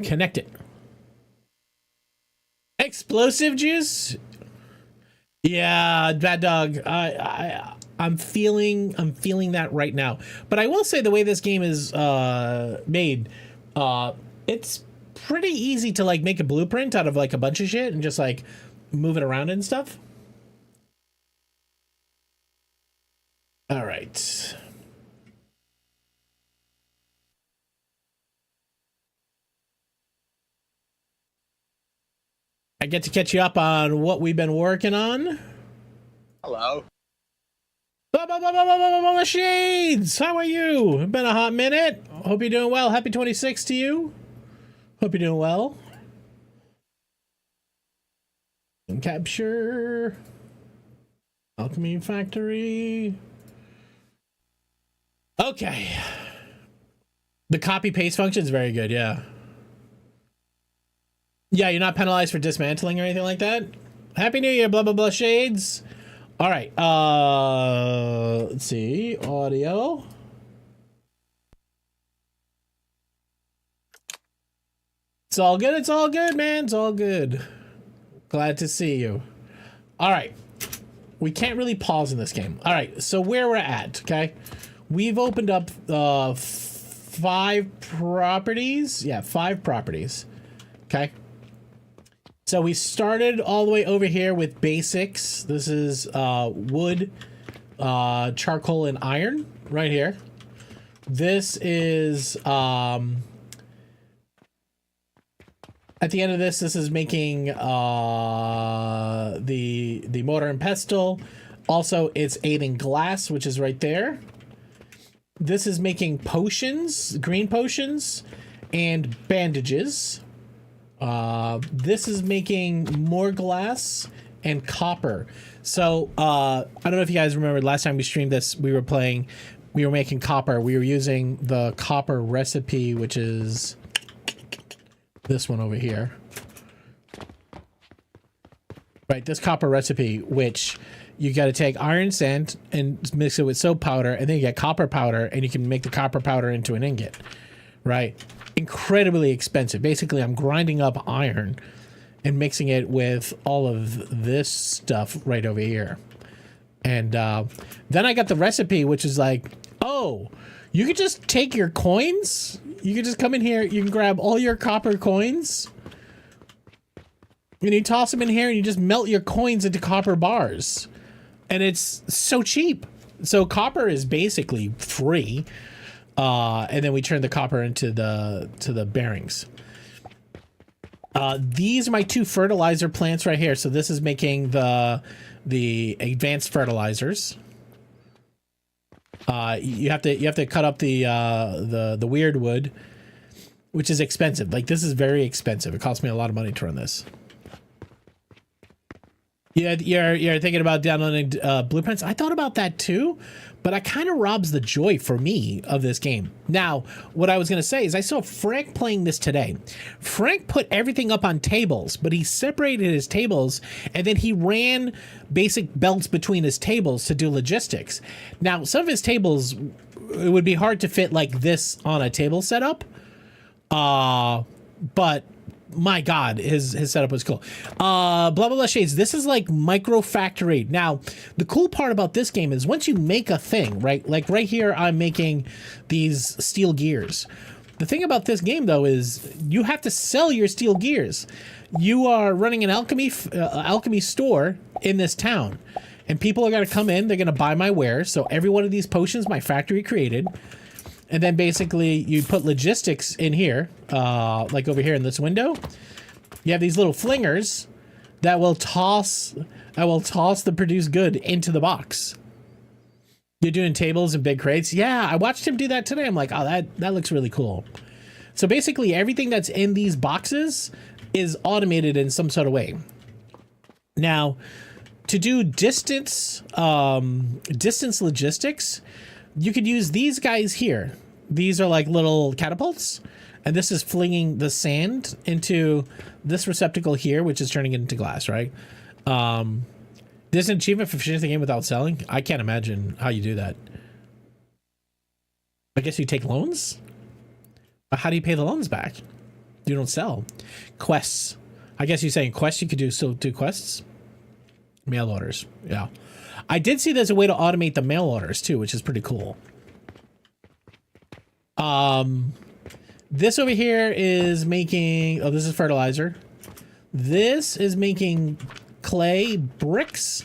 Connect it. Explosive juice? Yeah, bad dog. I'm feeling that right now. But I will say the way this game is made, it's pretty easy to like make a blueprint out of like a bunch of shit and just like move it around and stuff. All right. I get to catch you up on what we've been working on. Hello. Shades, how are you? It's been a hot minute. Hope you're doing well. Happy 26 to you. Hope you're doing well. And capture. Alchemy Factory. Okay. The copy paste function is very good, yeah. Yeah, you're not penalized for dismantling or anything like that. Happy New Year, blah blah blah shades. All right, let's see, audio. It's all good, man, it's all good. Glad to see you. All right, we can't really pause in this game. All right, so where we're at, okay? We've opened up 5 properties. Yeah, 5 properties, okay? So we started all the way over here with basics. This is wood, charcoal, and iron right here. This is at the end of this is making the mortar and pestle. Also, it's aiding glass, which is right there. This is making potions, green potions, and bandages. This is making more glass and copper. So I don't know if you guys remember last time we streamed this, we were making copper. We were using the copper recipe, which is this one over here. Right, this copper recipe, which you got to take iron sand and mix it with soap powder, and then you get copper powder, and you can make the copper powder into an ingot, right? Incredibly expensive. Basically, I'm grinding up iron and mixing it with all of this stuff right over here. And then I got the recipe, which is like, oh, you could just take your coins. You can just come in here. You can grab all your copper coins. And you toss them in here and you just melt your coins into copper bars. And it's so cheap. So copper is basically free. And then we turn the copper into the bearings. These are my 2 fertilizer plants right here. So this is making the advanced fertilizers. You have to cut up the weird wood, which is expensive. Like, this is very expensive. It cost me a lot of money to run this. Yeah, you're thinking about downloading blueprints. I thought about that too, but it kind of robs the joy for me of this game. Now, what I was going to say is I saw Frank playing this today. Frank put everything up on tables, but he separated his tables, and then he ran basic belts between his tables to do logistics. Now, some of his tables, it would be hard to fit like this on a table setup, but my God, his setup was cool. Blah, blah, blah shades. This is like micro factory. Now, the cool part about this game is once you make a thing, right? Like right here, I'm making these steel gears. The thing about this game, though, is you have to sell your steel gears. You are running an alchemy store in this town, and people are going to come in. They're going to buy my wares. So every one of these potions my factory created. And then basically you put logistics in here, like over here in this window. You have these little flingers that will toss the produced good into the box. You're doing tables and big crates. Yeah, I watched him do that today. I'm like, oh, that looks really cool. So basically everything that's in these boxes is automated in some sort of way. Now, to do distance logistics, you could use these guys here. These are like little catapults, and this is flinging the sand into this receptacle here, which is turning it into glass, right? There's an achievement for finishing the game without selling. I can't imagine how you do that. I guess you take loans? But how do you pay the loans back? You don't sell. Quests. I guess you're saying quests. You could still do quests. Mail orders. Yeah. I did see there's a way to automate the mail orders too, which is pretty cool. This over here is making, oh, this is fertilizer. This is making clay bricks.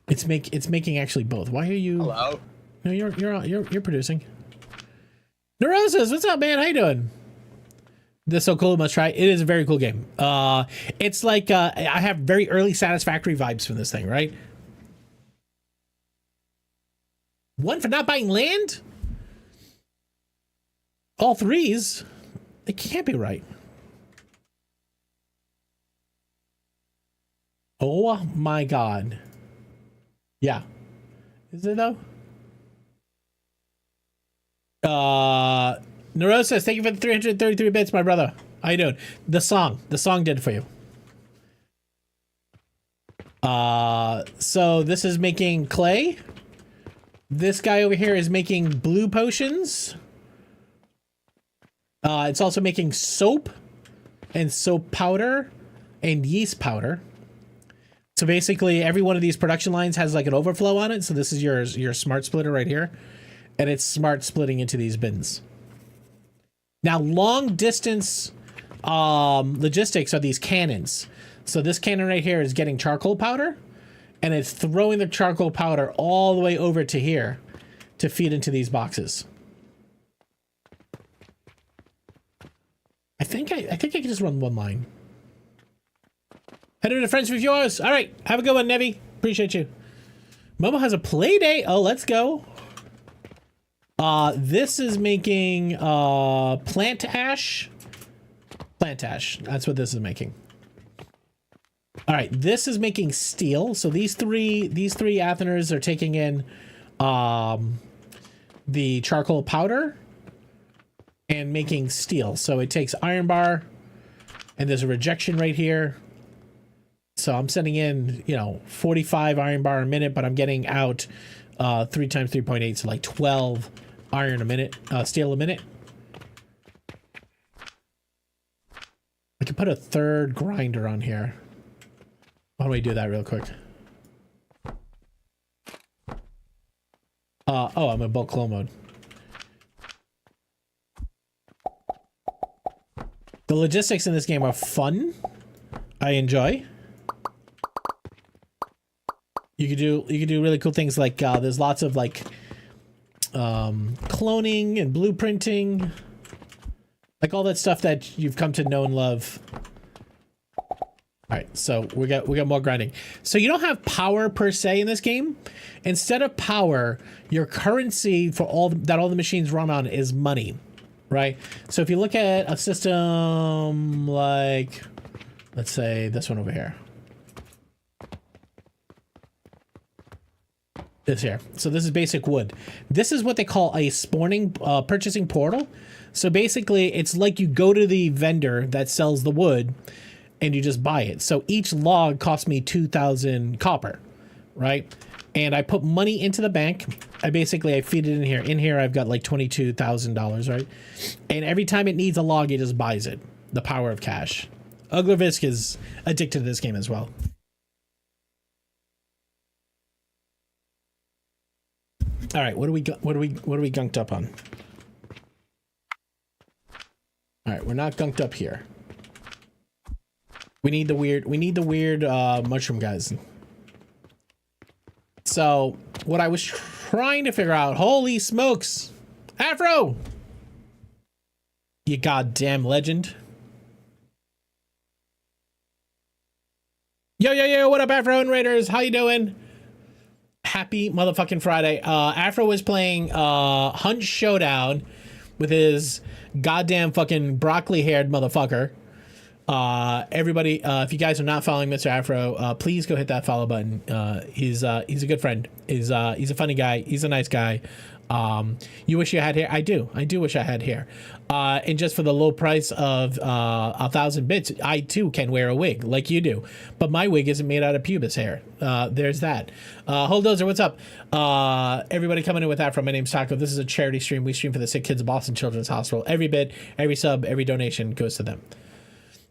It's making actually both. Why are you? Hello. No, you're producing. Neurosis, what's up, man? How you doing? This is so cool, must try. It is a very cool game. It's like I have very early Satisfactory vibes from this thing, right? One for not buying land? All threes? It can't be right. Oh my god. Yeah. Is it though? Neurosis, thank you for the 333 bits, my brother. How you doing? The song did it for you. So this is making clay. This guy over here is making blue potions. It's also making soap and soap powder and yeast powder. So basically every one of these production lines has like an overflow on it. So this is your smart splitter right here. And it's smart splitting into these bins. Now, long distance logistics are these cannons. So this cannon right here is getting charcoal powder, and it's throwing the charcoal powder all the way over to here to feed into these boxes. I think I can just run one line. Head over to Friends with yours. All right, have a good one, Nevi. Appreciate you. Momo has a play day. Oh, let's go. This is making plant ash. Plant ash. That's what this is making. All right, this is making steel. So these three Atheners are taking in the charcoal powder and making steel. So it takes iron bar, and there's a rejection right here. So I'm sending in, 45 iron bar a minute, but I'm getting out 3 times 3.8, so like 12 iron a minute, steel a minute. I could put a third grinder on here. Why don't we do that real quick? Oh, I'm in bulk clone mode. The logistics in this game are fun. I enjoy. You could do really cool things like there's lots of like cloning and blueprinting, like all that stuff that you've come to know and love. All right, so we got more grinding. So you don't have power per se in this game. Instead of power, your currency for all the machines run on is money, right? So if you look at a system like, let's say this one over here. This here. So this is basic wood. This is what they call a spawning purchasing portal. So basically it's like you go to the vendor that sells the wood and you just buy it. So each log cost me 2,000 copper, right? And I put money into the bank. I feed it in here. In here I've got like $22,000, right? And every time it needs a log, it just buys it. The power of cash. Uglervisk is addicted to this game as well. All right, what are we gunked up on? All right, we're not gunked up here. We need the weird mushroom guys. So what I was trying to figure out, holy smokes, Afro, you goddamn legend. Yo, what up, Afro and Raiders? How you doing? Happy motherfucking Friday. Afro was playing Hunt Showdown with his goddamn fucking broccoli haired motherfucker. Everybody, if you guys are not following Mr. Afro, please go hit that follow button. He's a good friend. He's a funny guy. He's a nice guy. You wish you had hair? I do wish I had hair. And just for the low price of 1,000 bits, I too can wear a wig like you do, but my wig isn't made out of pubis hair. There's that. Bulldozer, what's up? Everybody coming in with Afro. My name's Taco. This is a charity stream. We stream for the sick kids of Boston Children's Hospital. Every bit, every sub, every donation goes to them.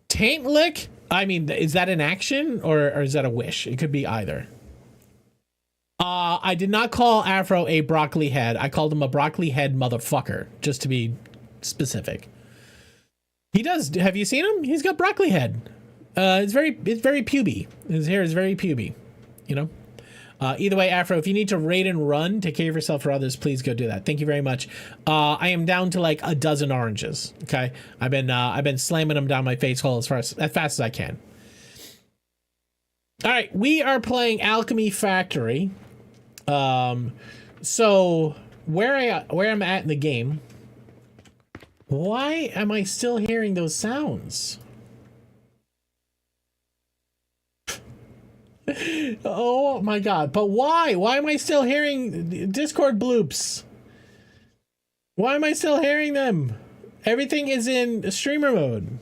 Taint lick? I mean, is that an action or is that a wish? It could be either. I did not call Afro a broccoli head. I called him a broccoli head motherfucker, just to be specific. He does. Have you seen him? He's got broccoli head. It's very puby. His hair is very puby, you know? Either way, Afro, if you need to raid and run, take care of yourself for others, please go do that. Thank you very much. I am down to like a dozen oranges. Okay. I've been slamming them down my face hole as fast as I can. All right. We are playing Alchemy Factory. So where I'm at in the game, why am I still hearing those sounds? Oh my god, but why? Why am I still hearing Discord bloops? Why am I still hearing them? Everything is in streamer mode.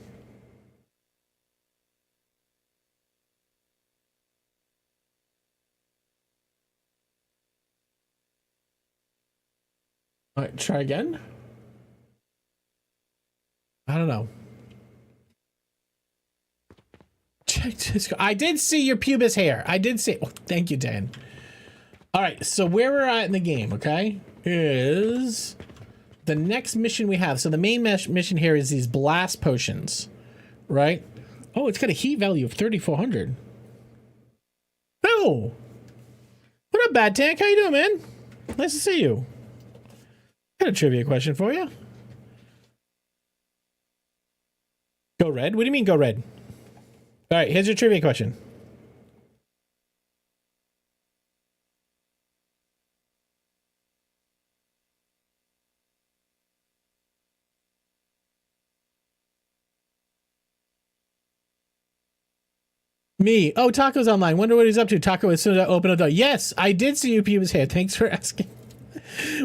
All right, try again. I don't know. Check Discord. I did see your pubis hair. I did see. Oh, thank you, Dan. All right, so where we're at in the game, okay, is the next mission we have. So the main mission here is these blast potions, right? Oh, it's got a heat value of 3,400. Oh, what up, Bad Tank? How you doing, man? Nice to see you. Got a trivia question for you. Go red? What do you mean go red? All right, here's your trivia question. Me. Oh, Taco's online. Wonder what he's up to. Taco, as soon as I open a door. Yes, I did see you pubis hair. Thanks for asking.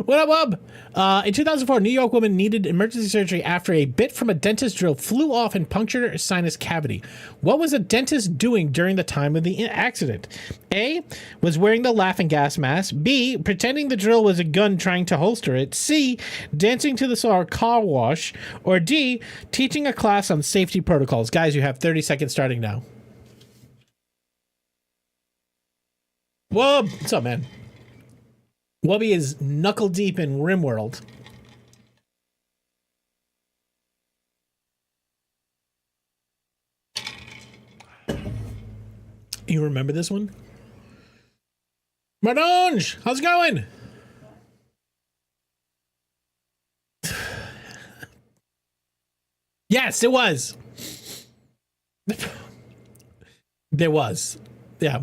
What up, Wub? In 2004, a New York woman needed emergency surgery after a bit from a dentist drill flew off and punctured her sinus cavity. What was the dentist doing during the time of the accident? A, was wearing the laughing gas mask. B, pretending the drill was a gun trying to holster it. C, dancing to the car wash. Or D, teaching a class on safety protocols. Guys, you have 30 seconds starting now. Whoa, what's up, man? Wubby is knuckle deep in RimWorld. You remember this one? Marange, how's it going? Yes, it was. There was. Yeah.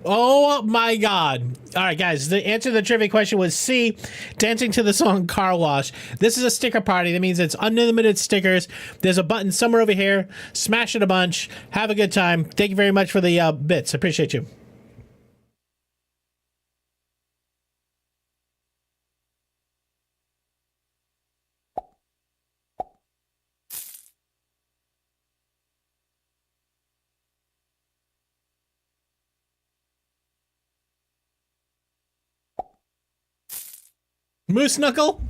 Oh my god. All right, guys, the answer to the trivia question was C, dancing to the song Car Wash. This is a sticker party. That means it's unlimited stickers. There's a button somewhere over here. Smash it a bunch. Have a good time. Thank you very much for the bits. Appreciate you. Moose Knuckle?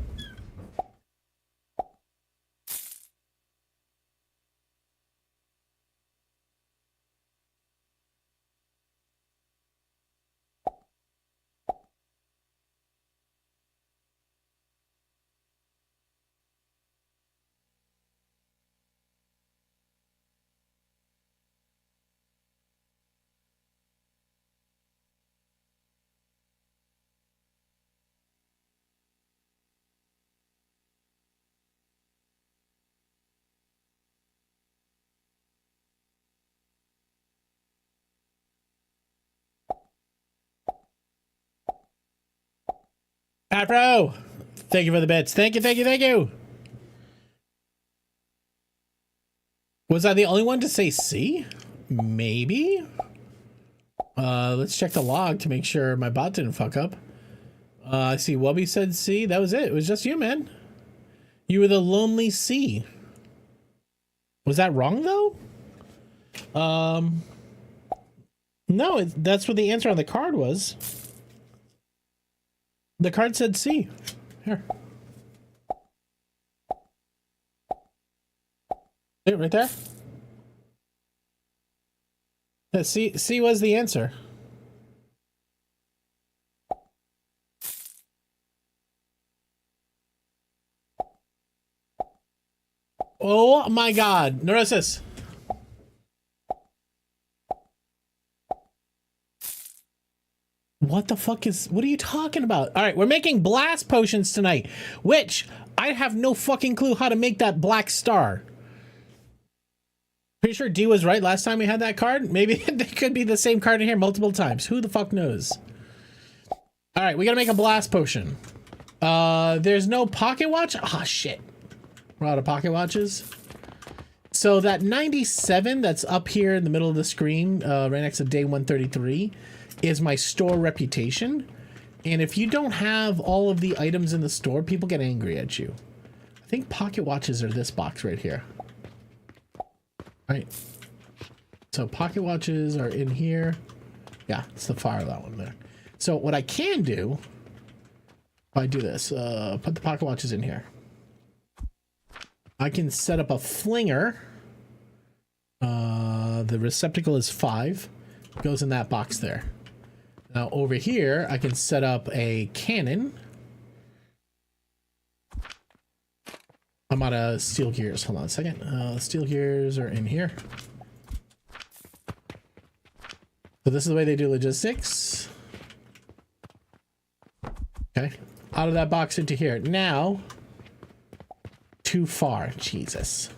Afro, thank you for the bits. Thank you, thank you, thank you. Was I the only one to say C? Maybe? Let's check the log to make sure my bot didn't fuck up. I see Wubby said C. That was it. It was just you, man. You were the lonely C. Was that wrong, though? No, that's what the answer on the card was. The card said C. Here. Right there. Yeah, C was the answer. Oh my god. Neurosis. What the fuck is... What are you talking about? All right, we're making blast potions tonight, which I have no fucking clue how to make that black star. Pretty sure D was right last time we had that card. Maybe there could be the same card in here multiple times. Who the fuck knows? All right, we gotta make a blast potion. There's no pocket watch. Oh shit, we're out of pocket watches. So that 97 that's up here in the middle of the screen, right next to day 133, is my store reputation. And if you don't have all of the items in the store, people get angry at you. I think pocket watches are this box right here. Right, so pocket watches are in here. Yeah, it's the fire that one there. So what I can do, if I do this, put the pocket watches in here. I can set up a flinger. The receptacle is 5. Goes in that box there. Now over here, I can set up a cannon. I'm out of steel gears. Hold on a second. Steel gears are in here. So this is the way they do logistics. Okay. Out of that box into here. Now, too far. Jesus.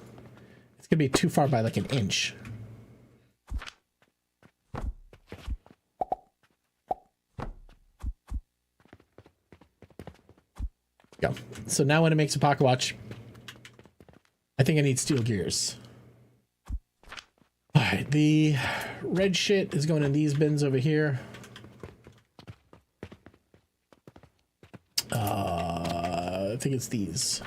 It's going to be too far by like an inch. Go. So now when it makes a pocket watch, I think I need steel gears. All right, the red shit is going in these bins over here. I think it's these.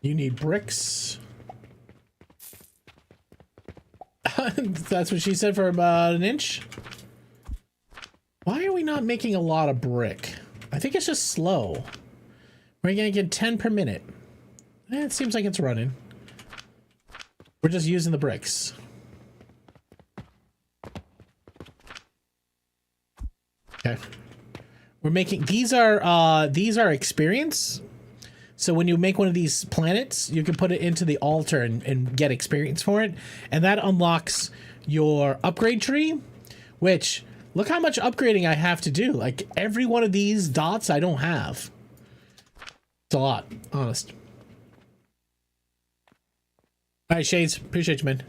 You need bricks. That's what she said for about an inch. Why are we not making a lot of brick? I think it's just slow. We're gonna get 10 per minute. It seems like it's running. We're just using the bricks. Okay. We're making these are experience. So when you make one of these planets, you can put it into the altar and get experience for it. And that unlocks your upgrade tree, which, look how much upgrading I have to do. Like, every one of these dots I don't have. It's a lot, honest. All right, Shades, appreciate you, man.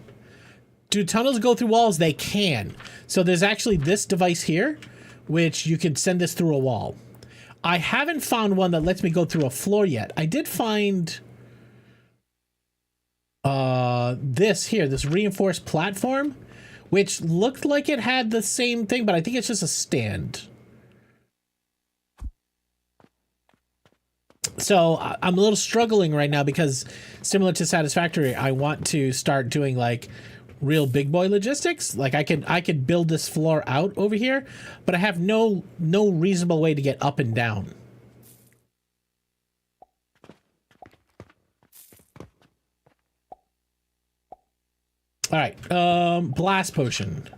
Do tunnels go through walls? They can. So there's actually this device here, which you can send this through a wall. I haven't found one that lets me go through a floor yet. I did find this here, this reinforced platform, which looked like it had the same thing, but I think it's just a stand. So I'm a little struggling right now because, similar to Satisfactory, I want to start doing like real big boy logistics. Like I could build this floor out over here, but I have no reasonable way to get up and down. All right, blast potion.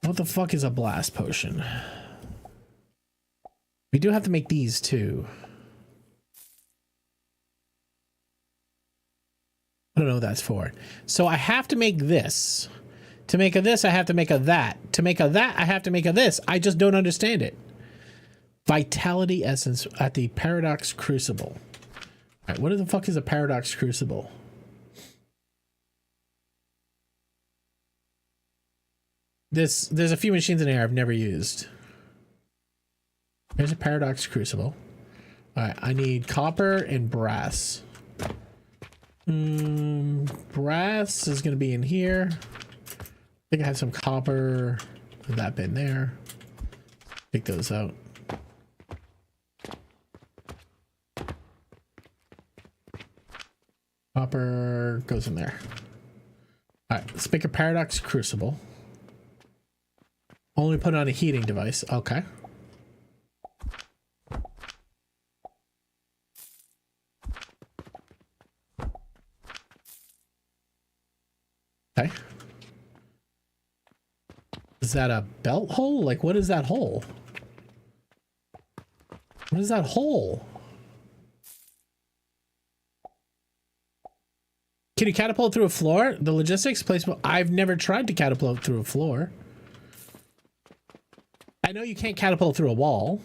What the fuck is a blast potion? We do have to make these too. I don't know what that's for. So I have to make this. To make a this, I have to make a that. To make a that, I have to make a this. I just don't understand it. Vitality essence at the Paradox Crucible. All right, what the fuck is a Paradox Crucible? There's a few machines in here I've never used. There's a Paradox Crucible. All right, I need copper and brass. Brass is going to be in here. I think I have some copper in that bin there. Take those out. Copper goes in there. All right, let's make a paradox crucible. Only put on a heating device. Okay. Okay. Is that a belt hole? Like, what is that hole? What is that hole? Can you catapult through a floor? The logistics placement. I've never tried to catapult through a floor. I know you can't catapult through a wall.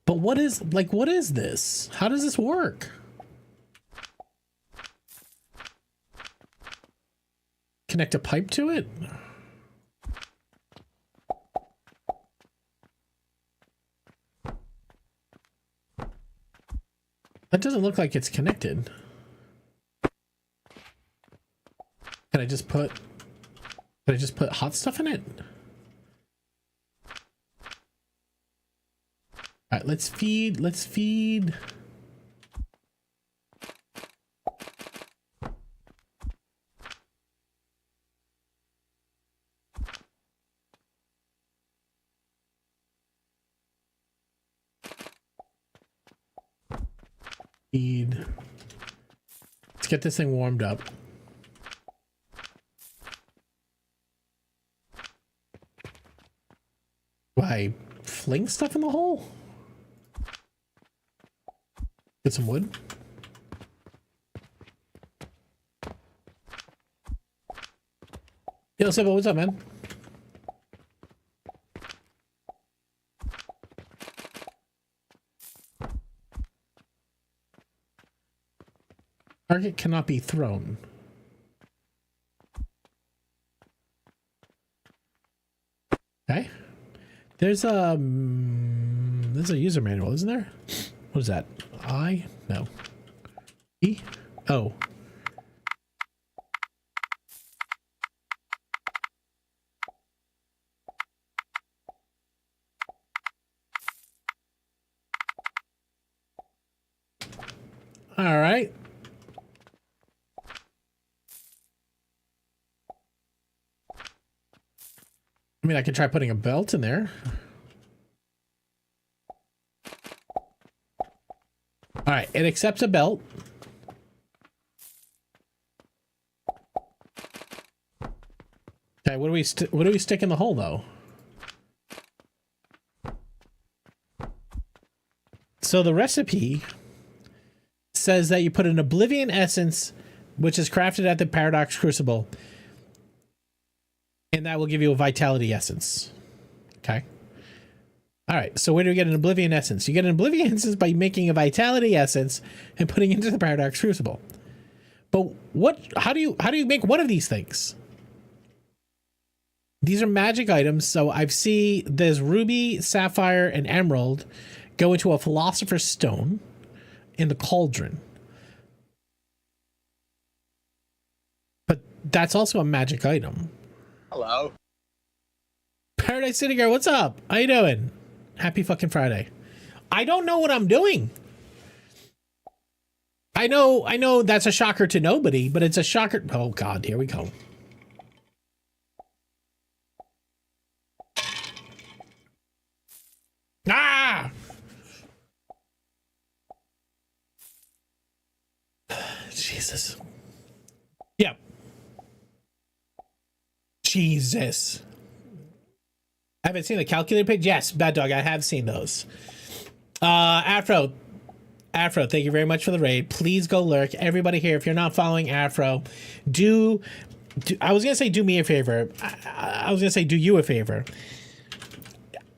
But what is this? How does this work? Connect a pipe to it? That doesn't look like it's connected. Can I just put hot stuff in it? All right, let's feed. Let's get this thing warmed up. Do I fling stuff in the hole? Get some wood. Yo, Simba, what's up, man? Target cannot be thrown. Okay. There's a user manual, isn't there? What is that? I? No. E? Oh. All right. I mean, I could try putting a belt in there. All right, it accepts a belt. Okay, what do we stick in the hole though? So the recipe says that you put an oblivion essence, which is crafted at the paradox crucible, and that will give you a vitality essence. Okay. All right. So where do we get an oblivion essence? You get an oblivion essence by making a vitality essence and putting it into the paradox crucible. But how do you make one of these things? These are magic items. So there's ruby, sapphire, and emerald go into a philosopher's stone in the cauldron. But that's also a magic item. Hello. Paradise City Girl, what's up? How you doing? Happy fucking Friday. I don't know what I'm doing. I know that's a shocker to nobody, but it's a shocker. Oh God, here we go. Ah! Jesus. Yep. Jesus. I haven't seen the calculator page. Yes, Bad Dog, I have seen those. Afro, thank you very much for the raid. Please go lurk. Everybody here, if you're not following Afro, I was gonna say do me a favor. I was gonna say do you a favor.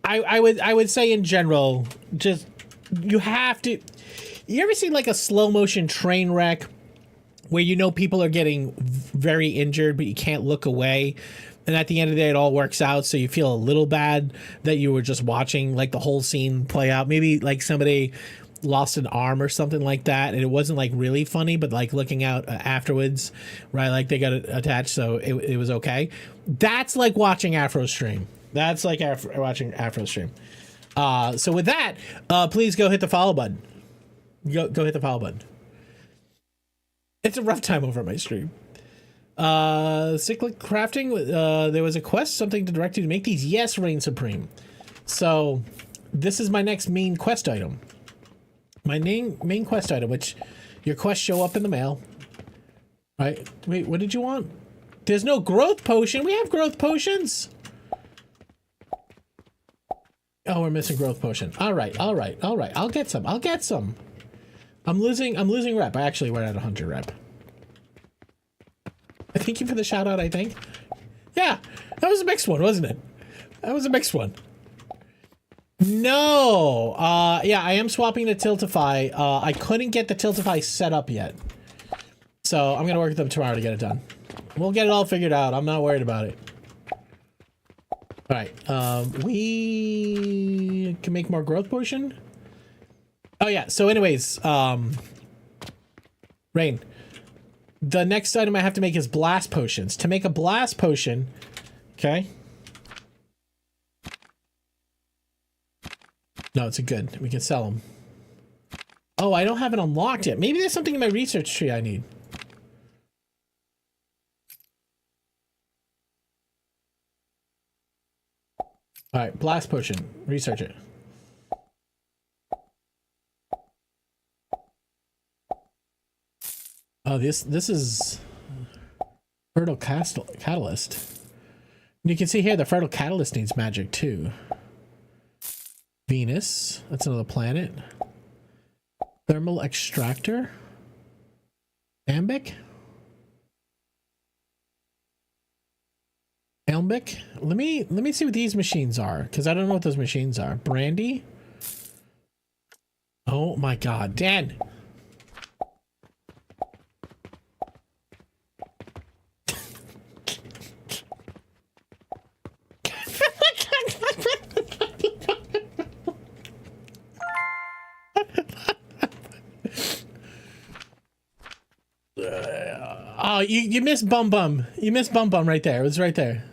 I would say in general, just you have to. You ever seen like a slow motion train wreck where you know people are getting very injured, but you can't look away And at the end of the day, it all works out. So you feel a little bad that you were just watching like the whole scene play out. Maybe like somebody lost an arm or something like that, and it wasn't like really funny, but like looking out afterwards, right? Like they got attached, so it was okay. That's like watching Afro stream. That's like watching Afro stream. So with that, please go hit the follow button. Go hit the follow button. It's a rough time over my stream. Cyclic crafting. There was a quest, something to direct you to make these. Yes, Reign Supreme. So this is my next main quest item. My main quest item, which your quests show up in the mail. Right? Wait, what did you want? There's no growth potion. We have growth potions. Oh, we're missing growth potion. All right. I'll get some. I'm losing rep. I actually went at 100 rep. Thank you for the shout out, I think. Yeah, that was a mixed one, wasn't it? That was a mixed one. No. Yeah, I am swapping to Tiltify. I couldn't get the Tiltify set up yet. So I'm going to work with them tomorrow to get it done. We'll get it all figured out. I'm not worried about it. All right. We can make more growth potion. Oh, yeah. So anyways, Rain, the next item I have to make is blast potions. To make a blast potion, okay. No, it's a good. We can sell them. Oh, I don't have it unlocked yet. Maybe there's something in my research tree I need. All right, blast potion. Research it. Oh, this is fertile catalyst. And you can see here the fertile catalyst needs magic too. Venus, that's another planet. Thermal extractor. Ambic. Almbic. Let me see what these machines are, because I don't know what those machines are. Brandy. Oh my god, Dan. Oh, you missed Bum Bum. You missed Bum Bum right there. It was right there.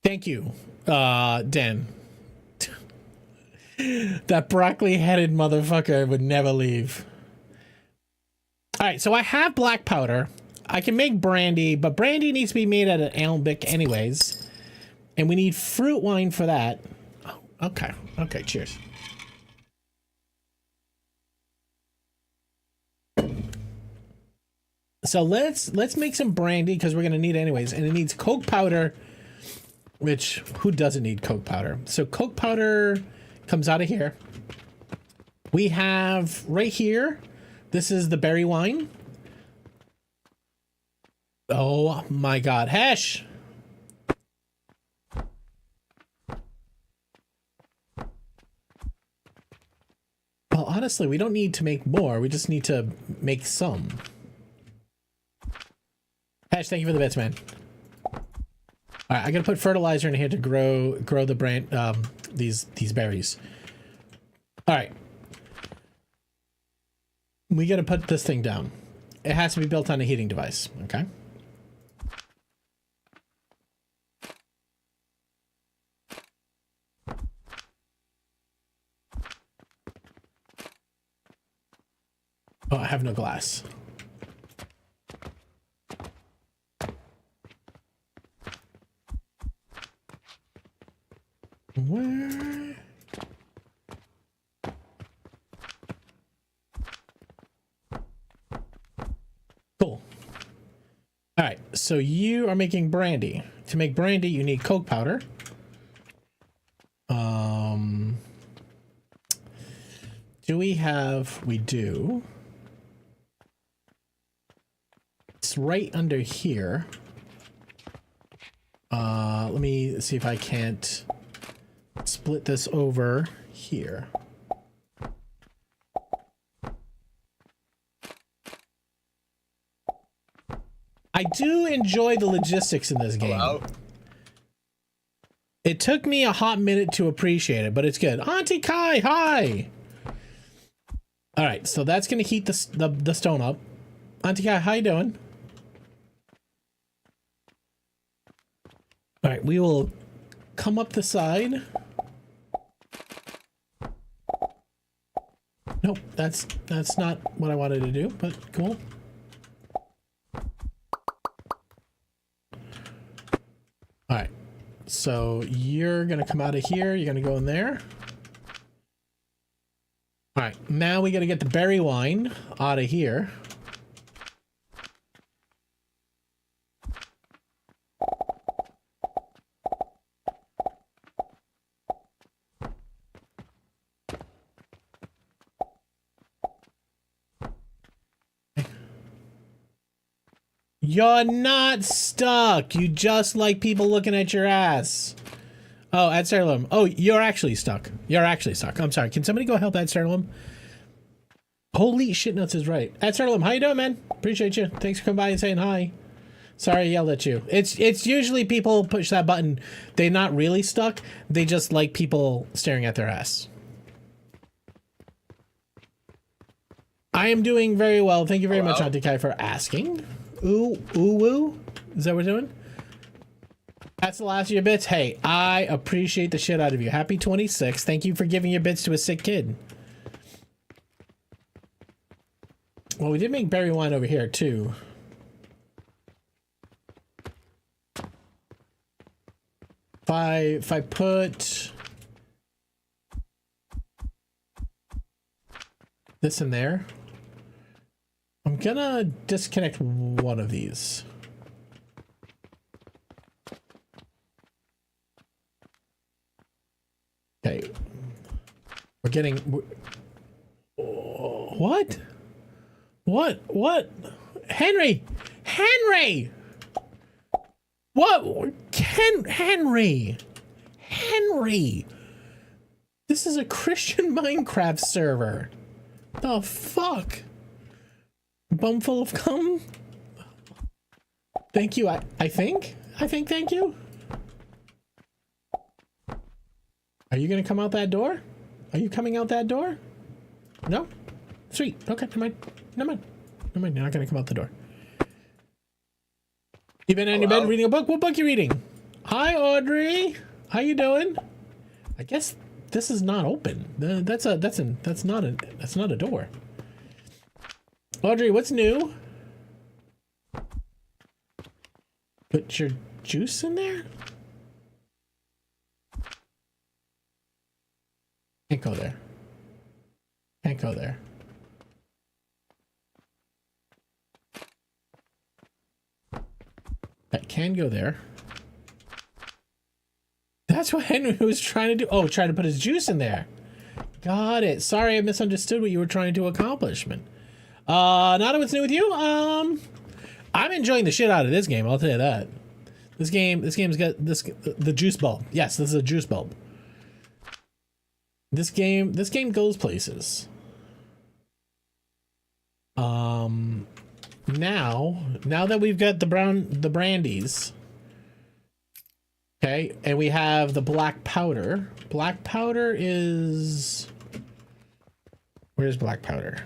Thank you, Dan. That broccoli-headed motherfucker would never leave. All right, so I have black powder. I can make brandy, but brandy needs to be made out of alembic anyways. And we need fruit wine for that. Oh, okay. Okay, cheers. So let's make some brandy, because we're going to need it anyways. And it needs Coke powder, which who doesn't need Coke powder? So Coke powder comes out of here. We have right here, this is the berry wine. Oh my god, Hesh! Well, honestly, we don't need to make more. We just need to make some. Hesh, thank you for the bits, man. All right, I gotta put fertilizer in here to grow the brand these berries. All right, we gotta put this thing down. It has to be built on a heating device. Okay. Oh, I have no glass. Where? Cool. All right, so you are making brandy. To make brandy, you need Coke powder. Do we have? We do. It's right under here. Let me see if I can't split this over here. I do enjoy the logistics in this game. Hello? It took me a hot minute to appreciate it, but it's good. Auntie Kai, hi! Alright, so that's gonna heat the stone up. Auntie Kai, how you doing? Alright, we will come up the side. Nope, that's not what I wanted to do, but cool. Alright, so you're gonna come out of here, you're gonna go in there. Alright, now we gotta get the berry wine out of here. You're not stuck. You just like people looking at your ass. Oh, Ed Sterling. Oh, you're actually stuck. You're actually stuck. I'm sorry. Can somebody go help Ed Sterling? Holy shit nuts is right. Ed Sterling, how you doing, man? Appreciate you. Thanks for coming by and saying hi. Sorry I yelled at you. It's usually people push that button. They're not really stuck. They just like people staring at their ass. I am doing very well. Thank you very much, Auntie Kai, for asking. Ooh, woo. Is that what we're doing? That's the last of your bits. Hey, I appreciate the shit out of you. Happy 26. Thank you for giving your bits to a sick kid. Well, we did make berry wine over here, too. If I put this in there, I'm gonna disconnect one of these. Okay. We're getting... What? What? Henry! Henry! What? Henry! Henry! This is a Christian Minecraft server. The fuck? Bum full of cum? Thank you, I think thank you. Are you gonna come out that door? Are you coming out that door? No? Sweet. Okay, never mind. You're not gonna come out the door. You been in your bed reading a book? What book you reading? Hi, Audrey. How you doing? I guess this is not open. That's not a door. Audrey, what's new? Put your juice in there? Can't go there. Can't go there. That can go there. That's what Henry was trying to do. Oh, trying to put his juice in there. Got it. Sorry, I misunderstood what you were trying to accomplish, man. Nada, what's new with you? I'm enjoying the shit out of this game, I'll tell you that. This game's got the juice bulb. Yes, this is a juice bulb. This game goes places. Now that we've got the brandies, okay, and we have the black powder. Black powder is... Where's black powder?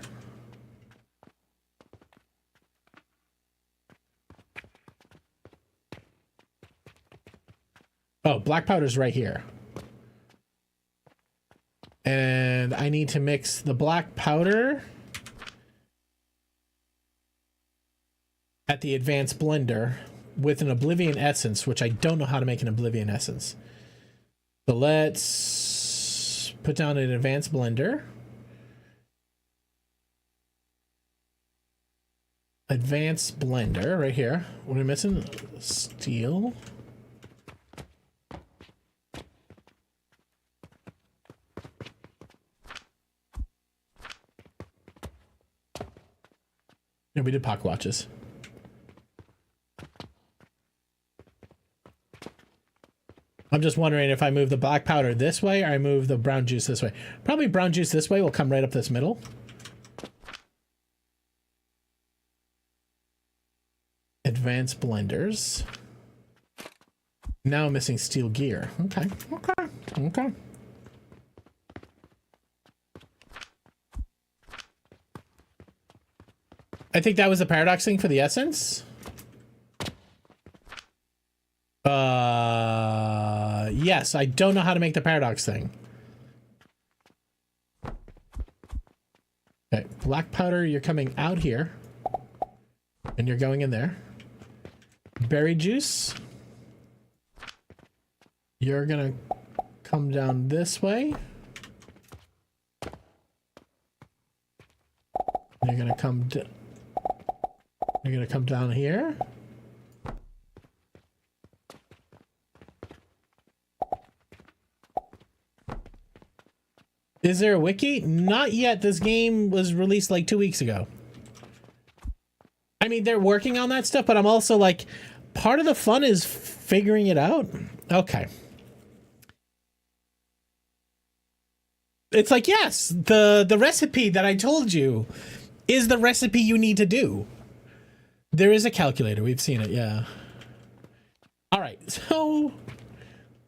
Oh, black powder's right here. And I need to mix the black powder at the advanced blender with an Oblivion essence, which I don't know how to make an Oblivion essence. So let's put down an advanced blender. Advanced blender right here. What am I missing? Steel. Yeah, we did pocket watches. I'm just wondering if I move the black powder this way or I move the brown juice this way. Probably brown juice this way will come right up this middle. advanced blenders. Now I'm missing steel gear. Okay. I think that was the paradox thing for the essence. Yes, I don't know how to make the paradox thing. Okay, black powder, you're coming out here. And you're going in there. Berry juice. You're gonna come down this way. You're gonna come down here. Is there a wiki? Not yet. This game was released like 2 weeks ago. I mean, they're working on that stuff, but I'm also like, part of the fun is figuring it out. Okay. It's like, yes, the recipe that I told you is the recipe you need to do. There is a calculator. We've seen it. Yeah. All right.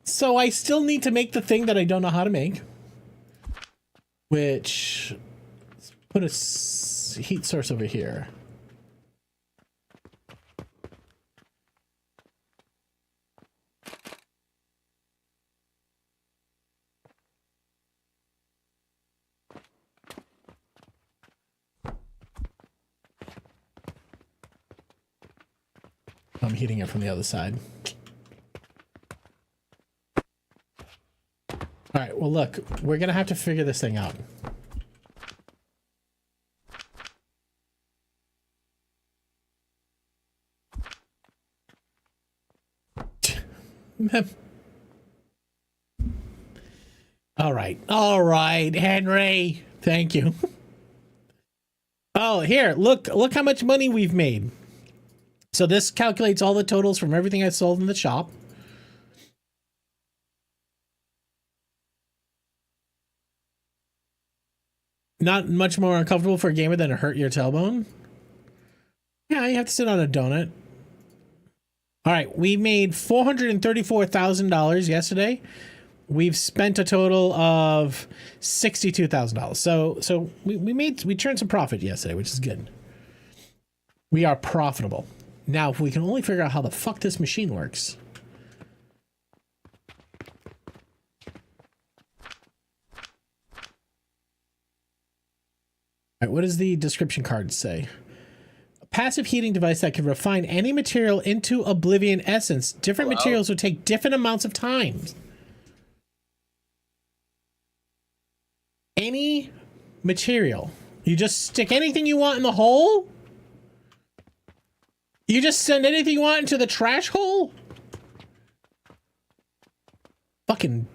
So I still need to make the thing that I don't know how to make. Which, let's put a heat source over here. I'm heating it from the other side. All right, well, look, we're going to have to figure this thing out. All right, Henry. Thank you. Oh, here, look how much money we've made. So this calculates all the totals from everything I sold in the shop. Not much more uncomfortable for a gamer than to hurt your tailbone. Yeah, you have to sit on a donut. All right, we made $434,000 yesterday. We've spent a total of $62,000. So we turned some profit yesterday, which is good. We are profitable. Now, if we can only figure out how the fuck this machine works. All right, what does the description card say? A passive heating device that can refine any material into oblivion essence. Different materials would take different amounts of time. Any material. You just stick anything you want in the hole? You just send anything you want into the trash hole? Fucking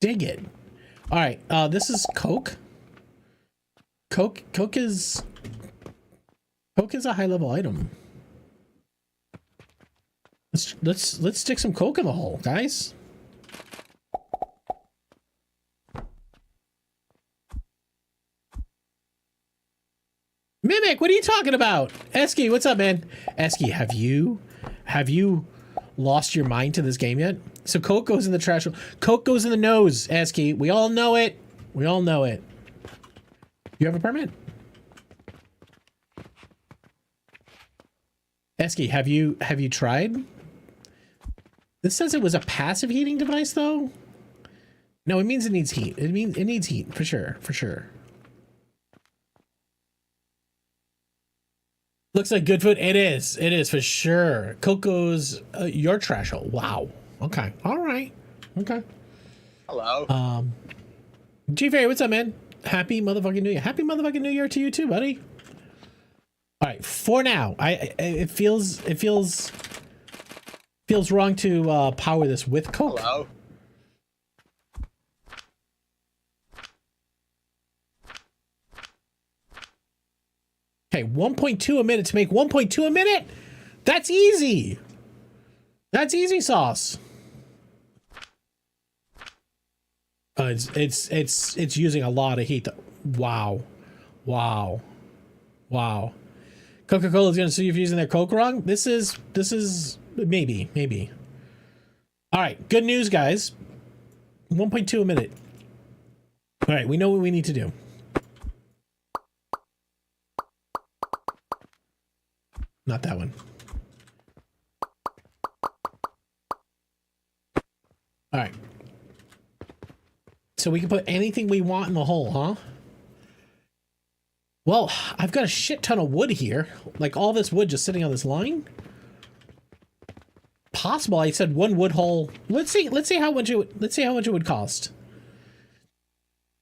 dig it. All right, this is Coke. Coke is a high level item. Let's stick some Coke in the hole, guys. Mimic, what are you talking about? Esky, what's up, man? Esky, have you lost your mind to this game yet? So Coke goes in the trash. Coke goes in the nose, Esky. We all know it. We all know it. You have a permit? Esky, have you tried? This says it was a passive heating device, though. No, it means it needs heat. It means it needs heat for sure, for sure. Looks like good food. It is for sure. Coco's your trash hole. Wow. Okay. All right. Okay. Hello. G-Fairy, what's up, man? Happy motherfucking New Year. Happy motherfucking New Year to you too, buddy. All right. For now, it feels wrong to power this with Coke. Hello. Okay, 1.2 a minute to make 1.2 a minute. That's easy. That's easy sauce. It's using a lot of heat. Wow. Coca-Cola is going to sue you for using their Coke wrong. This is maybe. All right, good news, guys. 1.2 a minute. All right, we know what we need to do. Not that one. All right. So we can put anything we want in the hole, huh? Well, I've got a shit ton of wood here. Like all this wood just sitting on this line. Possible. I said one wood hole. Let's see how much it would cost.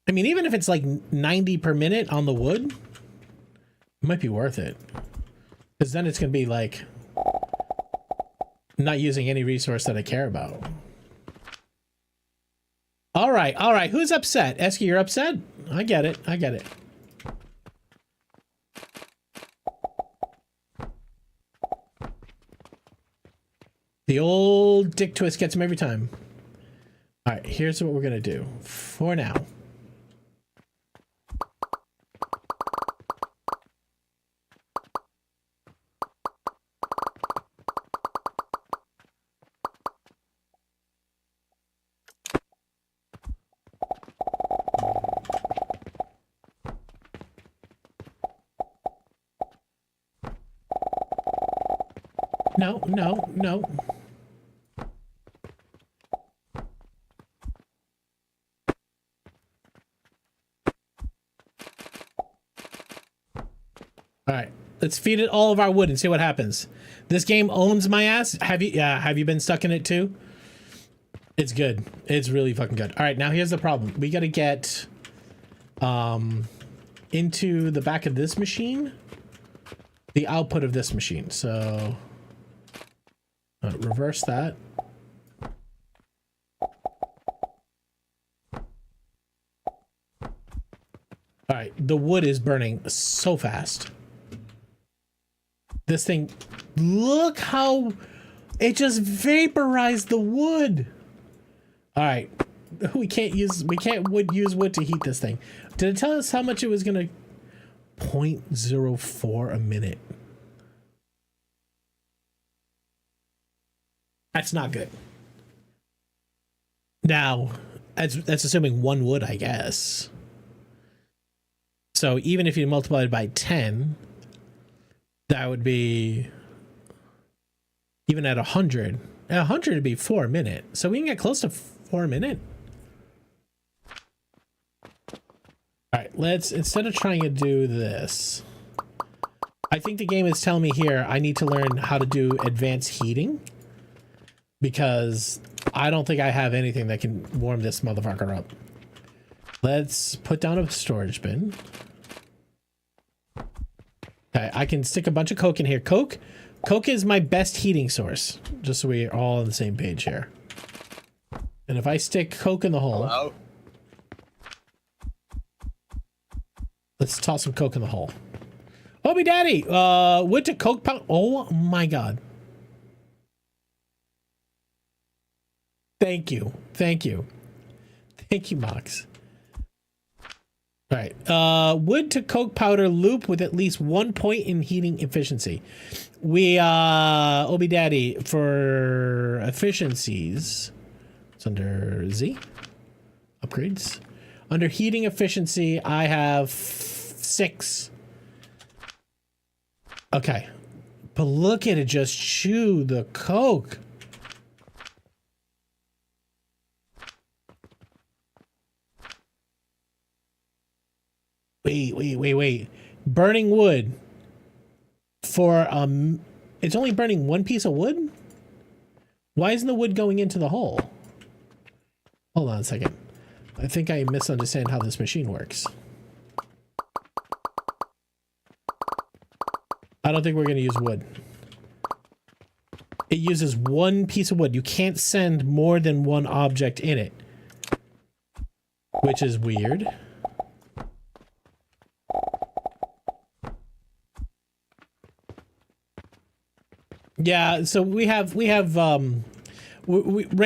I mean, even if it's like 90 per minute on the wood, it might be worth it. Because then it's going to be like not using any resource that I care about. All right. Who's upset? Esky, you're upset? I get it. The old dick twist gets him every time. All right, here's what we're going to do for now. No. All right, let's feed it all of our wood and see what happens. This game owns my ass. Have you been stuck in it too? It's good. It's really fucking good. All right, now here's the problem. We got to get into the back of this machine, the output of this machine. So reverse that. All right, the wood is burning so fast. This thing, look how it just vaporized the wood. All right, we can't use wood to heat this thing. Did it tell us how much it was gonna? 0.04 a minute. That's not good. Now, that's assuming one wood, I guess. So even if you multiply it by 10, that would be, even at 100. At 100 it'd be 4 a minute. So we can get close to 4 a minute. All right, let's, instead of trying to do this, I think the game is telling me here I need to learn how to do advanced heating, because I don't think I have anything that can warm this motherfucker up. Let's put down a storage bin. Okay, I can stick a bunch of Coke in here. Coke is my best heating source, just so we're all on the same page here. And if I stick Coke in the hole... Hello? Let's toss some Coke in the hole. Obi Daddy! Wood to Coke powder... Oh my god. Thank you, Mox. All right, wood to Coke powder loop with at least 1 point in heating efficiency. We, Obi Daddy, for efficiencies, it's under Z, upgrades. Under heating efficiency, I have 6. Okay, but look at it just chew the Coke. Wait. Burning wood for, it's only burning 1 piece of wood? Why isn't the wood going into the hole? Hold on a second. I think I misunderstand how this machine works. I don't think we're going to use wood. It uses 1 piece of wood. You can't send more than 1 object in it, which is weird. Yeah, so we have right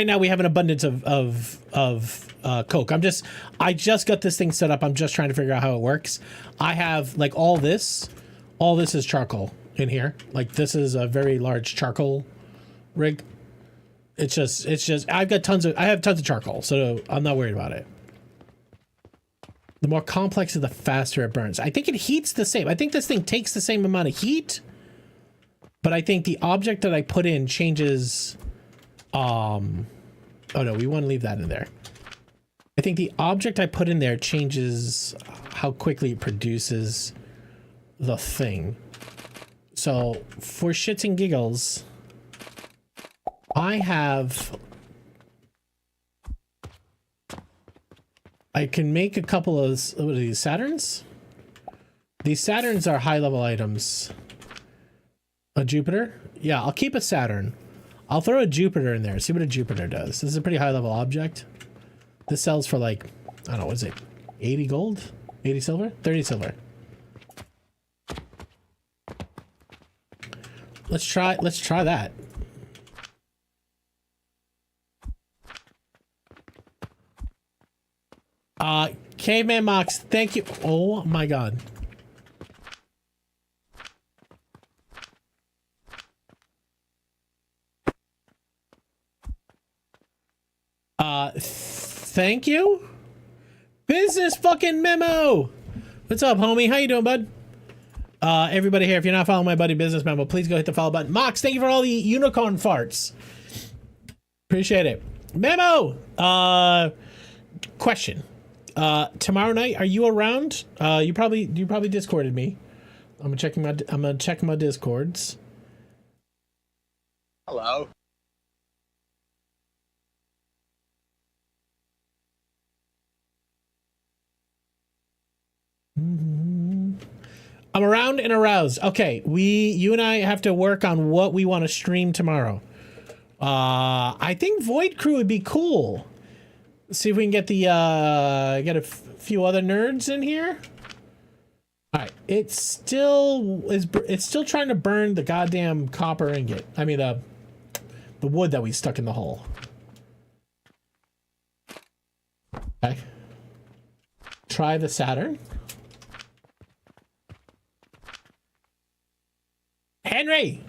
now we have an abundance of Coke. I just got this thing set up. I'm just trying to figure out how it works. I have like all this is charcoal. in here. Like this is a very large charcoal rig. It's just I have tons of charcoal, so I'm not worried about it. The more complex, the faster it burns. I think it heats the same. I think this thing takes the same amount of heat, but I think the object that I put in changes. Oh no, we want to leave that in there. I think the object I put in there changes how quickly it produces the thing. So for shits and giggles, I can make a couple of, what are these, Saturns? These Saturns are high level items. A Jupiter? Yeah, I'll keep a Saturn. I'll throw a Jupiter in there, see what a Jupiter does. This is a pretty high level object. This sells for like, I don't know, what is it? 80 gold? 80 silver? 30 silver. Let's try that. Caveman Mox, thank you. Oh my god. Thank you. Business fucking memo. What's up, homie? How you doing, bud? Everybody here, if you're not following my buddy Business Memo, please go hit the follow button. Mox, thank you for all the unicorn farts. Appreciate it. Memo. Question. Tomorrow night, are you around? You probably Discorded me. I'm gonna check my Discords. Hello. I'm around and aroused. Okay, you and I have to work on what we want to stream tomorrow. I think Void Crew would be cool. Let's see if we can get the get a few other nerds in here. All right, it's still trying to burn the goddamn copper ingot. I mean the wood that we stuck in the hole. Okay. Try the Saturn. Henry.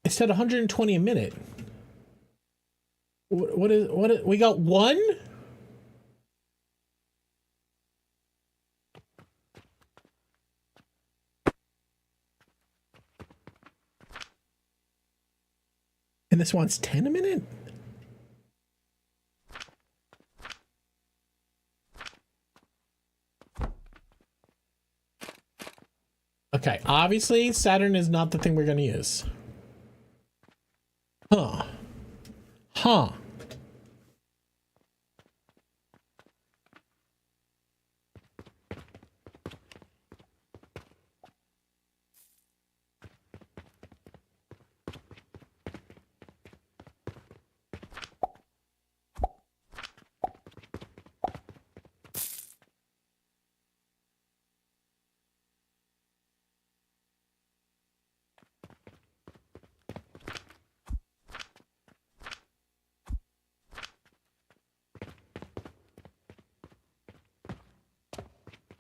It said 120 a minute. What is we got one? And this one's 10 a minute? Okay, obviously Saturn is not the thing we're gonna use. Huh. Huh.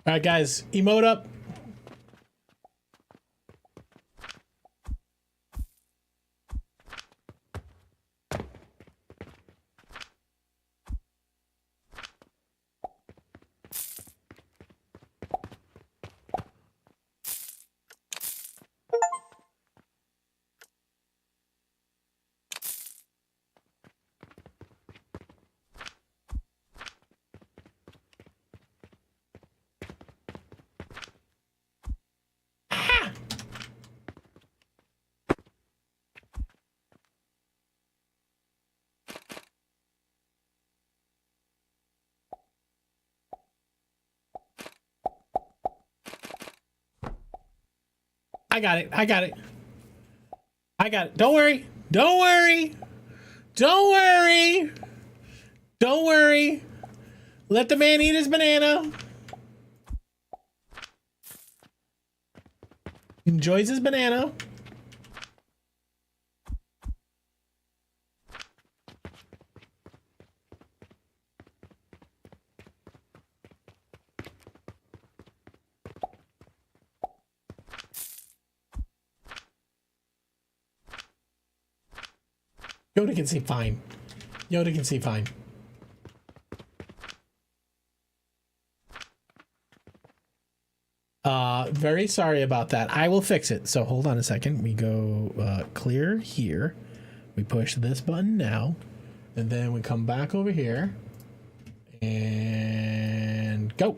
All right, guys, emote up. I got it. I got it. I got it. Don't worry. Don't worry. Don't worry. Don't worry. Let the man eat his banana. Enjoys his banana. Yoda can see fine. Yoda can see fine. Very sorry about that. I will fix it. So hold on a second. We go clear here. We push this button now. And then we come back over here. And go.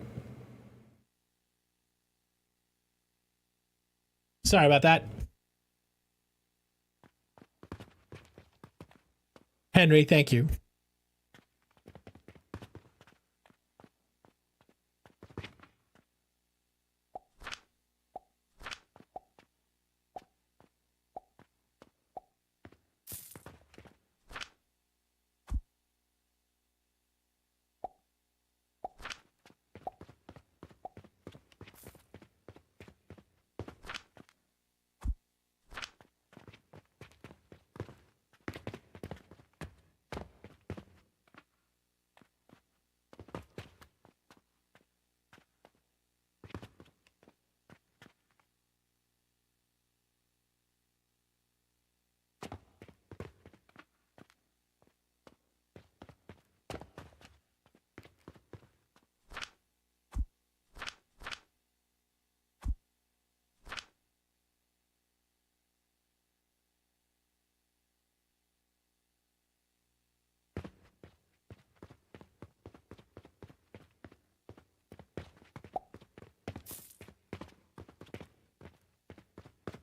Sorry about that. Henry, thank you.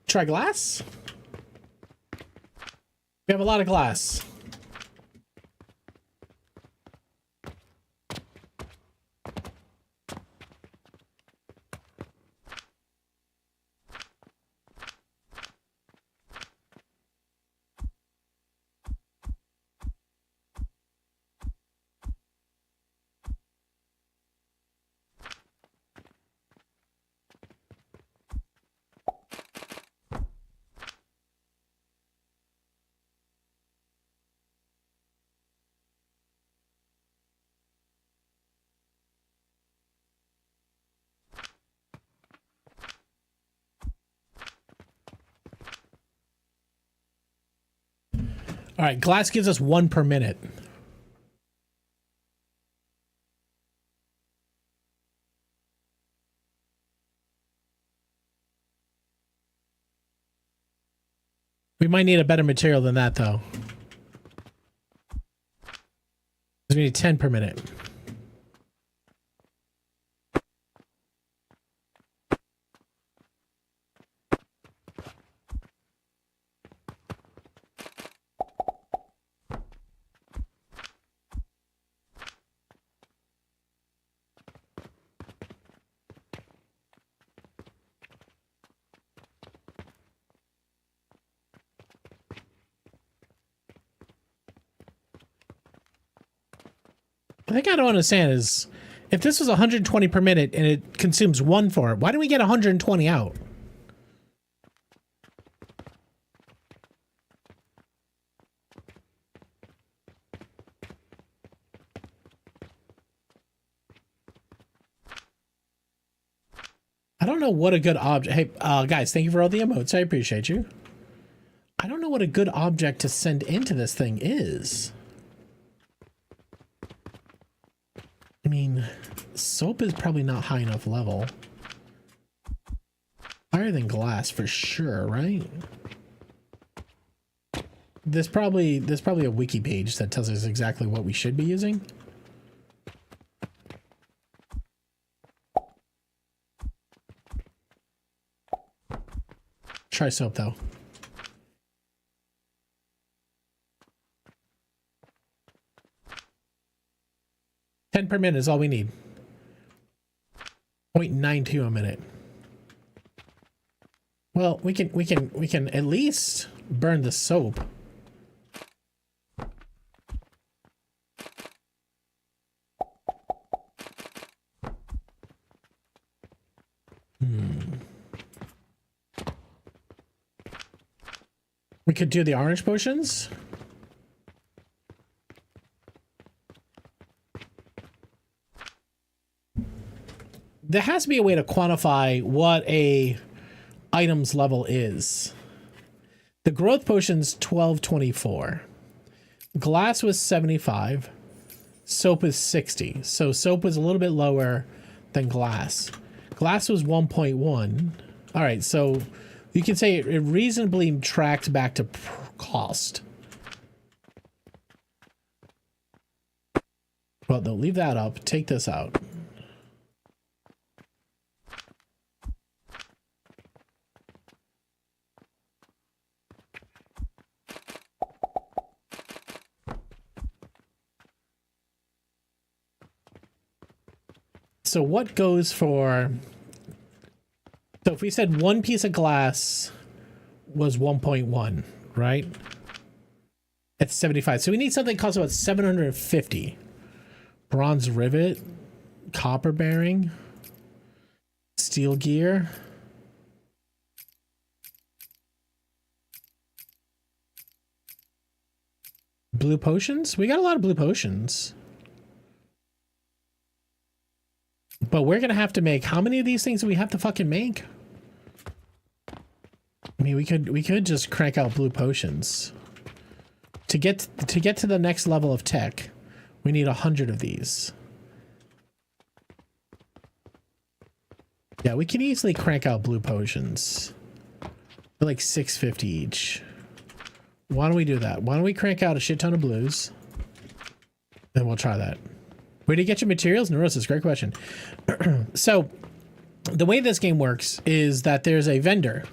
Try glass? We have a lot of glass. All right, glass gives us 1 per minute. We might need a better material than that, though. We need 10 per minute. The thing I don't understand is, if this was 120 per minute and it consumes 1 for it, why do we get 120 out? I don't know what a good object... Hey, guys, thank you for all the emotes. I appreciate you. I don't know what a good object to send into this thing is. I mean, soap is probably not high enough level. Higher than glass for sure, right? There's probably a wiki page that tells us exactly what we should be using. Try soap though. $10 per minute is all we need. 0.92 a minute. Well, we can at least burn the soap. We could do the orange potions. There has to be a way to quantify what a item's level is. The growth potion's 1224. Glass was 75. Soap is 60. So soap was a little bit lower than glass. Glass was 1.1. All right, so you can say it reasonably tracks back to cost. Well, they'll leave that up. Take this out. So what goes for... So if we said one piece of glass was 1.1, right? It's 75. So we need something that costs about 750. Bronze rivet, copper bearing, steel gear. Blue potions? We got a lot of blue potions. But we're gonna have to make, how many of these things do we have to fucking make? I mean, we could just crank out blue potions. To get to the next level of tech, we need 100 of these. Yeah, we can easily crank out blue potions. They're like 650 each. Why don't we do that? Why don't we crank out a shit ton of blues? And we'll try that. Where do you get your materials? Neurosis, great question. So, the way this game works is that there's a vendor.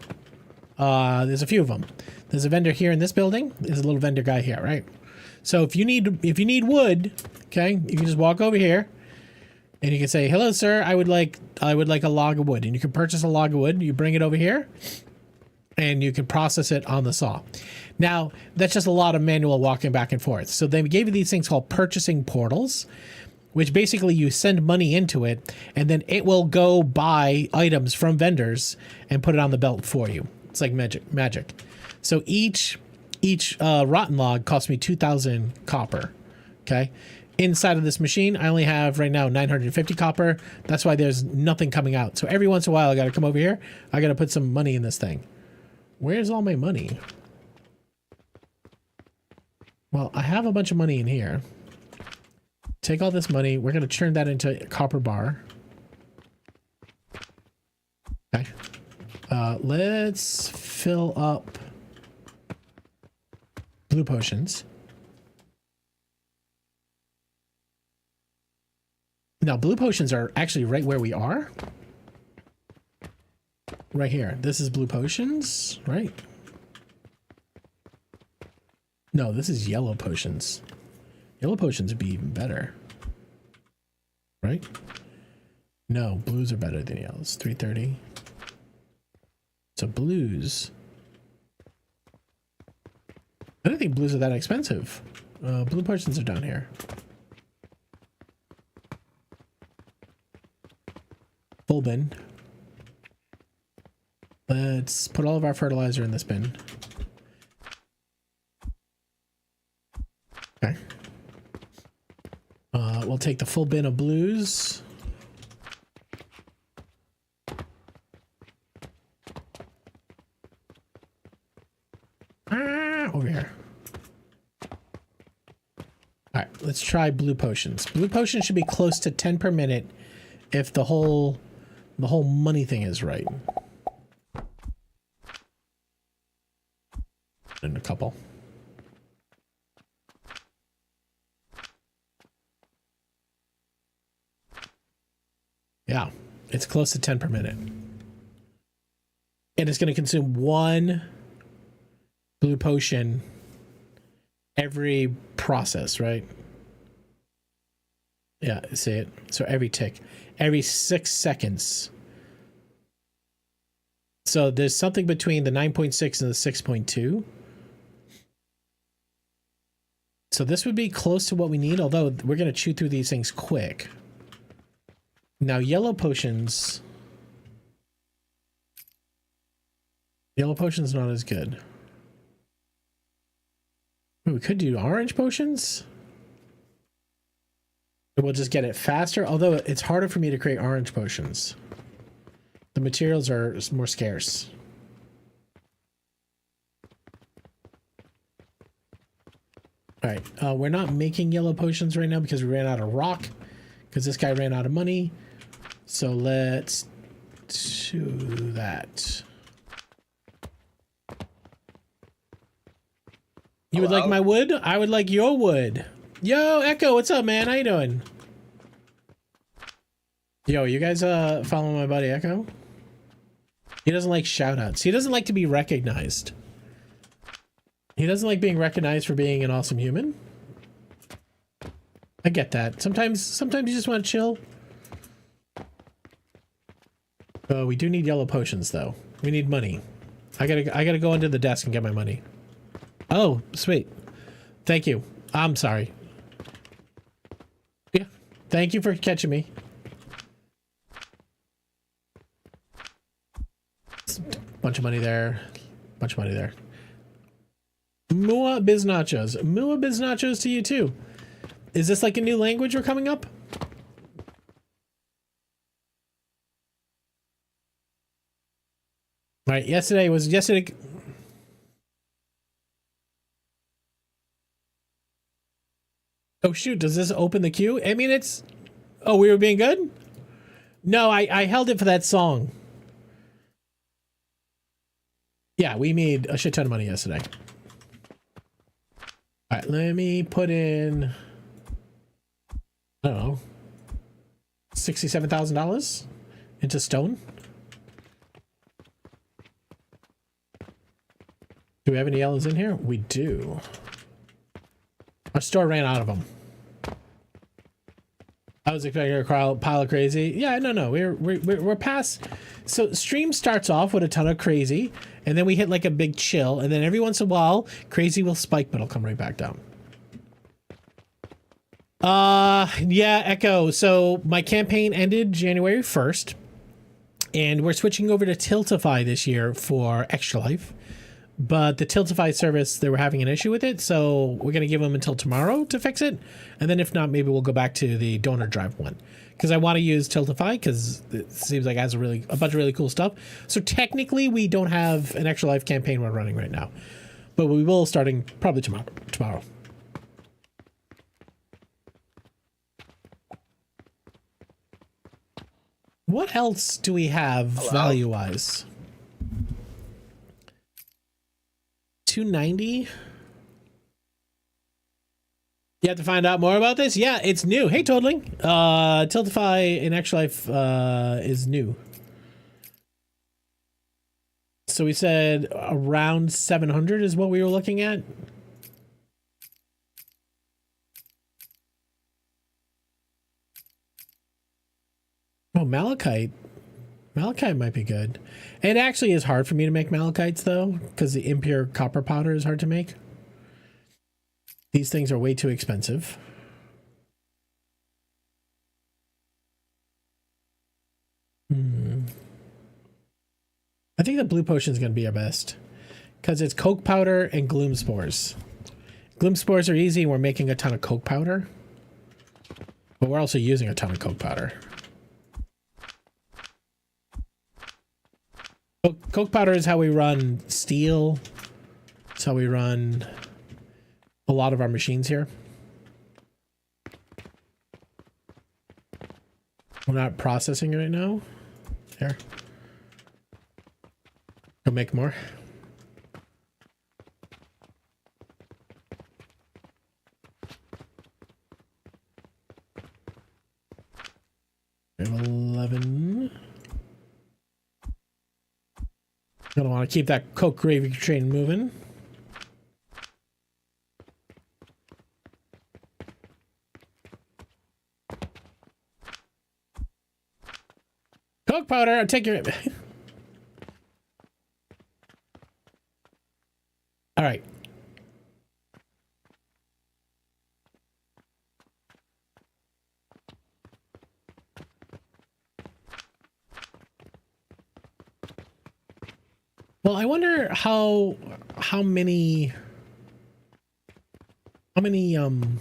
There's a few of them. There's a vendor here in this building. There's a little vendor guy here, right? So if you need wood, okay, you can just walk over here, and you can say, "Hello, sir. I would like a log of wood," and you can purchase a log of wood. You bring it over here, and you can process it on the saw. Now that's just a lot of manual walking back and forth. So they gave you these things called purchasing portals, which basically you send money into it, and then it will go buy items from vendors and put it on the belt for you. It's like magic. So each rotten log cost me 2,000 copper. Okay. Inside of this machine, I only have right now 950 copper. That's why there's nothing coming out. So every once in a while, I got to come over here. I got to put some money in this thing. Where's all my money? Well, I have a bunch of money in here. Take all this money. We're going to turn that into a copper bar. Okay. Let's fill up blue potions. Now, blue potions are actually right where we are. Right here. This is blue potions, right? No, this is yellow potions. Yellow potions would be even better. Right? No, blues are better than yellows. 330. So blues. I don't think blues are that expensive. Blue potions are down here. Full bin. Let's put all of our fertilizer in this bin. Okay. We'll take the full bin of blues. Over here. All right, let's try blue potions. Blue potions should be close to 10 per minute if the whole money thing is right. And a couple. Yeah, it's close to 10 per minute. And it's going to consume one blue potion every process, right? Yeah, see it. So every tick, every 6 seconds. So there's something between the 9.6 and the 6.2. So this would be close to what we need, although we're going to chew through these things quick. Now, yellow potions. Yellow potions not as good. We could do orange potions. We'll just get it faster, although it's harder for me to create orange potions. The materials are more scarce. All All right, we're not making yellow potions right now because we ran out of rock, because this guy ran out of money. So let's do that. You would like my wood? I would like your wood. Yo, Echo, what's up, man? How you doing? Yo, you guys follow my buddy Echo? He doesn't like shout-outs. He doesn't like to be recognized. He doesn't like being recognized for being an awesome human. I get that. Sometimes you just want to chill. We do need yellow potions, though. We need money. I gotta go under the desk and get my money. Oh, sweet. Thank you. I'm sorry. Yeah. Thank you for catching me. Bunch of money there. Bunch of money there. Mua biznachos. Mua biznachos to you too. Is this like a new language we're coming up? All right. Yesterday. Oh shoot, does this open the queue? I mean, it's... Oh, we were being good? No, I held it for that song. Yeah, we made a shit ton of money yesterday. All right, let me put in... I don't know. $67,000 into stone. Do we have any yellows in here? We do. Our store ran out of them. I was expecting a pile of crazy. Yeah, no. We're past. So stream starts off with a ton of crazy, and then we hit like a big chill, and then every once in a while, crazy will spike, but it'll come right back down. Yeah, Echo. So my campaign ended January 1st, and we're switching over to Tiltify this year for Extra Life. But the Tiltify service, they were having an issue with it, so we're going to give them until tomorrow to fix it. And then if not, maybe we'll go back to the donor drive one. Because I want to use Tiltify, because it seems like it has a bunch of really cool stuff. So technically, we don't have an Extra Life campaign we're running right now. But we will starting probably tomorrow. What else do we have value-wise? 290. You have to find out more about this? Yeah, it's new. Hey, Toadling. Tiltify in Extra Life is new. So we said around 700 is what we were looking at. Oh, malachite. Malachite might be good. It actually is hard for me to make malachites, though, because the impure copper powder is hard to make. These things are way too expensive. I think the blue potion is going to be our best, because it's coke powder and gloom spores. Gloom spores are easy, and we're making a ton of coke powder, but we're also using a ton of coke powder. Coke powder is how we run steel. It's how we run a lot of our machines here. We're not processing it right now. Here. Go make more. We have 11. Gonna want to keep that coke gravy train moving. Coke powder, I'll take your... All right. Well, I wonder how many can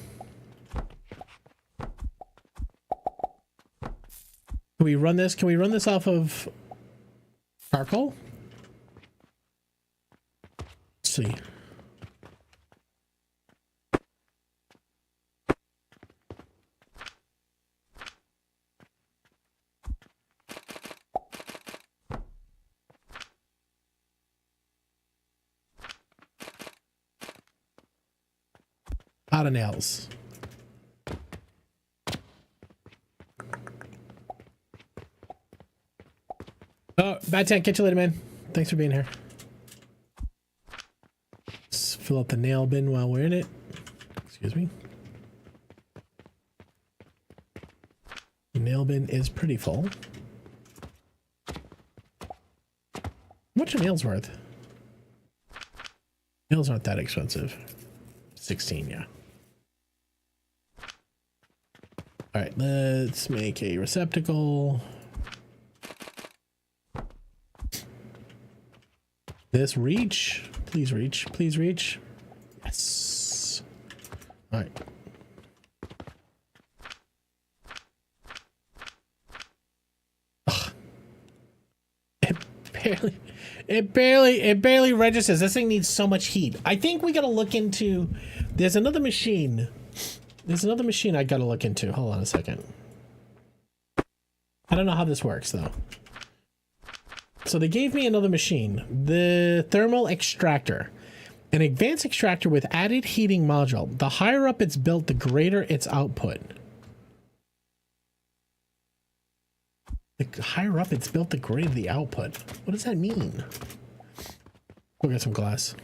we run this? Can we run this off of charcoal? Let's see. Out of nails. Oh, Bad Tank, catch you later, man. Thanks for being here. Let's fill up the nail bin while we're in it. Excuse me. The nail bin is pretty full. How much are nails worth? Nails aren't that expensive. 16, yeah. All right, let's make a receptacle. This reach, please reach, please reach. Yes. All right. Ugh. It barely registers. This thing needs so much heat. I think we gotta look into, there's another machine. There's another machine I gotta look into. Hold on a second. I don't know how this works though. So they gave me another machine, the thermal extractor, an advanced extractor with added heating module. The higher up it's built, the greater its output. The higher up it's built, the greater the output. What does that mean? Go get some glass.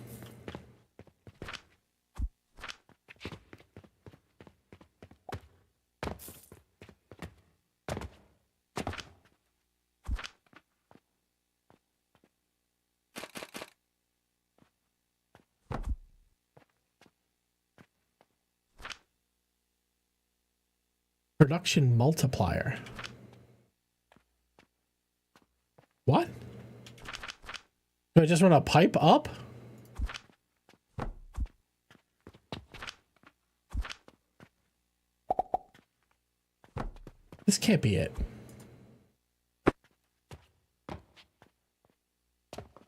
Production multiplier. What? Do I just run a pipe up? This can't be it.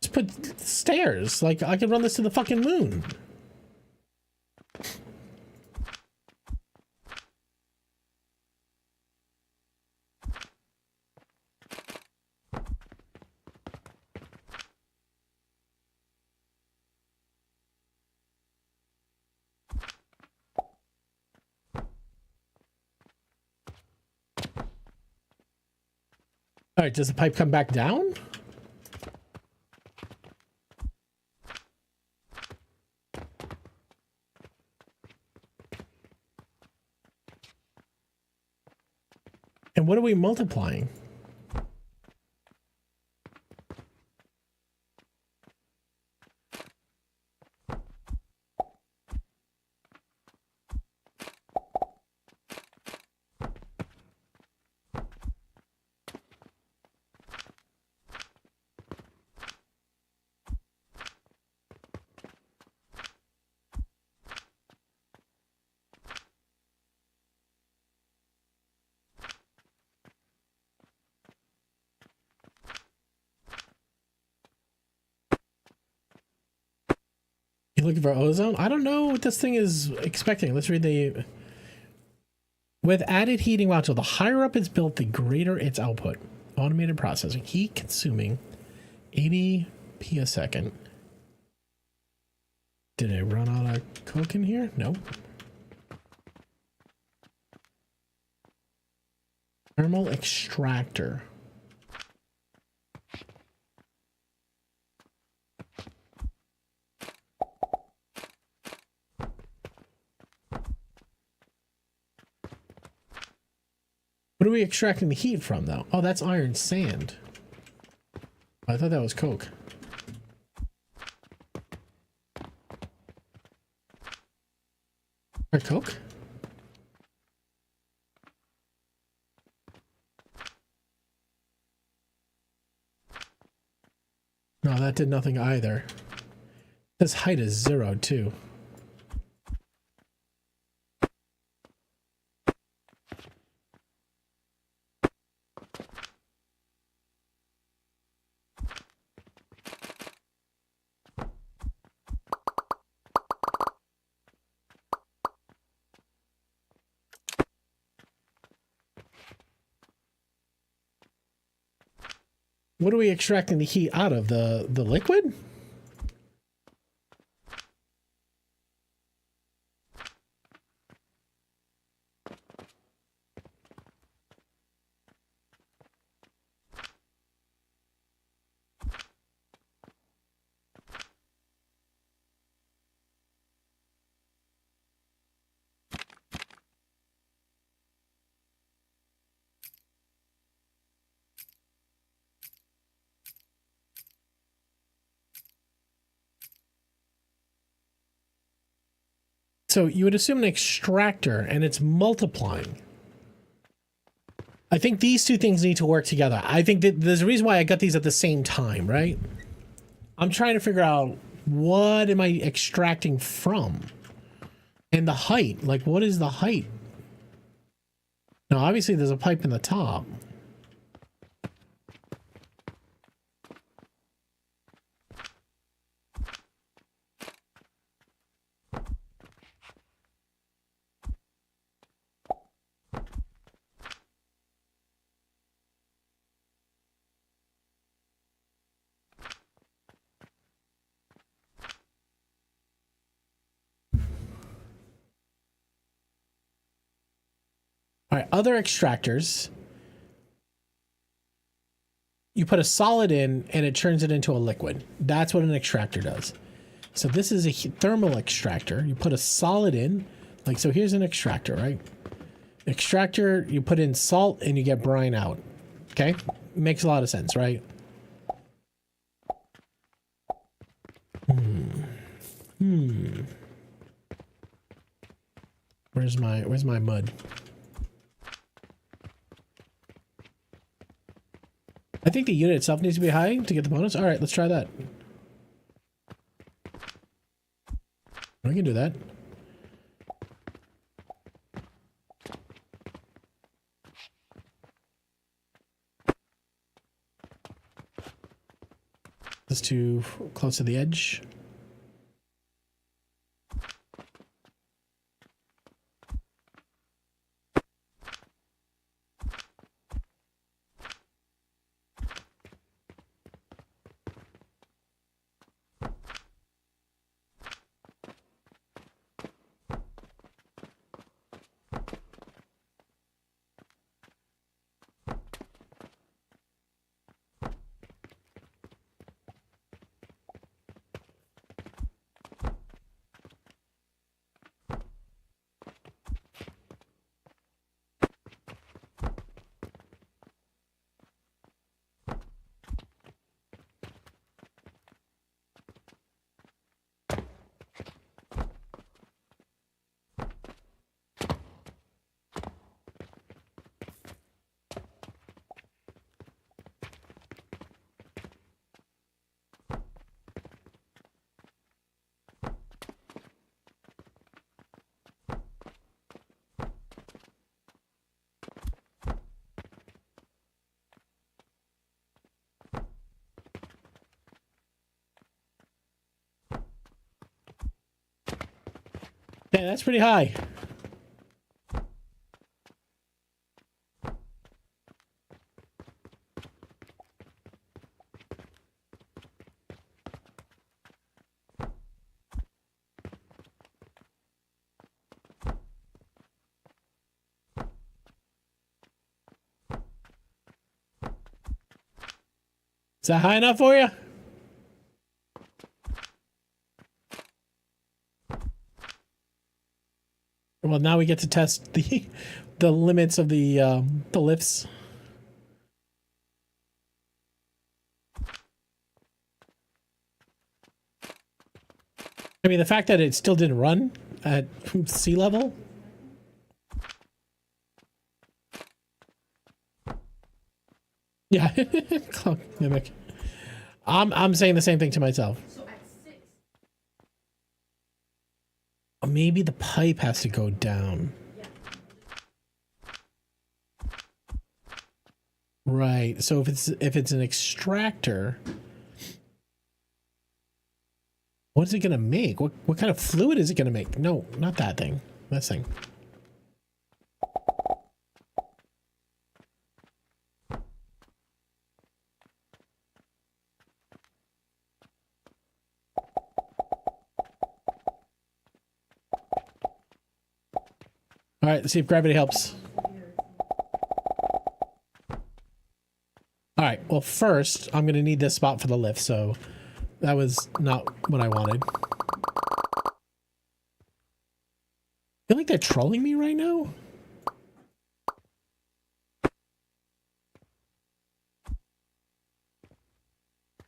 Just put stairs. Like, I could run this to the fucking moon. All right, does the pipe come back down? And what are we multiplying? Looking for ozone? I don't know what this thing is expecting. Let's read the... With added heating module, the higher up it's built, the greater its output. Automated processing. Heat consuming 80p a second. Did I run out of coke in here? Nope. Thermal extractor. What are we extracting the heat from, though? Oh, that's iron sand. I thought that was coke. Or coke? No, that did nothing either. This height is 0, too. What are we extracting the heat out of? The liquid? So you would assume an extractor, and it's multiplying. I think these two things need to work together. I think that there's a reason why I got these at the same time, right? I'm trying to figure out what am I extracting from? And the height, like what is the height? Now, obviously there's a pipe in the top. All right, other extractors. You put a solid in and it turns it into a liquid. That's what an extractor does. So this is a thermal extractor. You put a solid in, like, so here's an extractor, right? Extractor, you put in salt and you get brine out. Okay? Makes a lot of sense, right? Where's my mud? I think the unit itself needs to be high to get the bonus. All right, let's try that. We can do that. That's too close to the edge. Yeah, that's pretty high. Is that high enough for you? Well, now we get to test the limits of the lifts. I mean, the fact that it still didn't run at sea level. Yeah, clock mimic. I'm saying the same thing to myself. Maybe the pipe has to go down. Right. So if it's an extractor, what is it gonna make? What kind of fluid is it gonna make? No, not that thing. This thing. All right, let's see if gravity helps. All right, well, first, I'm going to need this spot for the lift, so that was not what I wanted. I feel like they're trolling me right now.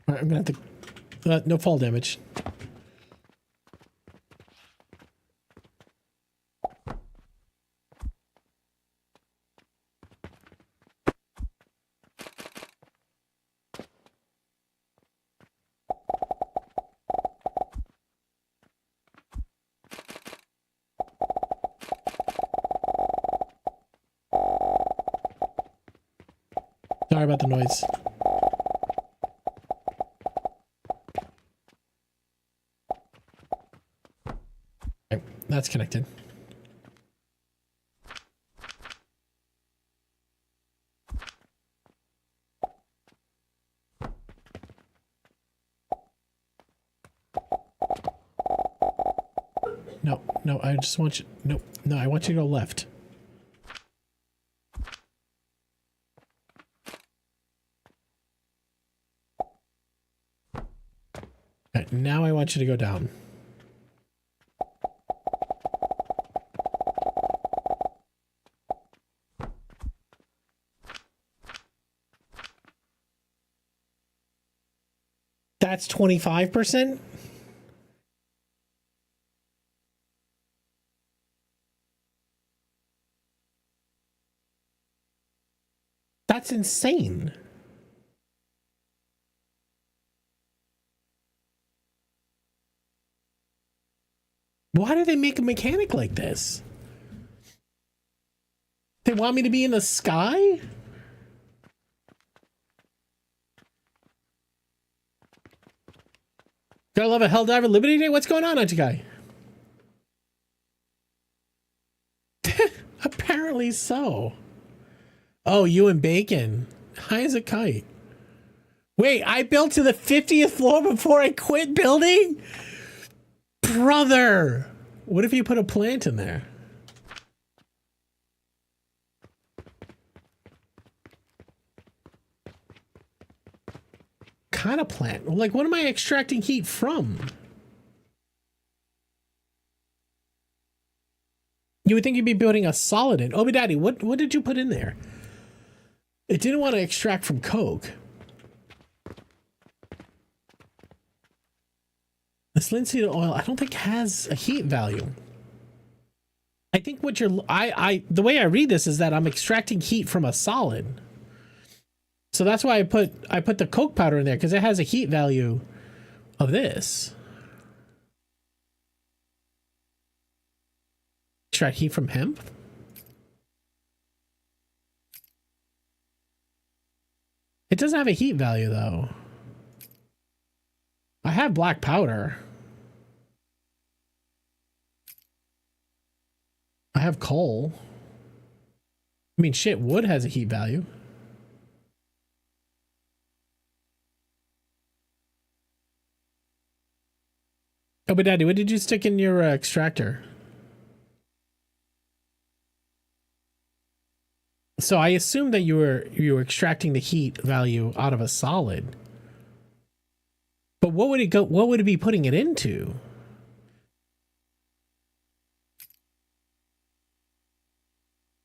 All right, I'm going to have to... no fall damage. Sorry about the noise. Okay, that's connected. No, no, I just want you... No, no, I want you to go left. Okay, now I want you to go down. That's 25%? That's insane. Why do they make a mechanic like this? They want me to be in the sky? Gotta love a Helldiver Liberty Day? What's going on, Auntie Guy? Apparently so. Oh, you and Bacon. High as a kite. Wait, I built to the 50th floor before I quit building? Brother! What if you put a plant in there? Kind of plant? Like, what am I extracting heat from? You would think you'd be building a solid in. Obi Daddy, what did you put in there? It didn't want to extract from coke. This linseed oil, I don't think has a heat value. I think what you're, the way I read this is that I'm extracting heat from a solid. So that's why I put the coke powder in there, because it has a heat value of this. Extract heat from hemp? It doesn't have a heat value though. I have black powder. I have coal. I mean, shit, wood has a heat value. Oh, but Daddy, what did you stick in your extractor? So I assume that you were extracting the heat value out of a solid. But what would it be putting it into?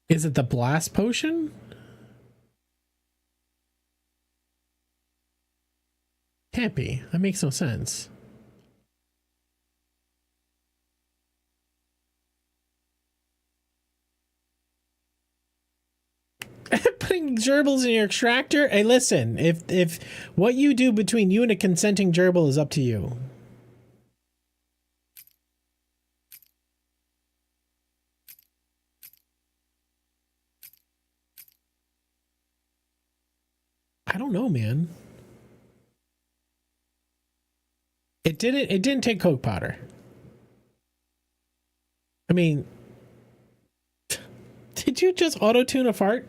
Is it the blast potion? Can't be. That makes no sense. Putting gerbils in your extractor? Hey, listen, if what you do between you and a consenting gerbil is up to you. I don't know, man. It didn't take coke powder. I mean, did you just auto-tune a fart?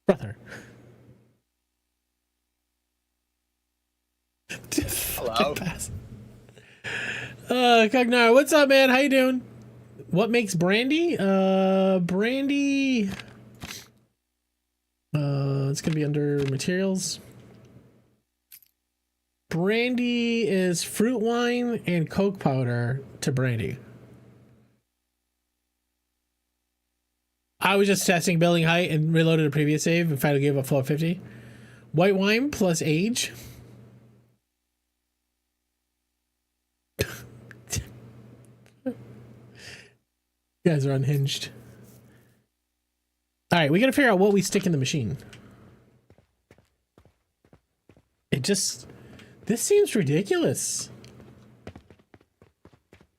Brother. Hello. Cognar, what's up, man? How you doing? What makes brandy? Brandy. It's gonna be under materials. Brandy is fruit wine and coke powder to brandy. I was just testing building height and reloaded a previous save and finally gave a flow of 50. White wine plus age. You guys are unhinged. All right, we got to figure out what we stick in the machine. This seems ridiculous.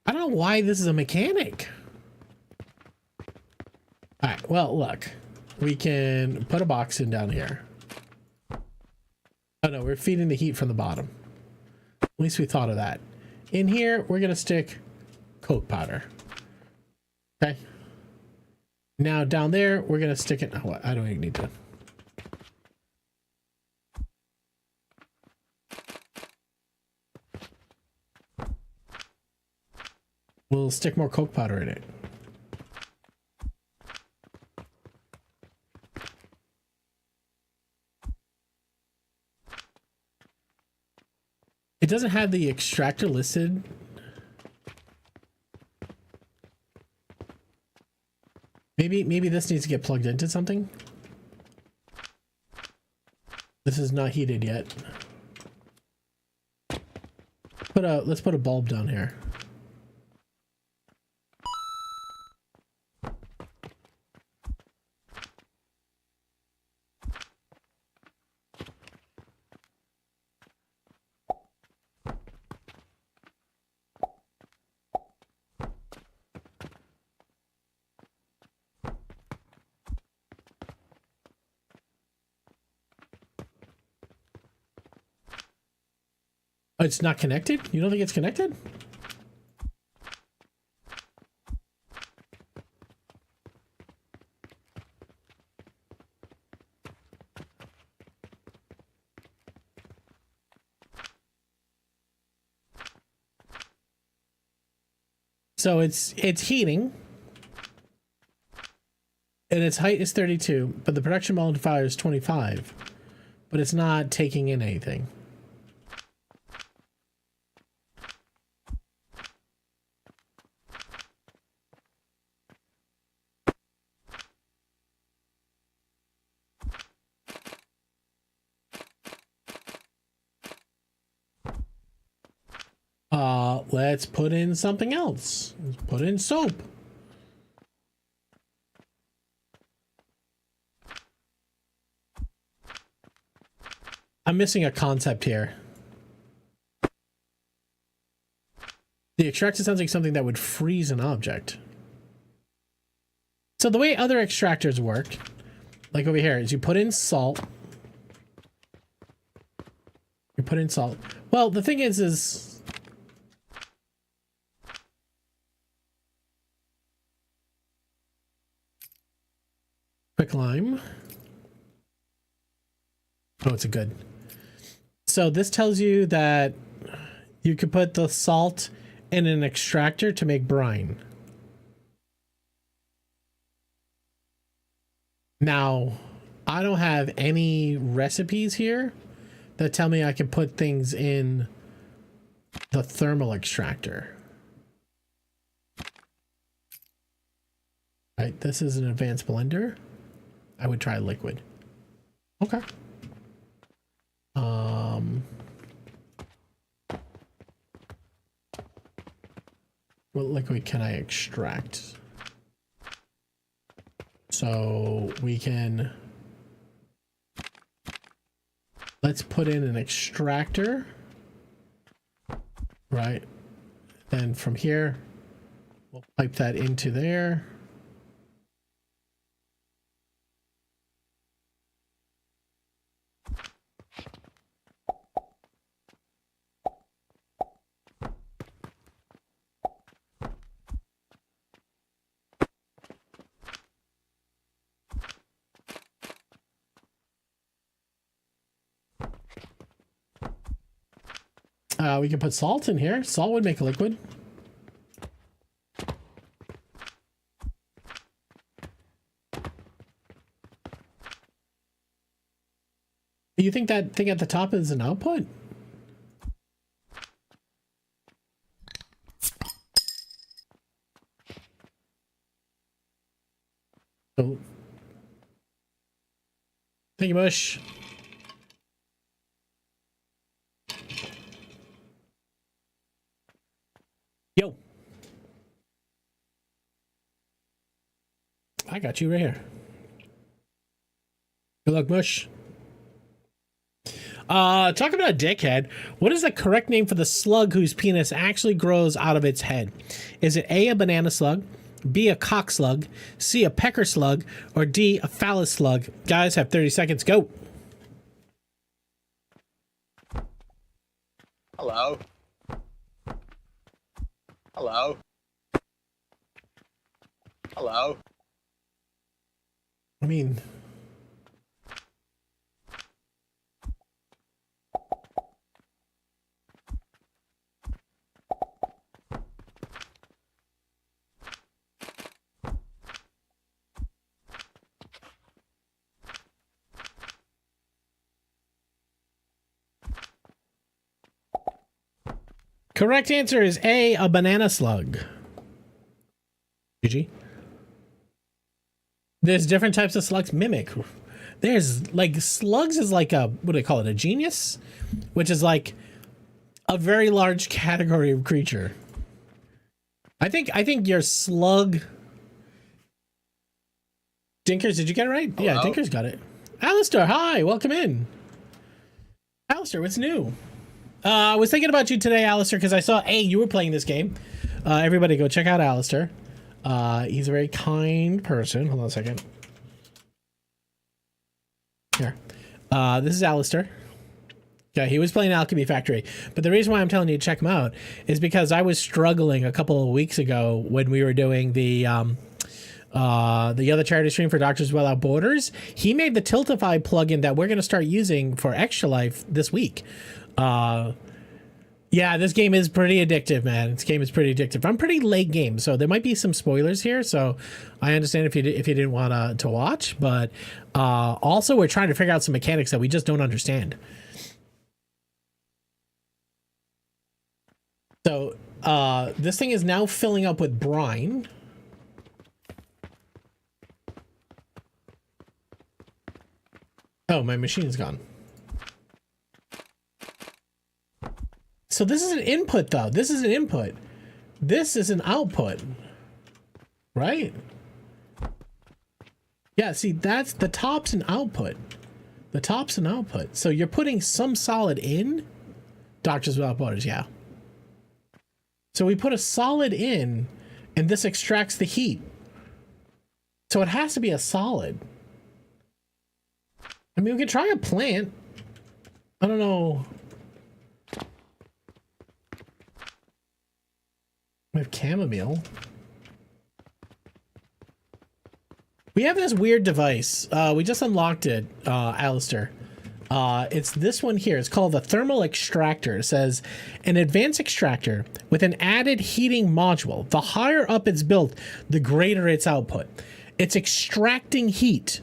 I don't know why this is a mechanic. All right, well, look. we can put a box in down here. Oh no, we're feeding the heat from the bottom. At least we thought of that. In here, we're gonna stick coke powder. Okay. Now down there, we're gonna stick it. Oh, I don't even need to. We'll stick more coke powder in it. It doesn't have the extractor listed. Maybe this needs to get plugged into something. This is not heated yet. Let's put a bulb down here. Oh, it's not connected? You don't think it's connected? So it's heating, and its height is 32, but the production modifier is 25, but it's not taking in anything. Let's put in something else. Let's put in soap. I'm missing a concept here. The extractor sounds like something that would freeze an object. So the way other extractors work, like over here, is you put in salt. You put in salt. Well, the thing is quick lime. Oh, it's a good. So this tells you that you could put the salt in an extractor to make brine. Now, I don't have any recipes here that tell me I can put things in the thermal extractor. Right, this is an advanced blender. I would try liquid. Okay. What liquid can I extract? So we can, let's put in an extractor, right? Then from here, we'll pipe that into there. We can put salt in here. Salt would make a liquid. You think that thing at the top is an output? Oh. Thank you, Bush. Yo. I got you right here. Good luck, Bush. Talk about a dickhead. What is the correct name for the slug whose penis actually grows out of its head? Is it A, a banana slug, B, a cock slug, C, a pecker slug, or D, a phallus slug? Guys, have 30 seconds. Go. Hello. Hello. Hello. I mean... Correct answer is a banana slug. GG. There's different types of slugs. Mimic. There's like slugs is like a, what do they call it? A genius, which is like a very large category of creature. I think your slug. Dinkers, did you get it right? Hello? Yeah, Dinkers got it. Alistair, hi, welcome in. Alistair, what's new? I was thinking about you today, Alistair, because I saw, hey, you were playing this game. Everybody go check out Alistair. He's a very kind person. Hold on a second. Here. This is Alistair. Yeah, he was playing Alchemy Factory. But the reason why I'm telling you to check him out is because I was struggling a couple of weeks ago when we were doing the other charity stream for Doctors Without Borders. He made the Tiltify plugin that we're going to start using for Extra Life this week. Yeah, this game is pretty addictive, man. This game is pretty addictive. I'm pretty late game, so there might be some spoilers here. So I understand if you didn't want to watch, but also we're trying to figure out some mechanics that we just don't understand. So this thing is now filling up with brine. Oh, my machine's gone. So this is an input, though. This is an input. This is an output. Right? Yeah, see, that's the top's an output. The top's an output. So you're putting some solid in. Doctors Without Borders, yeah. So we put a solid in, and this extracts the heat. So it has to be a solid. I mean, we could try a plant. I don't know. We have chamomile. We have this weird device. We just unlocked it, Alistair. It's this one here. It's called the thermal extractor. It says an advanced extractor with an added heating module. The higher up it's built, the greater its output. It's extracting heat.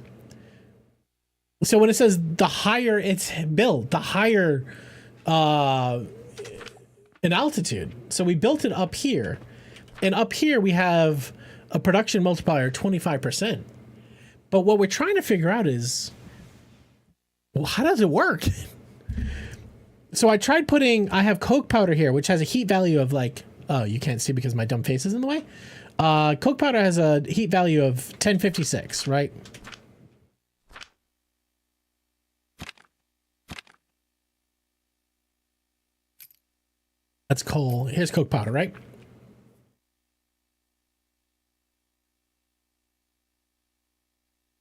So when it says the higher it's built, the higher in altitude. So we built it up here. And up here we have a production multiplier 25%. But what we're trying to figure out is, well, how does it work? So I tried putting, I have Coke powder here, which has a heat value of like, oh, you can't see because my dumb face is in the way. Coke powder has a heat value of 1056, right? That's coal. Here's Coke powder, right?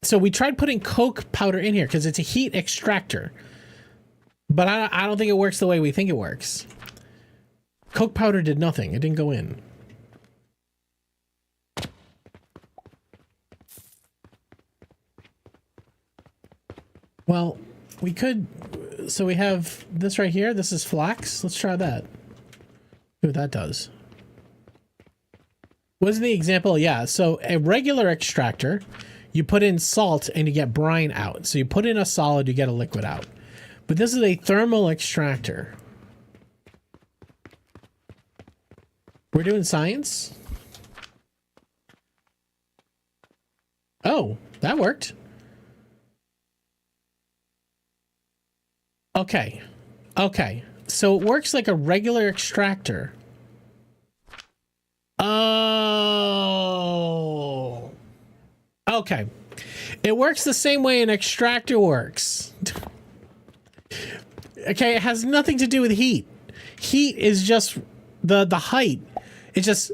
So we tried putting Coke powder in here because it's a heat extractor. But I don't think it works the way we think it works. Coke powder did nothing. It didn't go in. Well, we could... So we have this right here. This is flax. Let's try that. See what that does. Wasn't the example? Yeah, so a regular extractor, you put in salt and you get brine out. So you put in a solid, you get a liquid out. But this is a thermal extractor. We're doing science. Oh, that worked. Okay. Okay. So it works like a regular extractor. Oh. Okay. It works the same way an extractor works. Okay, it has nothing to do with heat. Heat is just the height. It's just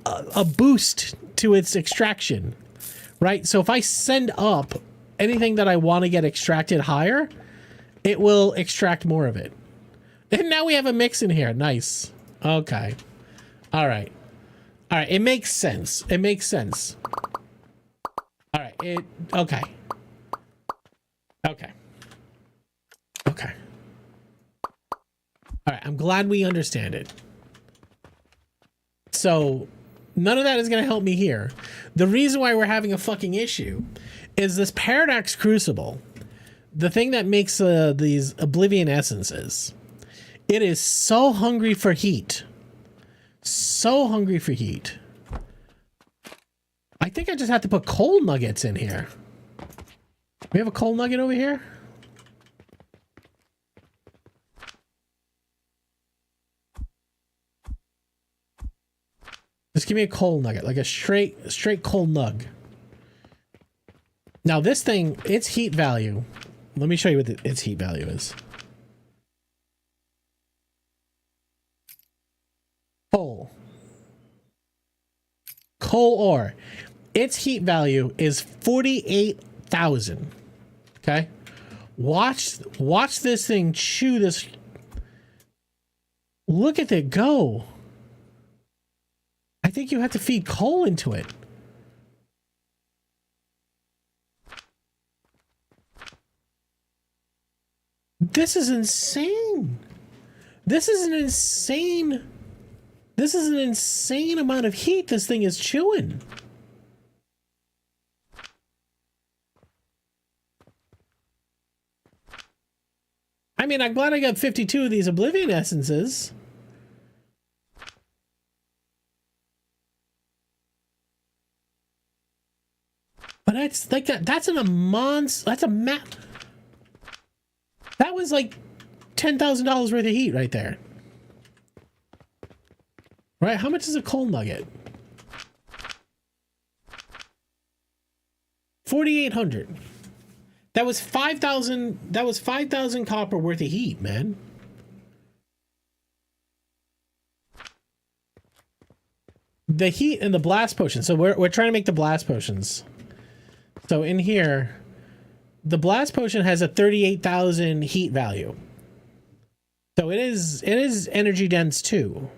a boost to its extraction, right? So if I send up anything that I want to get extracted higher, it will extract more of it. And now we have a mix in here. Nice. Okay. All right. All right. It makes sense. It makes sense. All right. Okay. Okay. Okay. All right. I'm glad we understand it. So none of that is going to help me here. The reason why we're having a fucking issue is this Paradox Crucible, the thing that makes these Oblivion essences. It is so hungry for heat. So hungry for heat. I think I just have to put coal nuggets in here. We have a coal nugget over here? Just give me a coal nugget, like a straight coal nug. Now this thing, its heat value. Let me show you what its heat value is. Coal ore. Its heat value is 48,000. Okay? Watch this thing chew this. Look at it go. I think you have to feed coal into it. This is insane. This is an insane amount of heat this thing is chewing. I mean, I'm glad I got 52 of these Oblivion essences. But that's like that's in a monster. That's a map. That was like $10,000 worth of heat right there. Right? How much is a coal nugget? 4,800. That was 5,000. That was 5,000 copper worth of heat, man. The heat and the blast potion. So we're trying to make the blast potions. So in here, the blast potion has a 38,000 heat value. So it is energy dense too.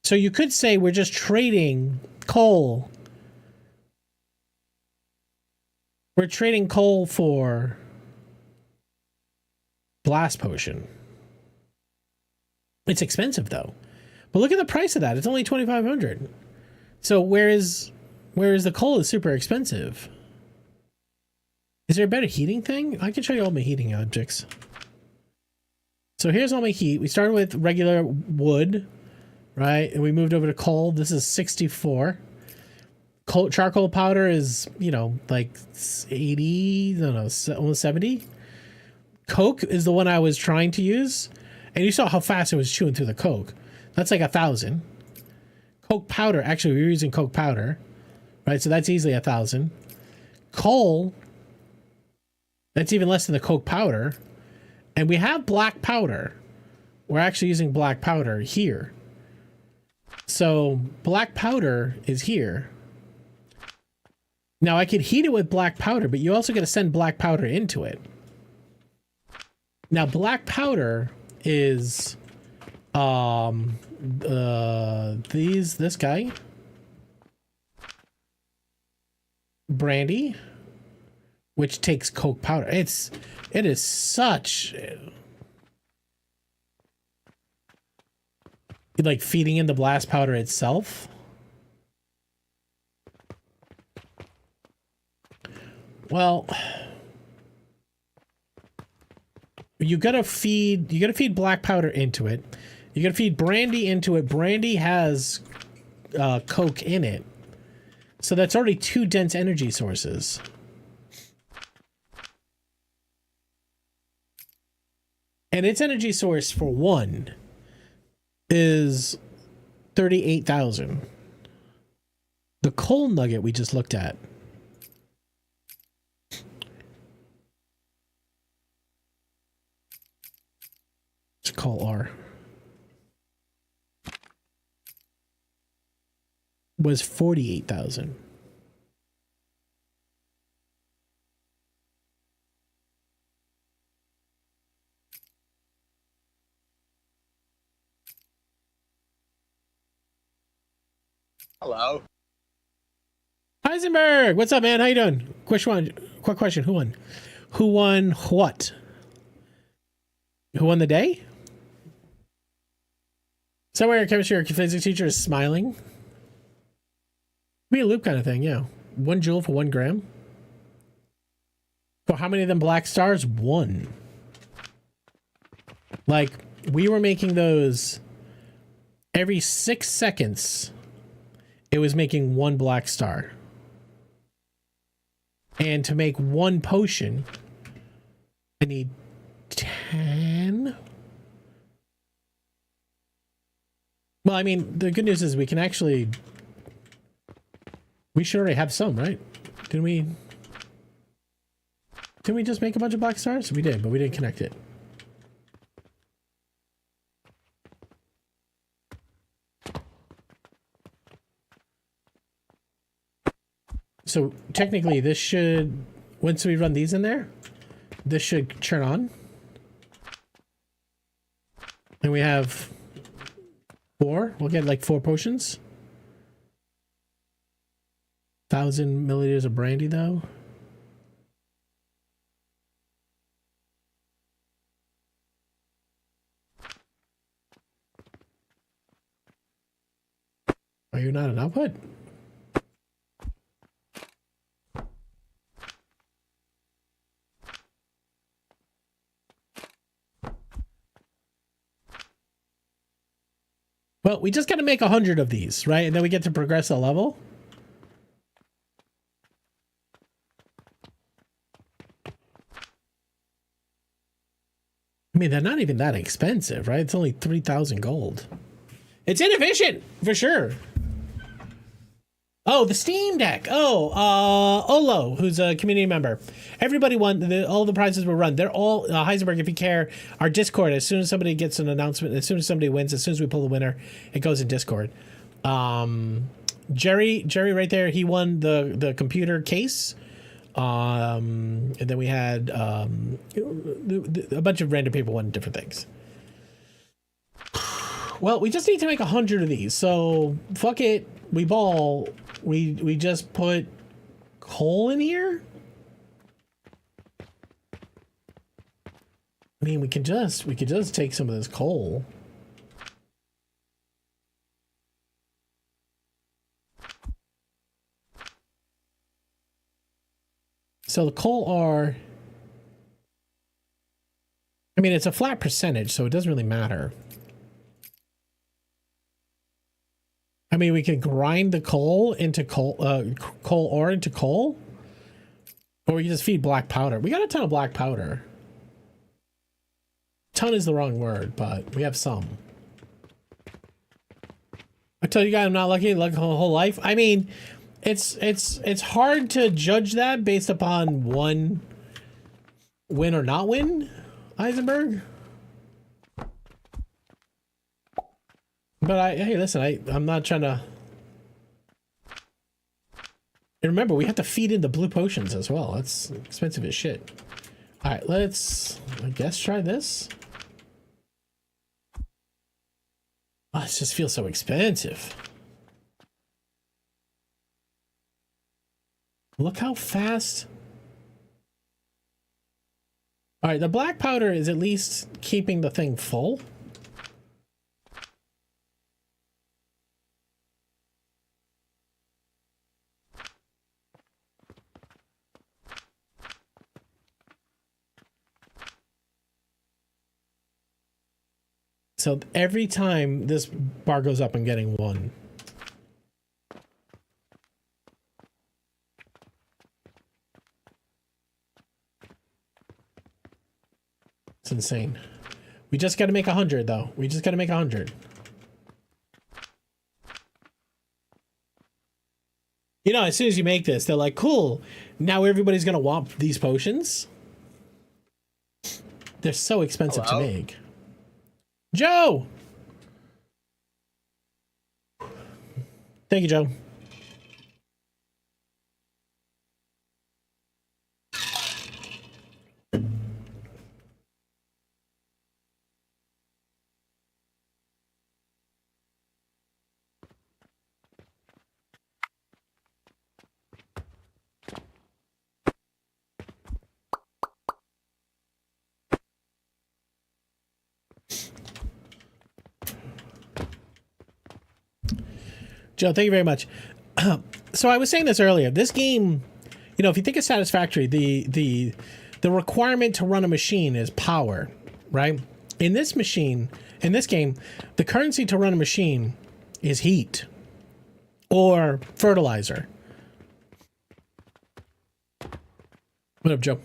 So you could say we're just trading coal. We're trading coal for blast potion. It's expensive though. But look at the price of that. It's only 2,500. So whereas the coal is super expensive. Is there a better heating thing? I can show you all my heating objects. So here's all my heat. We started with regular wood, right? And we moved over to coal. This is 64. Charcoal powder is, you know, like 80, no, almost 70. Coke is the one I was trying to use. And you saw how fast it was chewing through the coke. That's like 1,000. Coke powder, actually we were using coke powder, right? So that's easily 1,000. Coal, that's even less than the coke powder. And we have black powder. We're actually using black powder here. So black powder is here. Now I could heat it with black powder, but you also got to send black powder into it. Now black powder is this guy, brandy, which takes coke powder. It is such like feeding in the blast powder itself. Well, you gotta feed black powder into it. You gotta feed brandy into it. Brandy has coke in it, so that's already 2 dense energy sources. And its energy source for one is 38,000. The coal nugget we just looked at. It's coal R. was 48,000. Hello. Heisenberg, what's up, man? How you doing? Quick question. Who won? Who won what? Who won the day? Somewhere your chemistry or physics teacher is smiling. Be a loop kind of thing, yeah. 1 joule for 1 gram. For how many of them black stars? 1. Like, we were making those every 6 seconds. It was making 1 black star. And to make 1 potion, I need 10. Well, I mean, the good news is we can actually... We should already have some, right? Didn't we just make a bunch of black stars? We did, but we didn't connect it. So technically this should, once we run these in there, this should turn on. And we have 4. We'll get like 4 potions. 1,000 milliliters of brandy though. Are you not an output? Well, we just got to make 100 of these, right? And then we get to progress a level. I mean, they're not even that expensive, right? It's only 3,000 gold. It's inefficient, for sure. Oh, the Steam Deck. Oh, Olo, who's a community member. Everybody won. All the prizes were run. They're all, Heisenberg, if you care, our Discord, as soon as somebody gets an announcement, as soon as somebody wins, as soon as we pull the winner, it goes in Discord. Jerry right there, he won the computer case. And then we had a bunch of random people won different things. Well, we just need to make 100 of these. So fuck it. We ball. We just put coal in here. I mean, we could just take some of this coal. So the coal are, I mean, it's a flat percentage, so it doesn't really matter. I mean, we can grind the coal into coal ore into coal, or we can just feed black powder. We got a ton of black powder. Ton is the wrong word, but we have some. I tell you guys, I'm not lucky the whole life. I mean, it's hard to judge that based upon one win or not win, Heisenberg. But hey, listen, I'm not trying to. And remember, we have to feed in the blue potions as well. That's expensive as shit. All right, let's, I guess, try this. Oh, it just feels so expensive. Look how fast. All right, the black powder is at least keeping the thing full. So every time this bar goes up, I'm getting 1. It's insane. We just got to make 100 though. We just got to make 100. You know, as soon as you make this, they're like, cool. Now everybody's going to want these potions. They're so expensive to make. Joe! Thank you, Joe. Joe, thank you very much. So I was saying this earlier. This game, you know, if you think of Satisfactory, the requirement to run a machine is power, right? In this game, the currency to run a machine is heat or fertilizer. What up, Joe?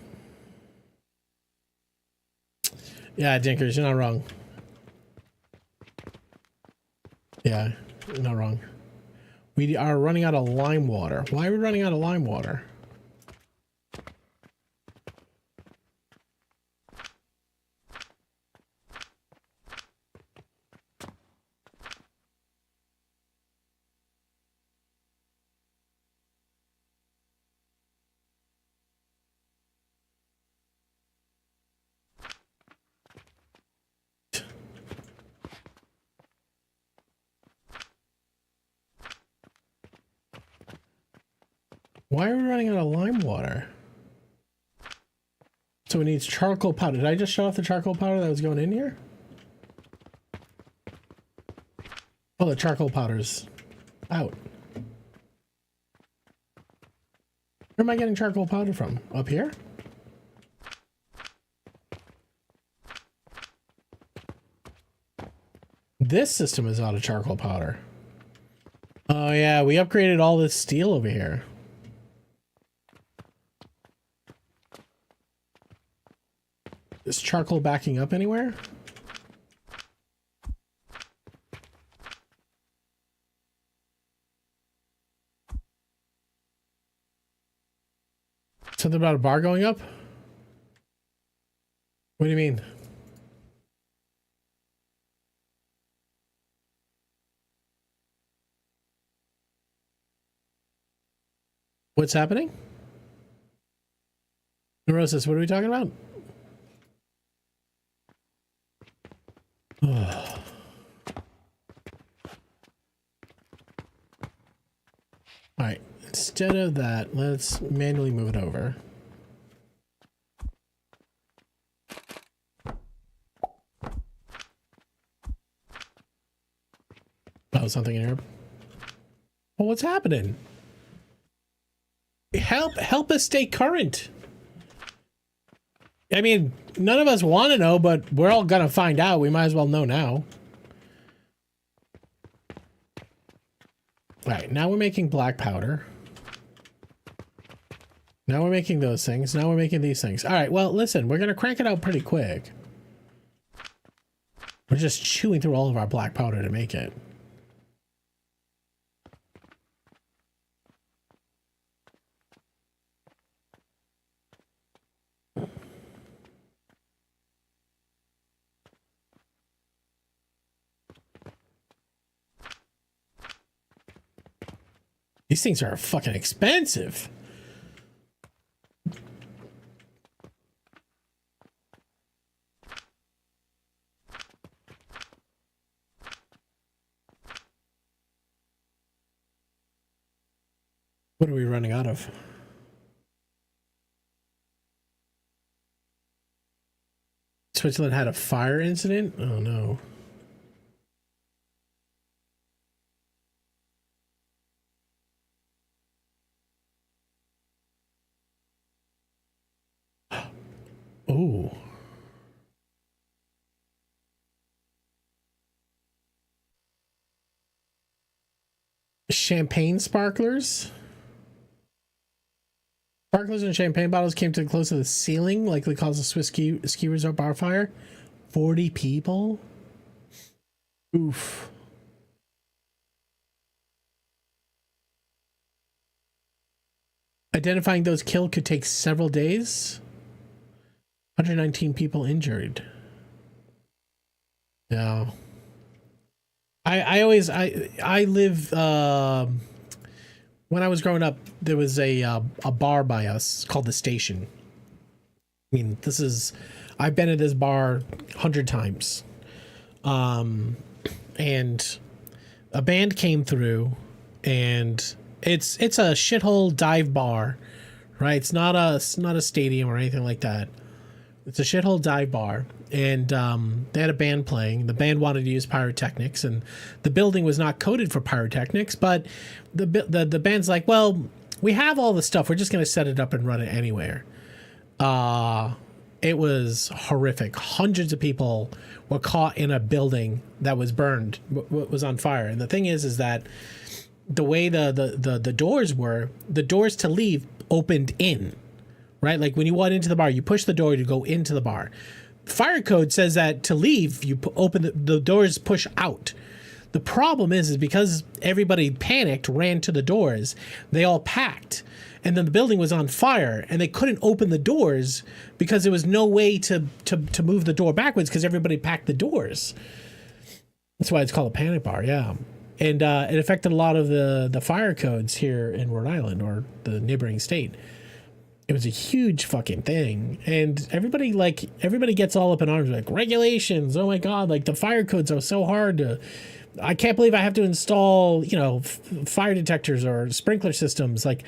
Yeah, Dinkers, you're not wrong. Yeah, you're not wrong. We are running out of lime water. Why are we running out of lime water? Why are we running out of lime water? So it needs charcoal powder. Did I just shut off the charcoal powder that was going in here? Oh, the charcoal powder's out. Where am I getting charcoal powder from? Up here? This system is out of charcoal powder. Oh yeah, we upgraded all this steel over here. Is charcoal backing up anywhere? Something about a bar going up? What do you mean? What's happening? Neurosis, what are we talking about? All right, instead of that, let's manually move it over. Oh, something in here. Well, what's happening? Help us stay current. I mean, none of us want to know, but we're all gonna find out. We might as well know now. All right, now we're making black powder. Now we're making those things. Now we're making these things. All right, well, listen, we're gonna crank it out pretty quick. We're just chewing through all of our black powder to make it. These things are fucking expensive. What are we running out of? Switzerland had a fire incident? Oh no. Oh. Champagne sparklers? Sparklers and champagne bottles came too close to the ceiling, likely caused a Swiss ski resort bar fire. 40 people? Oof. Identifying those killed could take several days. 119 people injured. Yeah. I live when I was growing up, there was a bar by us called the Station. I mean, I've been at this bar 100 times. And a band came through, and it's a shithole dive bar, right? It's not a stadium or anything like that. It's a shithole dive bar, and they had a band playing. The band wanted to use pyrotechnics, and the building was not coded for pyrotechnics. But the band's like, well, we have all the stuff. We're just going to set it up and run it anywhere. It was horrific. Hundreds of people were caught in a building that was burned, was on fire. And the thing is that the way the doors were, the doors to leave opened in, right? Like when you went into the bar, you push the door to go into the bar. Fire code says that to leave, you open the doors, push out. The problem is because everybody panicked, ran to the doors, they all packed, and then the building was on fire, and they couldn't open the doors because there was no way to move the door backwards because everybody packed the doors. That's why it's called a panic bar, yeah. And it affected a lot of the fire codes here in Rhode Island or the neighboring state. It was a huge fucking thing, and everybody gets all up in arms like regulations. Oh my god, like the fire codes are so hard to. I can't believe I have to install, fire detectors or sprinkler systems. Like,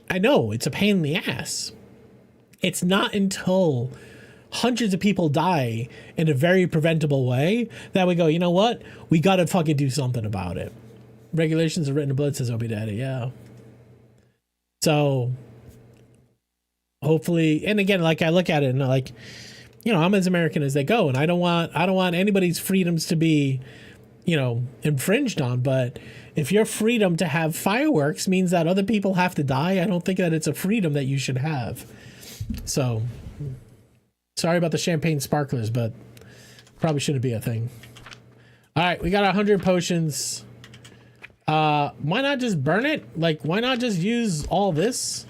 I know it's a pain in the ass. It's not until hundreds of people die in a very preventable way that we go, you know what? We got to fucking do something about it. Regulations are written in blood, says Obi Daddy. Yeah. So hopefully, and again, like I look at it and like, I'm as American as they go, and I don't want anybody's freedoms to be, infringed on. But if your freedom to have fireworks means that other people have to die, I don't think that it's a freedom that you should have. So sorry about the champagne sparklers, but probably shouldn't be a thing. All right, we got 100 potions. Why not just burn it? Like, why not just use all this?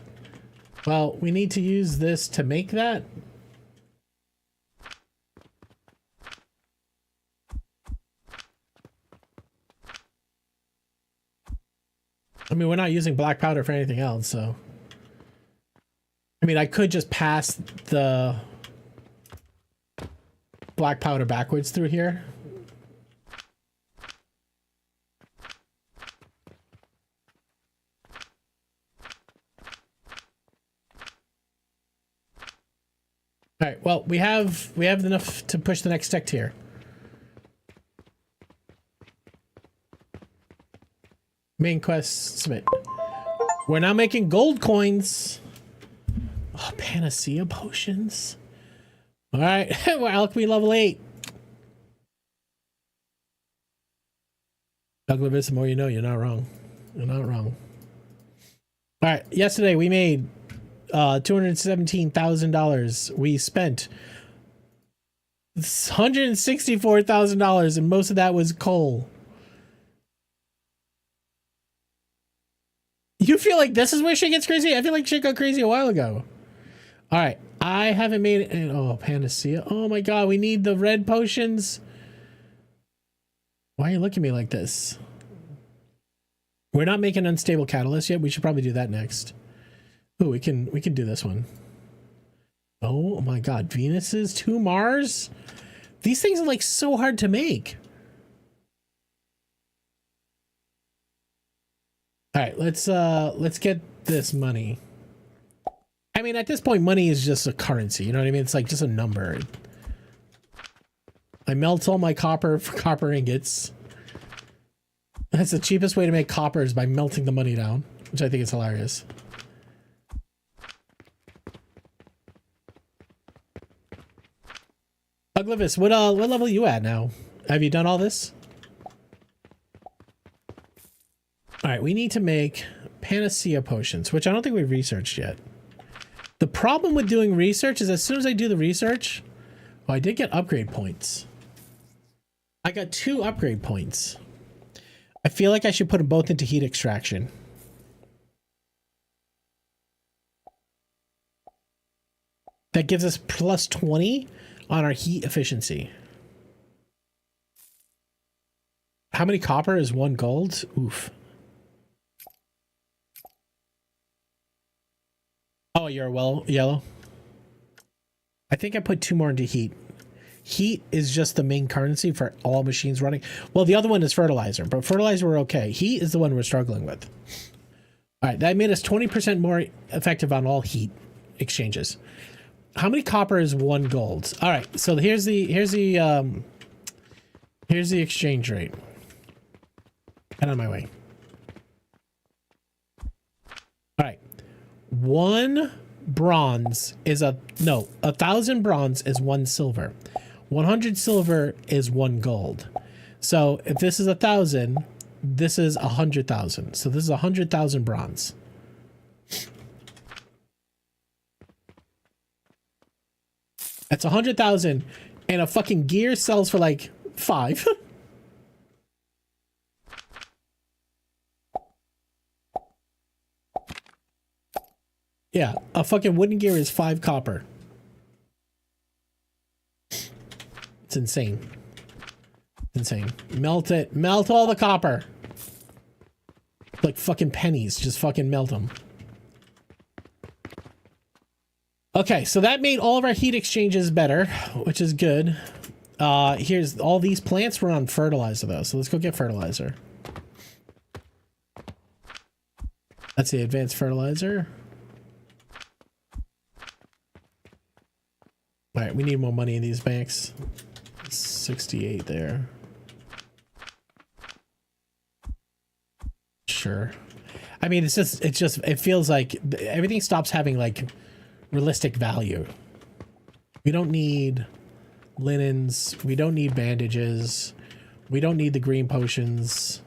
Well, we need to use this to make that. I mean, we're not using black powder for anything else, so. I mean, I could just pass the black powder backwards through here. All right, well, we have enough to push the next tech tier. Main quest submit. We're now making gold coins. Oh, panacea potions. All right, we're alchemy level 8. Douglas, the more you know, you're not wrong. You're not wrong. All right, yesterday we made $217,000. We spent $164,000, and most of that was coal. You feel like this is where shit gets crazy? I feel like shit got crazy a while ago. All right, I haven't made it. Oh, panacea. Oh my god, we need the red potions. Why are you looking at me like this? We're not making unstable catalyst yet. We should probably do that next. Oh, we can do this one. Oh my god, Venuses, 2 Mars. These things are like so hard to make. All right, let's get this money. I mean, at this point, money is just a currency. You know what I mean? It's like just a number. I melt all my copper for copper ingots. That's the cheapest way to make copper is by melting the money down, which I think is hilarious. Uglivis, what level are you at now? Have you done all this? All right, we need to make panacea potions, which I don't think we've researched yet. The problem with doing research is as soon as I do the research, well, I did get upgrade points. I got 2 upgrade points. I feel like I should put them both into heat extraction. That gives us plus 20 on our heat efficiency. How many copper is 1 gold? Oof. Oh, you're yellow. I think I put 2 more into heat. Heat is just the main currency for all machines running. Well, the other one is fertilizer, but fertilizer we're okay. Heat is the one we're struggling with. All right, that made us 20% more effective on all heat exchanges. How many copper is 1 gold? All right, so here's the exchange rate. Get out of my way. All right, 1 bronze is 1,000 bronze is 1 silver. 100 silver is 1 gold. So if this is 1,000, this is 100,000. So this is 100,000 bronze. That's 100,000, and a fucking gear sells for like 5. Yeah, a fucking wooden gear is 5 copper. It's insane. Insane. Melt it. Melt all the copper. Like fucking pennies. Just fucking melt them. Okay, so that made all of our heat exchanges better, which is good. Here's all these plants run on fertilizer though, so let's go get fertilizer. That's the advanced fertilizer. All right, we need more money in these banks. 68 there. Sure. I mean, it feels like everything stops having like realistic value. We don't need linens. We don't need bandages. We don't need the green potions.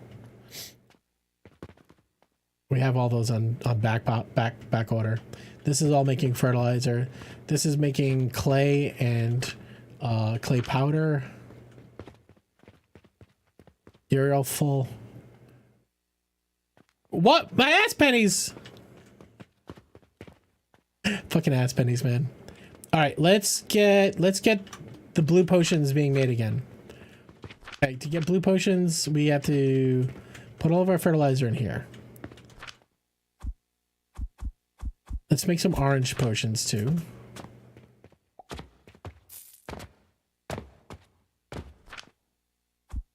We have all those on back order. This is all making fertilizer. This is making clay and clay powder. You're all full. What? My ass pennies! Fucking ass pennies, man. All right, let's get the blue potions being made again. Okay, to get blue potions, we have to put all of our fertilizer in here. Let's make some orange potions too.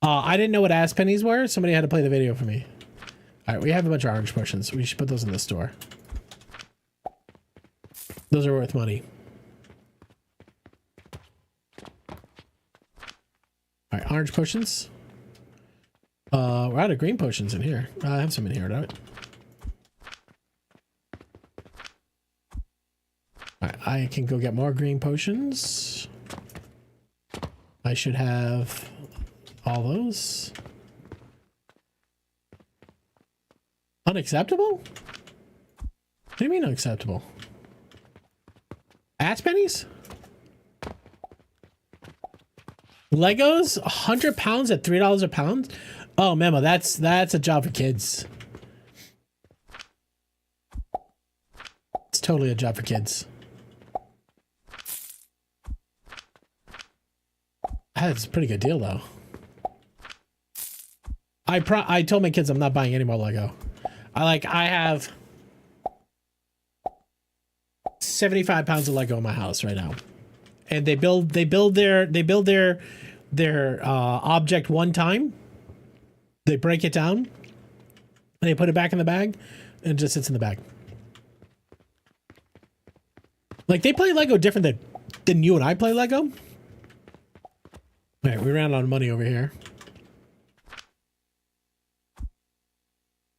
I didn't know what ass pennies were. Somebody had to play the video for me. All right, we have a bunch of orange potions. We should put those in the store. Those are worth money. All right, orange potions. We're out of green potions in here. I have some in here, don't I? All right, I can go get more green potions. I should have all those. Unacceptable? What do you mean unacceptable? Ass pennies? Legos? 100 pounds at $3 a pound? Oh, Memo, that's a job for kids. It's totally a job for kids. That's a pretty good deal, though. I told my kids I'm not buying any more Lego. I have 75 pounds of Lego in my house right now, and they build their object one time. They break it down, and they put it back in the bag, and it just sits in the bag. Like, they play Lego different than you and I play Lego. All right, we ran out of money over here.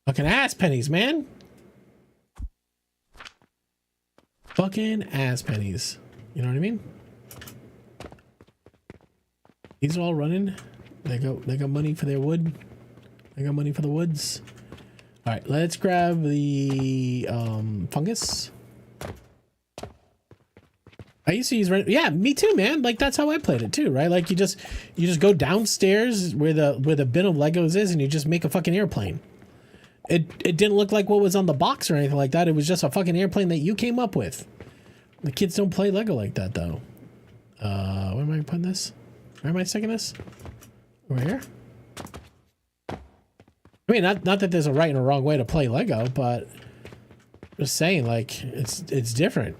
Fucking ass pennies, man. Fucking ass pennies. You know what I mean? These are all running. They got money for their wood. They got money for the woods. All right, let's grab the fungus. I used to use yeah, me too, man. Like, that's how I played it too, right? Like, you just go downstairs where the bin of Legos is, and you just make a fucking airplane. It didn't look like what was on the box or anything like that. It was just a fucking airplane that you came up with. The kids don't play Lego like that, though. Where am I putting this? Where am I sticking this? Over here? I mean, not that there's a right and a wrong way to play Lego, but just saying, like, it's different.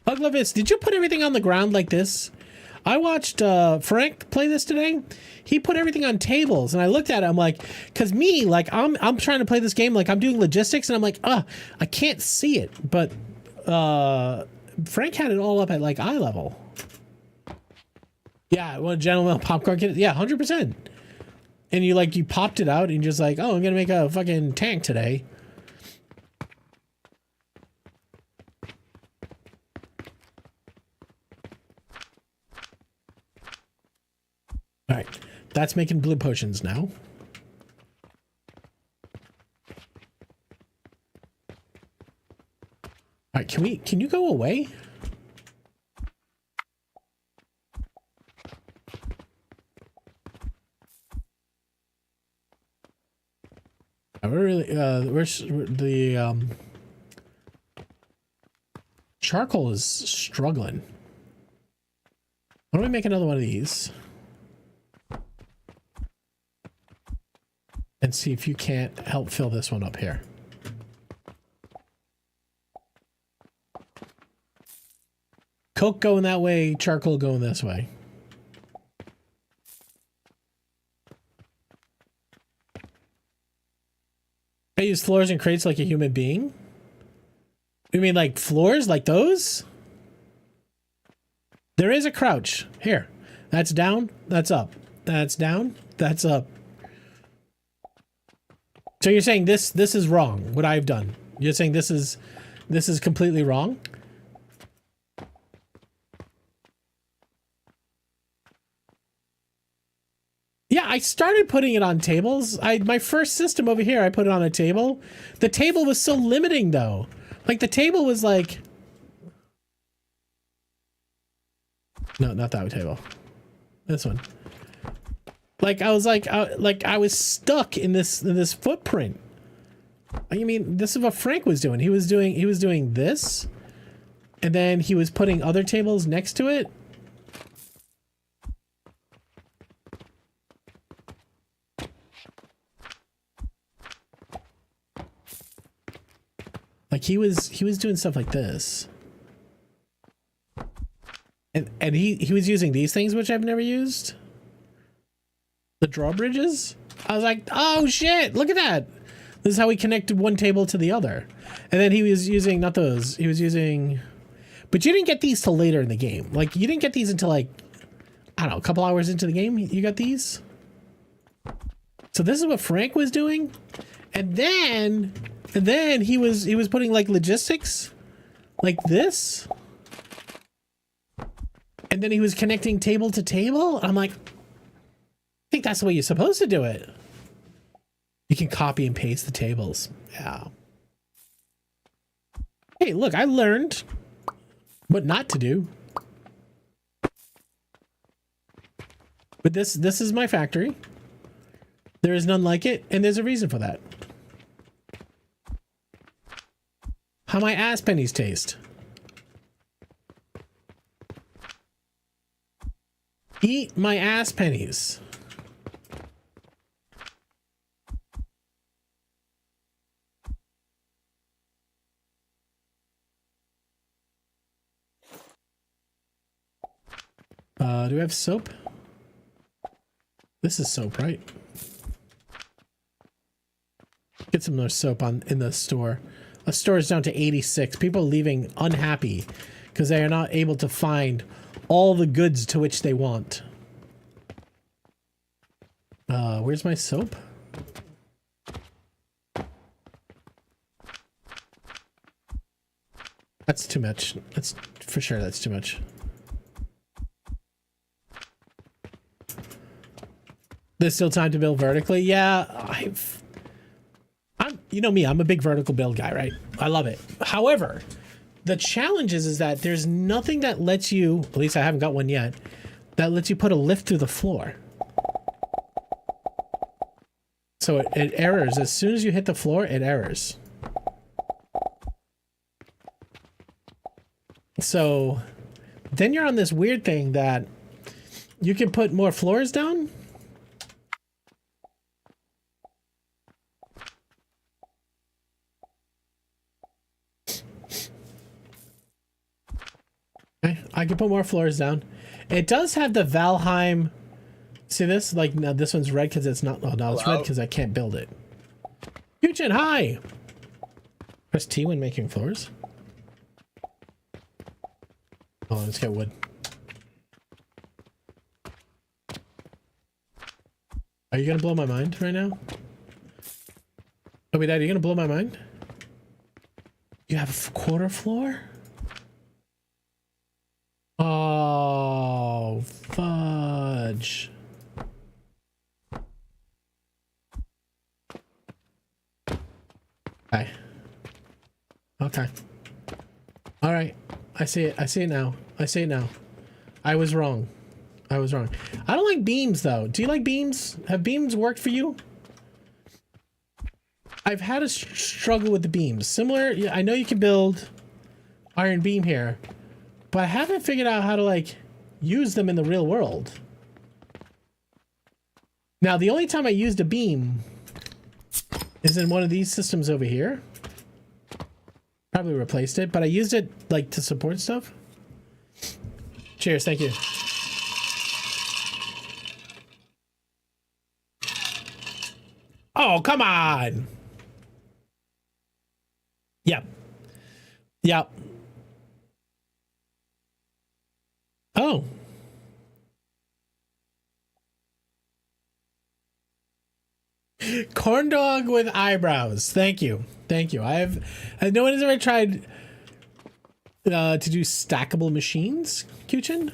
Uglavis, did you put everything on the ground like this? I watched Frank play this today. He put everything on tables, and I looked at it. I'm like, because me, like, I'm trying to play this game, like I'm doing logistics, and I'm like, I can't see it. But Frank had it all up at like eye level. Yeah, well, gentleman popcorn kid. Yeah, 100%. And you popped it out, and you're just like, oh, I'm gonna make a fucking tank today. All right, that's making blue potions now. All right, can you go away? We're really the charcoal is struggling. Why don't we make another one of these and see if you can't help fill this one up here. Coke going that way, charcoal going this way. I use floors and crates like a human being. You mean like floors like those? There is a crouch. Here. That's down, that's up. That's down, that's up. So you're saying this is wrong, what I've done. You're saying this is completely wrong? Yeah, I started putting it on tables. My first system over here, I put it on a table. The table was so limiting though. Like the table was like, no, not that table. This one. Like I was like I was stuck in this footprint. I mean, this is what Frank was doing. He was doing this, and then he was putting other tables next to it. Like he was doing stuff like this. And he was using these things, which I've never used. The drawbridges. I was like, oh shit, look at that. This is how we connected one table to the other. And then he was using, not those, he was using, but you didn't get these till later in the game. Like you didn't get these until like, I don't know, a couple hours into the game, you got these. So this is what Frank was doing. And then he was putting like logistics like this. And then he was connecting table to table. I'm like, I think that's the way you're supposed to do it. You can copy and paste the tables. Yeah. Hey, look, I learned what not to do. But this is my factory. There is none like it, and there's a reason for that. How my ass pennies taste. Eat my ass pennies. Do we have soap? This is soap, right? Get some more soap in the store. The store is down to 86. People are leaving unhappy because they are not able to find all the goods to which they want. Where's my soap? That's too much. That's for sure. That's too much. There's still time to build vertically. Yeah, I'm. You know me. I'm a big vertical build guy, right? I love it. However, the challenge is that there's nothing that lets you. At least I haven't got one yet. That lets you put a lift through the floor. So it errors as soon as you hit the floor. It errors. So then you're on this weird thing that you can put more floors down. Okay, I can put more floors down. It does have the Valheim. See this? Like, no, this one's red because it's not. Oh, no, it's red because I can't build it. Fuchin, hi! Press T when making floors. Oh, let's get wood. Are you gonna blow my mind right now? Oh, wait, Dad, are you gonna blow my mind? You have a quarter floor? Oh, fudge. Okay. Okay. All right. I see it. I see it now. I see it now. I was wrong. I was wrong. I don't like beams, though. Do you like beams? Have beams worked for you? I've had a struggle with the beams. Similar, I know you can build iron beam here, but I haven't figured out how to, like, use them in the real world. Now, the only time I used a beam is in one of these systems over here. Probably replaced it, but I used it, like, to support stuff. Cheers, thank you. Oh, come on! Yep. Yep. Oh. Corn dog with eyebrows. Thank you. Thank you. No one has ever tried to do stackable machines, Kuchin.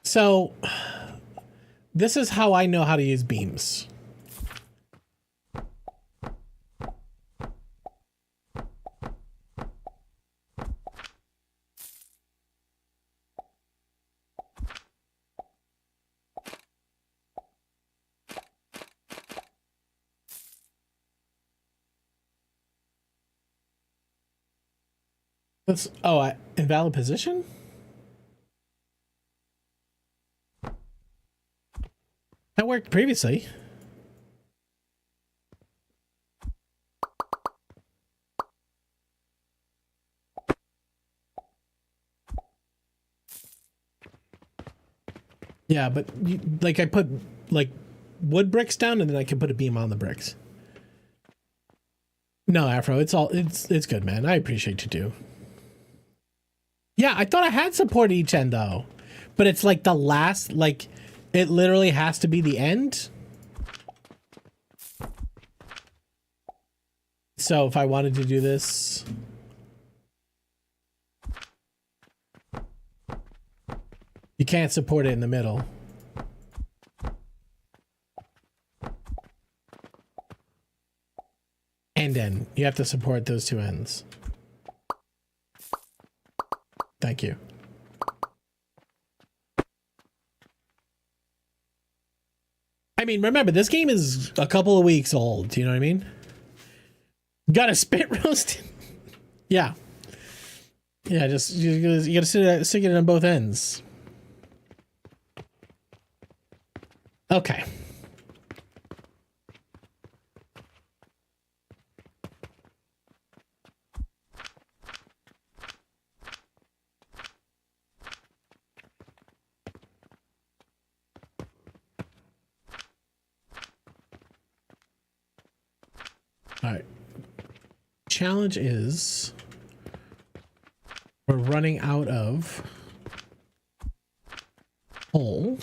So this is how I know how to use beams. That's, oh, invalid position? That worked previously. Yeah, but like I put like wood bricks down and then I can put a beam on the bricks. No, Afro, it's good, man. I appreciate you too. Yeah, I thought I had support each end though, but it's like the last, like it literally has to be the end. So if I wanted to do this, you can't support it in the middle. And then you have to support those two ends. Thank you. I mean, remember, this game is a couple of weeks old. Do you know what I mean? Got a spit roast? Yeah. Yeah, just, you gotta stick it on both ends. Okay. All right. Challenge is we're running out of coal.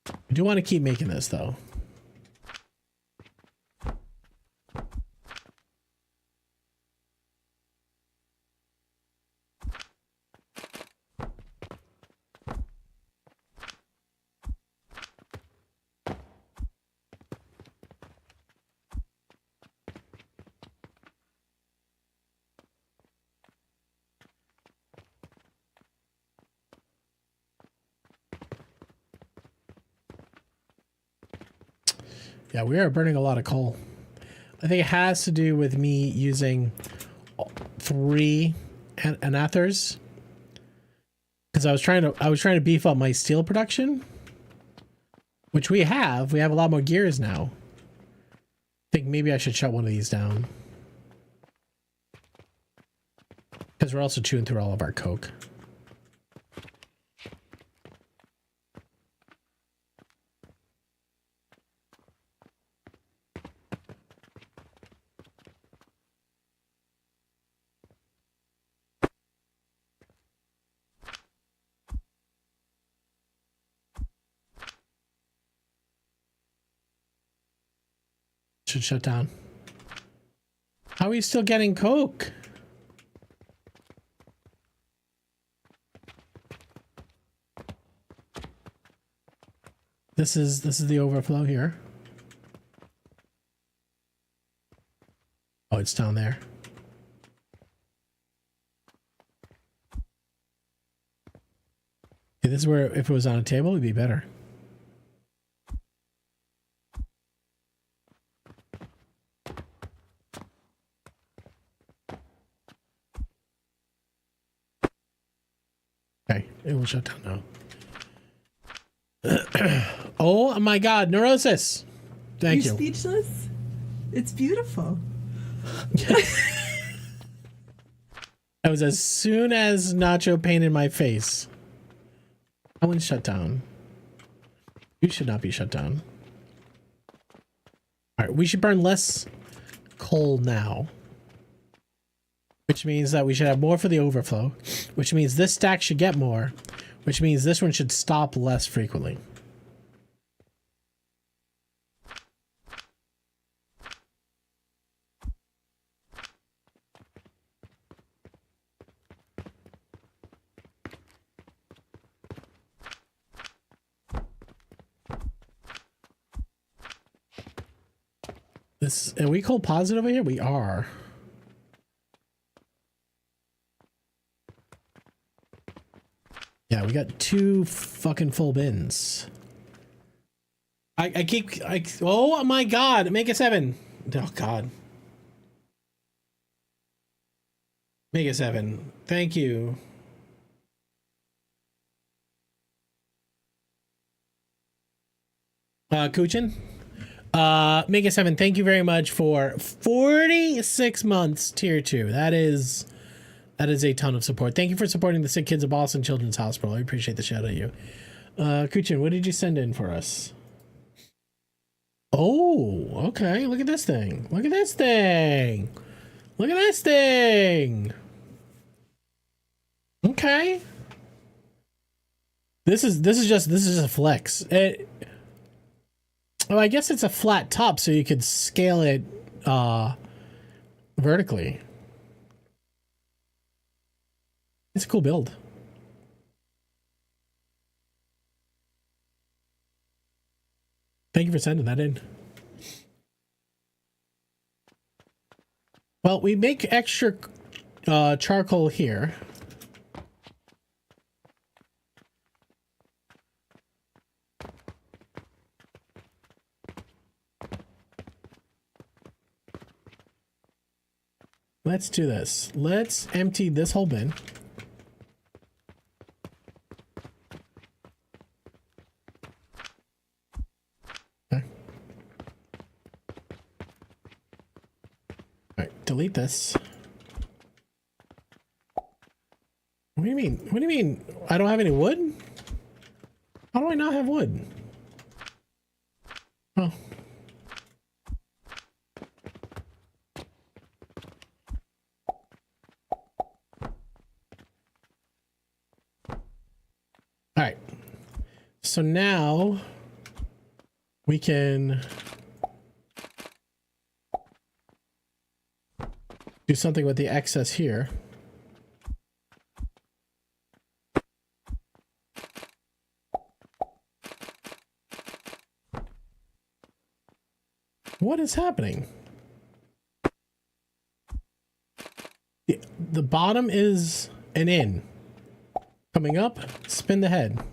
I do want to keep making this though. Yeah, we are burning a lot of coal. I think it has to do with me using 3 anathers because I was trying to beef up my steel production, which we have. We have a lot more gears now. I think maybe I should shut one of these down. Guys, we're also chewing through all of our Coke. Should shut down. How are you still getting Coke? This is the overflow here. Oh, it's down there. See, this is where if it was on a table, it'd be better. Okay, it will shut down now. Oh my god, neurosis. Thank you. You're speechless? It's beautiful. That was as soon as Nacho painted my face. I wouldn't shut down. You should not be shut down. Alright, we should burn less coal now. Which means that we should have more for the overflow. Which means this stack should get more. Which means this one should stop less frequently. This, are we cold positive over here? We are. Yeah, we got 2 fucking full bins. Oh my god, make it 7. Oh god. Make it 7. Thank you. Kuchin? Mega 7, thank you very much for 46 months tier 2. That is a ton of support. Thank you for supporting the sick kids of Boston Children's Hospital. I appreciate the shout out to you. Kuchin, what did you send in for us? Oh, okay. Look at this thing. Look at this thing. Look at this thing. Okay. This is just a flex. Oh, I guess it's a flat top, so you could scale it vertically. It's a cool build. Thank you for sending that in. Well, we make extra charcoal here. Let's do this. Let's empty this whole bin. Okay. All right, delete this. What do you mean? What do you mean? I don't have any wood? How do I not have wood? Oh. All right, so now we can do something with the excess here. What is happening? The bottom is an in. Coming up, spin the head.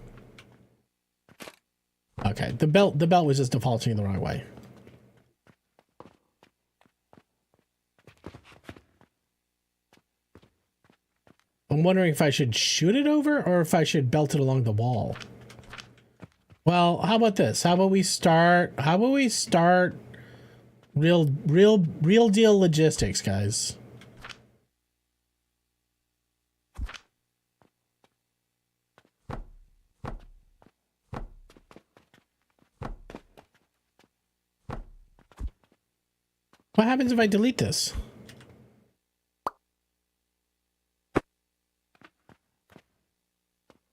Okay, the belt was just defaulting the wrong way. I'm wondering if I should shoot it over or if I should belt it along the wall. Well, how about this? How about we start real deal logistics, guys. What happens if I delete this?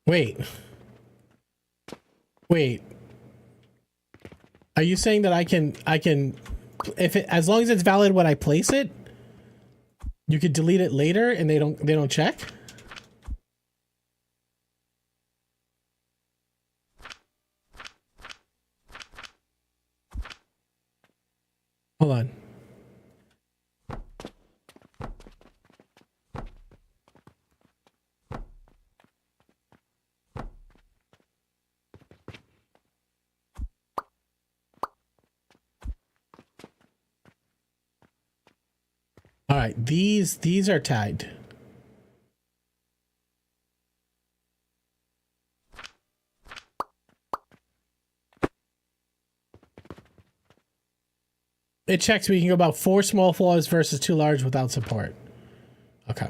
Wait. Wait. Are you saying that I can if it, as long as it's valid when I place it, you could delete it later and they don't check? Hold on. All right, these are tagged. It checks we can go about 4 small flaws versus 2 large without support. Okay.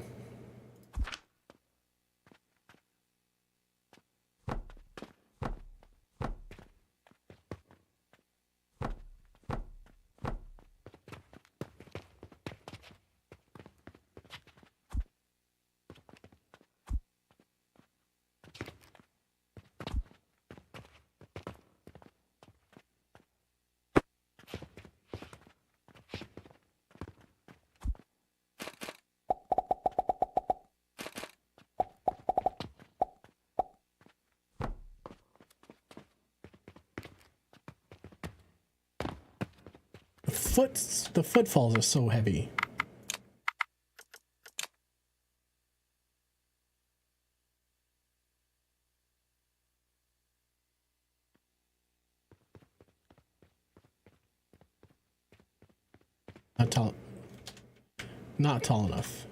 The footfalls are so heavy. Not tall enough.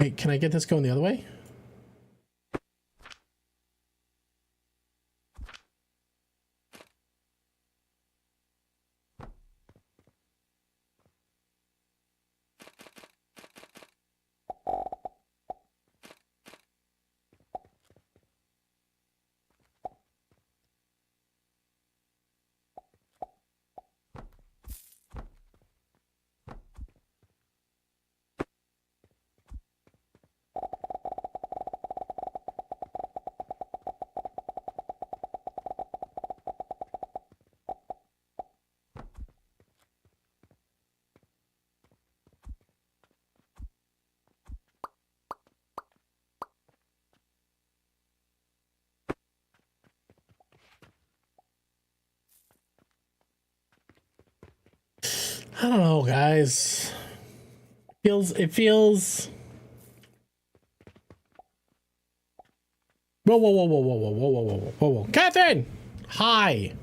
Wait, can I get this going the other way? I don't know, guys. It feels. Whoa, whoa, whoa, whoa, whoa, whoa, whoa, whoa, whoa, whoa, whoa. Catherine! Hi.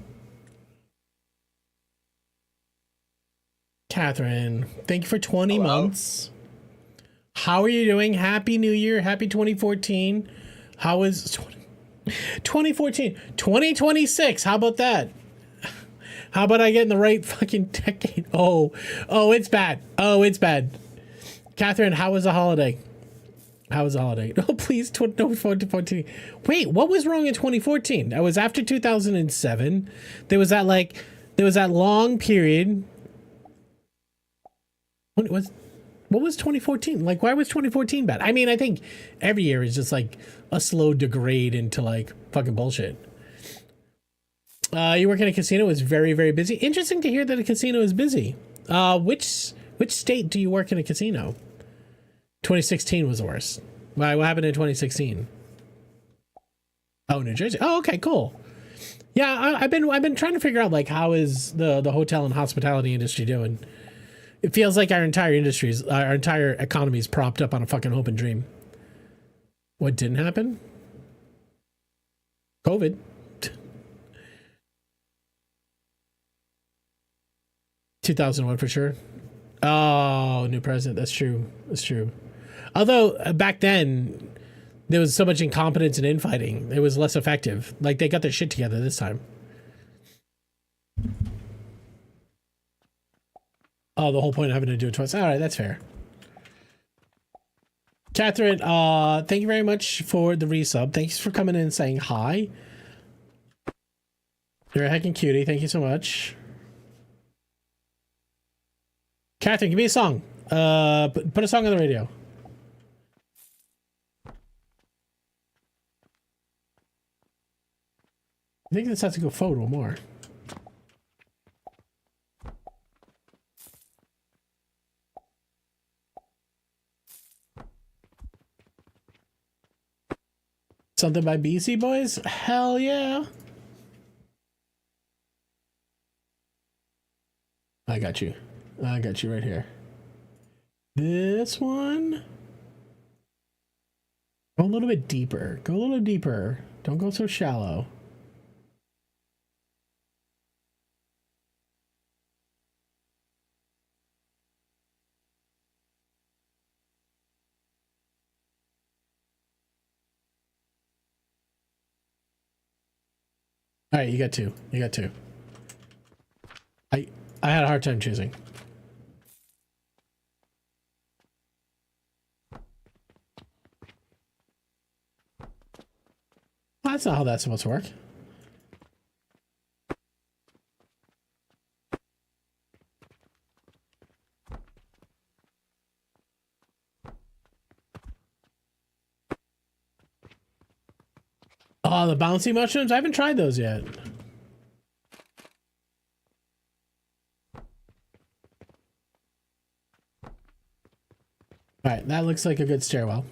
Catherine, thank you for 20 Hello. months. How are you doing? Happy New Year. Happy 2014. How is 2014? 2026. How about that? How about I get in the right fucking decade? Oh, it's bad. Oh, it's bad. Catherine, how was the holiday? How was the holiday? Oh, please, no, 2014. Wait, what was wrong in 2014? That was after 2007. There was that long period. What was 2014? Like, why was 2014 bad? I mean, I think every year is just like a slow degrade into like fucking bullshit. You work in a casino, it was very, very busy. Interesting to hear that a casino is busy. Which state do you work in a casino? 2016 was the worst. Why? What happened in 2016? Oh, New Jersey. Oh, okay, cool. Yeah, I've been trying to figure out like how is the hotel and hospitality industry doing. It feels like our entire economy is propped up on a fucking hope and dream. What didn't happen? COVID. 2001 for sure. Oh, new president. That's true. That's true. Although back then there was so much incompetence and infighting, it was less effective. Like they got their shit together this time. Oh, the whole point of having to do it twice. All right, that's fair. Catherine, thank you very much for the resub. Thanks for coming in and saying hi. You're a heckin' cutie. Thank you so much. Catherine, give me a song. Put a song on the radio. I think this has to go forward one more. Something by BC Boys? Hell yeah. I got you. I got you right here. This one. Go a little bit deeper. Go a little deeper. Don't go so shallow. All right, you got two. You got two. I had a hard time choosing. Well, that's not how that's supposed to work. Oh, the bouncy mushrooms? I haven't tried those yet. All right, that looks like a good stairwell.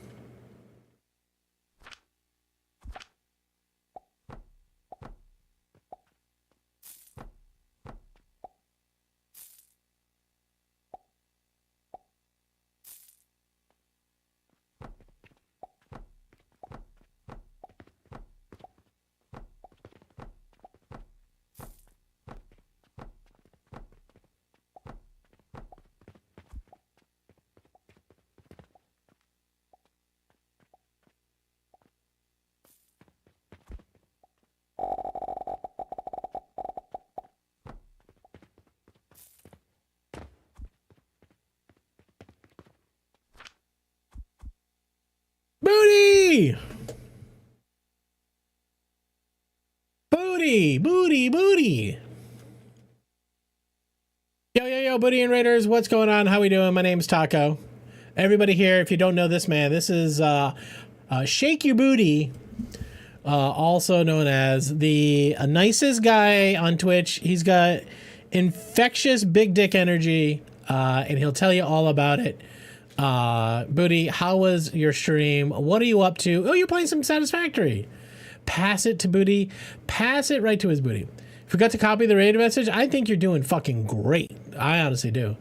Booty! Booty! Booty! Booty! Yo, Booty and Raiders, what's going on? How we doing? My name's Taco. Everybody here, if you don't know this man, this is Shake Your Booty, also known as the nicest guy on Twitch. He's got infectious big dick energy, and he'll tell you all about it. Booty, how was your stream? What are you up to? Oh, you're playing some Satisfactory. Pass it to Booty. Pass it right to his Booty. Forgot to copy the radio message? I think you're doing fucking great. I honestly do.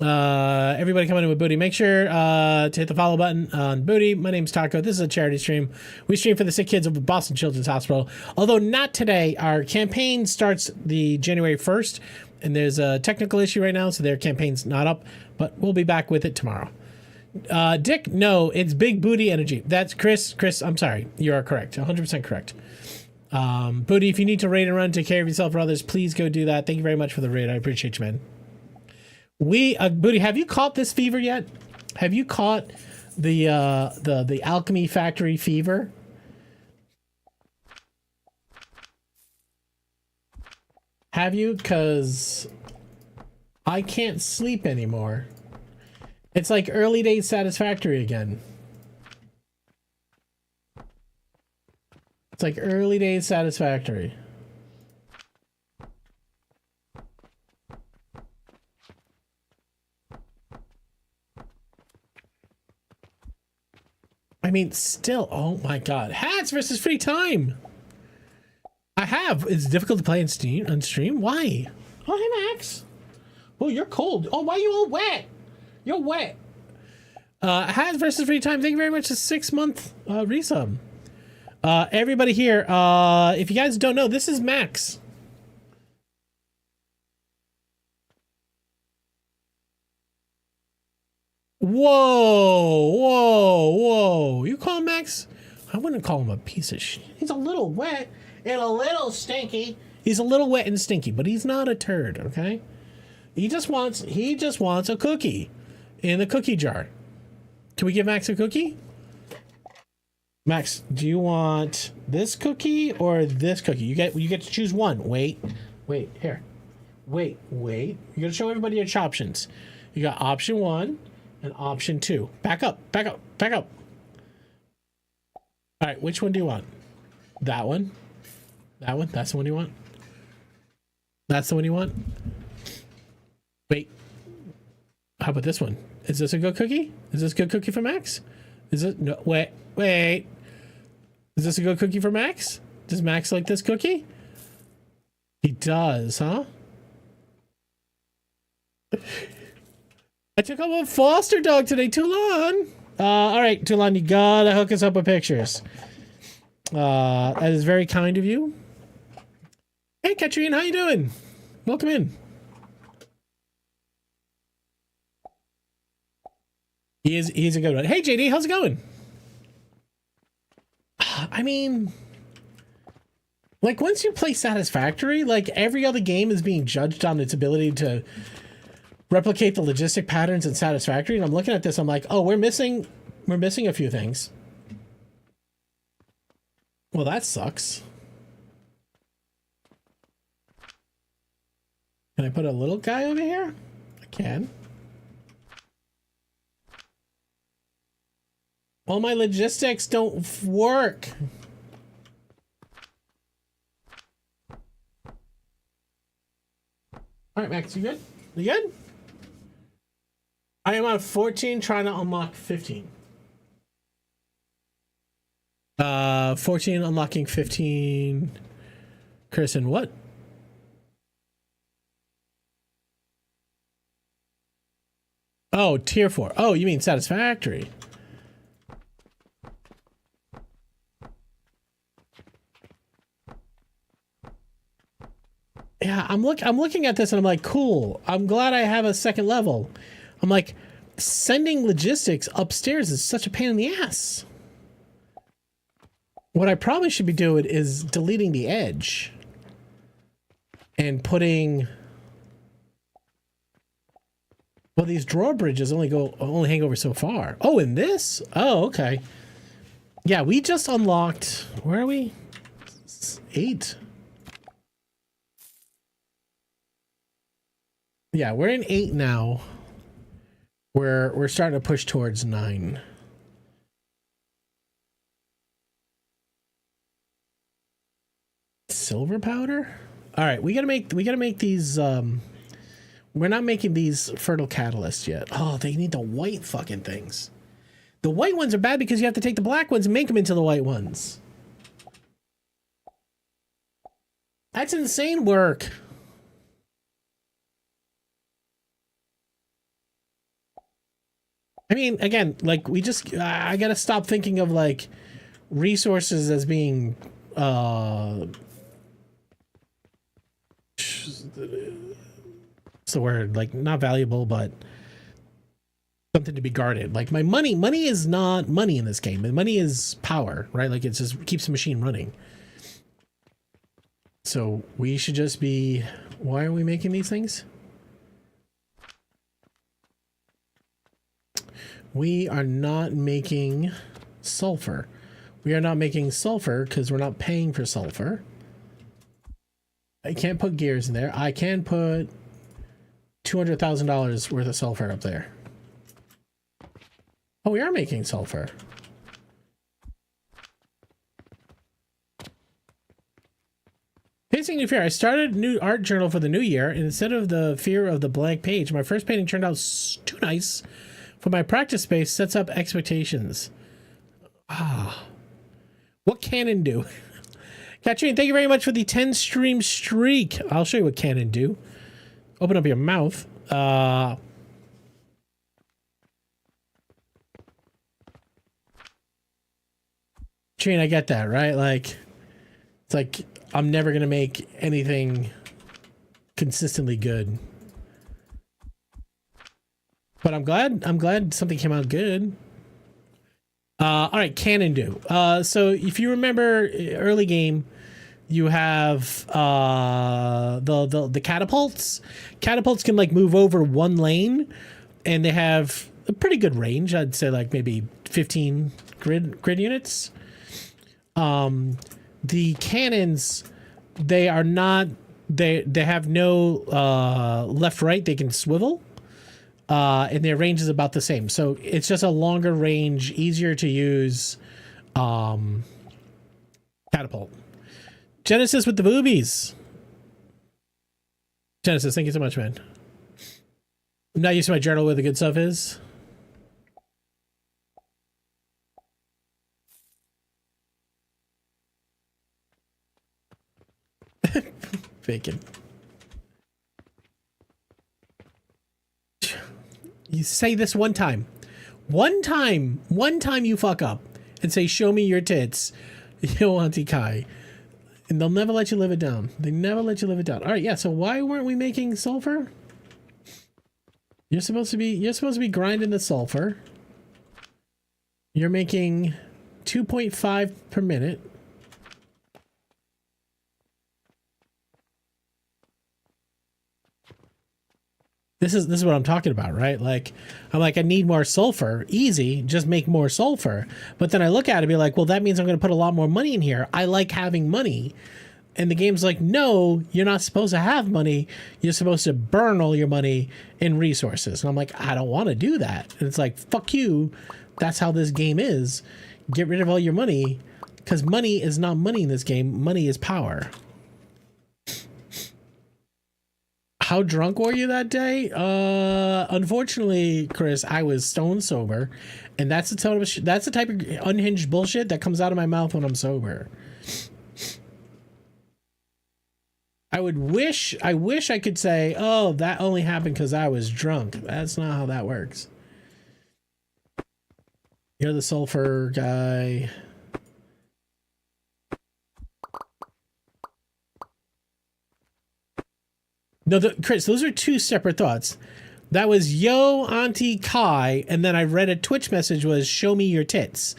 Everybody coming in with Booty. Make sure to hit the follow button on Booty. My name's Taco. This is a charity stream. We stream for the sick kids of Boston Children's Hospital. Although not today. Our campaign starts the January 1st. And there's a technical issue right now, so their campaign's not up. But we'll be back with it tomorrow. Dick, no, it's Big Booty Energy. That's Chris. Chris, I'm sorry. You are correct. 100% correct. Booty, if you need to raid and run, take care of yourself or others, please go do that. Thank you very much for the raid. I appreciate you, man. Booty, have you caught this fever yet? Have you caught the Alchemy Factory fever? Have you? Because I can't sleep anymore. It's like early days Satisfactory again. It's like early days Satisfactory. I mean, still, oh my god. Hats versus free time! I have. It's difficult to play on stream. Why? Oh, hey, Max. Oh, you're cold. Oh, why are you all wet? You're wet. Hats versus free time. Thank you very much. A 6-month resub. Everybody here, if you guys don't know, this is Max. Whoa, whoa, whoa. You call Max? I wouldn't call him a piece of shit. He's a little wet and a little stinky. He's a little wet and stinky, but he's not a turd, okay? He just wants a cookie in the cookie jar. Can we give Max a cookie? Max, do you want this cookie or this cookie? You get to choose one. Wait, here. Wait. You gotta show everybody your options. You got option 1 and option 2. Back up. All right, which one do you want? That one? That one? That's the one you want? That's the one you want? Wait. How about this one? Is this a good cookie? Is this a good cookie for Max? Is it? No, wait. Is this a good cookie for Max? Does Max like this cookie? He does, huh? I took home a foster dog today, Toulon. All right, Toulon, you gotta hook us up with pictures. That is very kind of you. Hey, Katrine, how you doing? Welcome in. He's a good one. Hey, JD, how's it going? I mean, like, once you play Satisfactory, like, every other game is being judged on its ability to replicate the logistic patterns in Satisfactory. And I'm looking at this, I'm like, oh, we're missing a few things. Well, that sucks. Can I put a little guy over here? I can. All my logistics don't work. All right, Max, you good? You good? I am on 14 trying to unlock 15. 14 unlocking 15. Kirsten, what? Oh, tier 4. Oh, you mean Satisfactory. Yeah, I'm looking at this and I'm like, cool. I'm glad I have a second level. I'm like, sending logistics upstairs is such a pain in the ass. What I probably should be doing is deleting the edge and putting, well, these drawbridges only hang over so far. Oh, and this? Oh, okay. Yeah, we just unlocked, where are we? 8. Yeah, we're in 8 now. We're starting to push towards 9. Silver powder? All right, we gotta make these. We're not making these fertile catalysts yet. Oh, they need the white fucking things. The white ones are bad because you have to take the black ones and make them into the white ones. That's insane work. I mean, again, like, I gotta stop thinking of, like, resources as being, what's the word? Like, not valuable, but something to be guarded. Like, money is not money in this game. Money is power, right? Like, it just keeps the machine running. So, we should just be, why are we making these things? We are not making sulfur. We are not making sulfur because we're not paying for sulfur. I can't put gears in there. I can put $200,000 worth of sulfur up there. Oh, we are making sulfur. Facing New Fear. I started a new art journal for the new year, and instead of the fear of the blank page, my first painting turned out too nice. For my practice space, sets up expectations. What Canon do? Katrine, thank you very much for the 10 stream streak. I'll show you what Canon do. Open up your mouth. Katrine, I get that, right? Like, it's like, I'm never going to make anything consistently good. But I'm glad something came out good. All right, cannon do. So if you remember early game, you have the catapults. Catapults can like move over one lane, and they have a pretty good range. I'd say like maybe 15 grid units. The cannons, they are not. They have no left right. They can swivel. And their range is about the same. So it's just a longer range, easier to use catapult. Genesis with the boobies. Genesis, thank you so much, man. I'm not used to my journal where the good stuff is. Bacon. You say this one time you fuck up and say, show me your tits, yo, Auntie Kai. And they'll never let you live it down. They never let you live it down. All right, yeah, so why weren't we making sulfur? You're supposed to be grinding the sulfur. You're making 2.5 per minute. This is what I'm talking about, right? Like, I'm like, I need more sulfur. Easy, just make more sulfur. But then I look at it and be like, well, that means I'm going to put a lot more money in here. I like having money. And the game's like, no, you're not supposed to have money. You're supposed to burn all your money in resources. And I'm like, I don't want to do that. And it's like, fuck you. That's how this game is. Get rid of all your money, because money is not money in this game. Money is power. How drunk were you that day? Unfortunately, Chris, I was stone sober, and that's the type of unhinged bullshit that comes out of my mouth when I'm sober. I wish I could say, oh, that only happened because I was drunk. That's not how that works. You're the sulfur guy. No, Chris, those are two separate thoughts. That was yo, Auntie Kai, and then I read a Twitch message was show me your tits.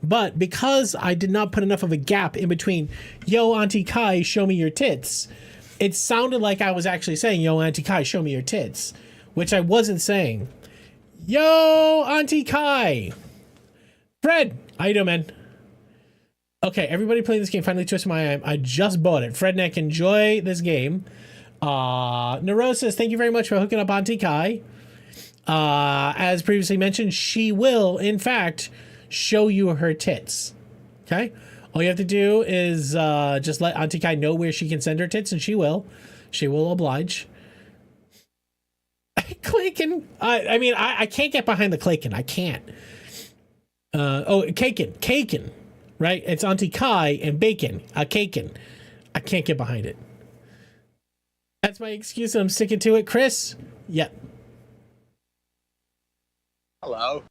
But because I did not put enough of a gap in between yo, Auntie Kai, show me your tits, it sounded like I was actually saying yo, Auntie Kai, show me your tits, which I wasn't saying. Yo, Auntie Kai. Fred, how you doing, man? Okay, everybody playing this game finally twisted my arm. I just bought it. Fredneck, enjoy this game. Neurosis, thank you very much for hooking up Auntie Kai. As previously mentioned, she will, in fact, show you her tits. Okay? All you have to do is just let Auntie Kai know where she can send her tits, and she will. She will oblige. Claykin. I mean, I can't get behind the Claykin. I can't. Cakin. Right? It's Auntie Kai and Bacon. Cakin. I can't get behind it. That's my excuse, and I'm sticking to it. Chris? Yep. Hello.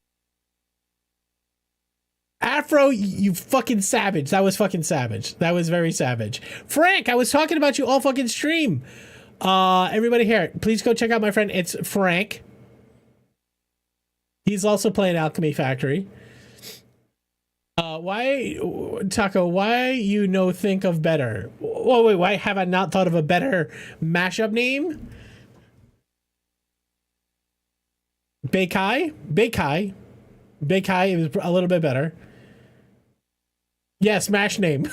Afro, you fucking savage. That was fucking savage. That was very savage. Frank, I was talking about you all fucking stream. Everybody here, please go check out my friend. It's Frank. He's also playing Alchemy Factory. Why, Taco, why you no think of better? Oh, wait, why have I not thought of a better mashup name? Beikai? Beikai is a little bit better. Yeah, smash name.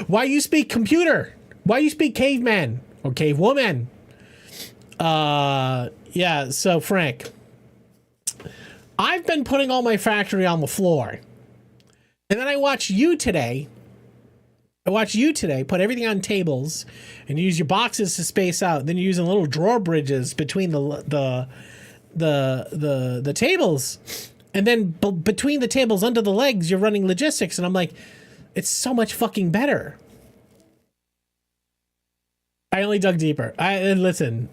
Why you speak computer? Why you speak caveman or cavewoman? Yeah, so Frank, I've been putting all my factory on the floor. And then I watched you today put everything on tables and use your boxes to space out. Then you're using little drawer bridges between the tables. And then between the tables under the legs, you're running logistics. And I'm like, it's so much fucking better. I only dug deeper. Listen,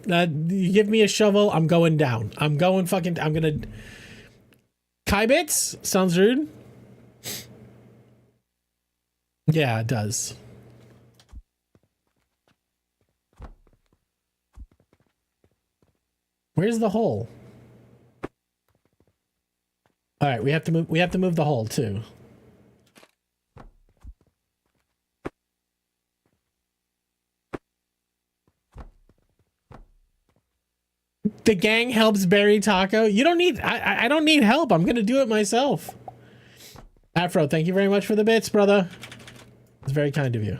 you give me a shovel, I'm going down. I'm gonna Kai bits? Sounds rude. Yeah, it does. Where's the hole? All right, we have to move. We have to move the hole too. The gang helps bury Taco. You don't need. I don't need help. I'm gonna do it myself. Afro, thank you very much for the bits, brother. It's very kind of you.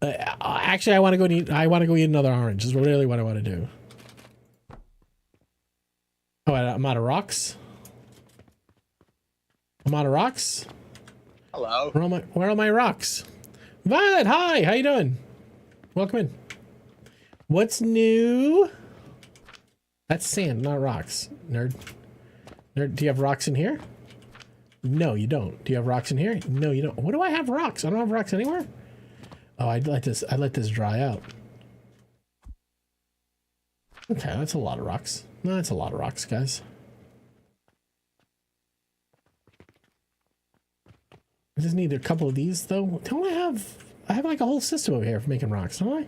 Actually, I want to go eat. I want to go eat another orange. Is really what I want to do. Oh, I'm out of rocks. I'm out of rocks. Hello. Where are my rocks? Violet, hi. How you doing? Welcome in. What's new? That's sand, not rocks. Nerd. Nerd, do you have rocks in here? No, you don't. Do you have rocks in here? No, you don't. What do I have rocks? I don't have rocks anywhere. Oh, I let this dry out. Okay, that's a lot of rocks. No, that's a lot of rocks, guys. I just need a couple of these, though. Don't I have like a whole system over here for making rocks, don't I?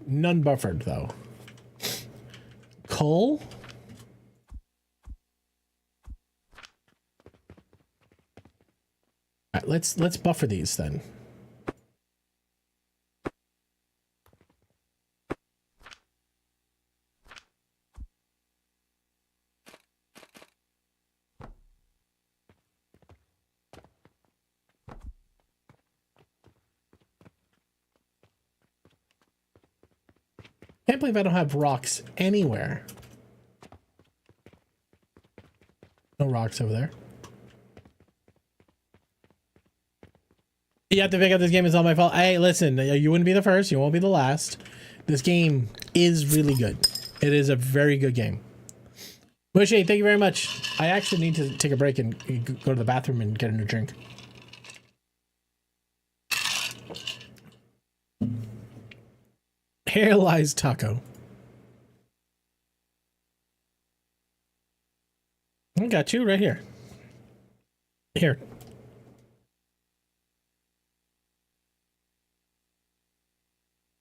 None buffered, though. Coal? All right, let's buffer these then. Can't believe I don't have rocks anywhere. No rocks over there. You have to pick up this game. It's not my fault. Hey, listen, you wouldn't be the first. You won't be the last. This game is really good. It is a very good game. Mushy, thank you very much. I actually need to take a break and go to the bathroom and get a new drink. Here lies Taco. I got you right here. Here.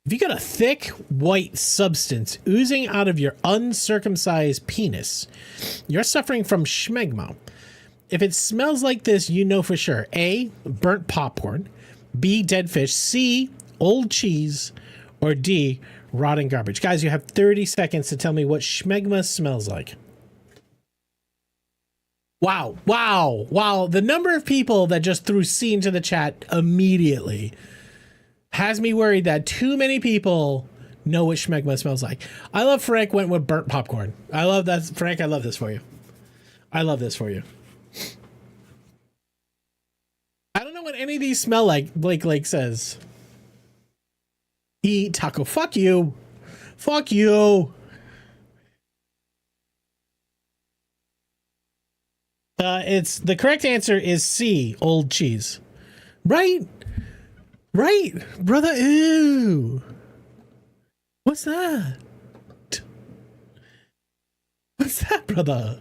If you got a thick white substance oozing out of your uncircumcised penis, you're suffering from schmegma. If it smells like this, you know for sure. A, burnt popcorn. B, dead fish. C, old cheese. Or D, rotting garbage. Guys, you have 30 seconds to tell me what schmegma smells like. Wow, wow, wow. The number of people that just threw C into the chat immediately has me worried that too many people know what schmegma smells like. I love Frank went with burnt popcorn. I love that. Frank, I love this for you. I love this for you. I don't know what any of these smell like, Blake Lake says. Eat taco. Fuck you. Fuck you. It's the correct answer is C, old cheese. Right? Right, brother. Ew. What's that? What's that, brother?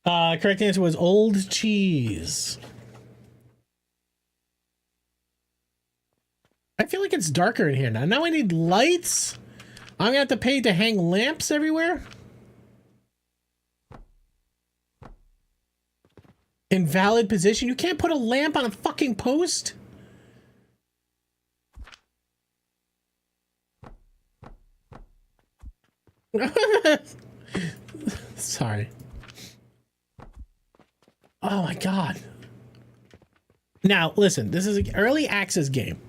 Correct answer was old cheese. I feel like it's darker in here now. Now I need lights. I'm gonna have to pay to hang lamps everywhere. Invalid position. You can't put a lamp on a fucking post. Sorry. Oh my god. Now listen, this is an early access game.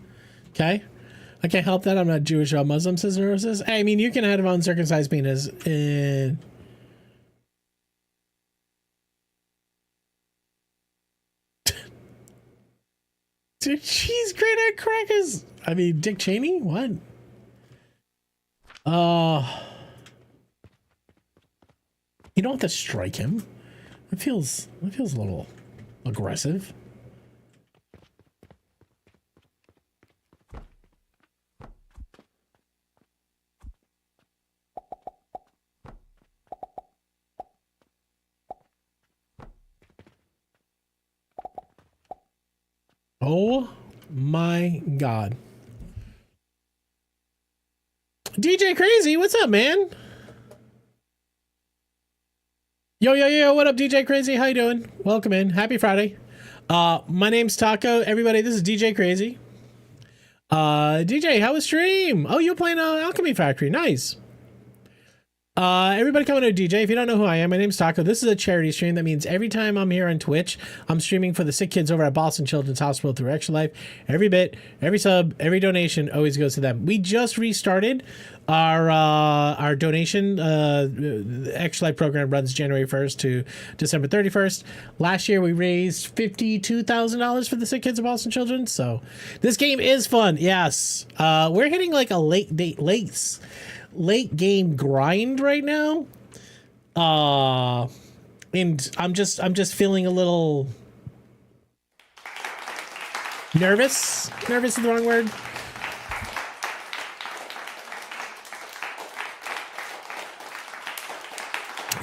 Okay, I can't help that. I'm not Jewish or Muslim, says Neurosis. I mean, you can have an uncircumcised penis. Dude, cheese grater crackers. I mean, Dick Cheney. What? You don't have to strike him. It feels a little aggressive. Oh my god. DJ Crazy, what's up, man? Yo, what up, DJ Crazy? How you doing? Welcome in. Happy Friday. My name's Taco. Everybody, this is DJ Crazy. DJ, how was stream? Oh, you're playing Alchemy Factory. Nice. Everybody coming to DJ. If you don't know who I am, my name's Taco. This is a charity stream. That means every time I'm here on Twitch, I'm streaming for the sick kids over at Boston Children's Hospital through Extra Life. Every bit, every sub, every donation always goes to them. We just restarted our donation. The Extra Life program runs January 1st to December 31st. Last year we raised $52,000 for the sick kids of Boston Children's. So this game is fun. Yes. We're hitting like a late game grind right now, and I'm just feeling a little nervous. Nervous is the wrong word.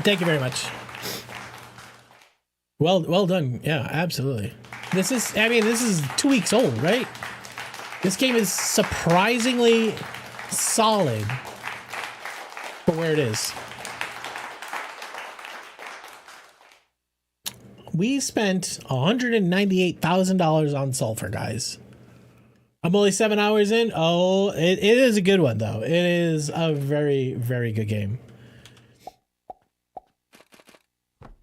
Thank you very much. Well done. Yeah, absolutely. This is 2 weeks old, right? This game is surprisingly solid for where it is. We spent $198,000 on sulfur, guys. I'm only 7 hours in. Oh, it is a good one though. It is a very, very good game.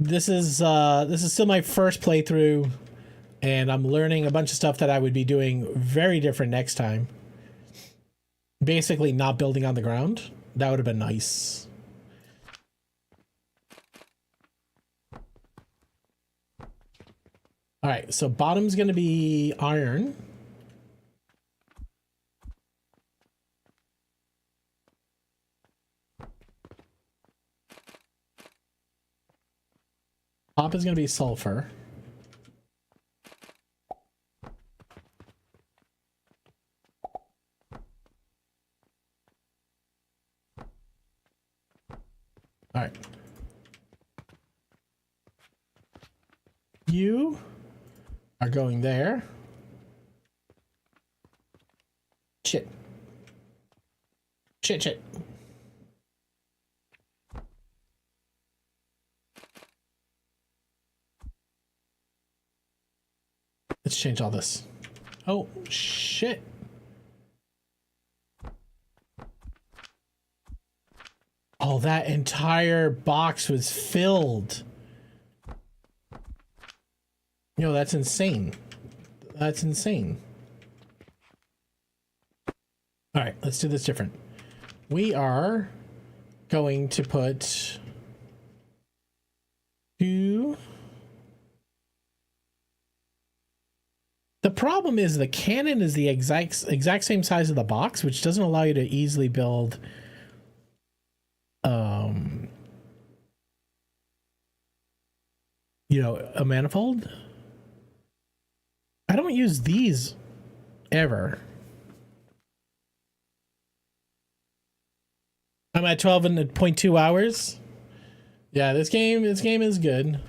This is still my first playthrough, and I'm learning a bunch of stuff that I would be doing very different next time. Basically not building on the ground. That would have been nice. All right, so bottom's going to be iron. Top is going to be sulfur. All right. You are going there. Shit. Let's change all this. Oh, shit. Oh, that entire box was filled. Yo, that's insane. That's insane. All right, let's do this different. We are going to put two. The problem is the cannon is the exact same size of the box, which doesn't allow you to easily build you know, a manifold. I don't use these ever. I'm at 12.2 hours. Yeah, this game is good.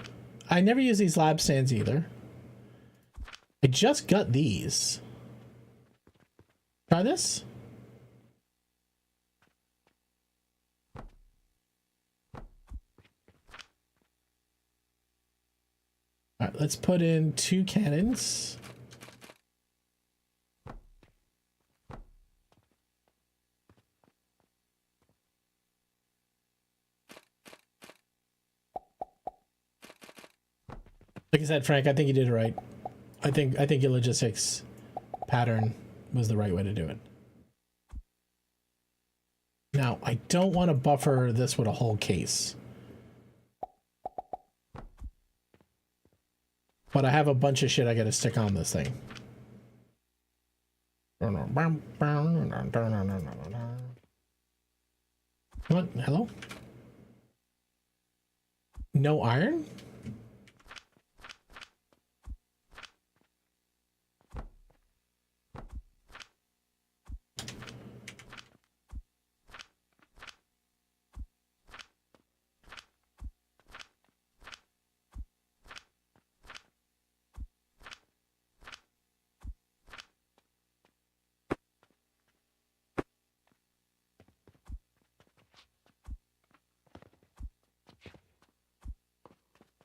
I never use these lab stands either. I just got these. Try this. All right, let's put in 2 cannons. Like I said, Frank, I think you did it right. I think your logistics pattern was the right way to do it. Now, I don't want to buffer this with a whole case. But I have a bunch of shit I gotta stick on this thing. What? Hello? No iron?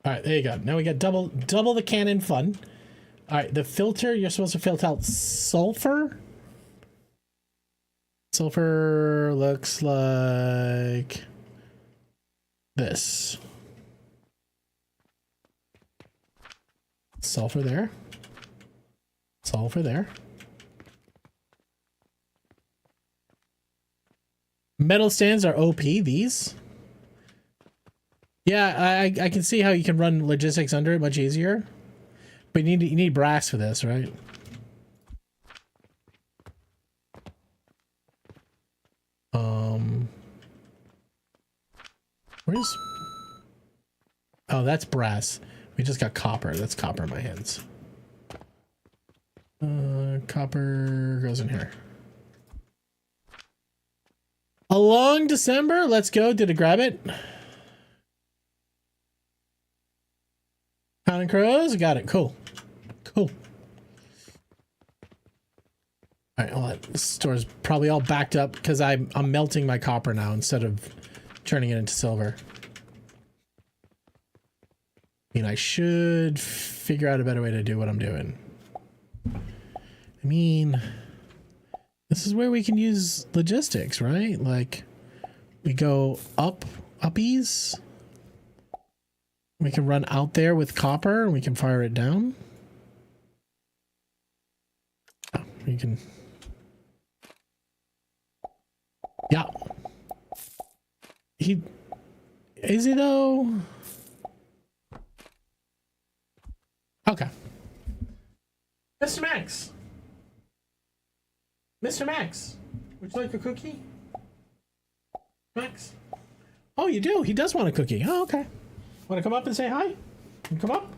All right, there you go. Now we got double the cannon fun. All right, the filter, you're supposed to filter out sulfur. Sulfur looks like this. Sulfur there. Sulfur there. Metal stands are OP, these. Yeah, I can see how you can run logistics under it much easier. But you need brass for this, right? Where's... Oh, that's brass. We just got copper. That's copper in my hands. Copper goes in here. A long December. Let's go. Did it grab it? Counting crows. Got it. Cool. Cool. All right. Well, this store's probably all backed up because I'm melting my copper now instead of turning it into silver. I mean, I should figure out a better way to do what I'm doing. I mean, this is where we can use logistics, right? Like, we go uppies. We can run out there with copper and we can fire it down. Oh, we can... Yeah. Is he though? Okay. Mr. Max. Mr. Max. Would you like a cookie? Max? Oh, you do? He does want a cookie. Oh, okay. Want to come up and say hi? Come up.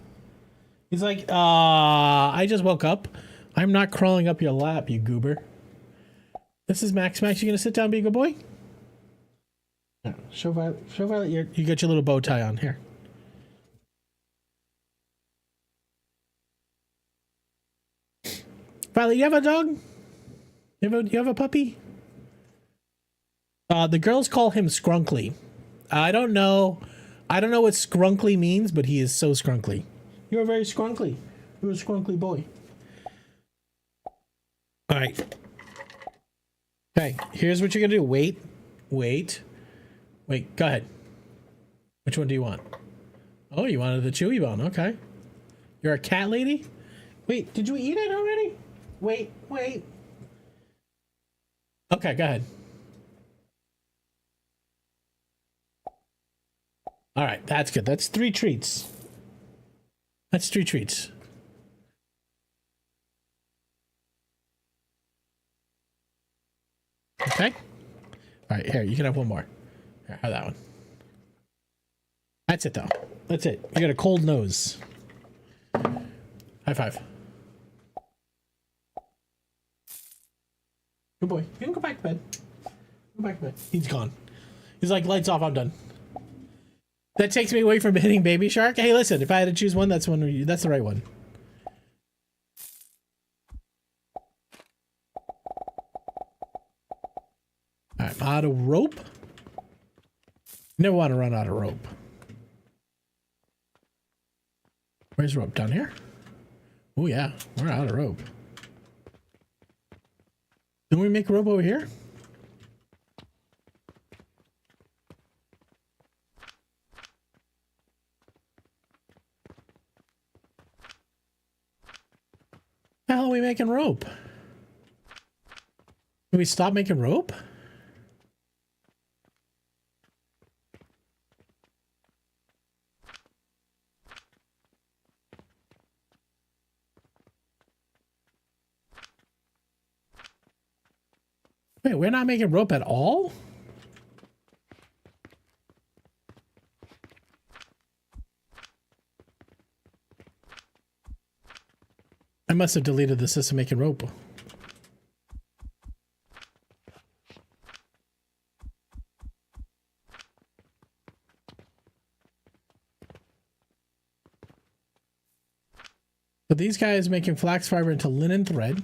He's like, I just woke up. I'm not crawling up your lap, you goober. This is Max. Max, you gonna sit down and be a good boy? Yeah. Show Violet you got your little bow tie on here. Violet, you have a dog? You have a puppy? The girls call him Scrunkly. I don't know what Scrunkly means, but he is so scrunkly. You're very scrunkly. You're a scrunkly boy. All right. Okay, here's what you're gonna do. Wait. Go ahead. Which one do you want? Oh, you wanted the chewy bone. Okay. You're a cat lady? Wait, did you eat it already? Wait. Okay, go ahead. All right, that's good. That's 3 treats. That's 3 treats. Okay. All right, here, you can have one more. Here, have that one. That's it, though. That's it. You got a cold nose. High five. Good boy. You can go back to bed. Go back to bed. He's gone. He's like, lights off, I'm done. That takes me away from hitting Baby Shark. Hey, listen, if I had to choose one, that's the right one. All right, out of rope. Never want to run out of rope. Where's rope? Down here? Oh yeah, we're out of rope. Didn't we make rope over here? How the hell are we making rope? Can we stop making rope? Wait, we're not making rope at all? I must have deleted the system making rope. So these guys making flax fiber into linen thread.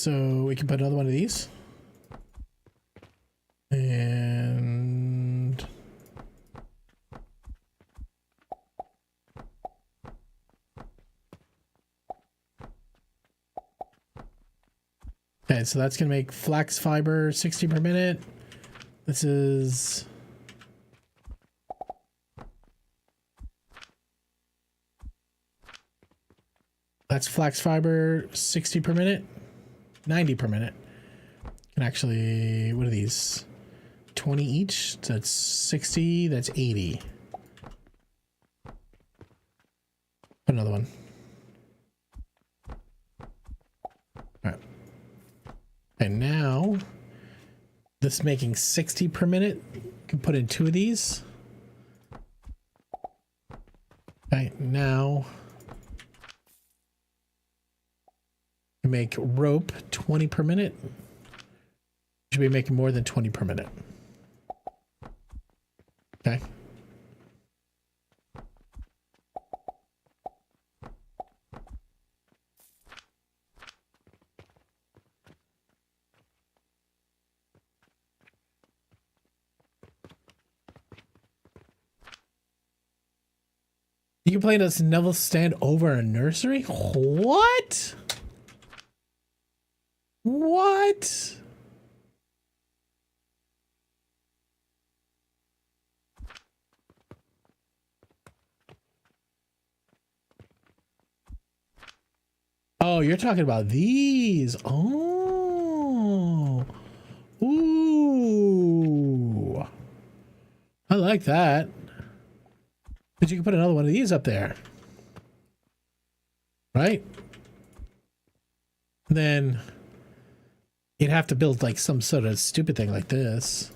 So we can put another one of these. And okay, so that's gonna make flax fiber 60 per minute. This is that's flax fiber 60 per minute, 90 per minute. And actually, what are these? 20 each. So that's 60. That's 80. Put another one. All right. And now this is making 60 per minute. Can put in 2 of these. Okay, now make rope 20 per minute. Should be making more than 20 per minute. Okay. You can play this Neville stand over a nursery? What? What? Oh, you're talking about these. Oh. Ooh. I like that. But you can put another one of these up there. Right? Then you'd have to build like some sort of stupid thing like this.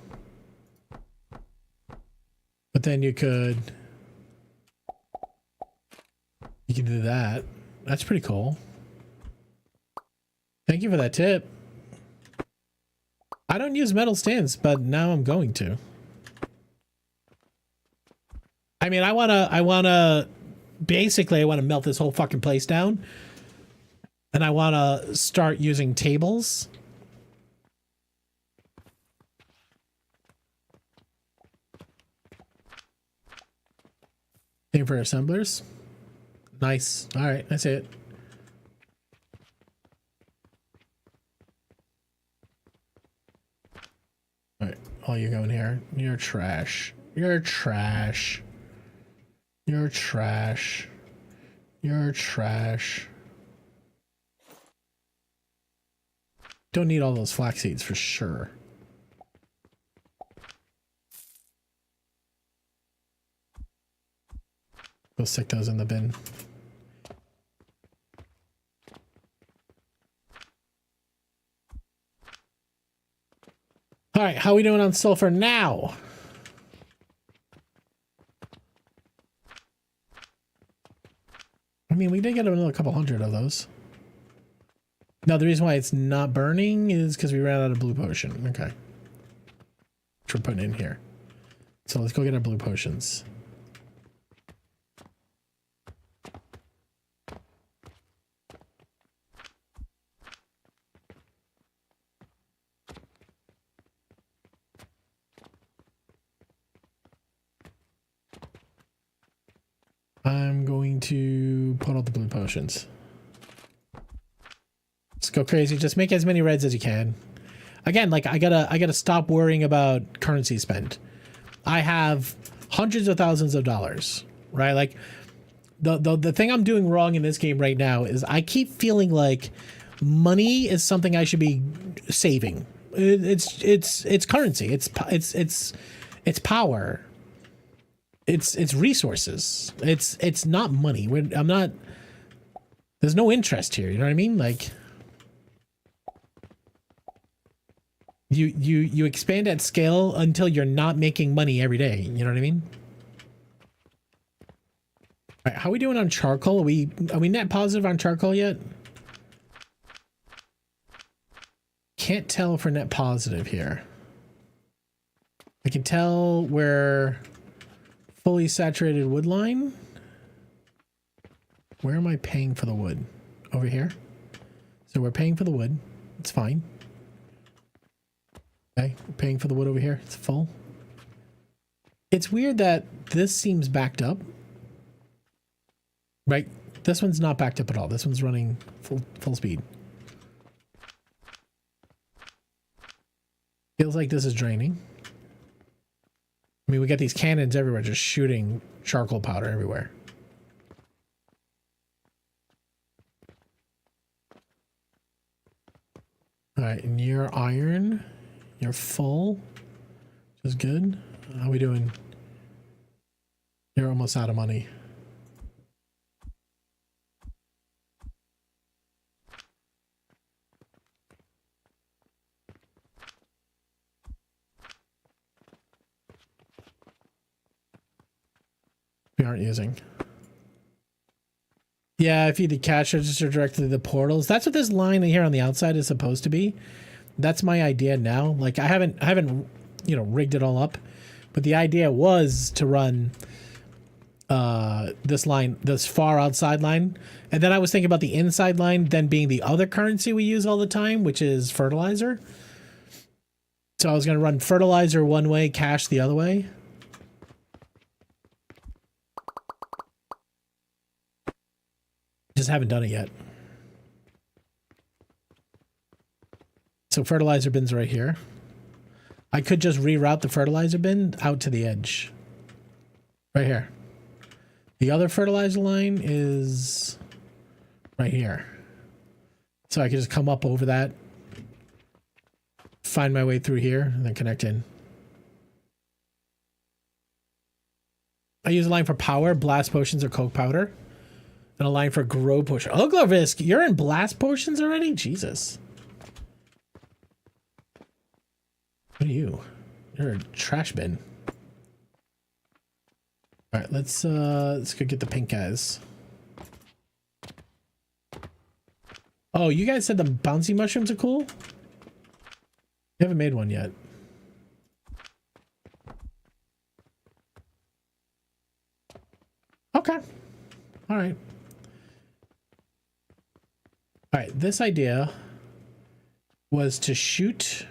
But then you can do that. That's pretty cool. Thank you for that tip. I don't use metal stands, but now I'm going to. I mean, I want to melt this whole fucking place down. And I want to start using tables. Same for assemblers. Nice. All right, that's it. All right, all you going here. You're trash. You're trash. You're trash. You're trash. Don't need all those flax seeds for sure. Go stick those in the bin. All right, how are we doing on sulfur now? I mean, we did get another couple hundred of those. Now, the reason why it's not burning is because we ran out of blue potion. Okay. Which we're putting in here. So let's go get our blue potions. I'm going to put all the blue potions. Let's go crazy. Just make as many reds as you can. Again, like I gotta stop worrying about currency spend. I have hundreds of thousands of dollars, right? Like the thing I'm doing wrong in this game right now is I keep feeling like money is something I should be saving. It's currency. It's power. It's resources. It's not money. I'm not. There's no interest here. You know what I mean? Like you expand at scale until you're not making money every day. You know what I mean? All right, how are we doing on charcoal? Are we net positive on charcoal yet? Can't tell if we're net positive here. I can tell we're fully saturated wood line. Where am I paying for the wood? Over here. So we're paying for the wood. It's fine. Okay, we're paying for the wood over here. It's full. It's weird that this seems backed up. Right? This one's not backed up at all. This one's running full speed. Feels like this is draining. I mean, we got these cannons everywhere just shooting charcoal powder everywhere. All right, and you're iron. You're full. Which is good. How we doing? You're almost out of money. We aren't using. Yeah, if you do cash register directly to the portals, that's what this line here on the outside is supposed to be. That's my idea now. Like I haven't, you know, rigged it all up, but the idea was to run this line, this far outside line, and then I was thinking about the inside line then being the other currency we use all the time, which is fertilizer. So I was going to run fertilizer one way, cash the other way. Just haven't done it yet. So fertilizer bin's right here. I could just reroute the fertilizer bin out to the edge. Right here. The other fertilizer line is right here. So I could just come up over that, find my way through here, and then connect in. I use a line for power, blast potions, or coke powder. And a line for grow potion. Oglavisk, you're in blast potions already? Jesus. What are you? You're a trash bin. Alright, let's go get the pink guys. Oh, you guys said the bouncy mushrooms are cool? You haven't made one yet. Okay. Alright. All right, this idea was to shoot.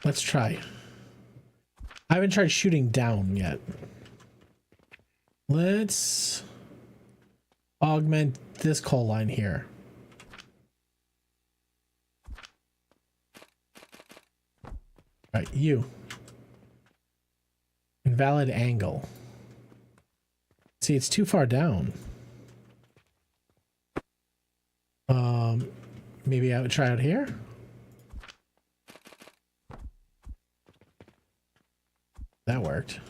Let's try. I haven't tried shooting down yet. Let's augment this coal line here. All right, you. Invalid angle. See, it's too far down. Maybe I would try out here. That worked.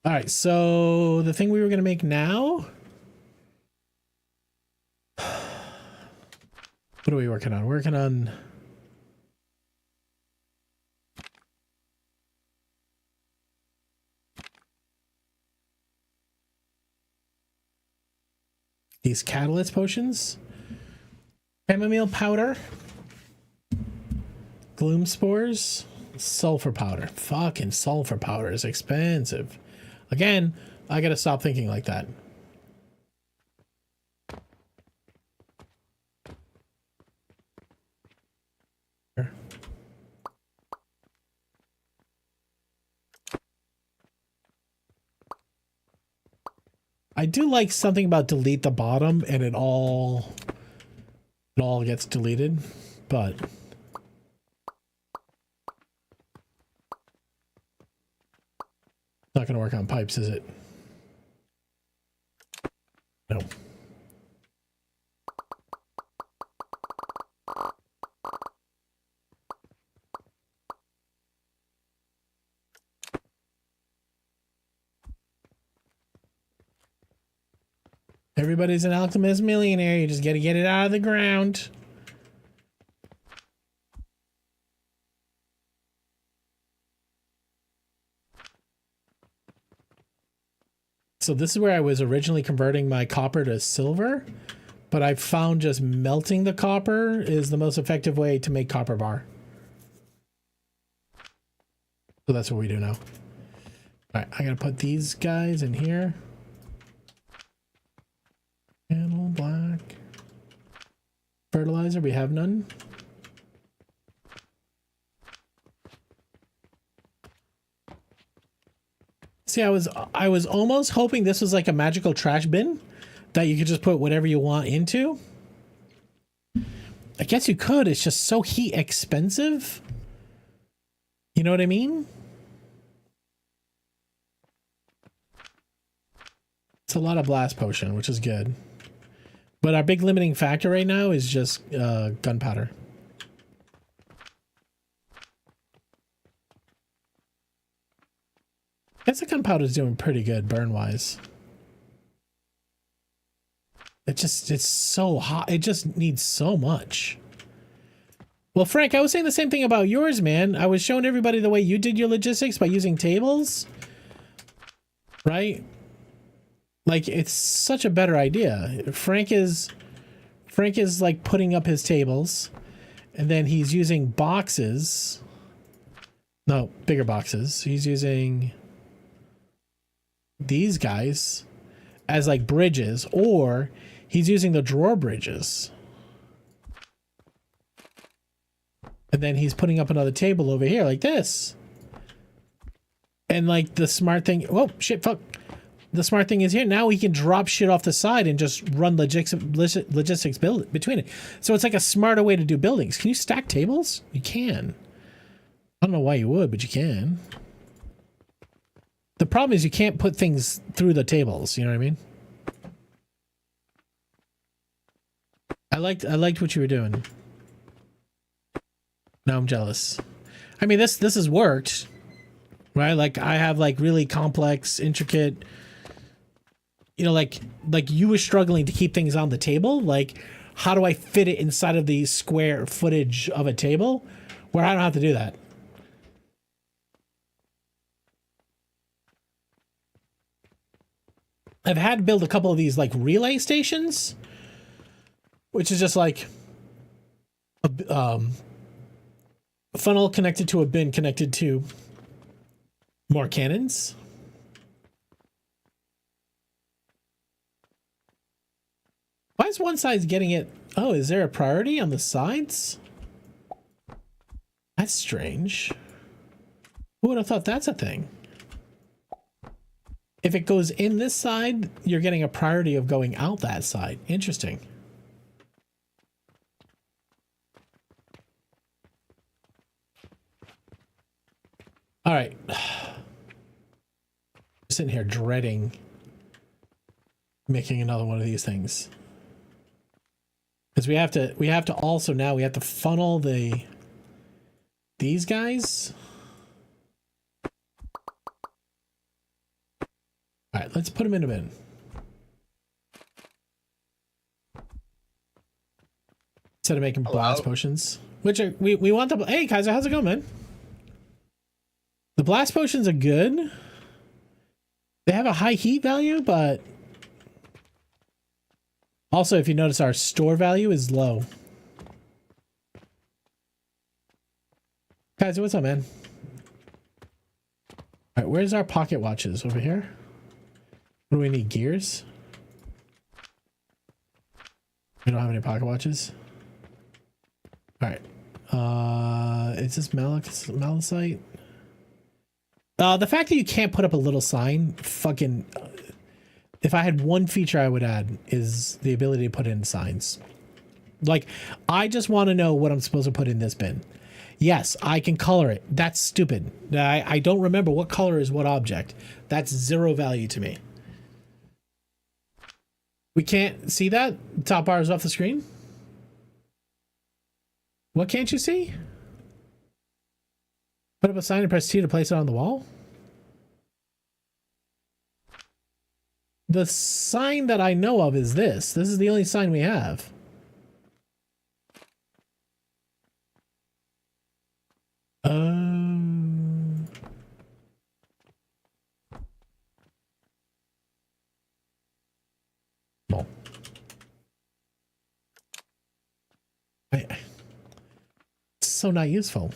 All right, so the thing we were going to make now. What are we working on? Working on these catalyst potions, chamomile powder, gloom spores, sulfur powder. Fucking sulfur powder is expensive. Again, I gotta stop thinking like that. I do like something about delete the bottom and it all gets deleted, but not going to work on pipes, is it? No. Everybody's an alchemist millionaire. You just got to get it out of the ground. So this is where I was originally converting my copper to silver, but I found just melting the copper is the most effective way to make copper bar. So that's what we do now. All right, I gotta put these guys in here. Panel black. Fertilizer, we have none. See, I was almost hoping this was like a magical trash bin that you could just put whatever you want into. I guess you could, it's just so heat expensive. You know what I mean? It's a lot of blast potion, which is good. But our big limiting factor right now is just gunpowder. I guess the gunpowder's doing pretty good burn-wise. It's so hot. It just needs so much. Well, Frank, I was saying the same thing about yours, man. I was showing everybody the way you did your logistics by using tables. Right? Like, it's such a better idea. Frank is like putting up his tables, and then he's using boxes. No, bigger boxes. He's using these guys as like bridges, or he's using the drawer bridges. And then he's putting up another table over here like this. And like the smart thing, whoa, shit, fuck. The smart thing is here, now he can drop shit off the side and just run logistics build between it. So it's like a smarter way to do buildings. Can you stack tables? You can. I don't know why you would, but you can. The problem is you can't put things through the tables, you know what I mean? I liked what you were doing. Now I'm jealous. I mean, this has worked, right? Like I have like really complex, intricate, you know, like you were struggling to keep things on the table. Like, how do I fit it inside of the square footage of a table where I don't have to do that? I've had to build a couple of these like relay stations, which is just like a funnel connected to a bin connected to more cannons. Why is one side getting it? Oh, is there a priority on the sides? That's strange. Who would have thought that's a thing? If it goes in this side, you're getting a priority of going out that side. Interesting. All right. Sitting here dreading making another one of these things. Because we have to also now we have to funnel these guys. All right, let's put them in a bin. Instead of making blast potions, which are, we want the, hey Kaiser, how's it going, man? The blast potions are good. They have a high heat value, but also if you notice our store value is low. Kaiser, what's up, man? All right, where's our pocket watches? Over here? What do we need? Gears? We don't have any pocket watches. All right. Is this malachite? The fact that you can't put up a little sign, fucking... if I had one feature I would add is the ability to put in signs. Like, I just want to know what I'm supposed to put in this bin. Yes, I can color it. That's stupid. I don't remember what color is what object. That's zero value to me. We can't see that? The top bar is off the screen? What can't you see? Put up a sign and press T to place it on the wall? The sign that I know of is this. This is the only sign we have. No. It's so not useful.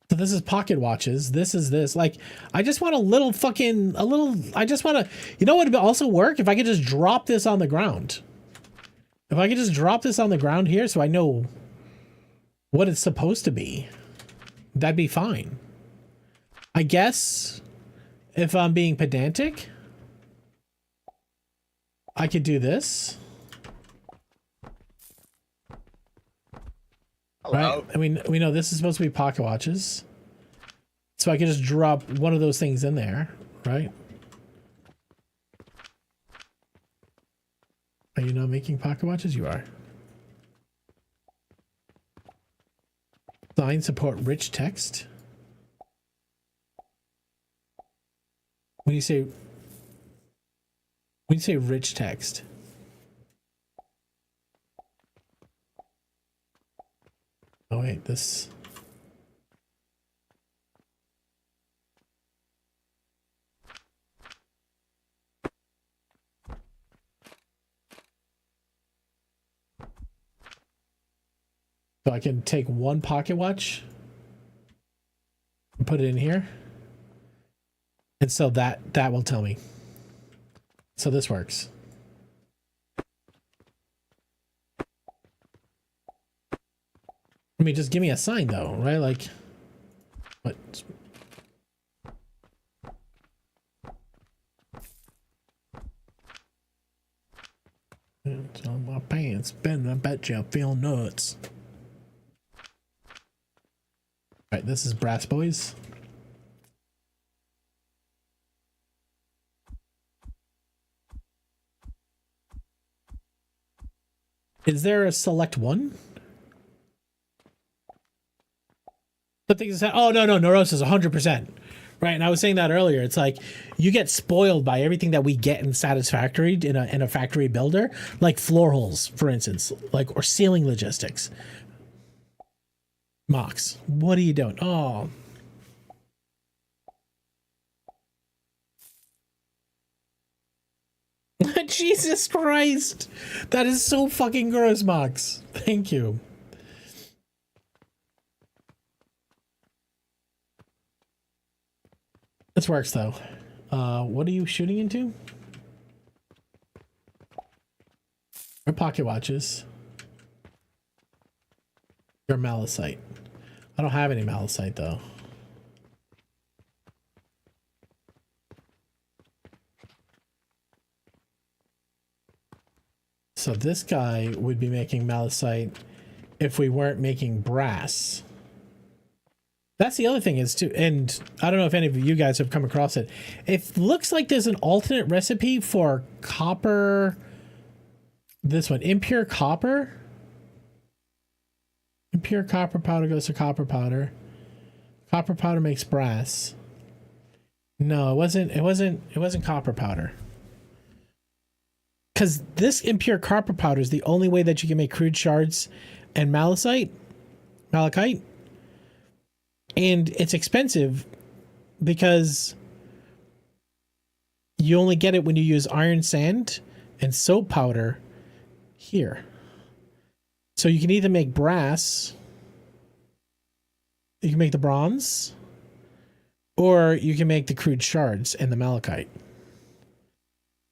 So this is pocket watches. This is this. Like, I just want a little fucking, I just want to, you know what would also work? If I could just drop this on the ground. If I could just drop this on the ground here so I know what it's supposed to be, that'd be fine. I guess if I'm being pedantic, I could do this. Hello. Right? I mean, we know this is supposed to be pocket watches. So I could just drop one of those things in there, right? Are you not making pocket watches? You are. Sign support rich text. When you say rich text. Oh wait, this. So I can take one pocket watch and put it in here. And so that will tell me. So this works. I mean, just give me a sign though, right? Like, what? It's on my pants, Ben. I bet you I feel nuts. Right, this is Brass Boys. Is there a select one? Oh no, neurosis 100%. Right, and I was saying that earlier. It's like you get spoiled by everything that we get in Satisfactory in a factory builder, like floor holes, for instance, like or ceiling logistics. Mox, what are you doing? Oh. Jesus Christ. That is so fucking gross, Mox. Thank you. This works though. What are you shooting into? Or pocket watches. Your malachite. I don't have any malachite though. So this guy would be making malachite if we weren't making brass. That's the other thing is too, and I don't know if any of you guys have come across it. It looks like there's an alternate recipe for copper. This one, impure copper. Impure copper powder goes to copper powder. Copper powder makes brass. No, it wasn't copper powder. Because this impure copper powder is the only way that you can make crude shards and malachite. And it's expensive because you only get it when you use iron sand and soap powder here. So you can either make brass, you can make the bronze, or you can make the crude shards and the malachite.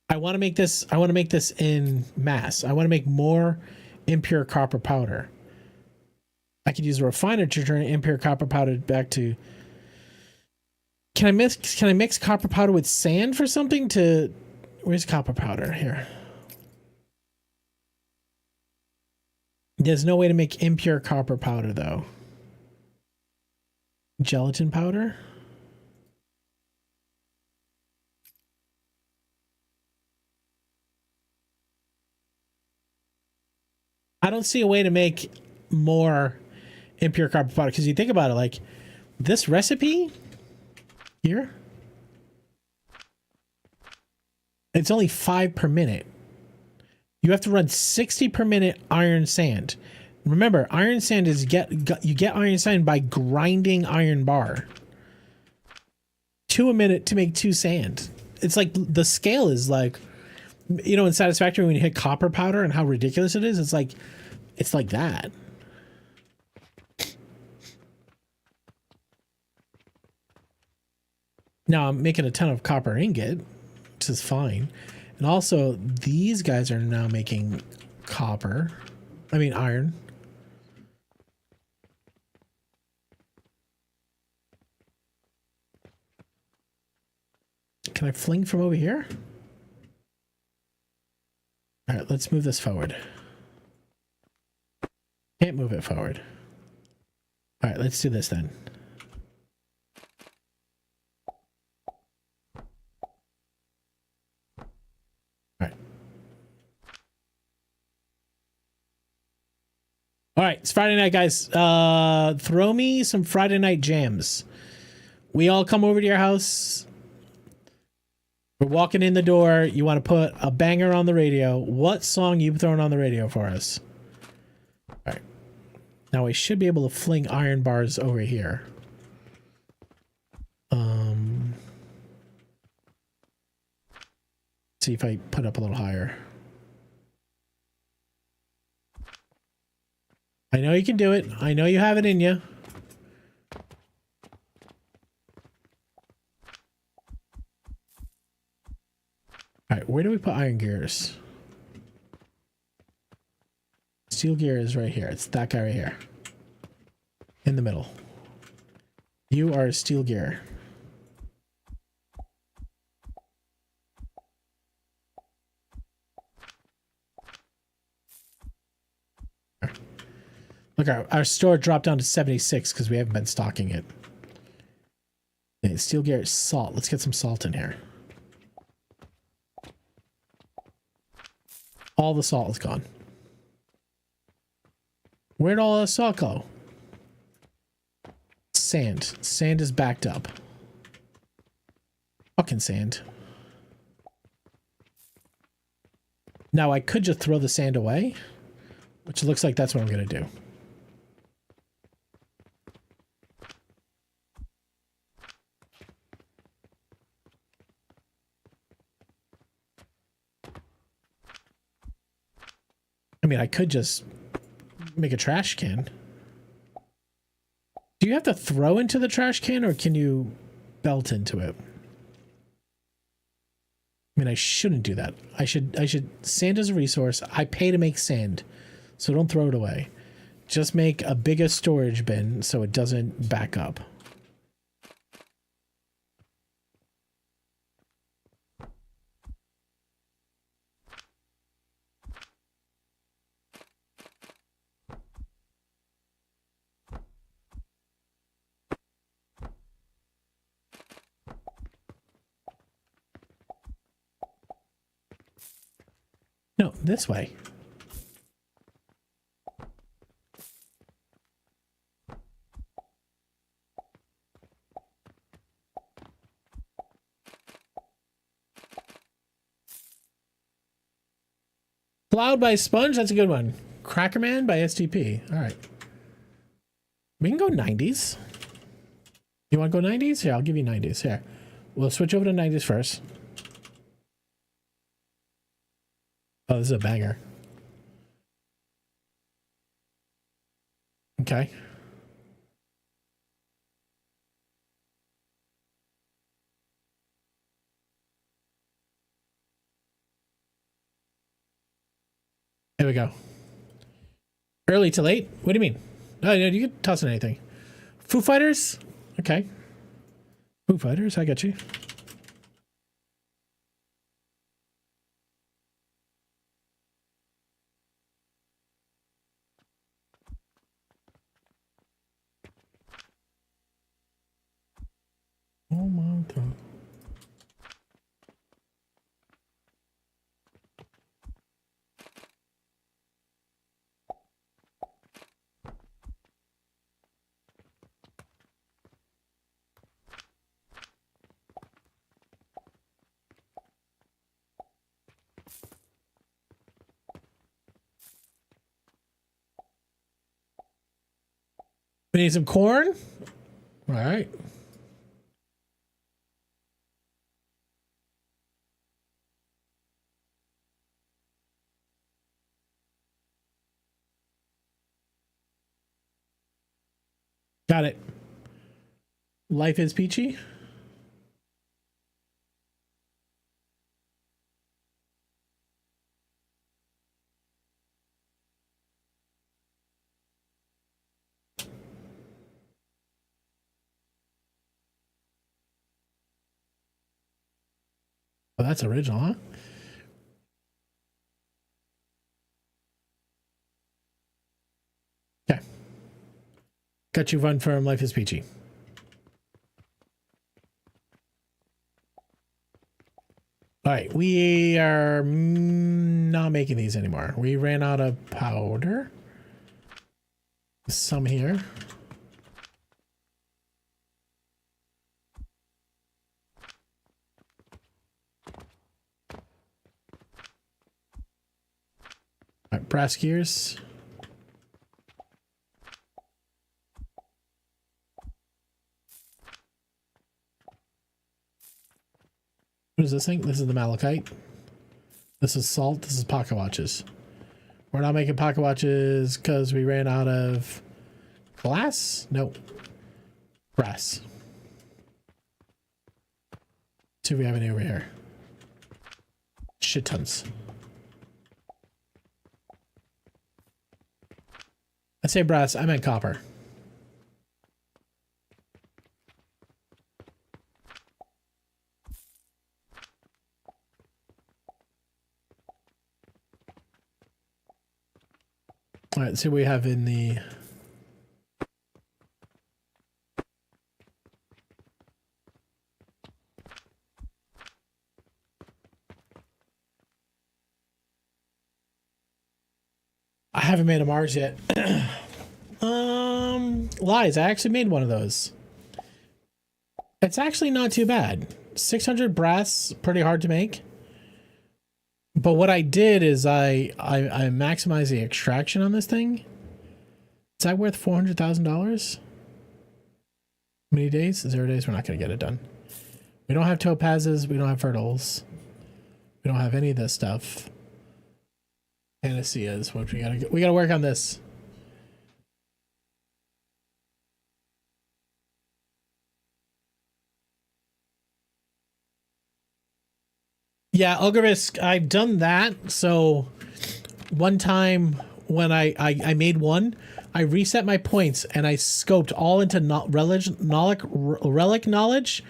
I want to make this in mass. I want to make more impure copper powder. I could use a refiner to turn impure copper powder back to. Can I mix copper powder with sand for something to? Where's copper powder here? There's no way to make impure copper powder though. Gelatin powder? I don't see a way to make more impure copper powder because you think about it, like this recipe here It's only 5 per minute. You have to run 60 per minute iron sand. Remember, iron sand is you get iron sand by grinding iron bar. 2 a minute to make 2 sand. It's like the scale is like, you know, in Satisfactory when you hit copper powder and how ridiculous it is. It's like that. Now I'm making a ton of copper ingot, which is fine. And also these guys are now making iron. Can I fling from over here? All right, let's move this forward. Can't move it forward. All right, let's do this then. All right, it's Friday night, guys. Throw me some Friday night jams. We all come over to your house. We're walking in the door. You want to put a banger on the radio. What song you throwing on the radio for us? All right. Now we should be able to fling iron bars over here. See if I put up a little higher. I know you can do it. I know you have it in you. All right, where do we put iron gears? Steel gear is right here. It's that guy right here. In the middle. You are a steel gear. Look, our store dropped down to 76 because we haven't been stocking it. Okay, steel gear, salt. Let's get some salt in here. All the salt is gone. Where'd all the salt go? Sand. Sand is backed up. Fucking sand. Now I could just throw the sand away, which looks like that's what I'm going to do. I mean, I could just make a trash can. Do you have to throw into the trash can or can you belt into it? I mean, I shouldn't do that. I should sand as a resource. I pay to make sand, so don't throw it away. Just make a bigger storage bin so it doesn't back up. No, this way. Cloud by Sponge, that's a good one. Crackerman by STP. All right. We can go 90s. You want to go 90s? Here, I'll give you 90s. Here. We'll switch over to 90s first. Oh, this is a banger. Okay. There we go. Early to late? What do you mean? No, you can toss in anything. Foo Fighters? Okay. Foo Fighters, I got you. Oh my God. We need some corn. All right. Got it. Life is peachy. Oh, that's original, huh? Okay. Got you run firm. Life is peachy. All right, we are not making these anymore. We ran out of powder. Some here. All right, brass gears. What is this thing? This is the malachite. This is salt. This is pocket watches. We're not making pocket watches because we ran out of glass? Nope. Brass. See if we have any over here. Shit tons. I say brass, I meant copper. All right, see what we have in the... I haven't made a Mars yet. Lies, I actually made one of those. It's actually not too bad. 600 brass, pretty hard to make. But what I did is I maximized the extraction on this thing. Is that worth $400,000? How many days? 0 days? We're not going to get it done. We don't have topazes. We don't have fertiles. We don't have any of this stuff. Panaceas. What we gotta work on this. Yeah, Ogrisk, I've done that. So one time when I made one, I reset my points and I scoped all into relic knowledge,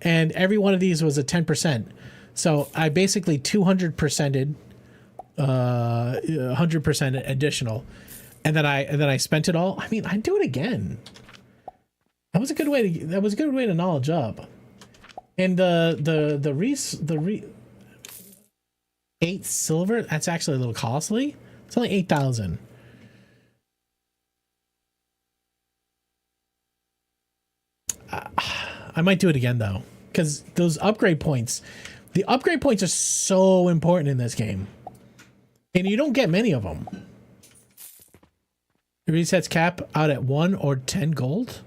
and every one of these was a 10%. So I basically 200%ed 100% additional, and then I spent it all. I mean, I'd do it again. That was a good way to knowledge up. And the 8 silver, that's actually a little costly. It's only 8,000. I might do it again though, because those upgrade points, the upgrade points are so important in this game. And you don't get many of them. It resets cap out at 1 or 10 gold.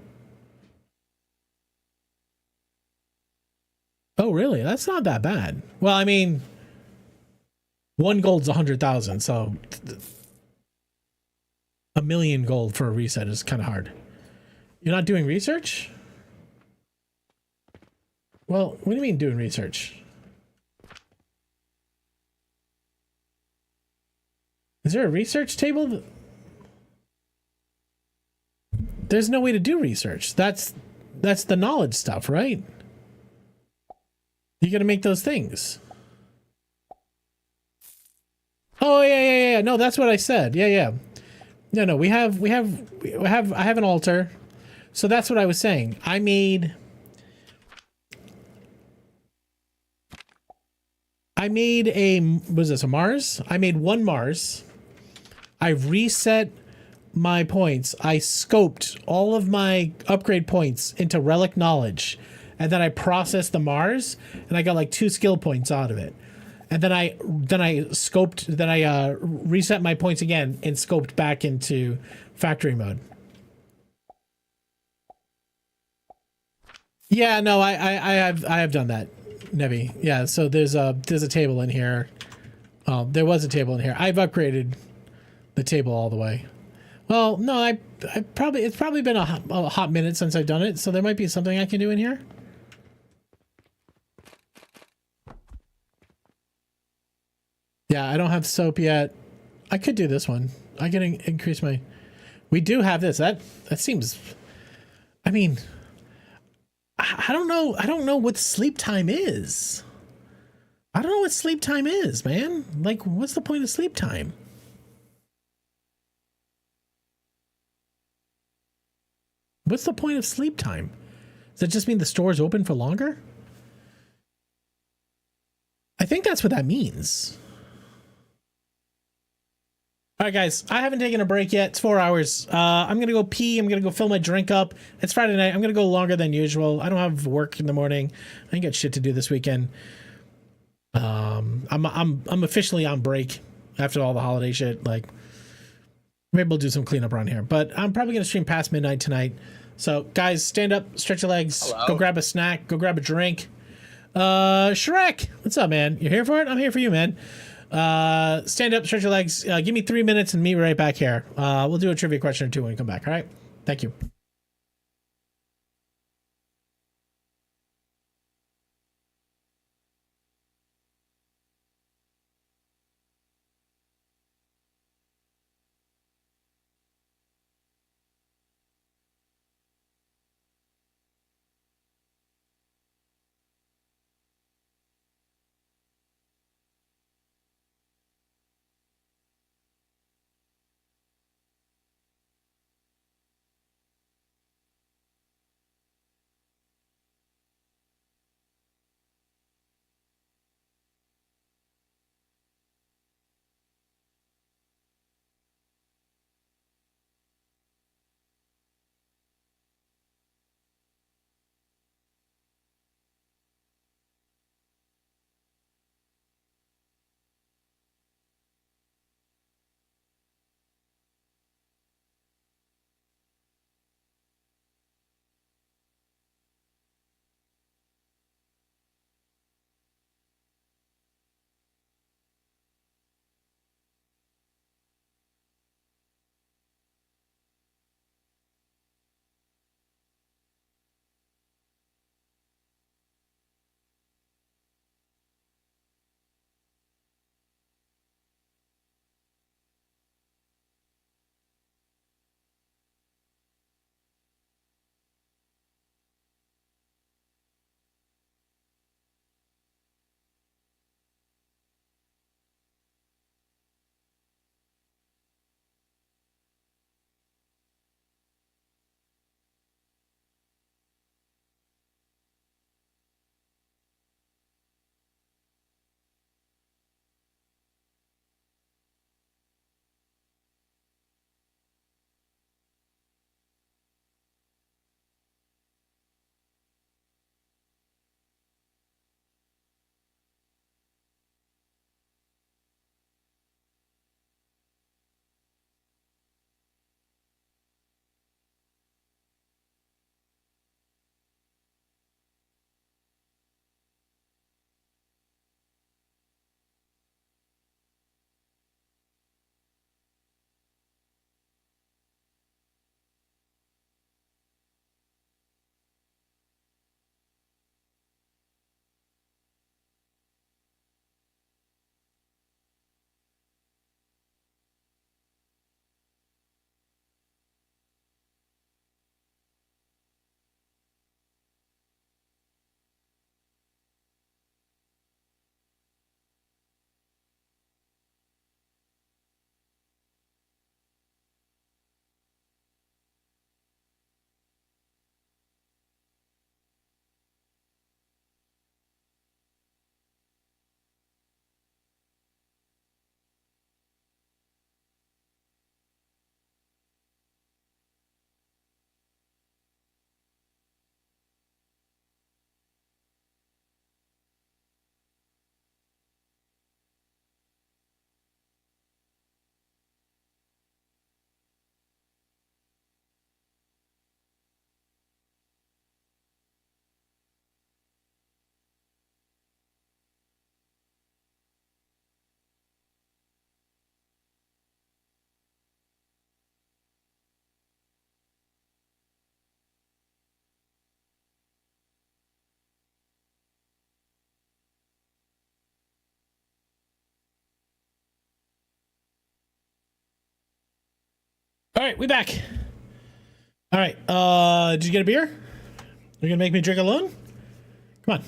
Oh, really? That's not that bad. Well, I mean, 1 gold's 100,000, so 1,000,000 gold for a reset is kind of hard. You're not doing research? Well, what do you mean doing research? Is there a research table? There's no way to do research. That's the knowledge stuff, right? You got to make those things. Oh yeah. No, that's what I said. Yeah. No. I have an altar. So that's what I was saying. I made a Mars? I made 1 Mars. I reset my points. I scoped all of my upgrade points into relic knowledge, and then I processed the Mars, and I got like 2 skill points out of it. And then I reset my points again and scoped back into factory mode. Yeah, no, I have done that, Nevi. Yeah, so there's a table in here. There was a table in here. I've upgraded the table all the way. Well, no, I probably it's probably been a hot minute since I've done it, so there might be something I can do in here. Yeah, I don't have soap yet. I could do this one. I can increase my. We do have this. That seems. I mean, I don't know. I don't know what sleep time is. I don't know what sleep time is, man. Like, what's the point of sleep time? What's the point of sleep time? Does that just mean the store's open for longer? I think that's what that means. All right, guys, I haven't taken a break yet. It's 4 hours. I'm going to go pee. I'm going to go fill my drink up. It's Friday night. I'm going to go longer than usual. I don't have work in the morning. I ain't got shit to do this weekend. I'm officially on break after all the holiday shit. Like, maybe we'll do some cleanup around here. But I'm probably going to stream past midnight tonight. So, guys, stand up, stretch your legs, Hello. go grab a snack, go grab a drink. Shrek, what's up, man? You're here for it? I'm here for you, man. Stand up, stretch your legs. Give me 3 minutes and meet right back here. We'll do a trivia question or two when you come back. All right. Thank you. All right, we back. All right, did you get a beer? You're gonna make me drink alone? Come on.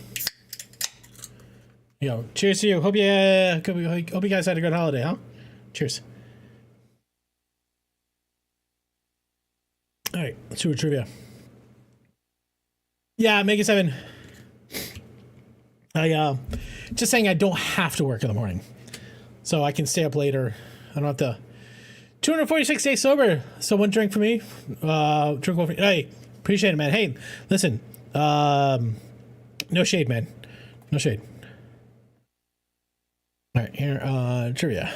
Yo, cheers to you. Hope you guys had a good holiday, huh? Cheers. All right, let's do a trivia. Yeah, make it 7. Just saying I don't have to work in the morning, so I can stay up later. I don't have to. 246 days sober. So one drink for me. Drink over. Hey, appreciate it, man. Hey, listen. No shade, man. No shade. All right, here. Trivia.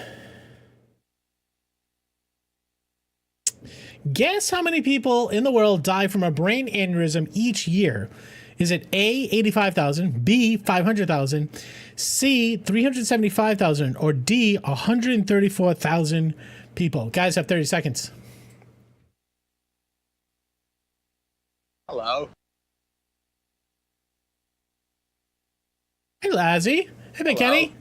Guess how many people in the world die from a brain aneurysm each year? Is it A, 85,000, B, 500,000, C, 375,000, or D, 134,000 people? Guys have 30 seconds. Hello. Hey, Lazzy. Hey, Big Hello. Kenny.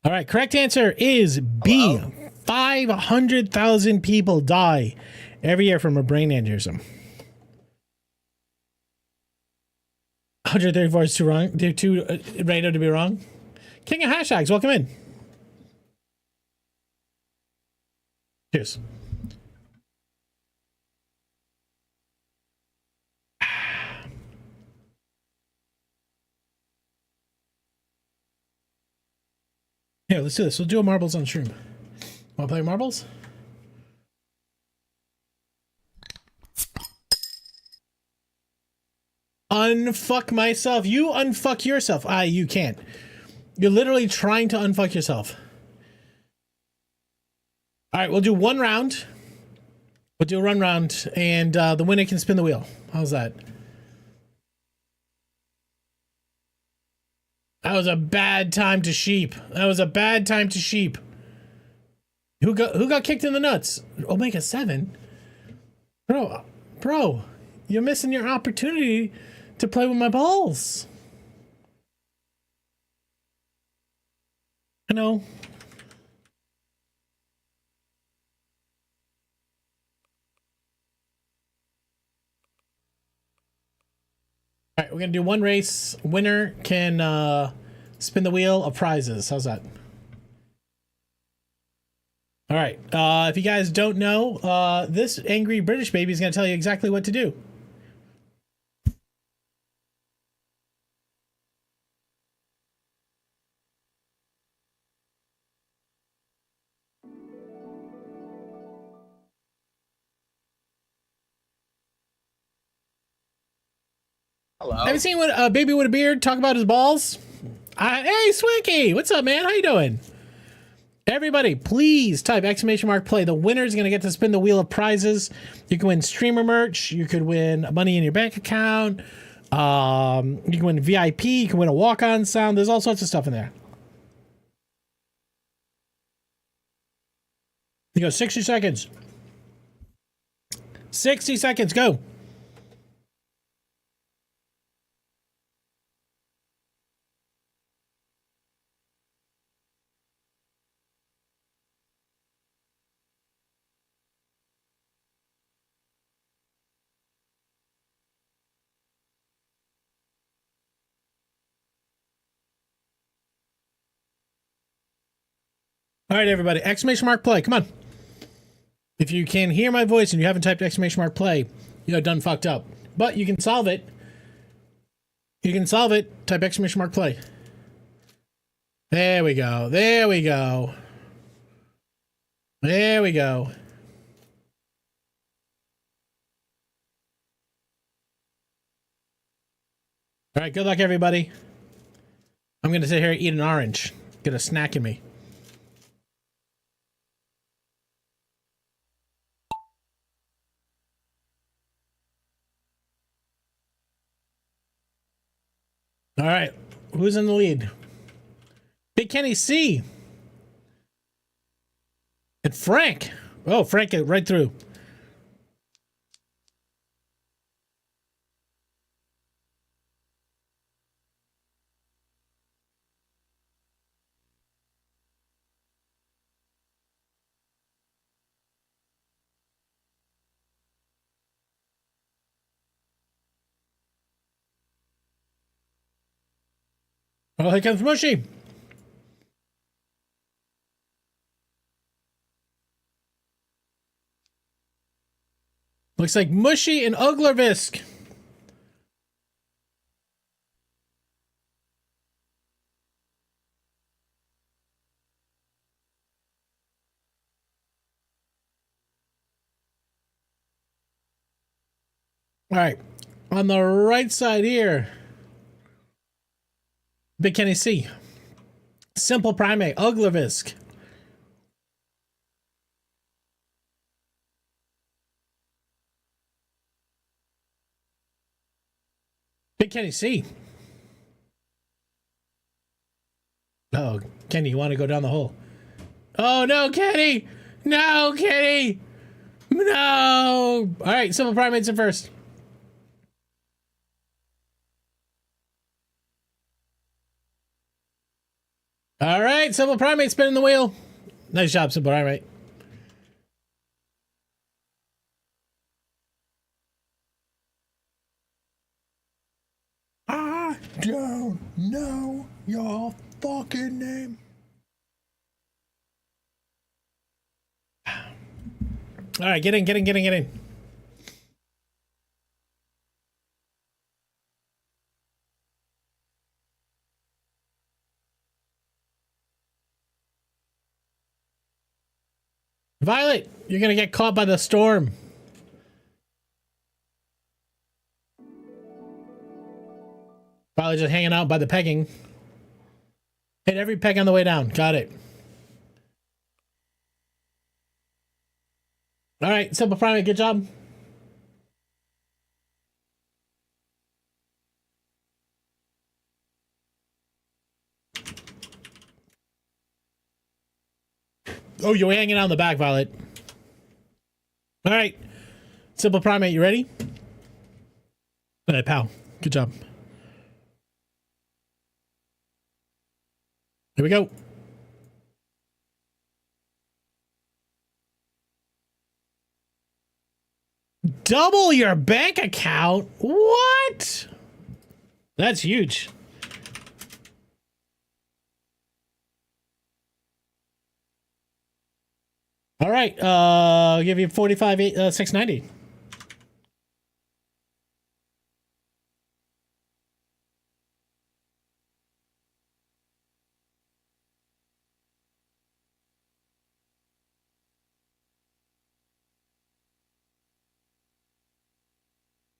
All right, correct answer is B. Hello. 500,000 people die every year from a brain aneurysm. 134 is too wrong. Too random to be wrong. King of hashtags, welcome in. Cheers. Here, let's do this. We'll do a marbles on stream. Want to play marbles? Unfuck myself. You unfuck yourself. You can't. You're literally trying to unfuck yourself. All right, we'll do one round. We'll do a run round, and the winner can spin the wheel. How's that? That was a bad time to sheep. That was a bad time to sheep. Who got kicked in the nuts? Omega 7? Bro, you're missing your opportunity to play with my balls. I know. All right, we're gonna do one race. Winner can spin the wheel of prizes. How's that? All right. If you guys don't know, this angry British baby is gonna tell you exactly what to do. Hello. Have you seen what a baby with a beard talk about his balls? Hey, Swinky, what's up, man? How you doing? Everybody, please type !play. The winner is going to get to spin the wheel of prizes. You can win streamer merch. You could win money in your bank account. You can win VIP. You can win a walk-on sound. There's all sorts of stuff in there. You go 60 seconds. 60 seconds, go. All right, everybody, !play, come on. If you can hear my voice and you haven't typed !play, you're done fucked up. But you can solve it. You can solve it. Type !play. There we go. There we go. There we go. All right, good luck, everybody. I'm going to sit here and eat an orange. Get a snack in me. All right, who's in the lead? Big Kenny C. And Frank. Oh, Frank, right through. Oh, here comes Mushy. Looks like Mushy and Uglervisk. All right. On the right side here, Big Kenny C. Simple Primate, Uglervisk. Big Kenny C. Oh, Kenny, you want to go down the hole? Oh, no, Kenny! No, Kenny! No! All right, Simple Primates in first. All right, Simple Primate spinning the wheel. Nice job, Simple Primate. I don't know your fucking name. All right, get in. Violet, you're gonna get caught by the storm. Violet just hanging out by the pegging. Hit every peg on the way down. Got it. All right, Simple Primate, good job. Oh, you're hanging out in the back, Violet. All right, Simple Primate, you ready? All right, pal. Good job. Here we go. Double your bank account? What? That's huge. All right, I'll give you 45, 690.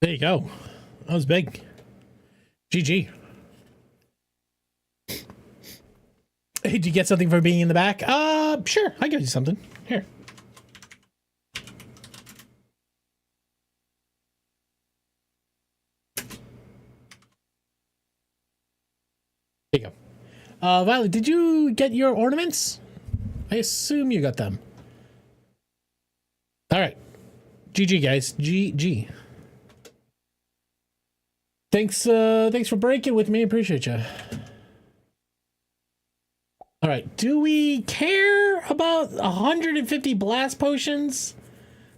There you go. That was big. GG. Hey, did you get something for being in the back? Sure. I'll give you something. Here. There you go. Violet, did you get your ornaments? I assume you got them. All right. GG, guys. GG. Thanks for breaking with me. Appreciate you. All right. Do we care about 150 blast potions?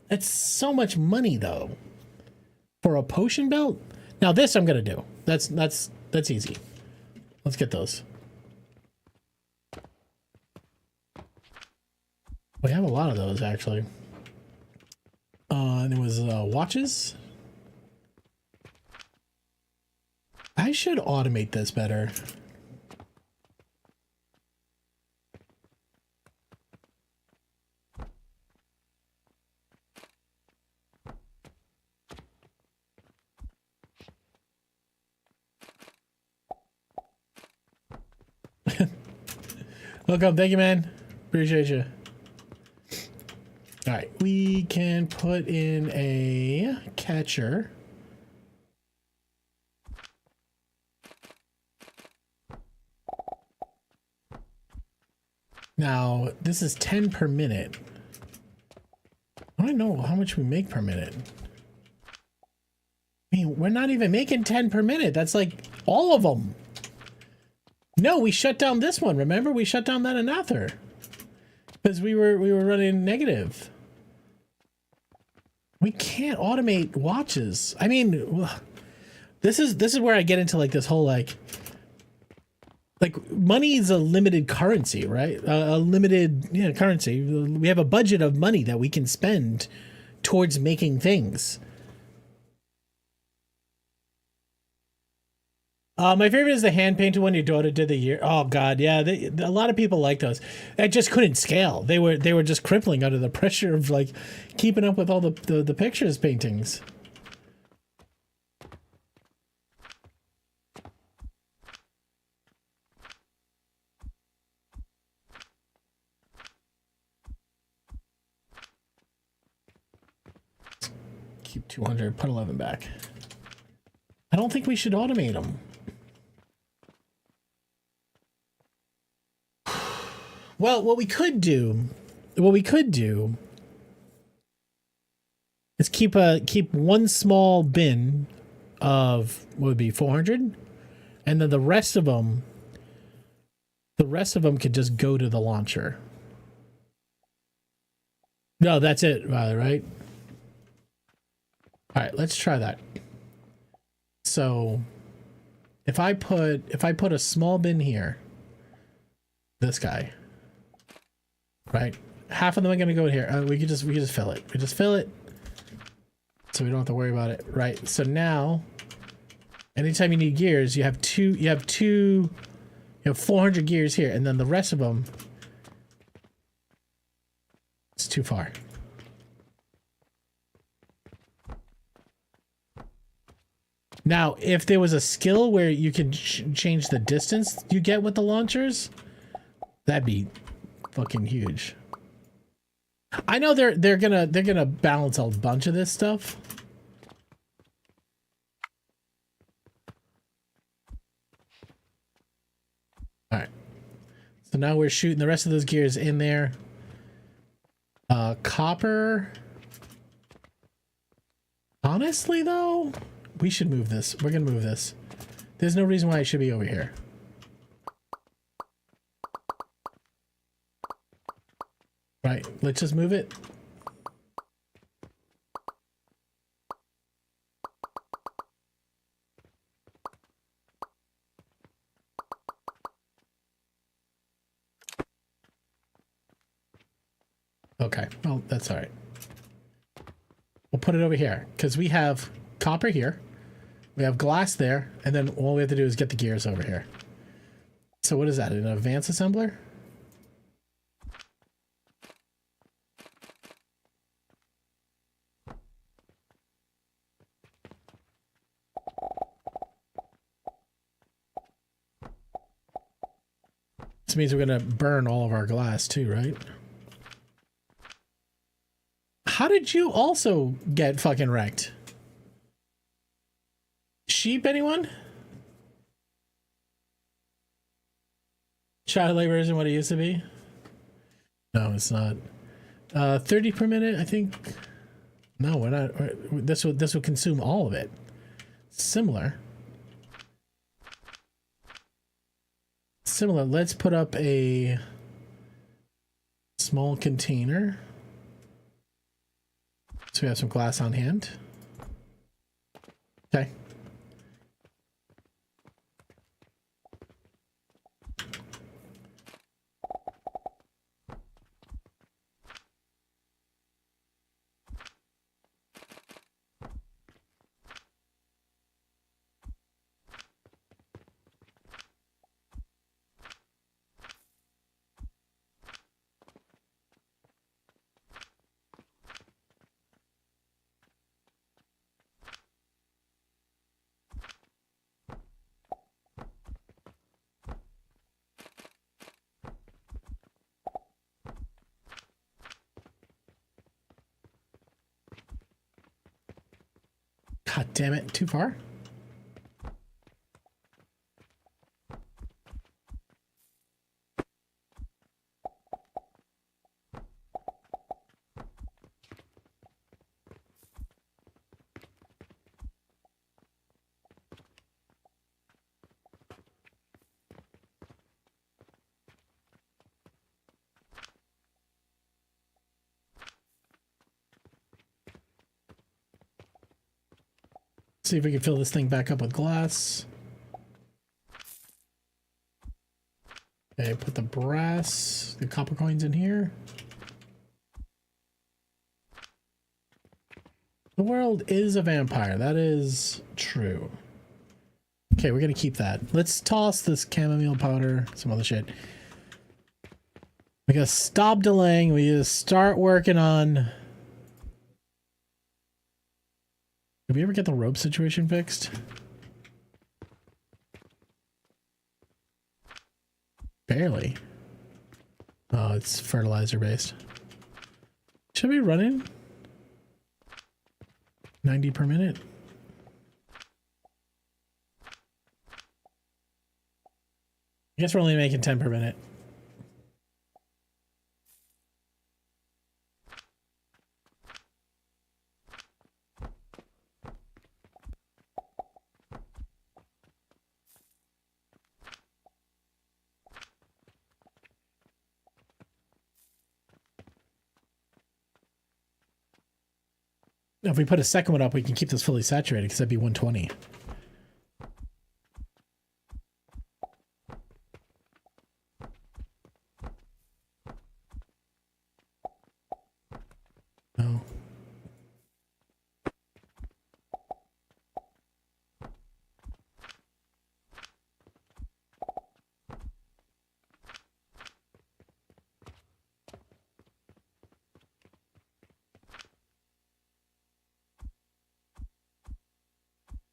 That's so much money, though, for a potion belt. Now this I'm gonna do. That's easy. Let's get those. We have a lot of those actually. And it was watches. I should automate this better. Welcome, thank you, man. Appreciate you. All right, we can put in a catcher. Now, this is 10 per minute. I don't know how much we make per minute. I mean, we're not even making 10 per minute. That's like all of them. No, we shut down this one. Remember, we shut down that another because we were running negative. We can't automate watches. I mean, this is where I get into like this whole like money is a limited currency, right? A limited currency. We have a budget of money that we can spend towards making things. My favorite is the hand painted one your daughter did the year. Oh God, yeah, a lot of people like those. I just couldn't scale. They were just crippling under the pressure of like keeping up with all the pictures paintings. Keep 200, put 11 back. I don't think we should automate them. Well, what we could do is keep one small bin of what would be 400, and then the rest of them could just go to the launcher. No, that's it, rather, right? All right, let's try that. So, if I put a small bin here, this guy. Right, half of them are gonna go in here. We could just fill it. We just fill it, so we don't have to worry about it. Right. So now, anytime you need gears, you have 400 gears here, and then the rest of them, it's too far. Now, if there was a skill where you can change the distance you get with the launchers, that'd be fucking huge. I know they're gonna balance a bunch of this stuff. All right. So now we're shooting the rest of those gears in there. Copper. Honestly, though, we should move this. We're gonna move this. There's no reason why it should be over here. Right, let's just move it. Okay, well, that's all right. We'll put it over here because we have copper here. We have glass there, and then all we have to do is get the gears over here. So what is that, an advanced assembler? This means we're gonna burn all of our glass too, right? How did you also get fucking wrecked? Sheep, anyone? Child labor isn't what it used to be? No, it's not. 30 per minute, I think. No, we're not. This will consume all of it. Similar. Let's put up a small container so we have some glass on hand. Okay. God damn it, too far? See if we can fill this thing back up with glass. Okay, put the brass, the copper coins in here. The world is a vampire. That is true. Okay, we're gonna keep that. Let's toss this chamomile powder, some other shit. We gotta stop delaying. We gotta start working on. Did we ever get the rope situation fixed? Barely. Oh, it's fertilizer based. Should we run in 90 per minute? I guess we're only making 10 per minute. Now, if we put a second one up, we can keep this fully saturated because that'd be 120. No.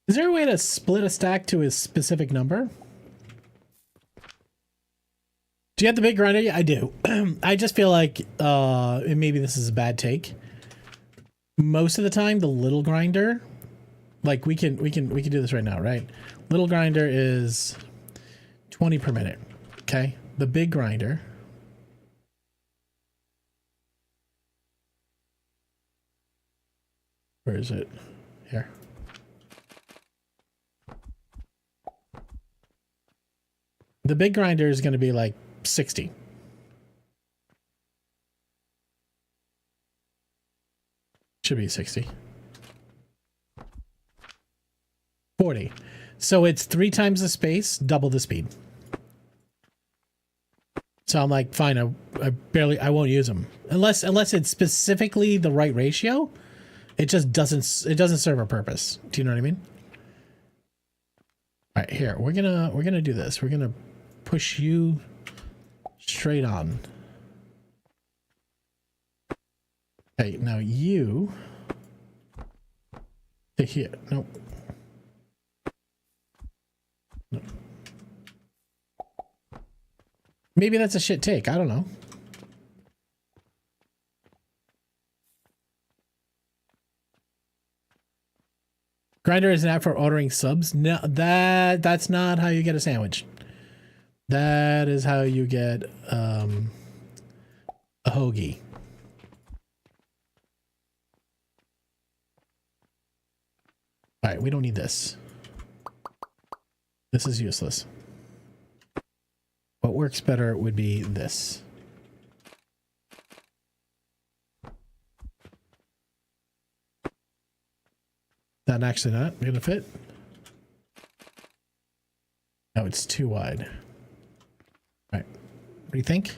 Is there a way to split a stack to a specific number? Do you have the big grinder? Yeah, I do. I just feel like and maybe this is a bad take. Most of the time, the little grinder, like we can do this right now, right? Little grinder is 20 per minute. Okay, the big grinder. Where is it? Here. The big grinder is going to be like 60. Should be 60. 40. So it's 3 times the space, double the speed. So I'm like, fine, I won't use them. Unless it's specifically the right ratio. It just doesn't serve a purpose. Do you know what I mean? All right, here, we're gonna do this. We're gonna push you straight on. Okay, now you to here. Nope. No. Maybe that's a shit take. I don't know. Grinder is an app for ordering subs. No, that's not how you get a sandwich. That is how you get a hoagie. All right, we don't need this. This is useless. What works better would be this. That actually not gonna fit. No, it's too wide. All right, what do you think?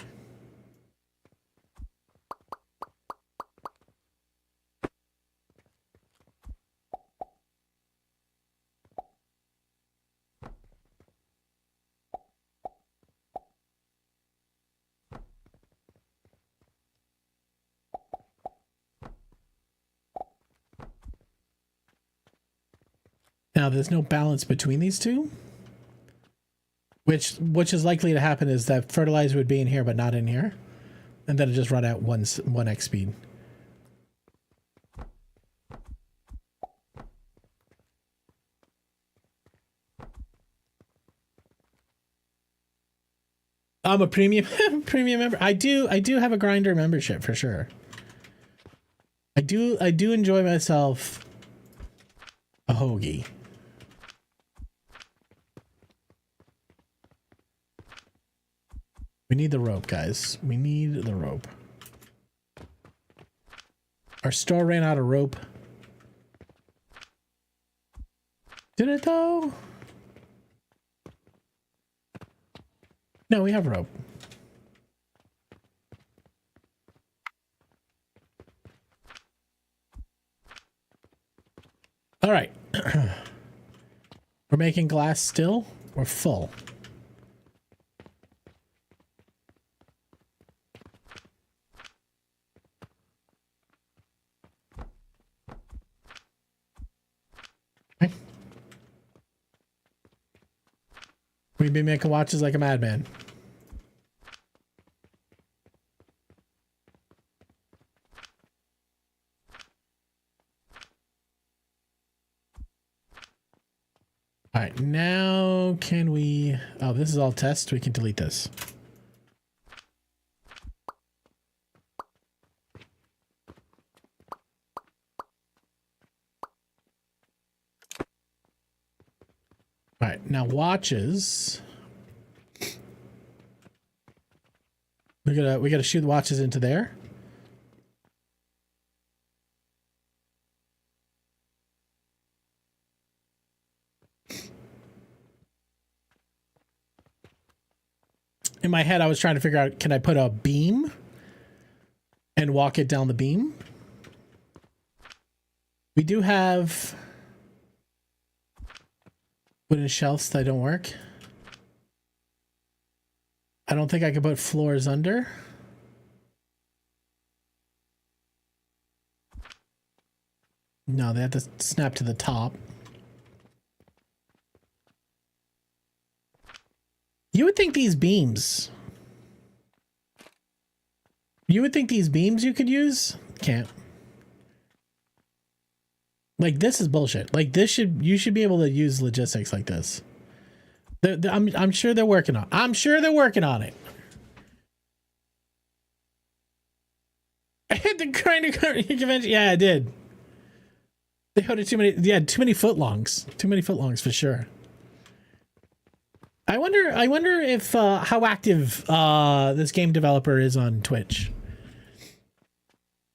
Now, there's no balance between these two, which is likely to happen is that fertilizer would be in here, but not in here. And then it just run out 1x speed. I'm a premium member. I do have a grinder membership for sure. I do enjoy myself a hoagie. We need the rope, guys. We need the rope. Our store ran out of rope. Did it though? No, we have rope. All right. We're making glass still. We're full. Okay. We've been making watches like a madman. All right, now can we... Oh, this is all test. We can delete this. All right, now watches. We gotta shoot the watches into there. In my head, I was trying to figure out, can I put a beam and walk it down the beam? We do have wooden shelves that don't work. I don't think I can put floors under. No, they have to snap to the top. You would think these beams... You would think these beams you could use? Can't. Like, this is bullshit. Like, this should... You should be able to use logistics like this. I'm sure they're working on... I'm sure they're working on it. I had the kind of convention... Yeah, I did. They had too many... Yeah, too many footlongs. Too many footlongs for sure. I wonder if how active this game developer is on Twitch.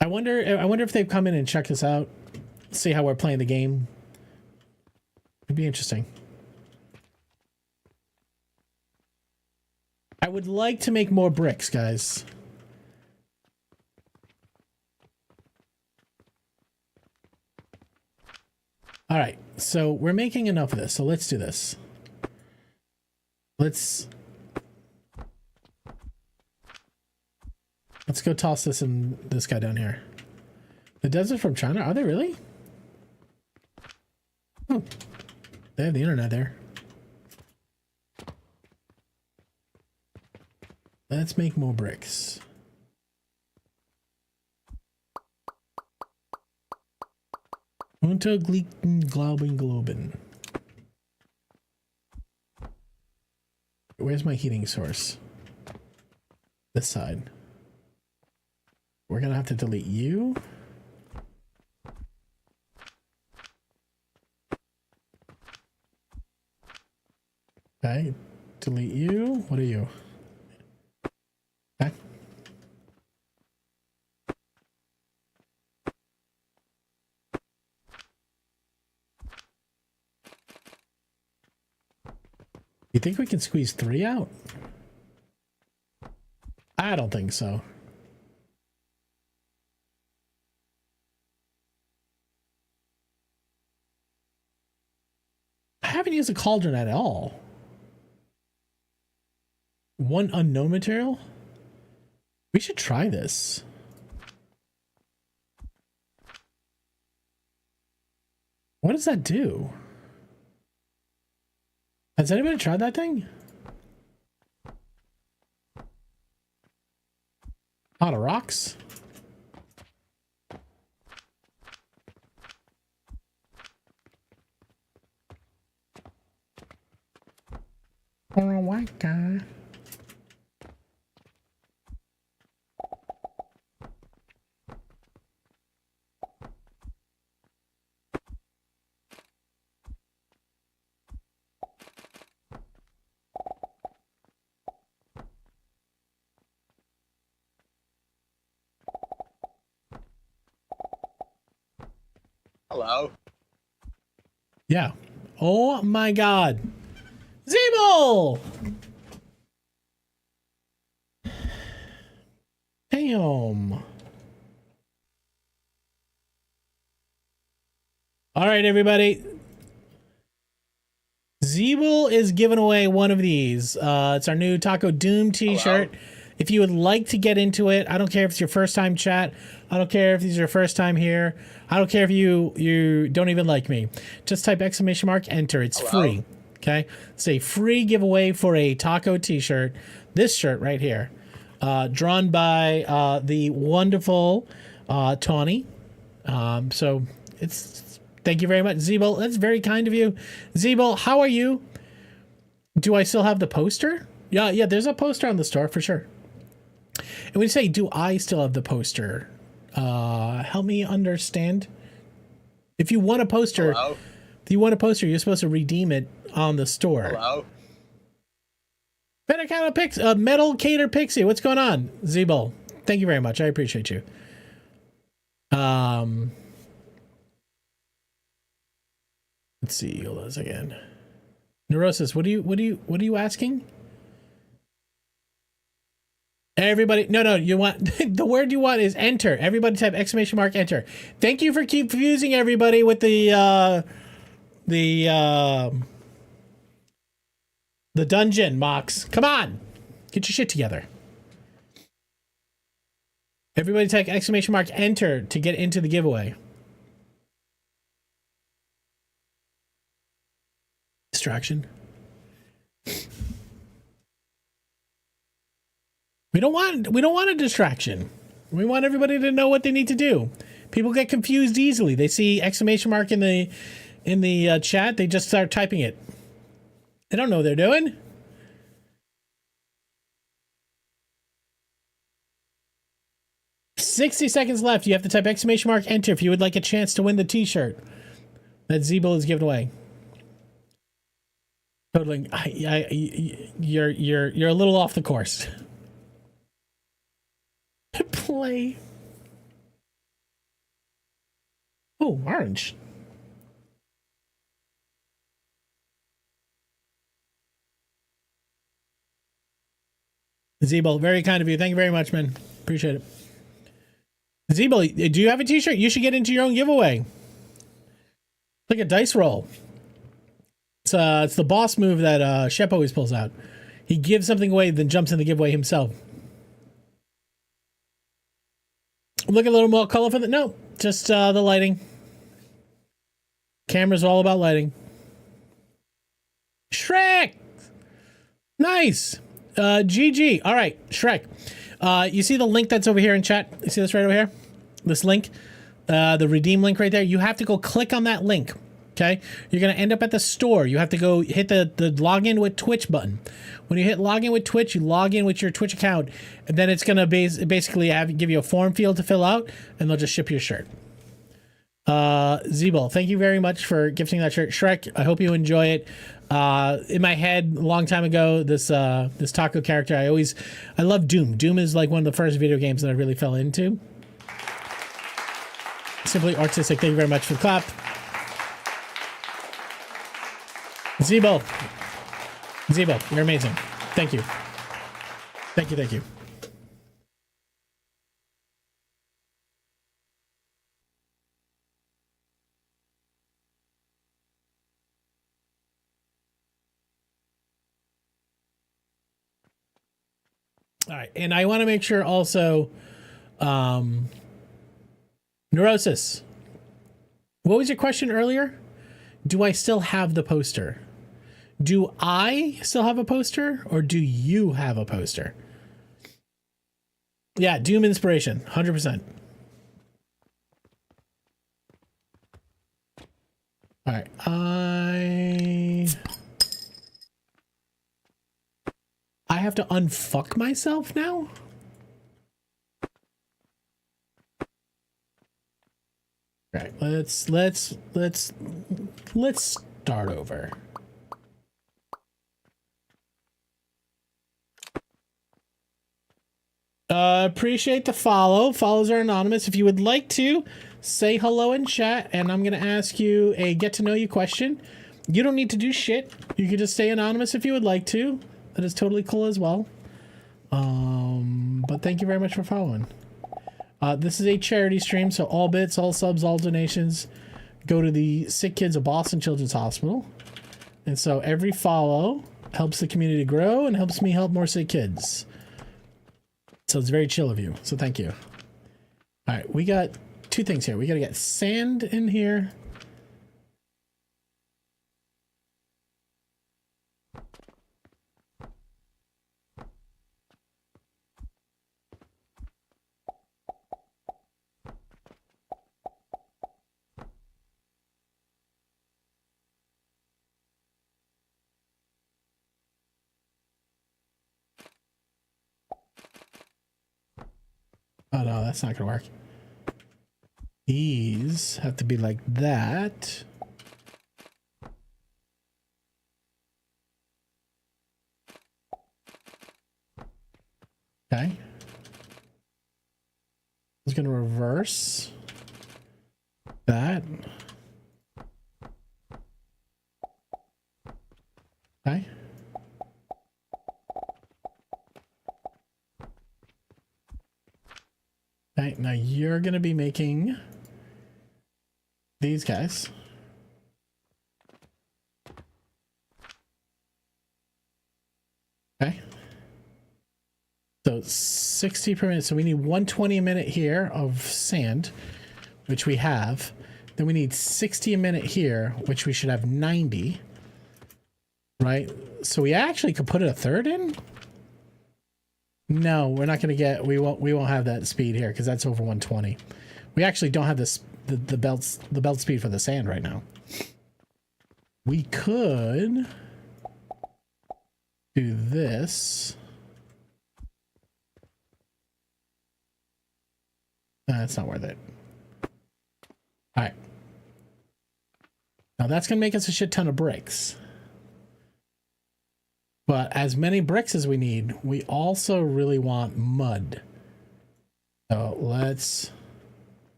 I wonder if they've come in and checked us out, see how we're playing the game. It'd be interesting. I would like to make more bricks, guys. All right, so we're making enough of this, so let's do this. Let's go toss this guy down here. The desert from China? Are they really? Oh, they have the internet there. Let's make more bricks. Globen. Where's my heating source? This side. We're gonna have to delete you. Okay, delete you. What are you? Okay. You think we can squeeze 3 out? I don't think so. I haven't used a cauldron at all. 1 unknown material? We should try this. What does that do? Has anybody tried that thing? Pot of rocks? Or a white guy. Hello. Yeah. Oh my god. Zeeble! Damn. All right, everybody. Zeeble is giving away one of these. It's our new Taco Doom t-shirt. Hello. If you would like to get into it, I don't care if it's your first time chat. I don't care if this is your first time here. I don't care if you don't even like me. Just type ! Enter. It's free. Okay? It's a free giveaway for a Taco t-shirt. This shirt right here. Drawn by the wonderful Tawny. So it's thank you very much, Zeeble. That's very kind of you. Zeeble, how are you? Do I still have the poster? Yeah, there's a poster on the store for sure. And when you say, do I still have the poster? Help me understand. If you want a poster, you're supposed to redeem it on the store. Hello. Metal Cater Pixie, what's going on? Zeeble, thank you very much. I appreciate you. Let's see, hold on a second. Neurosis, what are you asking? Everybody, no, you want the word you want is enter. Everybody type ! Enter. Thank you for confusing everybody with the dungeon, Mox. Come on, get your shit together. Everybody type ! Enter to get into the giveaway. Distraction. We don't want a distraction. We want everybody to know what they need to do. People get confused easily. They see ! in the chat, they just start typing it. They don't know what they're doing. $60 seconds left. You have to type ! Enter if you would like a chance to win the t-shirt that Zeeble is giving away. Totaling, you're a little off the course. Play. Oh, orange. Zeeble, very kind of you. Thank you very much, man. Appreciate it. Zeeble, do you have a t-shirt? You should get into your own giveaway. It's like a dice roll. It's the boss move that Shep always pulls out. He gives something away, then jumps in the giveaway himself. Look a little more colorful. No, just the lighting. Camera's all about lighting. Shrek! Nice! GG. All right, Shrek. You see the link that's over here in chat? You see this right over here? This link? The redeem link right there? You have to go click on that link. Okay? You're going to end up at the store. You have to go hit the login with Twitch button. When you hit login with Twitch, you log in with your Twitch account, and then it's going to basically give you a form field to fill out, and they'll just ship you a shirt. Zeeble, thank you very much for gifting that shirt. Shrek, I hope you enjoy it. In my head, a long time ago, this Taco character, I love Doom. Doom is like one of the first video games that I really fell into. Simply artistic. Thank you very much for the clap. Zeeble, you're amazing. Thank you. Thank you. All right, and I want to make sure also, Neurosis, what was your question earlier? Do I still have the poster? Do I still have a poster, or do you have a poster? Yeah, Doom inspiration, 100%. All right, I have to unfuck myself now? All right, let's start over. Appreciate the follow. Follows are anonymous. If you would like to say hello in chat, and I'm going to ask you a get to know you question. You don't need to do shit. You can just stay anonymous if you would like to. That is totally cool as well. But thank you very much for following. This is a charity stream, so all bits, all subs, all donations go to the sick kids of Boston Children's Hospital. And so every follow helps the community grow and helps me help more sick kids. So it's very chill of you. So thank you. All right, we got two things here. We got to get sand in here. Oh no, that's not gonna work. These have to be like that. Okay. It's gonna reverse that. Okay. Okay, now you're gonna be making these guys. Okay. So 60 per minute. So we need 120 a minute here of sand, which we have. Then we need 60 a minute here, which we should have 90. Right? So we actually could put it a third in. No, we're not going to get, we won't have that speed here because that's over 120. We actually don't have this, the belt speed for the sand right now. We could do this. That's not worth it. All right. Now that's going to make us a shit ton of bricks. But as many bricks as we need, we also really want mud. So let's,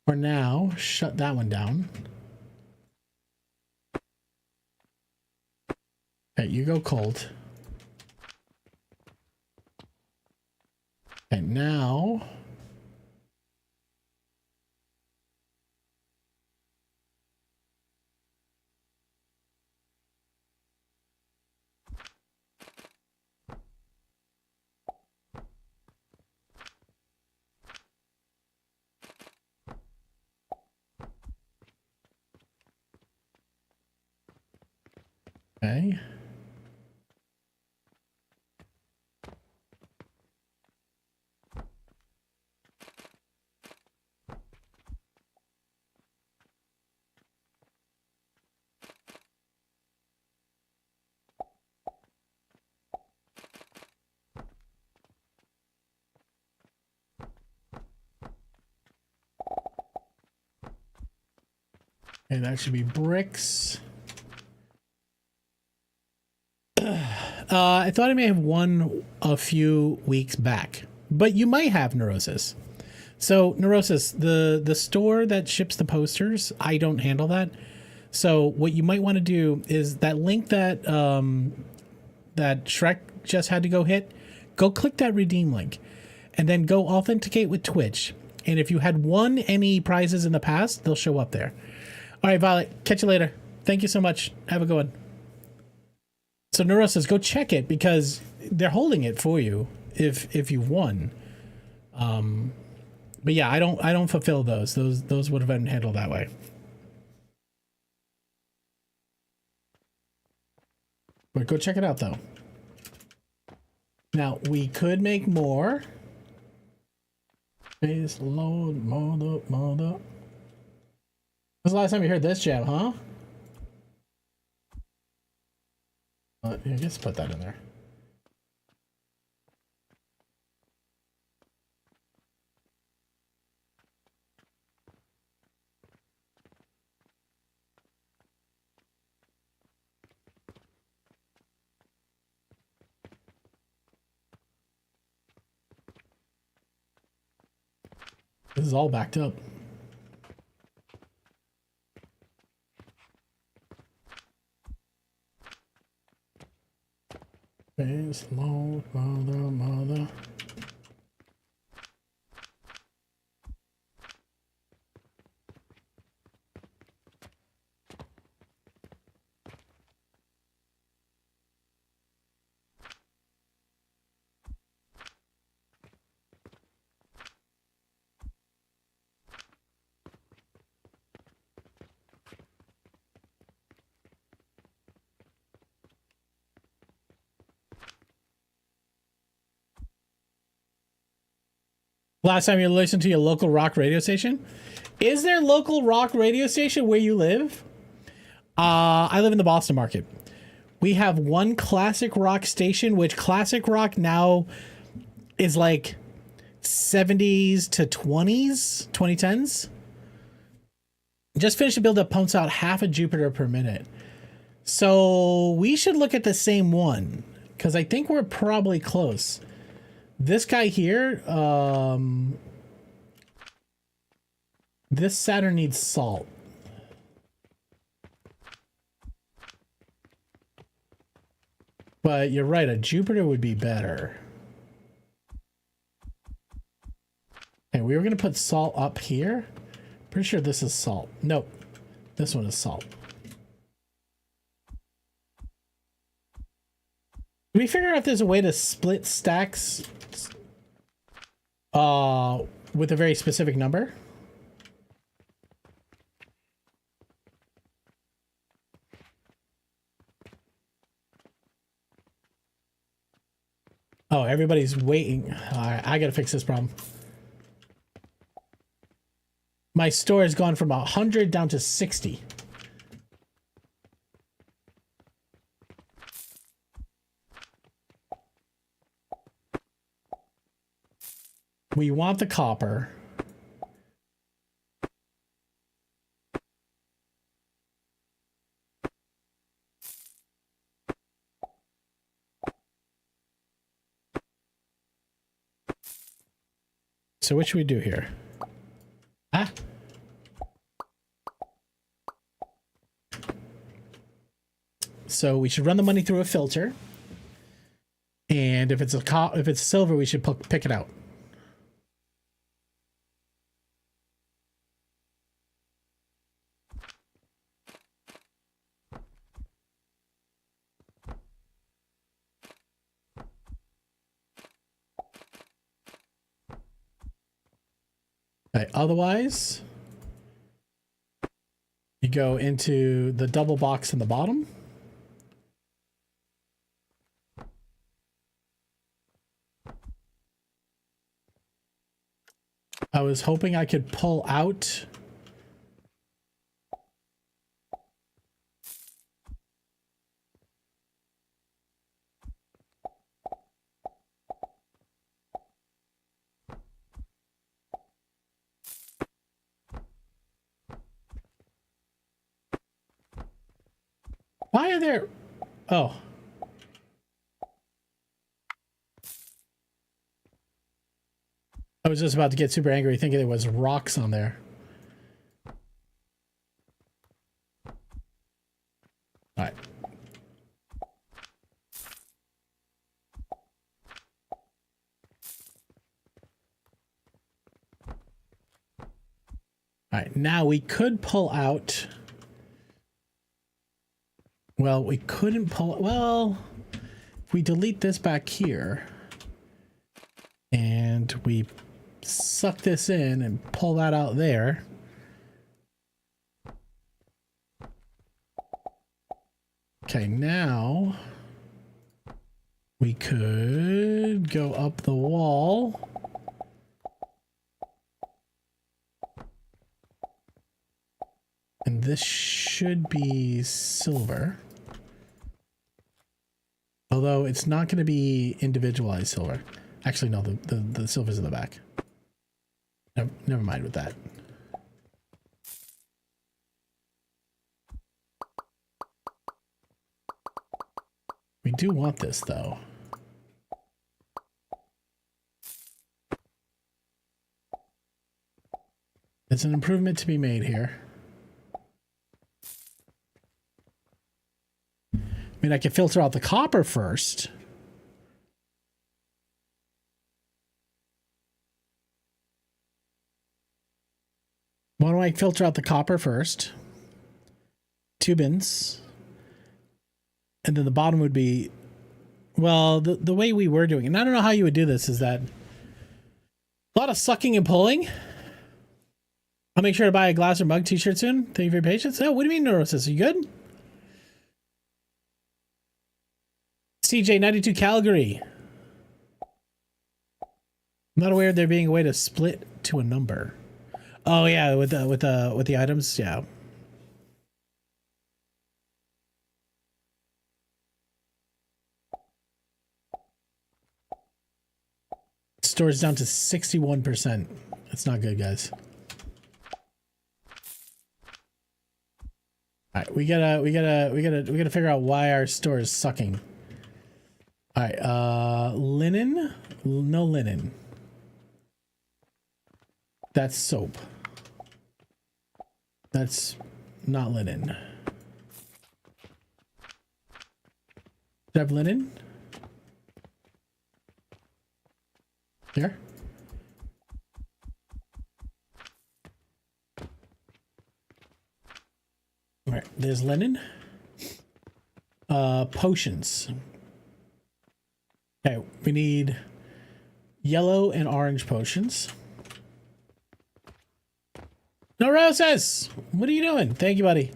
for now, shut that one down. Okay, you go cold. Okay, now... Okay. And that should be bricks. I thought I may have won a few weeks back, but you might have Neurosis. So Neurosis, the store that ships the posters, I don't handle that. So what you might want to do is that link that that Shrek just had to go hit, go click that redeem link and then go authenticate with Twitch. And if you had won any prizes in the past, they'll show up there. All right, Violet, catch you later. Thank you so much. Have a good one. So Neurosis, go check it because they're holding it for you if you've won. But yeah, I don't fulfill those. Those would have been handled that way. But go check it out though. Now we could make more. Base load, mother. When's the last time you heard this jam, huh? Yeah, just put that in there. This is all backed up. Just load, mother. Last time you listened to your local rock radio station? Is there local rock radio station where you live? I live in the Boston market. We have one classic rock station, which classic rock now is like 70s to 2010s. Just finished a build that pumps out half a Jupiter per minute. So we should look at the same one because I think we're probably close. This guy here, this Saturn needs salt. But you're right, a Jupiter would be better. Okay, we were going to put salt up here. Pretty sure this is salt. Nope, this one is salt. Can we figure out if there's a way to split stacks with a very specific number? Oh, everybody's waiting. All right, I gotta fix this problem. My store has gone from 100 down to 60. We want the copper. So what should we do here? Ah. So we should run the money through a filter. And if it's silver, we should pick it out. Okay, otherwise, you go into the double box in the bottom. I was hoping I could pull out why are there... Oh. I was just about to get super angry thinking there was rocks on there. All right. All right, now we could pull out... Well, we couldn't pull... Well, if we delete this back here and we suck this in and pull that out there. Okay, now we could go up the wall. And this should be silver. Although it's not going to be individualized silver. Actually, no, the silver's in the back. Never mind with that. We do want this, though. There's an improvement to be made here. I mean, I can filter out the copper first. Why don't I filter out the copper first? 2 bins. And then the bottom would be, well, the way we were doing it, and I don't know how you would do this, is that a lot of sucking and pulling. I'll make sure to buy a glass or mug t-shirt soon. Thank you for your patience. Oh, what do you mean, Neurosis? Are you good? CJ92 Calgary. I'm not aware of there being a way to split to a number. Oh yeah, with the items, yeah. Store's down to 61%. That's not good, guys. All right, we gotta figure out why our store is sucking. All right, linen, no linen. That's soap. That's not linen. Do I have linen? Here. All right, there's linen. Potions. Okay, we need yellow and orange potions. No roses! What are you doing? Thank you, buddy.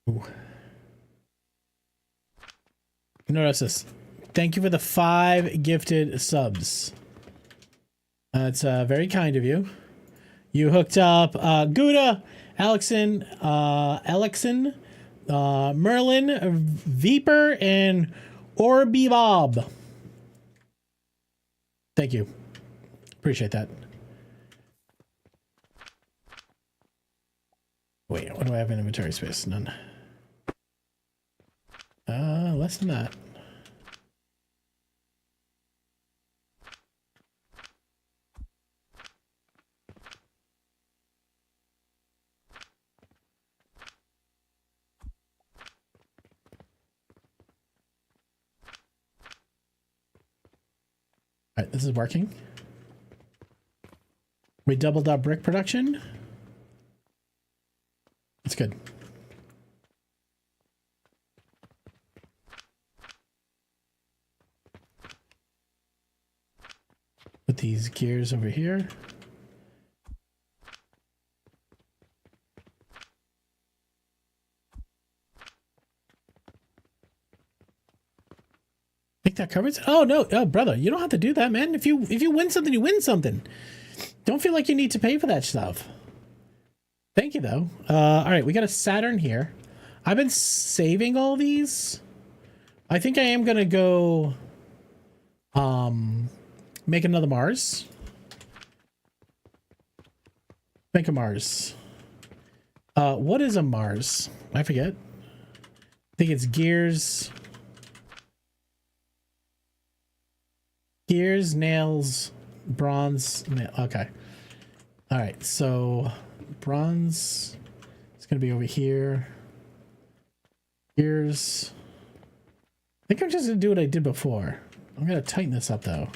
Ooh. No roses. Thank you for the 5 gifted subs. That's very kind of you. You hooked up Gouda, Alexon, Merlin, Viper, and Orby Bob. Thank you. Appreciate that. Wait, what do I have in inventory space? None. Less than that. All right, this is working. We doubled our brick production. That's good. Put these gears over here. Think that covers it? Oh no, oh brother, you don't have to do that, man. If you win something, you win something. Don't feel like you need to pay for that stuff. Thank you though. All right, we got a Saturn here. I've been saving all these. I think I am gonna go make another Mars. Make a Mars. What is a Mars? I forget. I think it's gears. Gears, nails, bronze, okay. All right, so bronze is going to be over here. Gears. I think I'm just going to do what I did before. I'm going to tighten this up, though.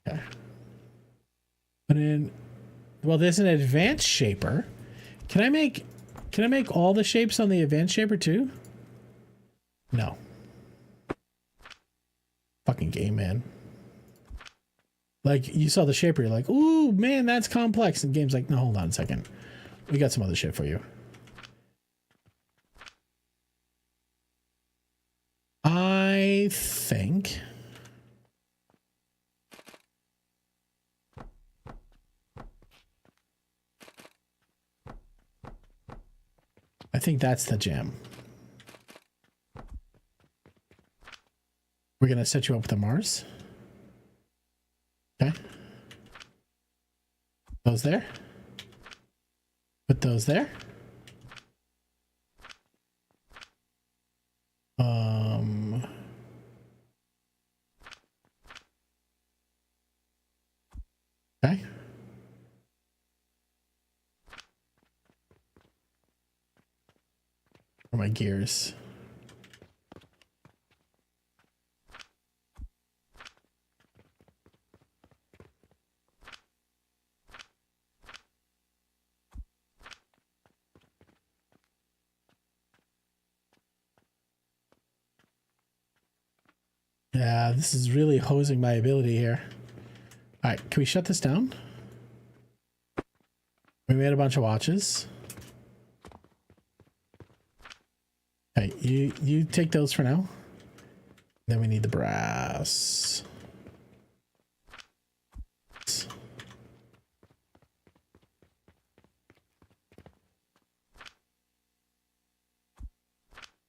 Okay. Put in, well, there's an advanced shaper. Can I make all the shapes on the advanced shaper too? No. Fucking game, man. Like, you saw the shaper, you're like, ooh, man, that's complex. And the game's like, no, hold on a second. We got some other shit for you. I think... I think that's the jam. We're going to set you up with a Mars. Okay. Those there. Put those there. Okay. for my gears. Yeah, this is really hosing my ability here. All right, can we shut this down? We made a bunch of watches. Okay, you take those for now. Then we need the brass.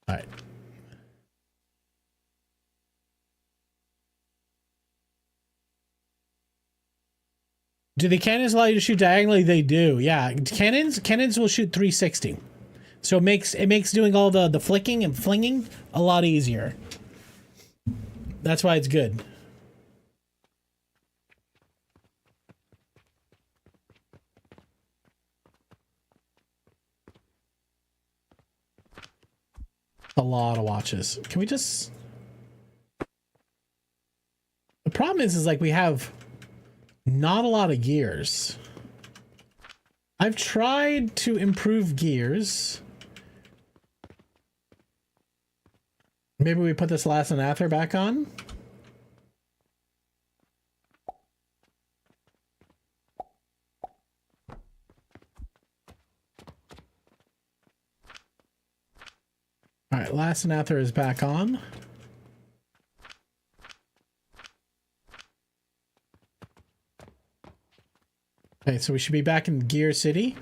All right. Do the cannons allow you to shoot diagonally? They do. Yeah, cannons will shoot 360. So it makes doing all the flicking and flinging a lot easier. That's why it's good. A lot of watches. Can we just... The problem is like we have not a lot of gears. I've tried to improve gears. Maybe we put this last Anather back on. All right, last Anather is back on. Okay, so we should be back in Gear City.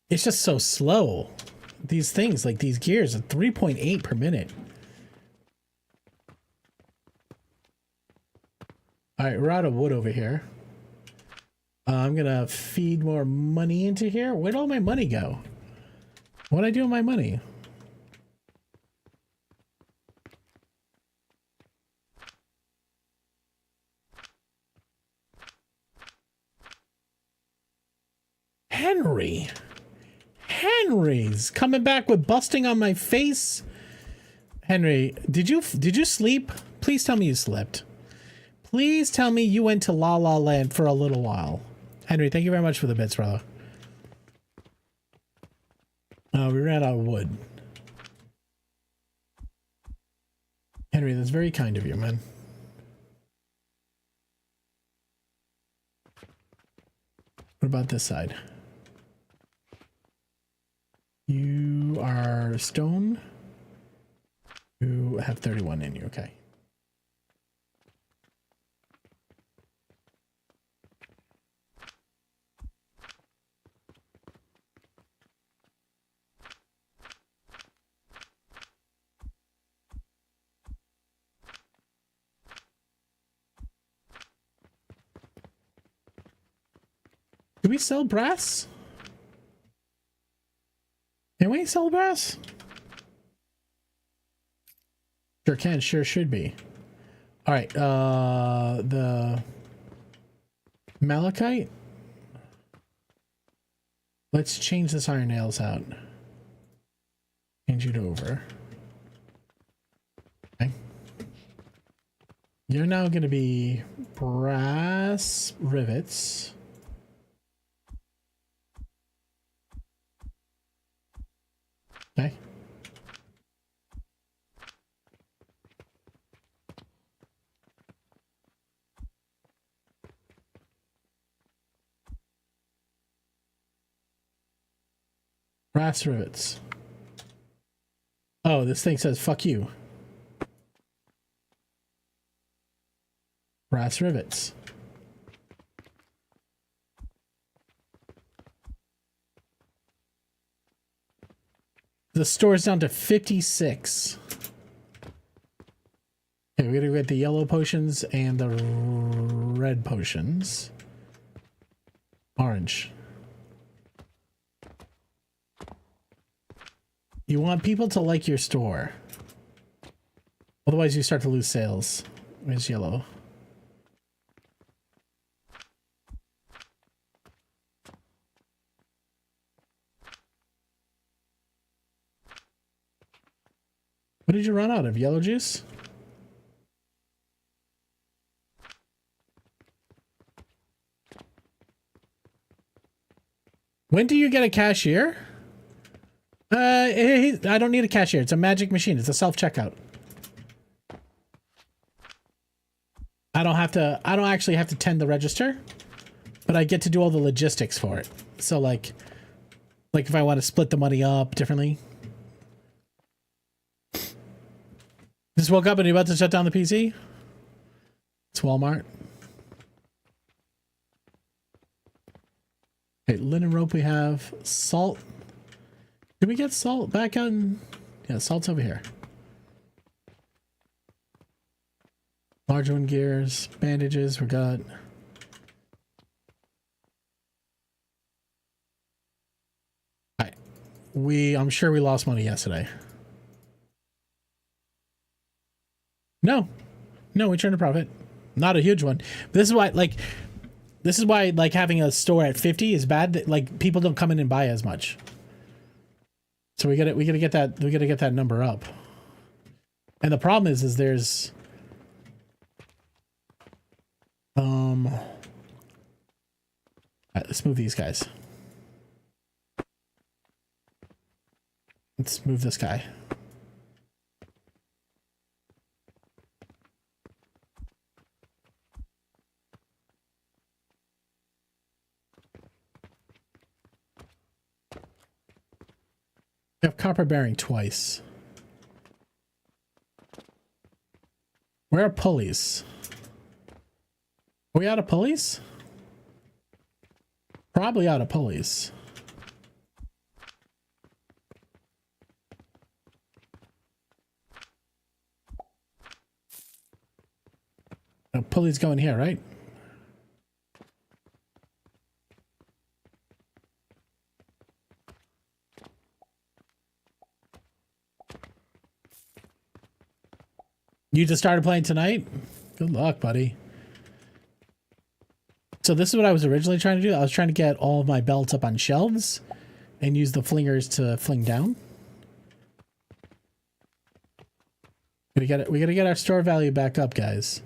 It's just so slow. These things, like these gears, are 3.8 per minute. All right, we're out of wood over here. I'm gonna feed more money into here. Where'd all my money go? What'd I do with my money? Henry's coming back with busting on my face. Henry, did you sleep? Please tell me you slept. Please tell me you went to La La Land for a little while. Henry, thank you very much for the bits, brother. We ran out of wood. Henry, that's very kind of you, man. What about this side? You are stone. You have 31 in you, okay. Do we sell brass? Can we sell brass? Sure can, sure should be. All right, the malachite. Let's change this iron nails out. Change it over. Okay. You're now going to be brass rivets. Okay. Brass rivets. Oh, this thing says fuck you. Brass rivets. The store's down to 56. Okay, we're gonna get the yellow potions and the red potions. Orange. You want people to like your store. Otherwise you start to lose sales. Where's yellow? What did you run out of? Yellow juice? When do you get a cashier? I don't need a cashier. It's a magic machine. It's a self-checkout. I don't actually have to tend the register, but I get to do all the logistics for it. So like if I want to split the money up differently. Just woke up and you're about to shut down the PC? It's Walmart. Okay, linen rope we have. Salt. Did we get salt back out? Yeah, salt's over here. Large one gears, bandages, we got. Alright. I'm sure we lost money yesterday. No, we turned a profit. Not a huge one. But this is why like having a store at 50 is bad. That like people don't come in and buy as much. So we gotta get that number up. And the problem is there's all right, let's move these guys. Let's move this guy. We have copper bearing twice. Where are pulleys? Are we out of pulleys? Probably out of pulleys. No, pulleys going here, right? You just started playing tonight? Good luck, buddy. So this is what I was originally trying to do. I was trying to get all of my belts up on shelves and use the flingers to fling down. We gotta get our store value back up, guys.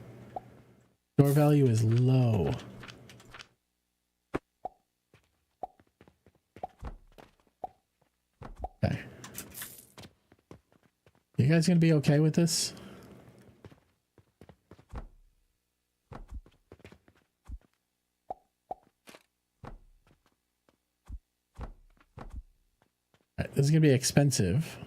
Store value is low. Okay. You guys gonna be okay with this? This is gonna be expensive.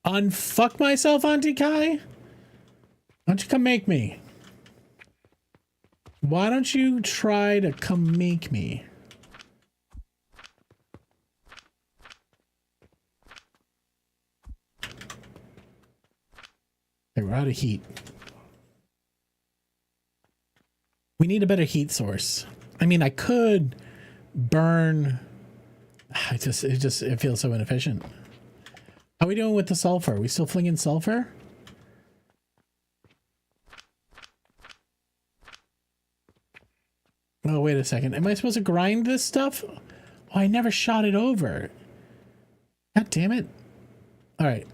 Unfuck myself, Auntie Kai? Why don't you come make me? Why don't you try to come make me? Okay, we're out of heat. We need a better heat source. I mean, I could burn. It feels so inefficient. How are we doing with the sulfur? Are we still flinging sulfur? Oh, wait a second. Am I supposed to grind this stuff? Oh, I never shot it over. God damn it. All right.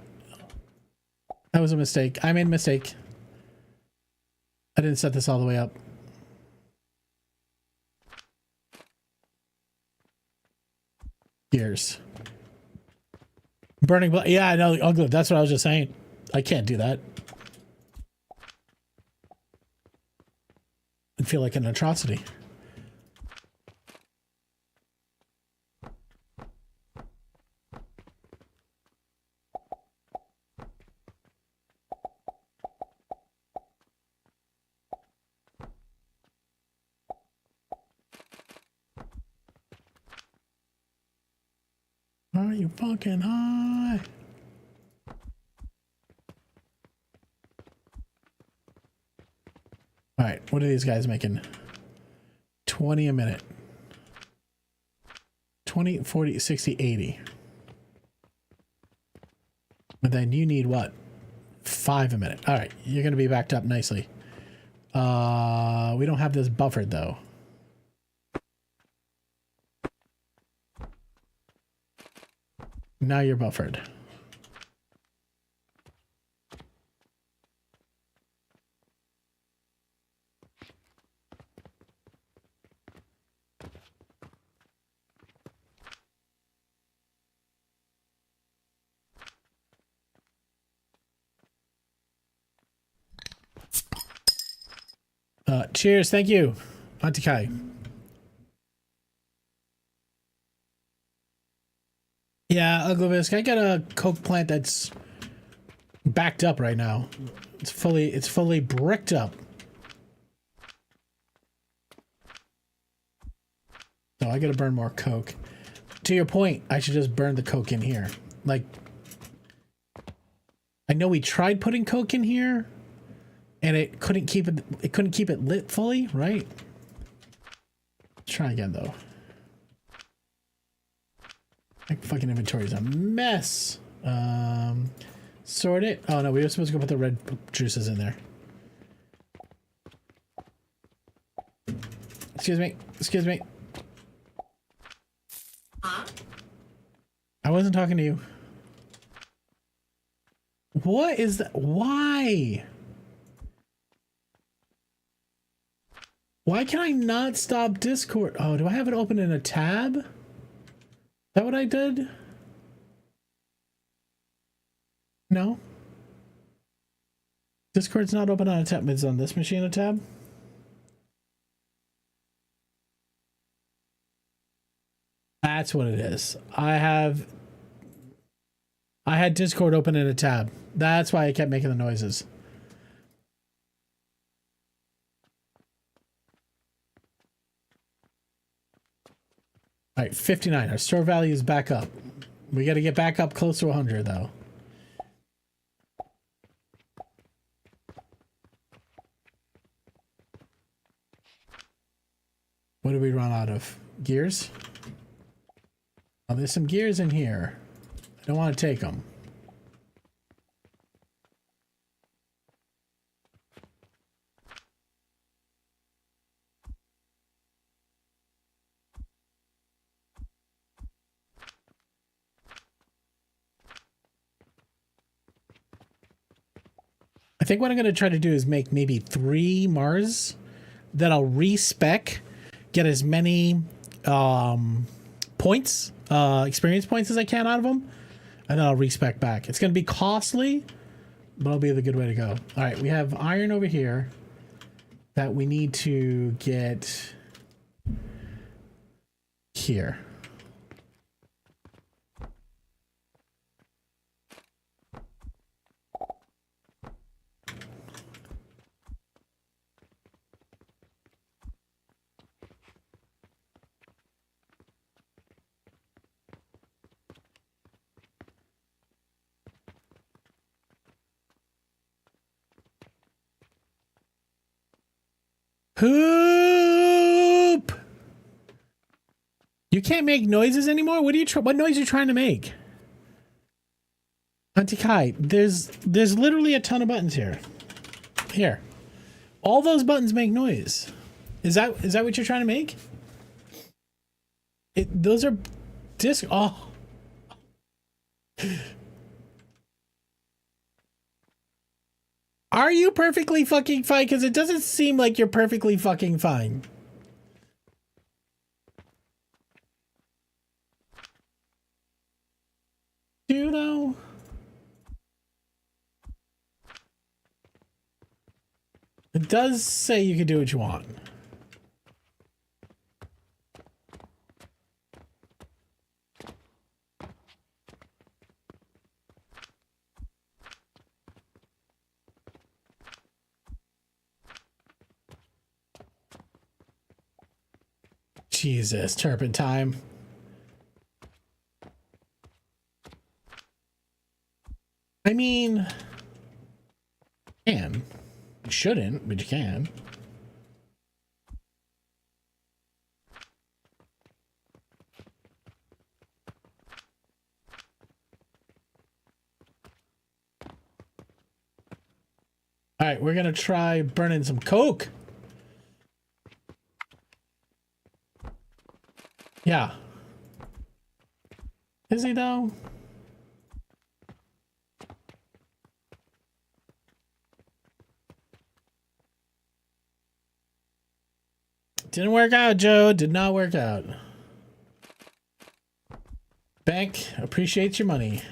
That was a mistake. I made a mistake. I didn't set this all the way up. Gears. Burning blood. Yeah, I know. Oh, good. That's what I was just saying. I can't do that. I'd feel like an atrocity. Are you fucking high? Why? All right, what are these guys making? 20 a minute. 20, 40, 60, 80. But then you need what? 5 a minute. All right, you're going to be backed up nicely. We don't have this buffered though. Now you're buffered. Cheers, thank you, Auntie Kai. Yeah, Uglivisk, I got a coke plant that's backed up right now. It's fully bricked up. So I gotta burn more coke. To your point, I should just burn the coke in here. Like, I know we tried putting coke in here, and it couldn't keep it lit fully, right? Let's try again though. My fucking inventory is a mess. Sort it. Oh no, we were supposed to go put the red juices in there. Excuse me. Excuse me. Huh? I wasn't talking to you. What is that? Why? Why can I not stop Discord? Oh, do I have it open in a tab? Is that what I did? No. Discord's not open on a tab. It's on this machine a tab. That's what it is. I had Discord open in a tab. That's why I kept making the noises. All right, 59. Our store value is back up. We got to get back up close to 100 though. What do we run out of? Gears? Oh, there's some gears in here. I don't want to take them. I think what I'm going to try to do is make maybe 3 Mars that I'll respec, get as many points, experience points as I can out of them, and then I'll respec back. It's going to be costly, but it'll be the good way to go. All right, we have iron over here that we need to get here. Poop! You can't make noises anymore? What are you what noise are you trying to make? Auntie Kai, there's literally a ton of buttons here. Here. All those buttons make noise. Is that what you're trying to make? Those are disc. Oh. Are you perfectly fucking fine? Because it doesn't seem like you're perfectly fucking fine. Do you know? It does say you can do what you want. Jesus, turpentine. I mean, you can. You shouldn't, but you can. All right, we're gonna try burning some coke. Yeah. Is he though? Didn't work out, Joe. Did not work out. Bank appreciates your money.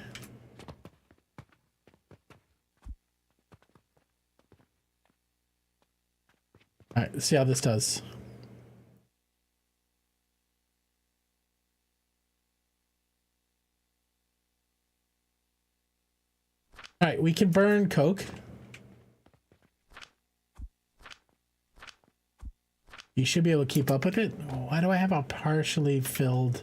All right, let's see how this does. All right, we can burn coke. You should be able to keep up with it. Why do I have a partially filled?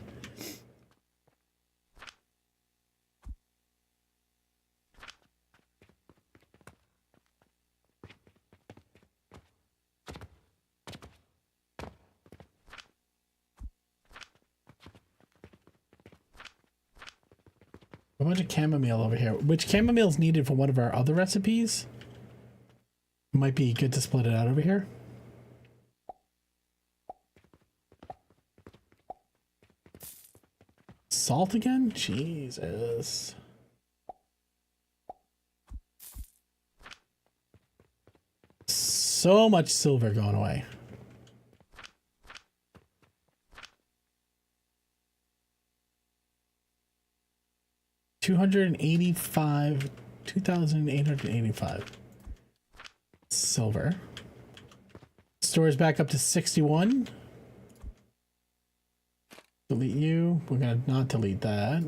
A bunch of chamomile over here. Which chamomile is needed for one of our other recipes? Might be good to split it out over here. Salt again? Jesus. So much silver going away. $285, 2,885 silver. Stores back up to 61. Delete you. We're gonna not delete that.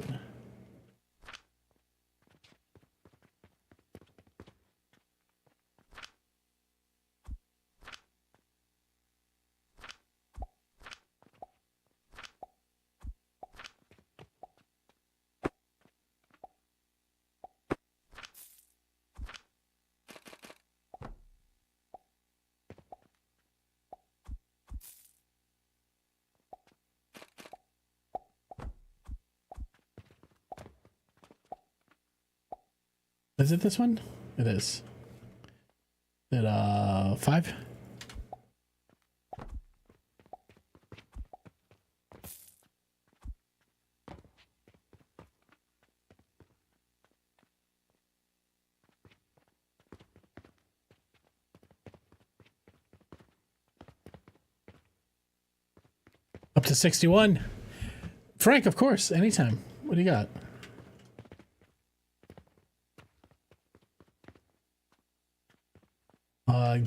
Is it this one? It is. Is it 5? Up to 61. Frank, of course, anytime. What do you got?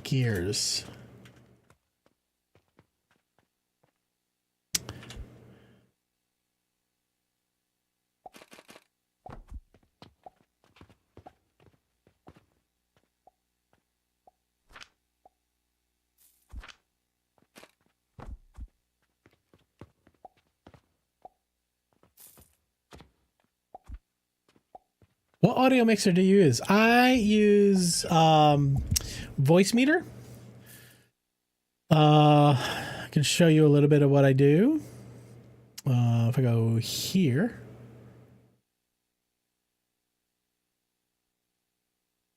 Gears. What audio mixer do you use? I use voice meter. I can show you a little bit of what I do. If I go here,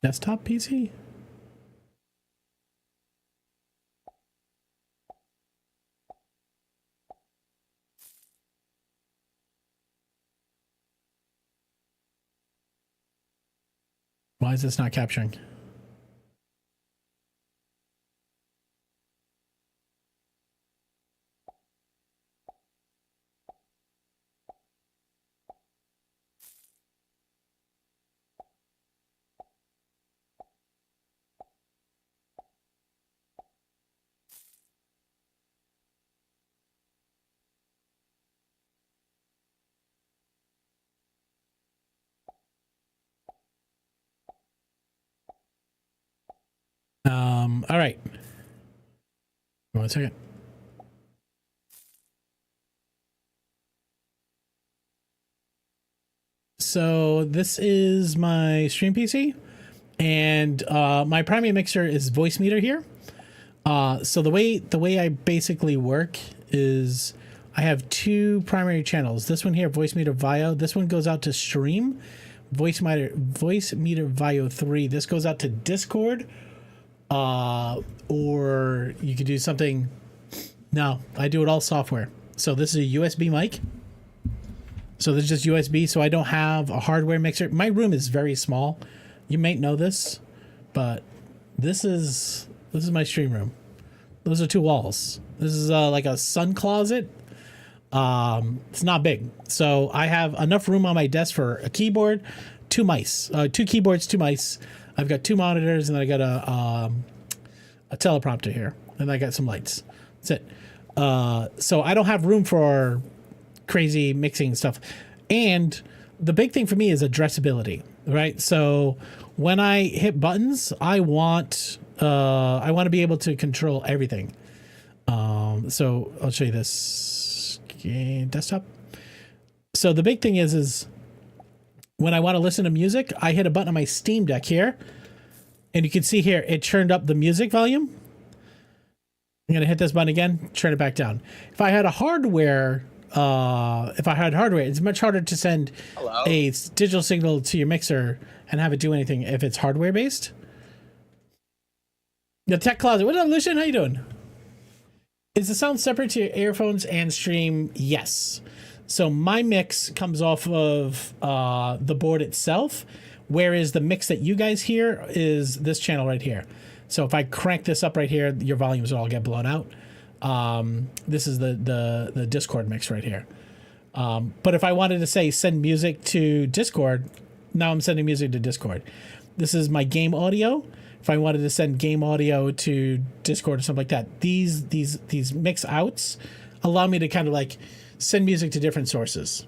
desktop PC. Why is this not capturing? All right. 1 second. so this is my stream PC, and my primary mixer is voice meter here. So the way I basically work is I have two primary channels. This one here, voice meter Vio. This one goes out to stream. Voice meter Vio 3. This goes out to Discord. Or you could do something. No, I do it all software. So this is a USB mic. So this is just USB. So I don't have a hardware mixer. My room is very small. You might know this, but this is my stream room. Those are two walls. This is like a sun closet. It's not big. So I have enough room on my desk for a keyboard, two mice, two keyboards, two mice. I've got two monitors, and then I got a teleprompter here, and I got some lights. That's it. So I don't have room for crazy mixing stuff. And the big thing for me is addressability, right? So when I hit buttons, I want to be able to control everything. So I'll show you this desktop. So the big thing is when I want to listen to music, I hit a button on my Steam Deck here, and you can see here it turned up the music volume. I'm gonna hit this button again, turn it back down. If I had hardware, it's much harder to send a digital signal to your mixer and have it do anything if it's hardware based. The tech closet. What up, Lucian? How you doing? Is the sound separate to your earphones and stream? Yes. So my mix comes off of the board itself, whereas the mix that you guys hear is this channel right here. So if I crank this up right here, your volumes will all get blown out. This is the Discord mix right here. But if I wanted to say send music to Discord, now I'm sending music to Discord. This is my game audio. If I wanted to send game audio to Discord or something like that, these mix outs allow me to kind of like send music to different sources.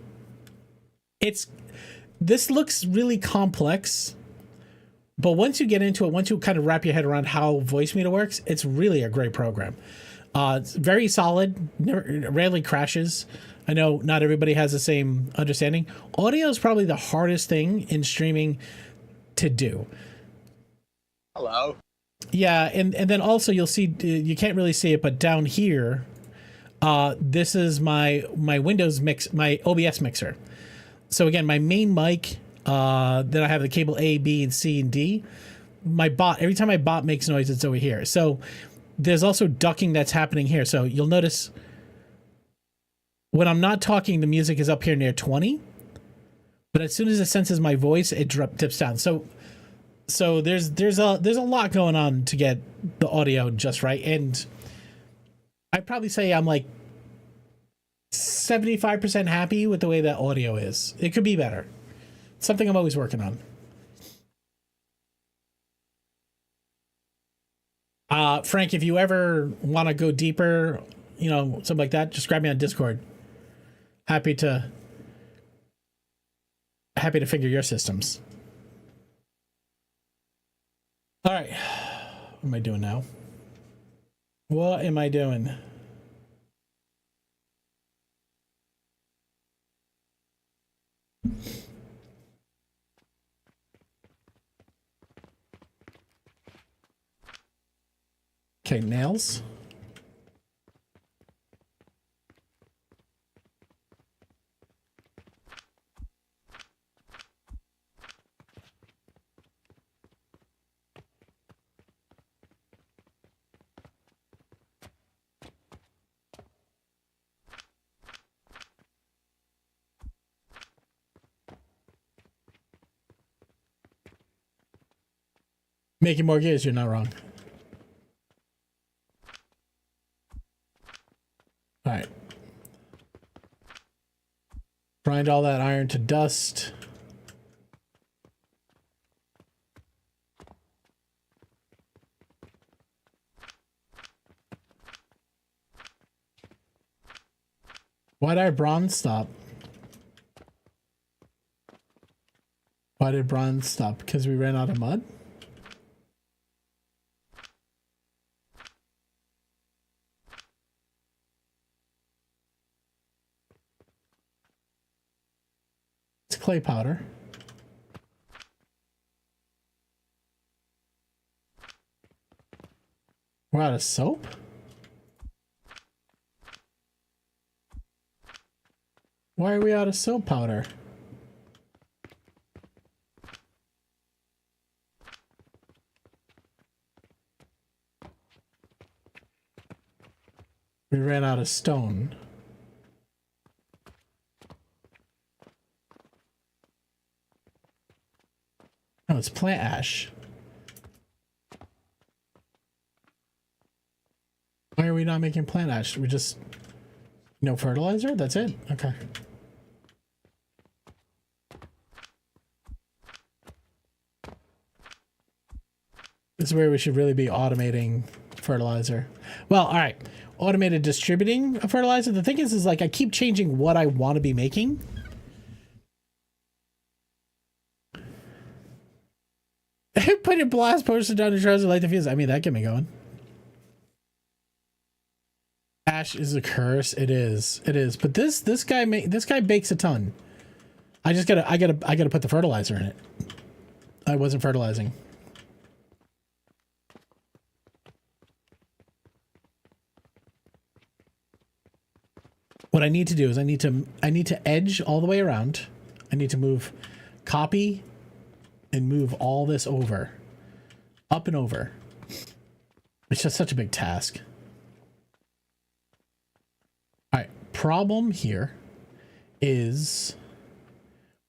This looks really complex, but once you get into it, once you kind of wrap your head around how Voicemeeter works, it's really a great program. It's very solid, rarely crashes. I know not everybody has the same understanding. Audio is probably the hardest thing in streaming to do. Hello. Yeah, and then also you'll see, you can't really see it, but down here, this is my Windows mix, my OBS mixer. So again, my main mic, then I have the cable A, B, and C, and D. My bot, every time my bot makes noise, it's over here. So there's also ducking that's happening here. So you'll notice when I'm not talking, the music is up here near 20. But as soon as it senses my voice, it dips down. So there's a lot going on to get the audio just right. And I'd probably say I'm like 75% happy with the way that audio is. It could be better. It's something I'm always working on. Frank, if you ever want to go deeper, something like that, just grab me on Discord. Happy to figure your systems. All right. What am I doing now? What am I doing? Okay, nails. Making more gears, you're not wrong. All right. Grind all that iron to dust. Why did our bronze stop? Why did bronze stop? Because we ran out of mud? Clay powder. We're out of soap? Why are we out of soap powder? We ran out of stone. Oh, it's plant ash. Why are we not making plant ash? We just... No fertilizer? That's it? Okay. This is where we should really be automating fertilizer. Well, all right. Automated distributing of fertilizer. The thing is like I keep changing what I want to be making. Put a blast poster down your trousers, light the fuse. I mean, that get me going. Ash is a curse. It is. It is. But this guy bakes a ton. I gotta put the fertilizer in it. I wasn't fertilizing. What I need to do is I need to edge all the way around. I need to move copy and move all this over. Up and over. It's just such a big task. Alright, problem here is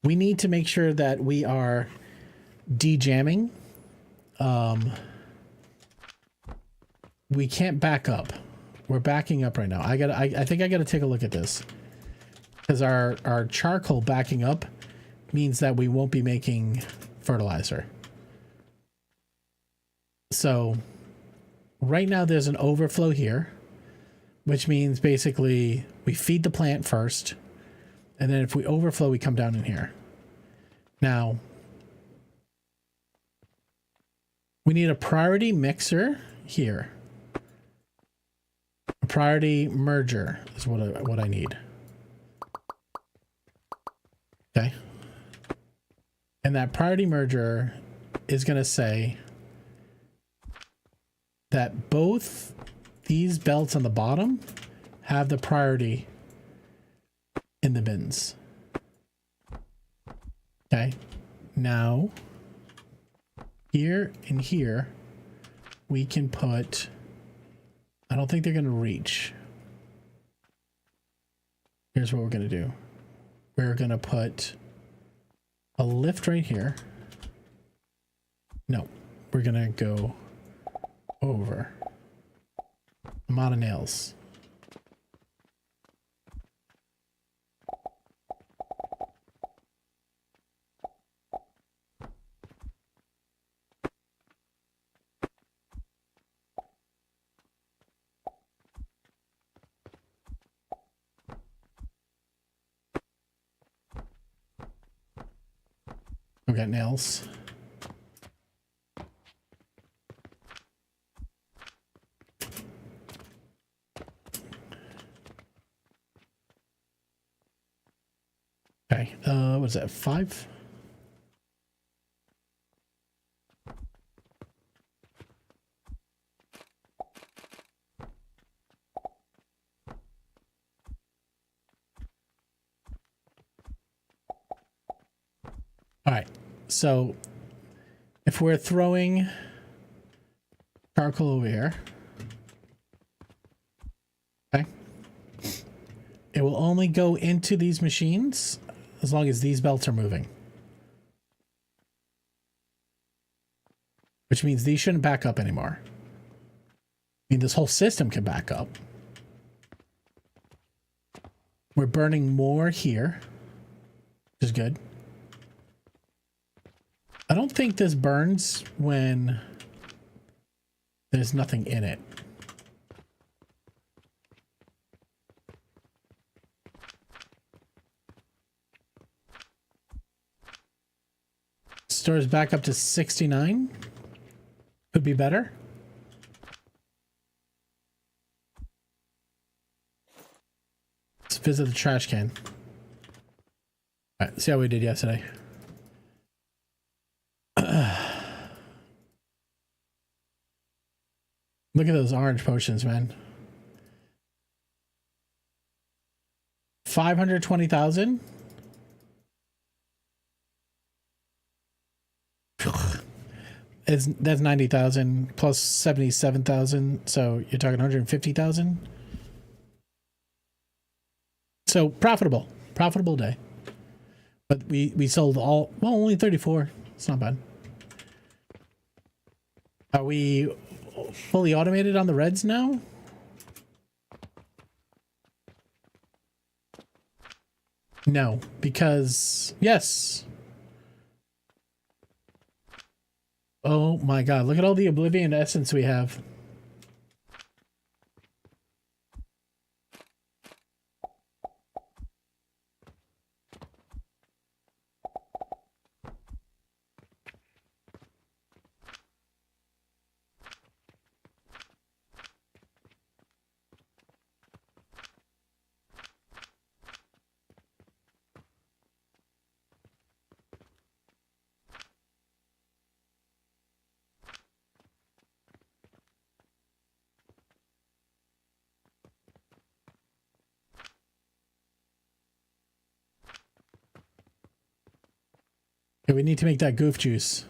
we need to make sure that we are de-jamming. We can't back up. We're backing up right now. I think I gotta take a look at this. Because our charcoal backing up means that we won't be making fertilizer. So right now there's an overflow here, which means basically we feed the plant first, and then if we overflow, we come down in here. Now, we need a priority mixer here. A priority merger is what I need. Okay. And that priority merger is going to say that both these belts on the bottom have the priority in the bins. Okay. Now, here and here, we can put... I don't think they're going to reach. Here's what we're going to do. We're going to put a lift right here. No, we're going to go over. I'm out of nails. We got nails. Okay, what is that, 5? All right, so if we're throwing charcoal over here, okay, it will only go into these machines as long as these belts are moving. Which means these shouldn't back up anymore. I mean, this whole system can back up. We're burning more here, which is good. I don't think this burns when there's nothing in it. Stores back up to 69. Could be better. Let's visit the trash can. All right, see how we did yesterday. Look at those orange potions, man. 520,000. That's 90,000 plus 77,000. So you're talking 150,000. So profitable day. But we sold only 34. It's not bad. Are we fully automated on the reds now? No, because yes. Oh my god, look at all the Oblivion essence we have. Okay, we need to make that goof juice.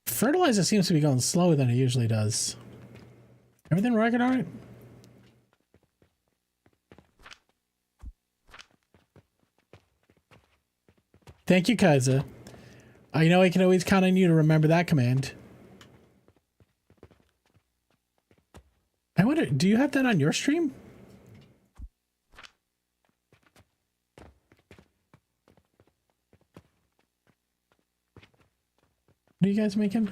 Fertilizer seems to be going slower than it usually does. Everything working all right? Thank you, Kaiser. I know I can always count on you to remember that command. I wonder, do you have that on your stream? What are you guys making?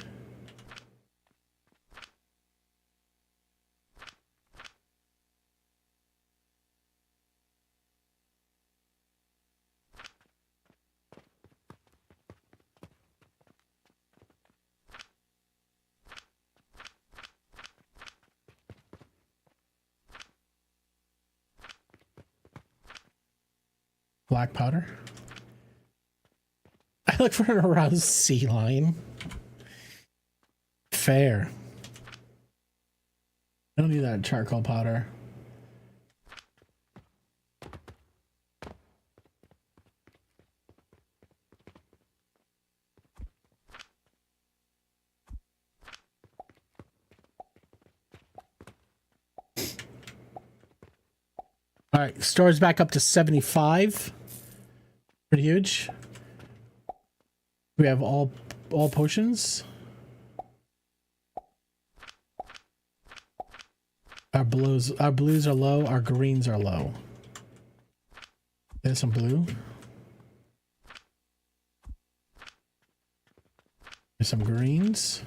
Black powder. I look for an aroused sea lion. Fair. I don't need that charcoal powder. All right, store's back up to 75. Pretty huge. We have all potions. Our blues are low, our greens are low. There's some blue. There's some greens.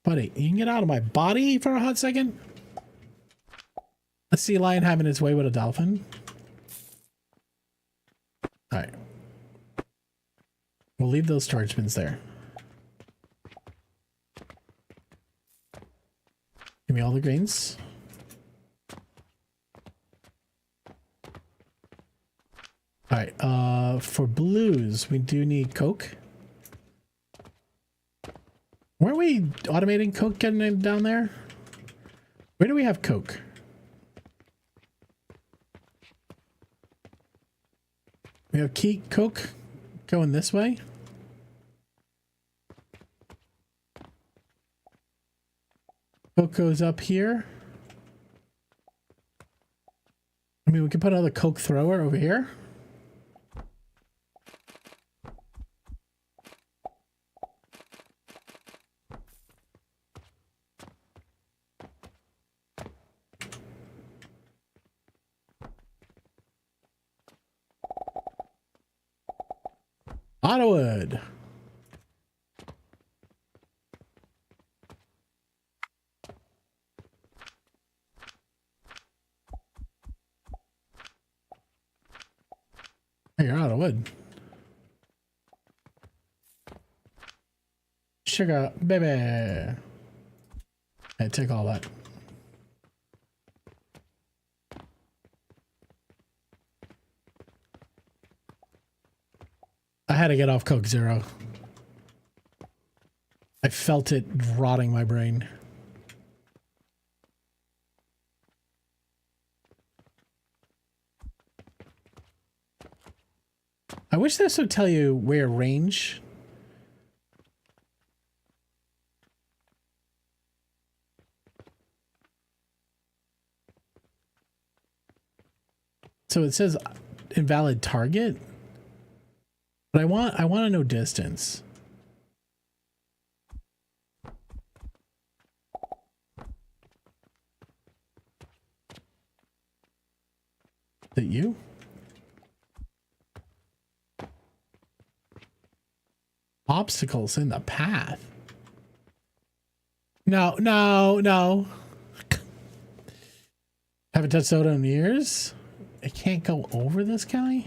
Buddy, you can get out of my body for a hot second? A sea lion having its way with a dolphin. Alright. We'll leave those storage bins there. Give me all the greens. Alright, for blues, we do need Coke. Weren't we automating Coke getting it down there? Where do we have Coke? We have Coke going this way. Coke goes up here. I mean, we can put another Coke thrower over here. Otterwood. Hey, you're out of wood. Sugar, baby. Hey, take all that. I had to get off Coke Zero. I felt it rotting my brain. I wish this would tell you where range. So it says invalid target, but I want to know distance. Is it you? Obstacles in the path. No, no, no. Haven't touched soda in years. I can't go over this guy.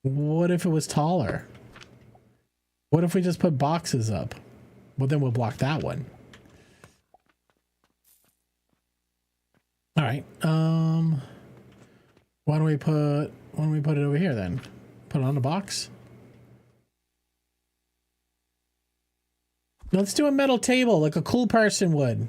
What if it was taller? What if we just put boxes up? Well, then we'll block that one. All right. Why don't we put it over here then? Put it on the box. Let's do a metal table like a cool person would.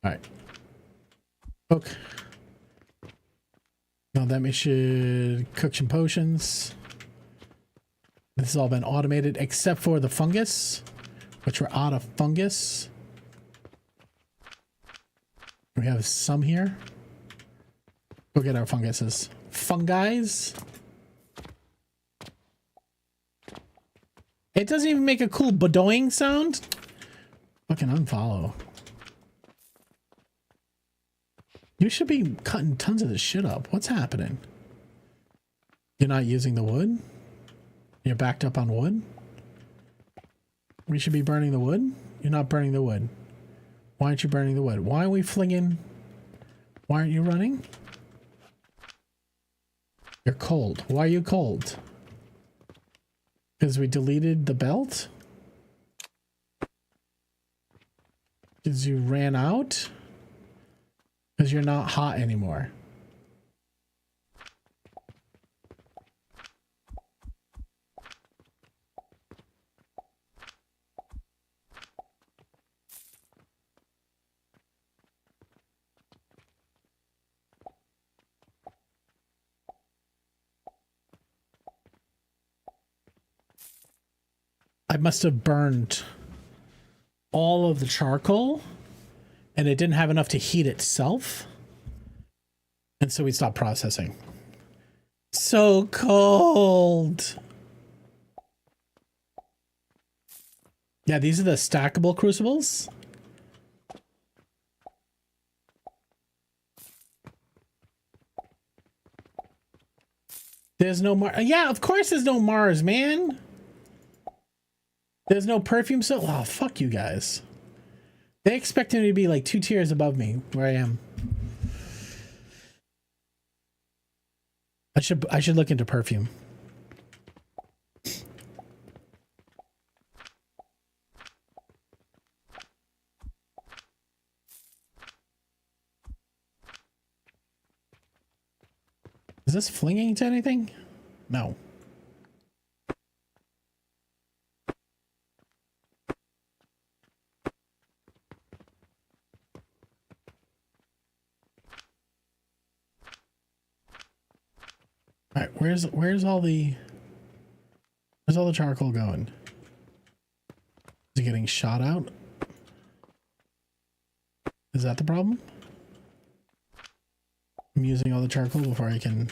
All right. Cook. Now that we should cook some potions. This has all been automated except for the fungus, which we're out of fungus. We have some here. Go get our funguses. Fungis. It doesn't even make a cool badoing sound. Fucking unfollow. You should be cutting tons of this shit up. What's happening? You're not using the wood? You're backed up on wood? We should be burning the wood? You're not burning the wood. Why aren't you burning the wood? Why are we flinging? Why aren't you running? You're cold. Why are you cold? Because we deleted the belt? Because you ran out? Because you're not hot anymore. I must have burned all of the charcoal and it didn't have enough to heat itself. And so we stopped processing. So cold. Yeah, these are the stackable crucibles. There's no Mars. Yeah, of course there's no Mars, man. There's no perfume. So, oh, fuck you guys. They expect me to be like 2 tiers above me where I am. I should look into perfume. Is this flinging to anything? No. All right, where's all the charcoal going? Is it getting shot out? Is that the problem? I'm using all the charcoal before I can.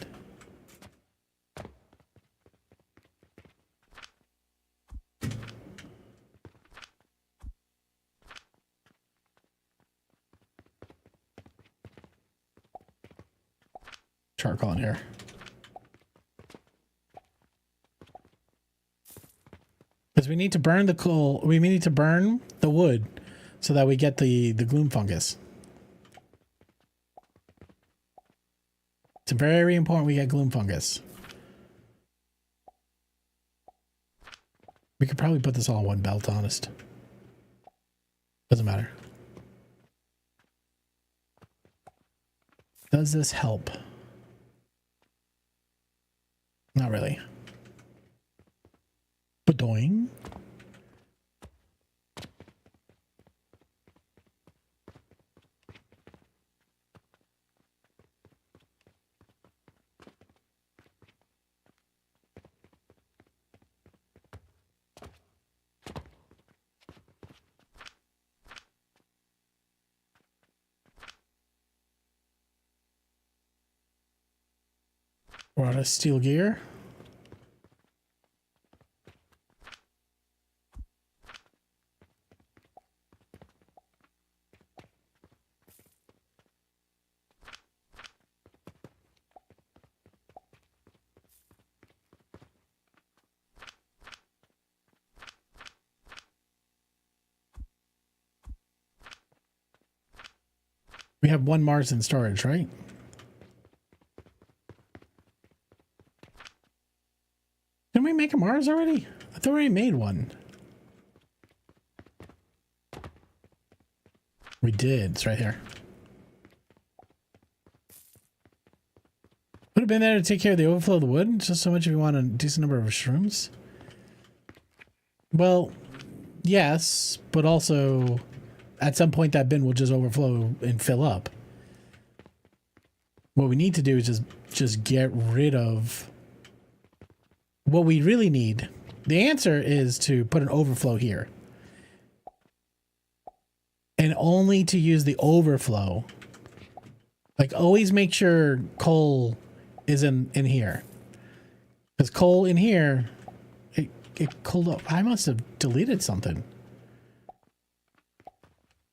Charcoal in here. Because we need to burn the coal. We need to burn the wood so that we get the gloom fungus. It's very important we get gloom fungus. We could probably put this all in one belt, honest. Doesn't matter. Does this help? Not really. Badoing. We're out of steel gear. We have one Mars in storage, right? Didn't we make a Mars already? I thought we already made one. We did. It's right here. Would have been there to take care of the overflow of the wood. Just so much if you want a decent number of shrooms. Well, yes, but also at some point that bin will just overflow and fill up. What we need to do is just get rid of what we really need. The answer is to put an overflow here. And only to use the overflow. Like always make sure coal is in here. Because coal in here, it cooled up. I must have deleted something.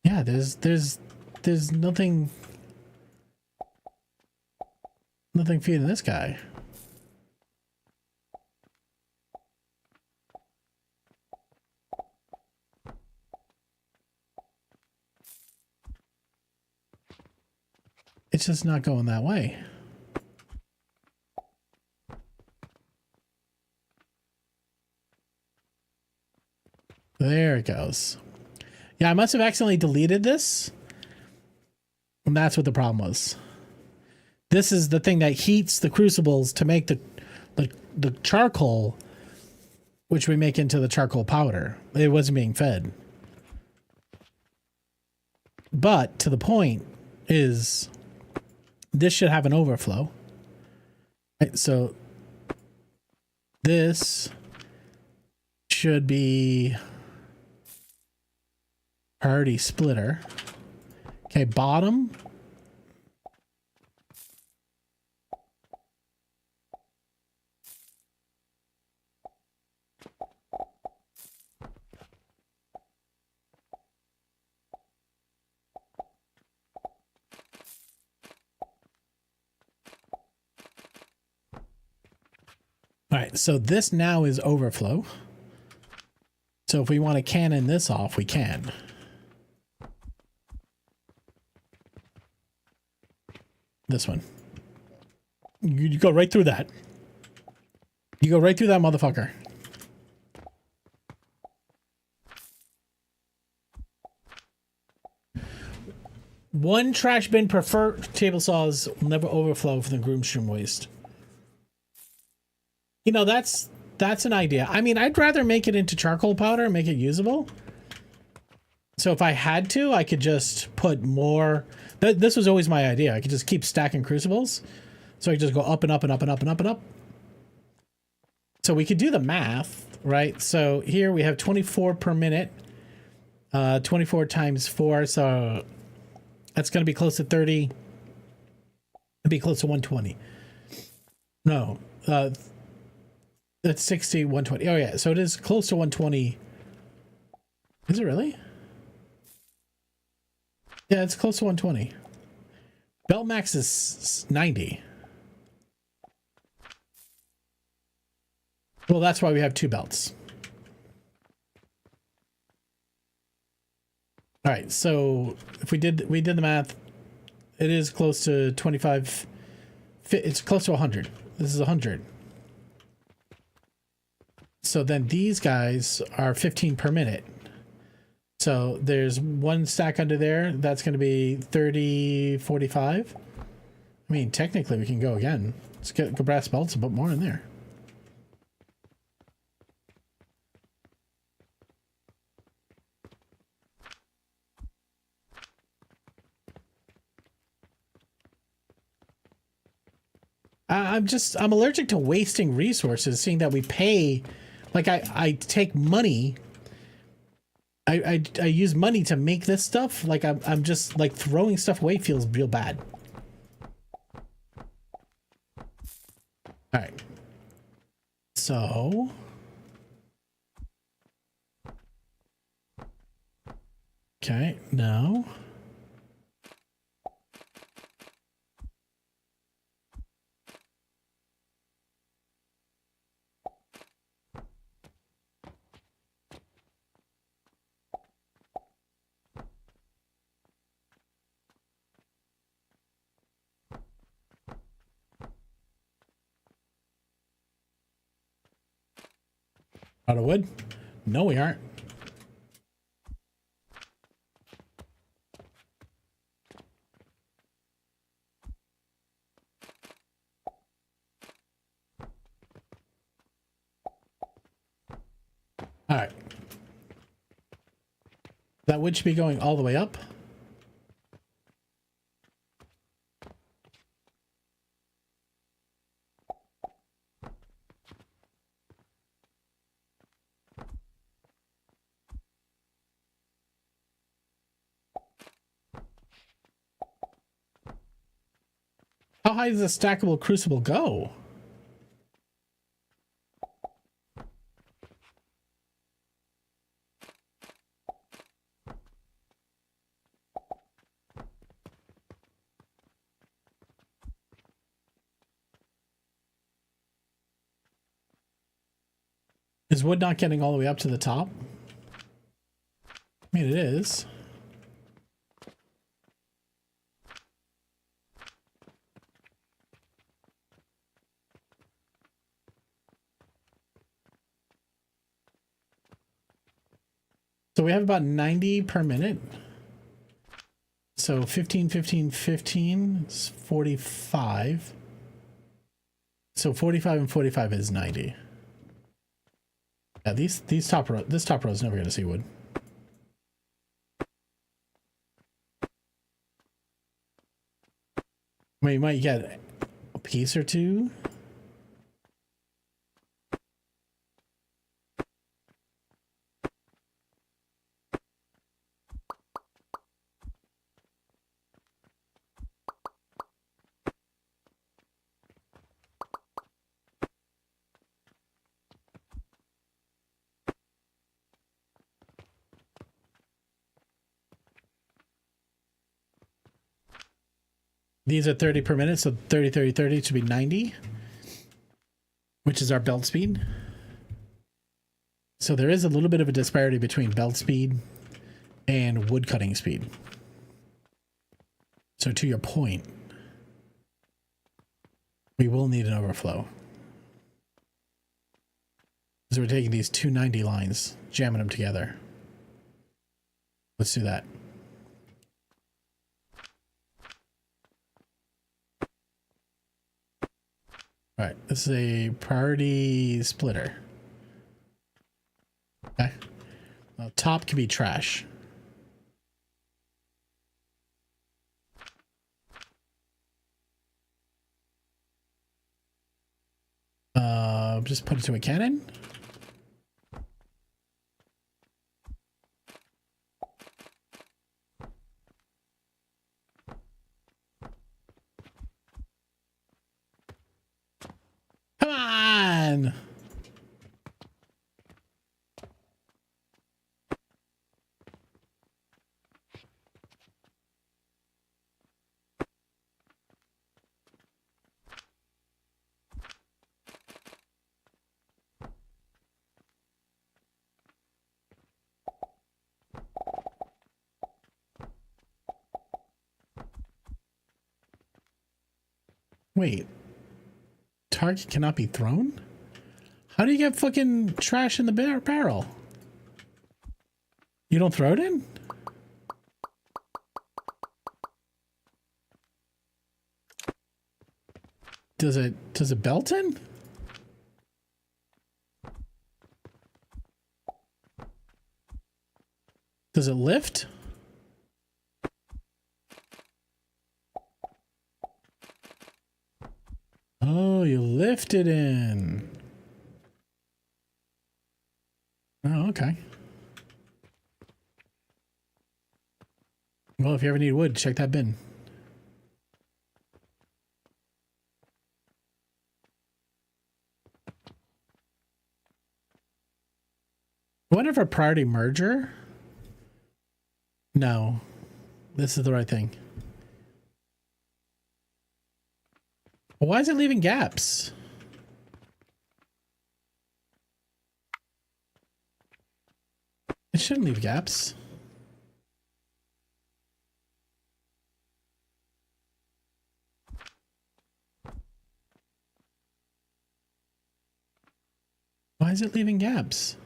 Yeah, there's nothing feeding this guy. It's just not going that way. There it goes. Yeah, I must have accidentally deleted this. And that's what the problem was. This is the thing that heats the crucibles to make the charcoal, which we make into the charcoal powder. It wasn't being fed. But to the point is this should have an overflow. Right, so this should be priority splitter. Okay, bottom. All right, so this now is overflow. So if we want to cannon this off, we can. This one. You go right through that. You go right through that motherfucker. One trash bin per table saws will never overflow from the groomstream waste. You know, that's an idea. I mean, I'd rather make it into charcoal powder and make it usable. So if I had to, I could just put more. This was always my idea. I could just keep stacking crucibles. So I could just go up and up and up and up and up and up. So we could do the math, right? So here we have 24 per minute. 24 times 4. So that's going to be close to 30. It'd be close to 120. No. That's 60, 120. Oh, yeah. So it is close to 120. Is it really? Yeah, it's close to 120. Belt max is 90. Well, that's why we have two belts. All right. So if we did the math, it is close to 25 It's close to 100. This is 100. So then these guys are 15 per minute. So there's one stack under there. That's going to be 30, 45. I mean, technically we can go again. Let's get brass belts and put more in there. I'm allergic to wasting resources, seeing that we pay, like I take money. I use money to make this stuff. Like I'm just like throwing stuff away feels real bad. All right. So. Okay, no. Out of wood? No, we aren't. All right. That wood should be going all the way up. How high does a stackable crucible go? Is wood not getting all the way up to the top? I mean, it is. So we have about 90 per minute. So 15, 15, 15 is 45. So 45 and 45 is 90. Yeah, this top row is never going to see wood. I mean, you might get a piece or two. These are 30 per minute, so 30, 30, 30 should be 90, which is our belt speed. So there is a little bit of a disparity between belt speed and wood cutting speed. So to your point, we will need an overflow. So we're taking these 290 lines, jamming them together. Let's do that. All right, this is a priority splitter. Okay. Now, top can be trash. Just put it to a cannon. Come on! Wait. Target cannot be thrown? How do you get fucking trash in the barrel? You don't throw it in? Does it belt in? Does it lift? Oh, you lift it in. Oh, okay. Well, if you ever need wood, check that bin. I wonder if a priority merger? No. This is the right thing. Why is it leaving gaps? It shouldn't leave gaps. Why is it leaving gaps?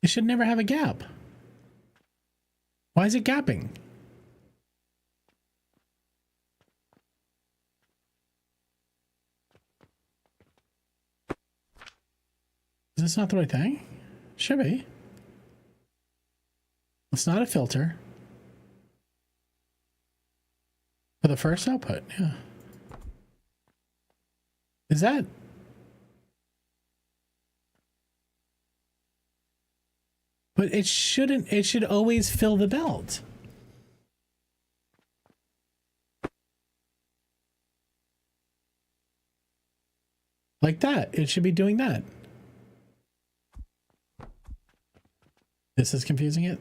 It should never have a gap. Why is it gapping? Is this not the right thing? Should be. It's not a filter. For the first output, yeah. Is that... But it shouldn't, it should always fill the belt. Like that, it should be doing that. This is confusing it.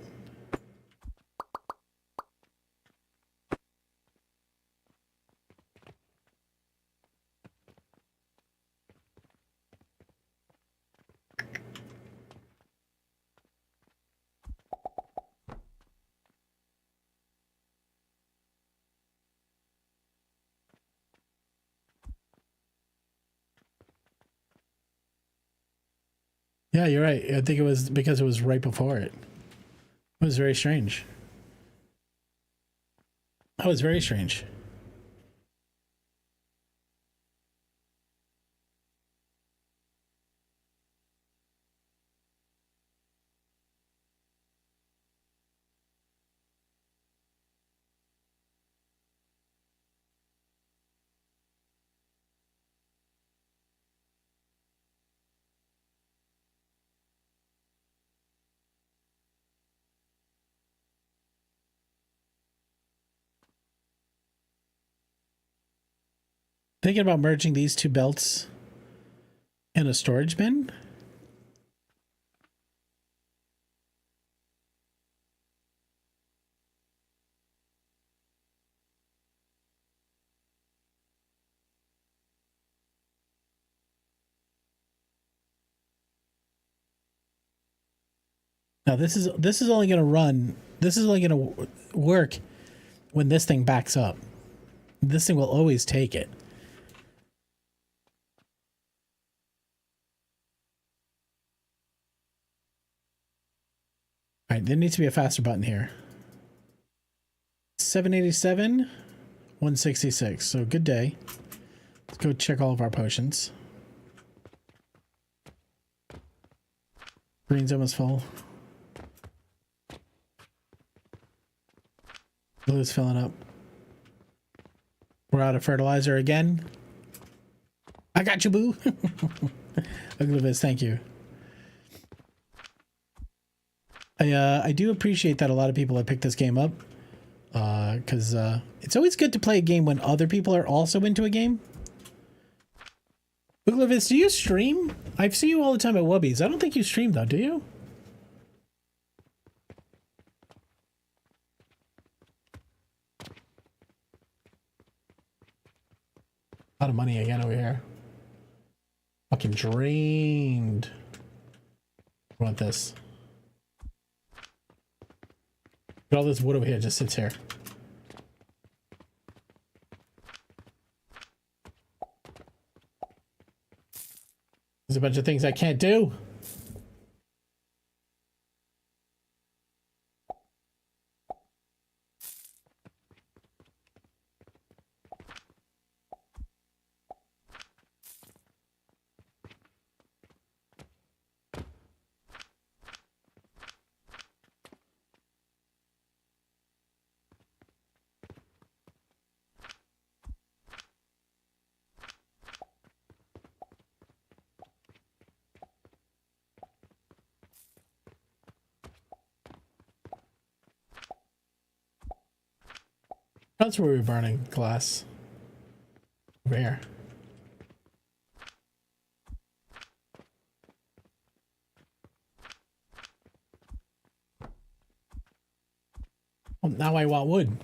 Yeah, you're right. I think it was because it was right before it. It was very strange. That was very strange. Thinking about merging these two belts in a storage bin. Now this is only going to run. This is only going to work when this thing backs up. This thing will always take it. All right, there needs to be a faster button here. 787, 166. So good day. Let's go check all of our potions. Green's almost full. Blue's filling up. We're out of fertilizer again. I got you, boo. Ugly Viz, thank you. I do appreciate that a lot of people have picked this game up. Because it's always good to play a game when other people are also into a game. Ugly Viz, do you stream? I see you all the time at Wubbies. I don't think you stream though, do you? A lot of money again over here. Fucking drained. I want this. But all this wood over here just sits here. bunch of things I can't do. That's where we're burning glass. Over here. Well, now I want wood.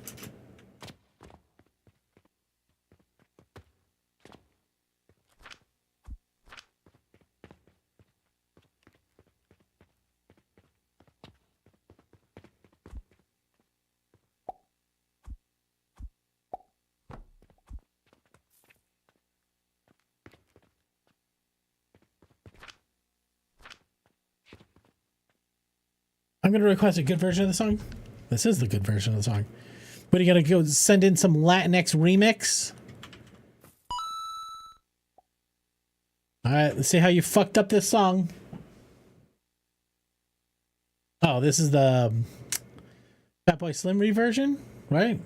I'm going to request a good version of the song. This is the good version of the song. But you got to go send in some Latinx remix. All right, let's see how you fucked up this song. Oh, this is the Fatboy Slim reversion, right?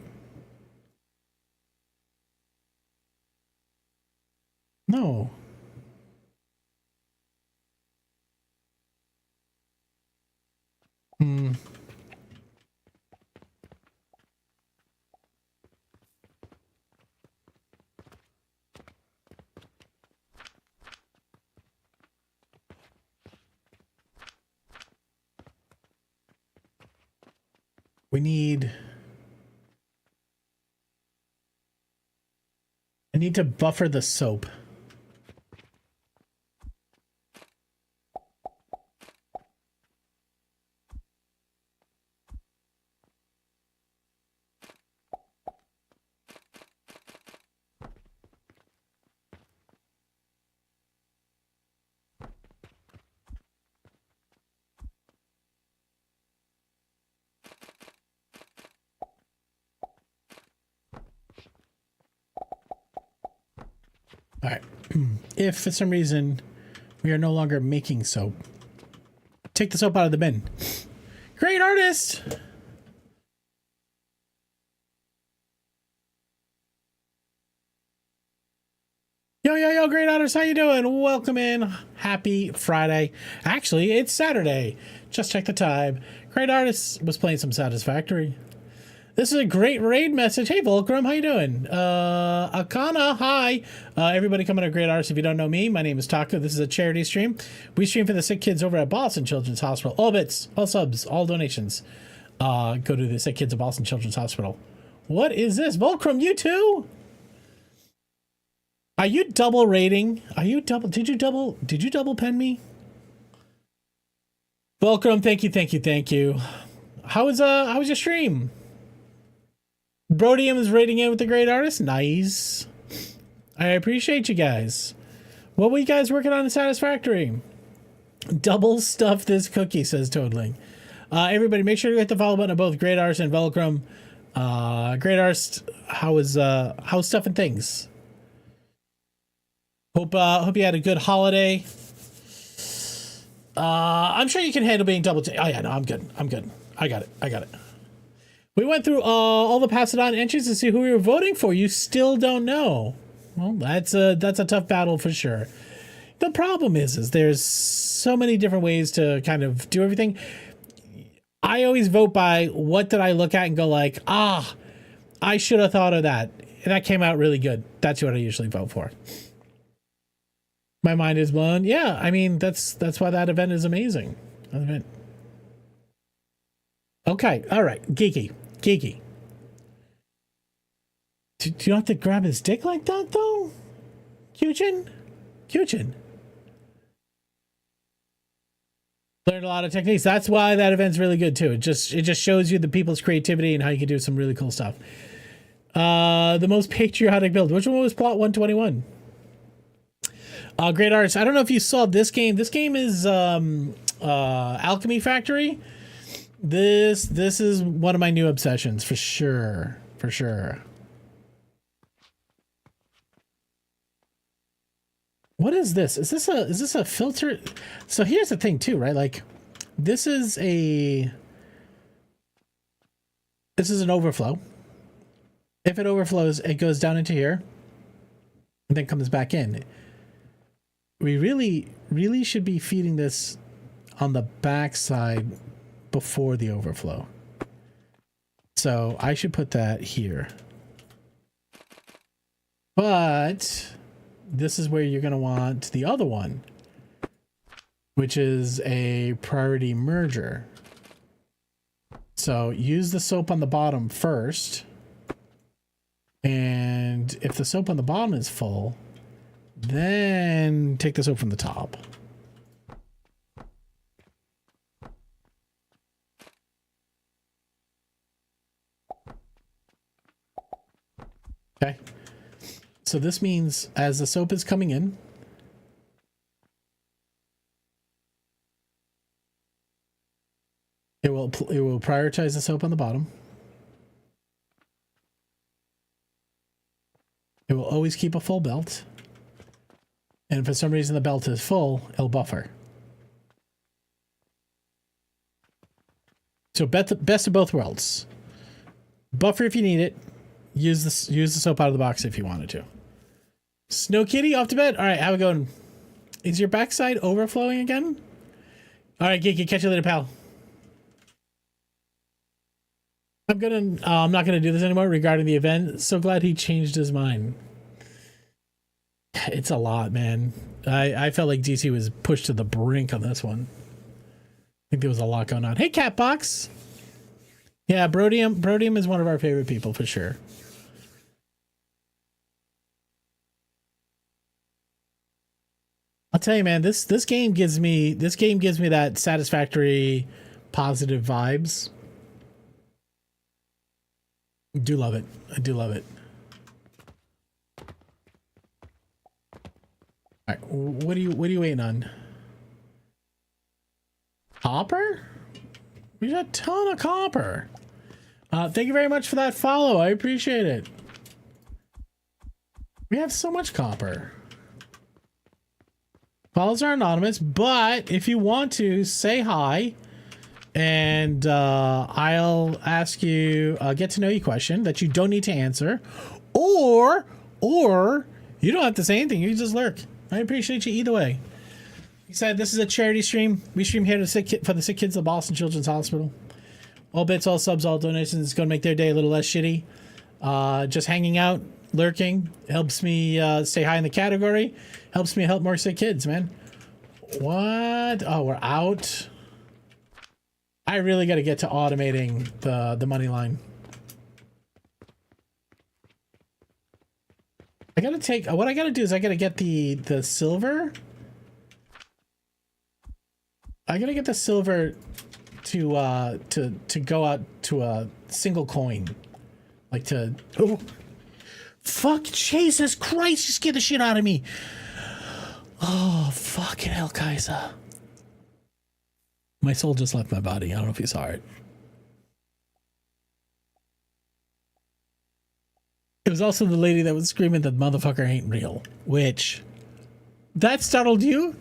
No. I need to buffer the soap. All right. If for some reason we are no longer making soap, take the soap out of the bin. Great artist. Yo, great artist. How you doing? Welcome in. Happy Friday. Actually, it's Saturday. Just check the time. Great artist was playing some Satisfactory. This is a great raid message. Hey, Volcrum, how you doing? Akana, hi. Everybody coming to Great Artists. If you don't know me, my name is Taco. This is a charity stream. We stream for the sick kids over at Boston Children's Hospital. All bits, all subs, all donations go to the sick kids of Boston Children's Hospital. What is this? Volcrum, you too? Are you double rating? Are you double? Did you double pen me? Volcrum, thank you. How was your stream? Brodium is rating in with the great artist. Nice. I appreciate you guys. What were you guys working on in Satisfactory? Double stuff this cookie, says Toadling. Everybody, make sure to hit the follow button on both Great Artist and Velcrum. Great Artist, how's stuff and things? Hope you had a good holiday. I'm sure you can handle being double. Oh yeah, no, I'm good. I got it. We went through all the Pasadena entries to see who we were voting for. You still don't know. Well, that's a tough battle for sure. The problem is there's so many different ways to kind of do everything. I always vote by what did I look at and go like, I should have thought of that. And that came out really good. That's what I usually vote for. My mind is blown. Yeah, I mean, that's why that event is amazing. That event. Okay, all right, Geeky. Do you have to grab his dick like that, though? Kyujin? Learned a lot of techniques. That's why that event's really good, too. It just shows you the people's creativity and how you can do some really cool stuff. The most patriotic build. Which one was plot 121? Great artist. I don't know if you saw this game. This game is Alchemy Factory. This is one of my new obsessions for sure. For sure. What is this? Is this a filter? So here's the thing too, right? Like this is an overflow. If it overflows, it goes down into here and then comes back in. We really should be feeding this on the back side before the overflow. So I should put that here. But this is where you're going to want the other one, which is a priority merger. So use the soap on the bottom first. And if the soap on the bottom is full, then take the soap from the top. Okay. So this means as the soap is coming in, it will prioritize the soap on the bottom. It will always keep a full belt. And if for some reason the belt is full, it'll buffer. So best of both worlds. Buffer if you need it. Use the soap out of the box if you wanted to. Snow Kitty off to bed. All right, how we going? Is your backside overflowing again? All right, Geeky, catch you later, pal. I'm not gonna do this anymore regarding the event. So glad he changed his mind. It's a lot, man. I felt like DC was pushed to the brink on this one. I think there was a lot going on. Hey, Catbox. Yeah, Brodium is one of our favorite people for sure. I'll tell you, man, this game gives me that satisfactory, positive vibes. I do love it. I do love it. All right, what are you waiting on? Copper? We got a ton of copper. Thank you very much for that follow. I appreciate it. We have so much copper. Follows are anonymous, but if you want to, say hi. And I'll ask you a get to know you question that you don't need to answer, or you don't have to say anything. You can just lurk. I appreciate you either way. He said this is a charity stream. We stream here for the sick kids of Boston Children's Hospital. All bits, all subs, all donations. It's going to make their day a little less shitty. Just hanging out, lurking helps me stay high in the category. Helps me help more sick kids, man. What? Oh, we're out. I really got to get to automating the money line. I got to take what I got to do is I got to get the silver. I got to get the silver to go out to a single coin. Like to oh fuck Jesus Christ, you scared the shit out of me. Oh fucking hell, Kaiser. My soul just left my body. I don't know if you saw it. It was also the lady that was screaming that motherfucker ain't real. Which, that startled you?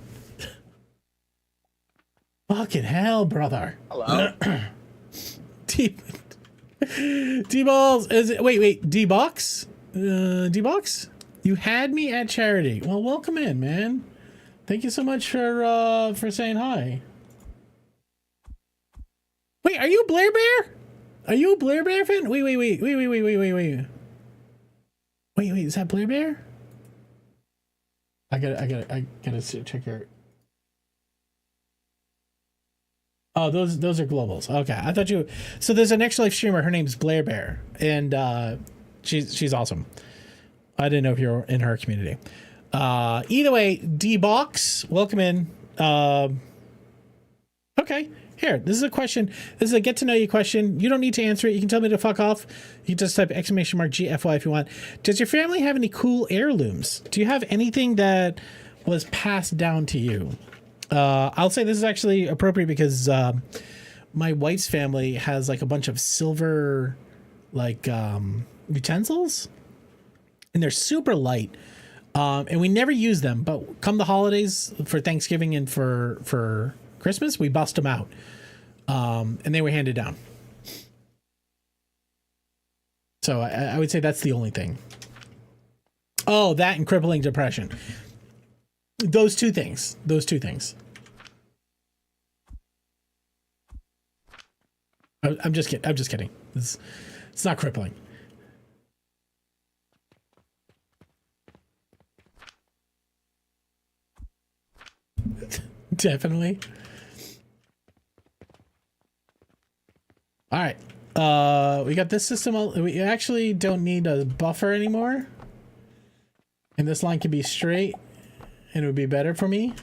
Fucking hell, brother. Hello. D-balls. Is it? Wait. D-box? D-box? You had me at charity. Well, welcome in, man. Thank you so much for saying hi. Wait, are you a Blair Bear? Are you a Blair Bear fan? Wait. Wait, is that Blair Bear? I gotta check her. Oh, those are globals. Okay, I thought you. So there's an extra life streamer. Her name's Blair Bear, and she's awesome. I didn't know if you're in her community. Either way, D-Box, welcome in. Okay. Here, this is a question. This is a get to know you question. You don't need to answer it. You can tell me to fuck off. You can just type !GFY if you want. Does your family have any cool heirlooms? Do you have anything that was passed down to you. I'll say this is actually appropriate because my wife's family has like a bunch of silver like utensils, and they're super light. And we never use them, but come the holidays for Thanksgiving and for Christmas, we bust them out. And they were handed down. So I would say that's the only thing. Oh, that and crippling depression. Those two things. I'm just kidding. It's not crippling. Definitely. All right. We got this system. We actually don't need a buffer anymore. And this line can be straight and it would be better for me.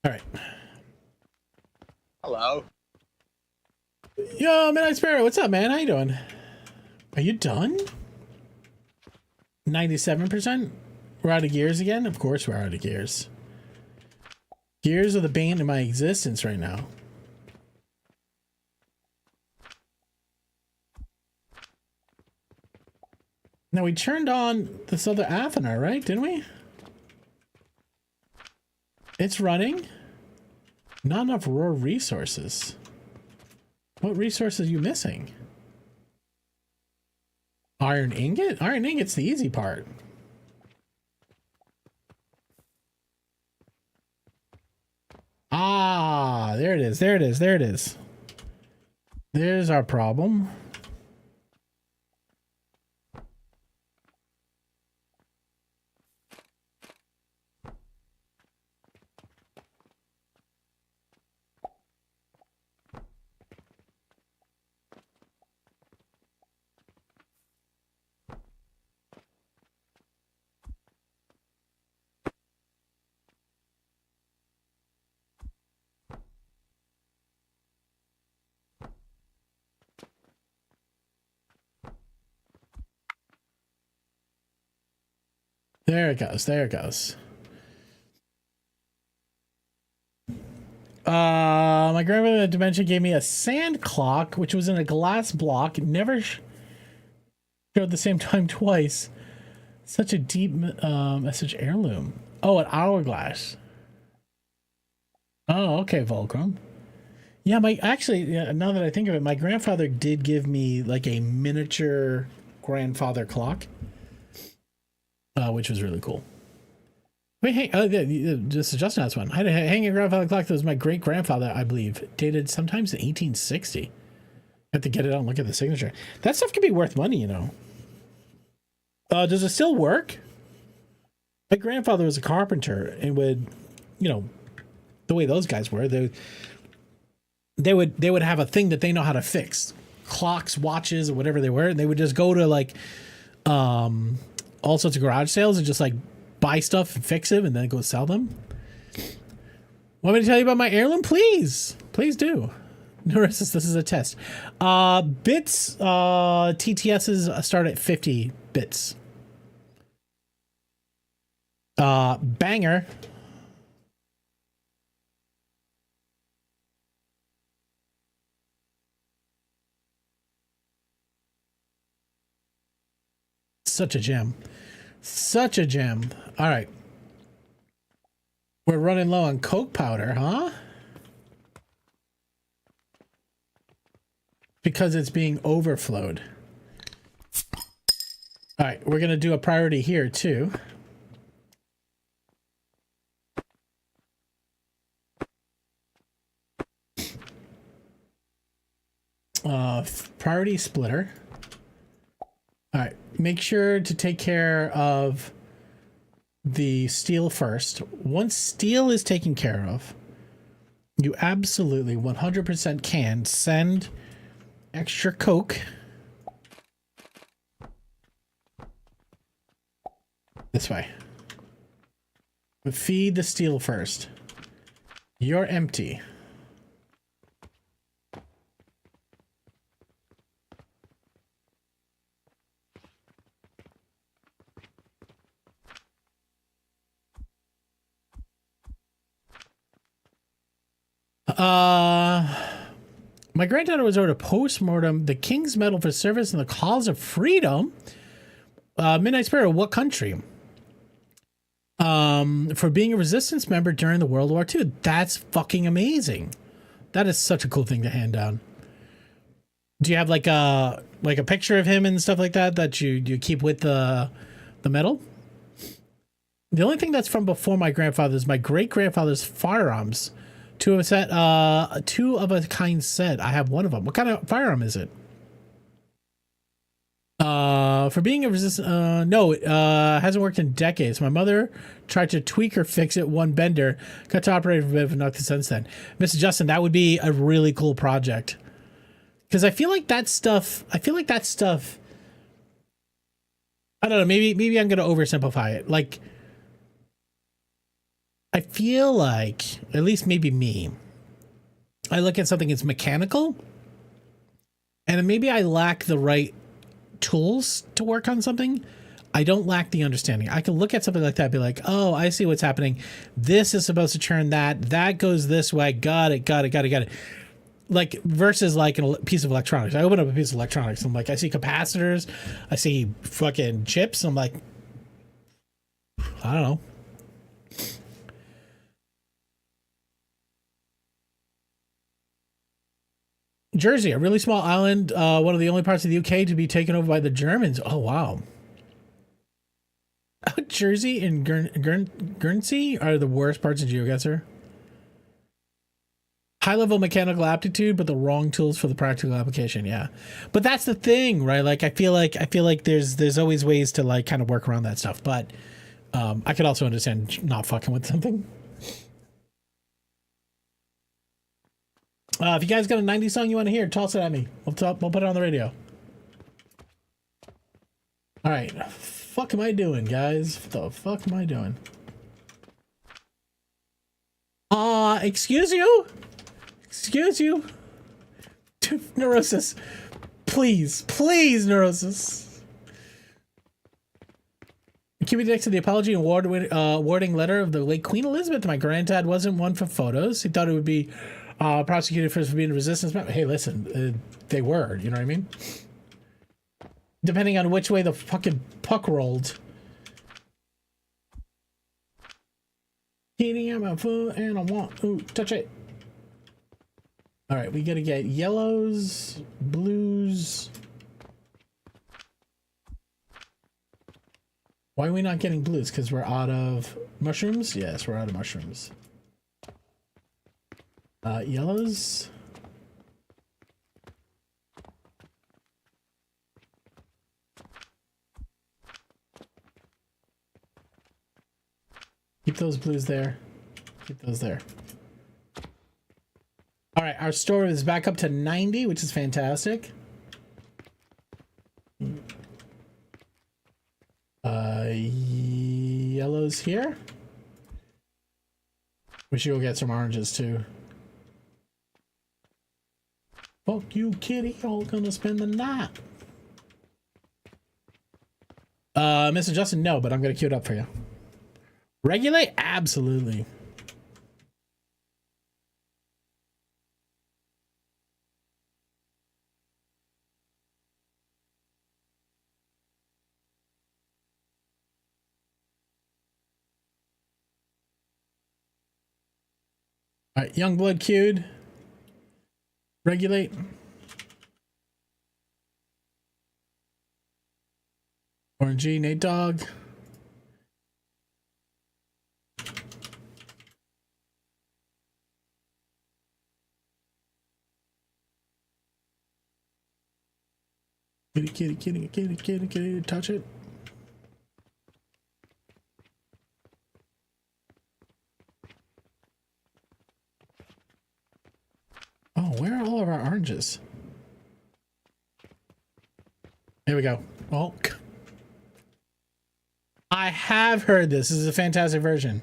All right. Hello. Yo, Midnight Sparrow, what's up, man? How you doing? Are you done? 97%? We're out of gears again? Of course we're out of gears. Gears are the bane of my existence right now. Now we turned on this other Athanar, right? Didn't we? It's running. Not enough raw resources. What resources are you missing? Iron ingot? Iron ingot's the easy part. Ah, there it is. There it is. There it is. There's our problem. There it goes. There it goes. My grandmother in dementia gave me a sand clock, which was in a glass block. It never showed the same time twice. Such a deep message heirloom. Oh, an hourglass. Oh, okay, Volcrum. Yeah, now that I think of it, my grandfather did give me like a miniature grandfather clock. Which was really cool. Wait, hey, this is Justin has one. I had a hanging grandfather clock that was my great grandfather, I believe, dated sometimes in 1860. I have to get it out and look at the signature. That stuff can be worth money, you know. Does it still work? My grandfather was a carpenter and would, you know, the way those guys were, they would have a thing that they know how to fix, clocks, watches, or whatever they were, and they would just go to like, all sorts of garage sales and just like buy stuff and fix them and then go sell them. Want me to tell you about my heirloom? Please do. Norris, this is a test. Bits, TTSs start at 50 bits. Banger. Such a gem. Such a gem. All right. We're running low on coke powder, huh? Because it's being overflowed. All right, we're going to do a priority here too. Priority splitter. All right, make sure to take care of the steel first. Once steel is taken care of, you absolutely 100% can send extra coke this way. But feed the steel first. You're empty. My granddaughter was owed a post-mortem the King's Medal for service in the cause of freedom. Midnight Spirit, what country? For being a resistance member during the World War II. That's fucking amazing. That is such a cool thing to hand down. Do you have like a picture of him and stuff like that you keep with the medal? The only thing that's from before my grandfather's my great grandfather's firearms. Two of a kind set. I have one of them. What kind of firearm is it? For being a resistant, no, it hasn't worked in decades. My mother tried to tweak or fix it one bender, got to operate for a bit, but nothing since then. Mr. Justin, that would be a really cool project. Because I feel like that stuff, I don't know, maybe I'm going to oversimplify it. Like, I feel like, at least maybe me, I look at something as mechanical, and maybe I lack the right tools to work on something. I don't lack the understanding. I can look at something like that and be like, oh, I see what's happening. This is supposed to turn that goes this way. Got it. Like, versus like a piece of electronics. I open up a piece of electronics. I'm like, I see capacitors. I see fucking chips. I'm like, I don't know. Jersey, a really small island, one of the only parts of the UK to be taken over by the Germans. Oh, wow. Jersey and Guernsey are the worst parts of GeoGuessr. High-level mechanical aptitude, but the wrong tools for the practical application. Yeah, but that's the thing, right? Like, I feel like there's always ways to like kind of work around that stuff. But I could also understand not fucking with something. If you guys got a 90s song you want to hear, toss it at me. We'll put it on the radio. All right. Fuck am I doing, guys? What the fuck am I doing? Excuse you? Excuse you? Neurosis. Please, Neurosis. Keep me next to the apology and awarding letter of the late Queen Elizabeth. My granddad wasn't one for photos. He thought it would be prosecuted for being a resistance member. Hey, listen, they were, you know what I mean? Depending on which way the fucking puck rolled. Eating at my foot and I want, ooh, touch it. All right, we gotta get yellows, blues. Why are we not getting blues? Because we're out of mushrooms? Yes, we're out of mushrooms. Yellows. Keep those blues there. Keep those there. All right, our store is back up to 90, which is fantastic. Yellows here. We should go get some oranges too. Fuck you, kitty. Y'all gonna spend the night. Mr. Justin, no, but I'm gonna queue it up for you. Regulate? Absolutely. All right, young blood queued. Regulate. Orangey, Nate Dog. Kitty, touch it. Oh, where are all of our oranges? Here we go. Oh, I have heard this. This is a fantastic version.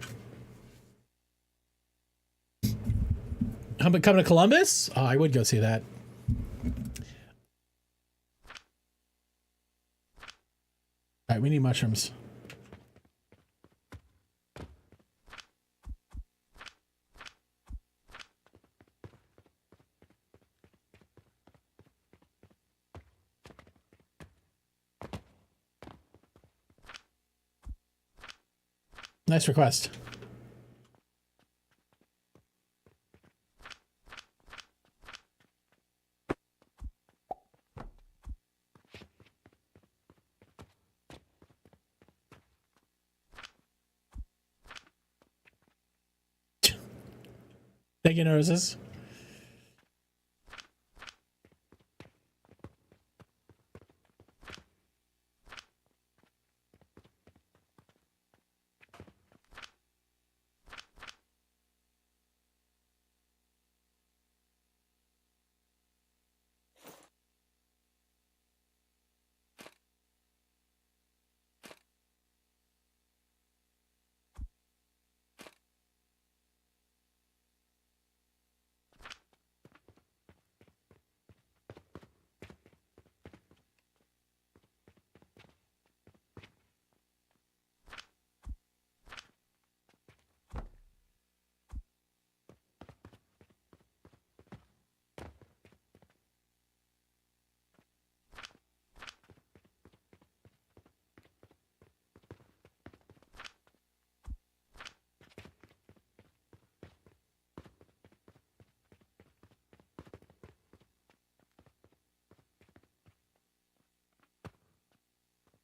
Coming to Columbus? Oh, I would go see that. All right, we need mushrooms. Nice request. Taking noses.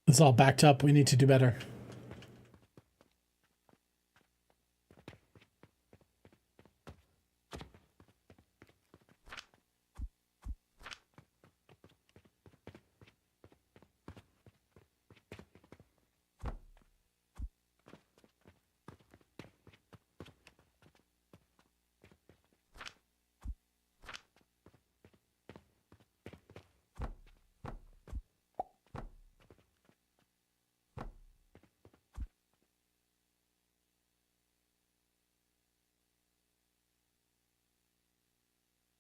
It's all backed up. We need to do better.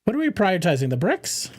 What are we prioritizing? The bricks?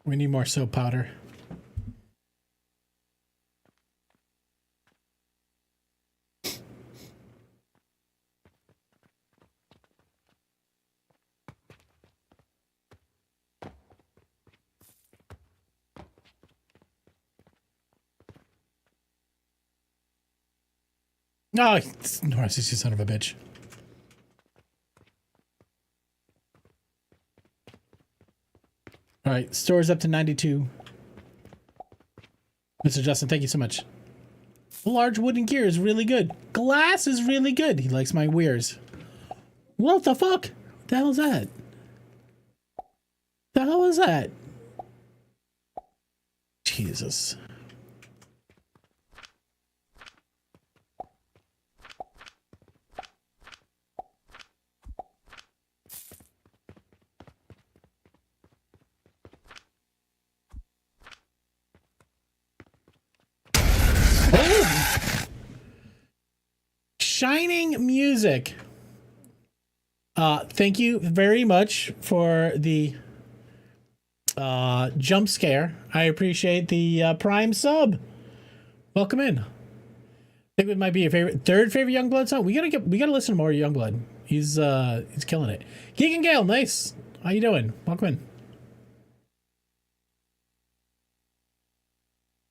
We need more soap powder. No, Norris, you son of a bitch. All right, store's up to 92. Mr. Justin, thank you so much. Large wooden gear is really good. Glass is really good. He likes my weirs. What the fuck? What the hell is that? The hell is that? Jesus. Shining music. Thank you very much for the jump scare. I appreciate the Prime sub. Welcome in. I think it might be your third favorite Youngblood song. We gotta listen to more Youngblood. He's killing it. Keegan Gale, nice. How you doing? Welcome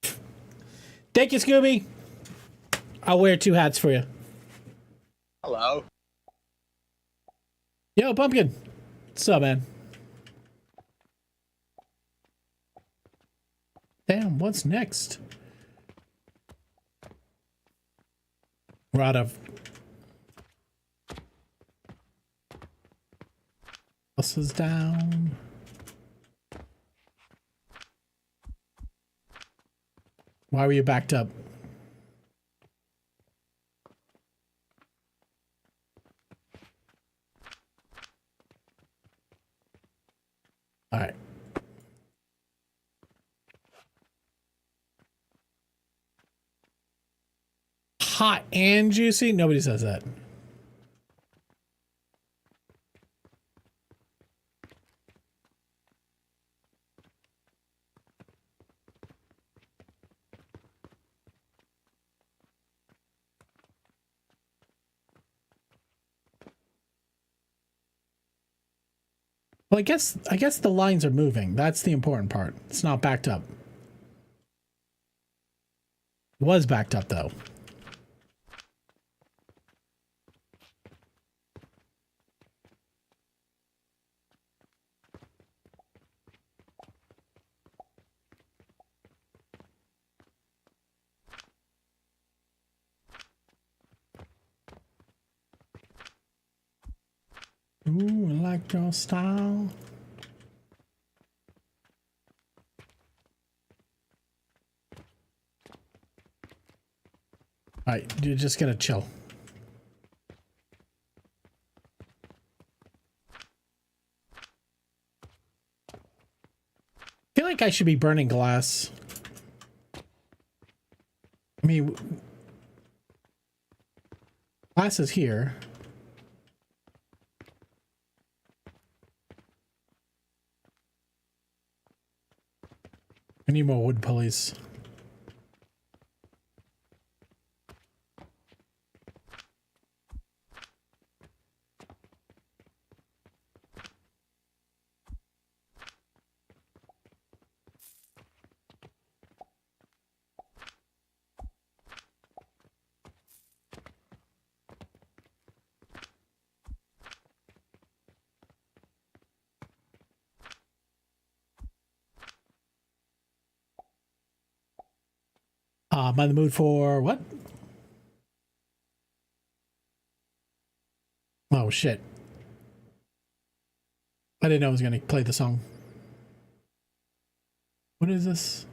in. Thank you, Scooby. I'll wear 2 hats for you. Hello. Yo, Pumpkin. What's up, man? Damn, what's next? We're out of Bus is down. Why were you backed up? All right. Hot and juicy? Nobody says that. Well, I guess the lines are moving. That's the important part. It's not backed up. It was backed up though. Ooh, I like your style. All right, you're just gonna chill. I feel like I should be burning glass. I mean, glass is here. I need more wood pulleys. I'm in the mood for what? Oh shit. I didn't know I was gonna play the song. What is this?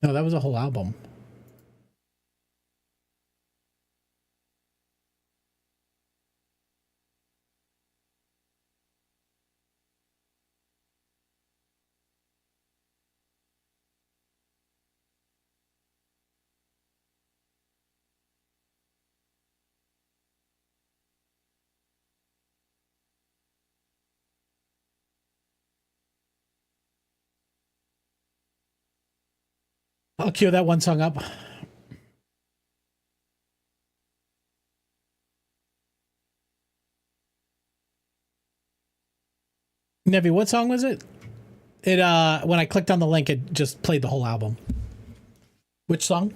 No, that was a whole album. I'll cue that one song up. Nevi, what song was it? It when I clicked on the link, it just played the whole album. Which song?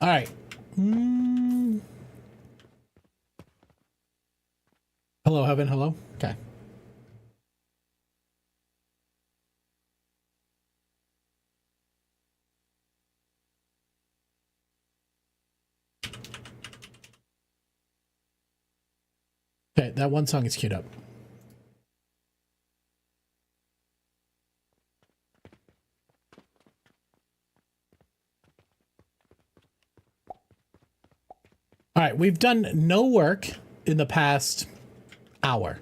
All right. Hello, Heaven. Hello. Okay. Okay, that one song is queued up. All right, we've done no work in the past hour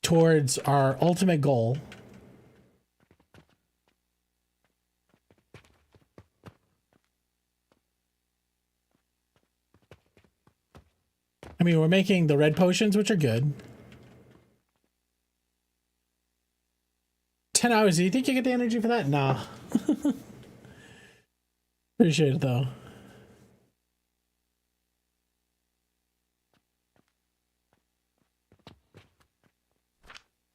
towards our ultimate goal. I mean, we're making the red potions, which are good. 10 hours. Do you think you get the energy for that? Nah. Appreciate it, though.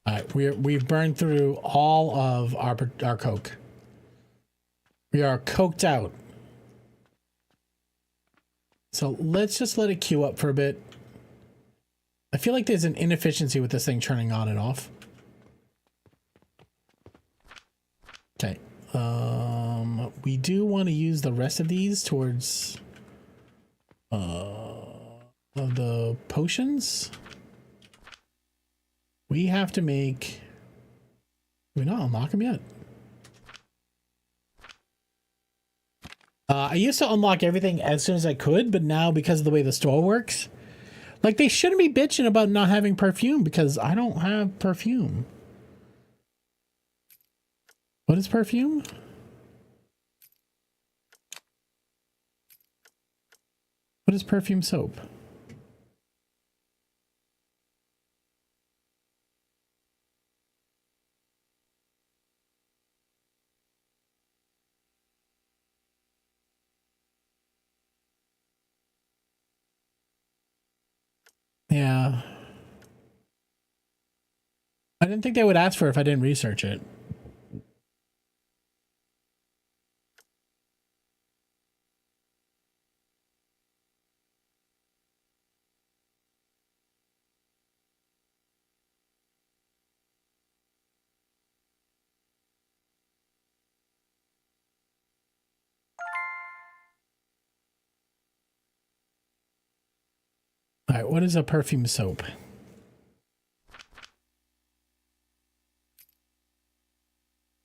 All right, we've burned through all of our coke. We are coked out. So let's just let it queue up for a bit. I feel like there's an inefficiency with this thing turning on and off. Okay. We do want to use the rest of these towards the potions. We have to make... Did we not unlock them yet? I used to unlock everything as soon as I could, but now because of the way the store works, like they shouldn't be bitching about not having perfume because I don't have perfume. What is perfume? What is perfume soap? Yeah. I didn't think they would ask for it if I didn't research it. All right, what is a perfume soap?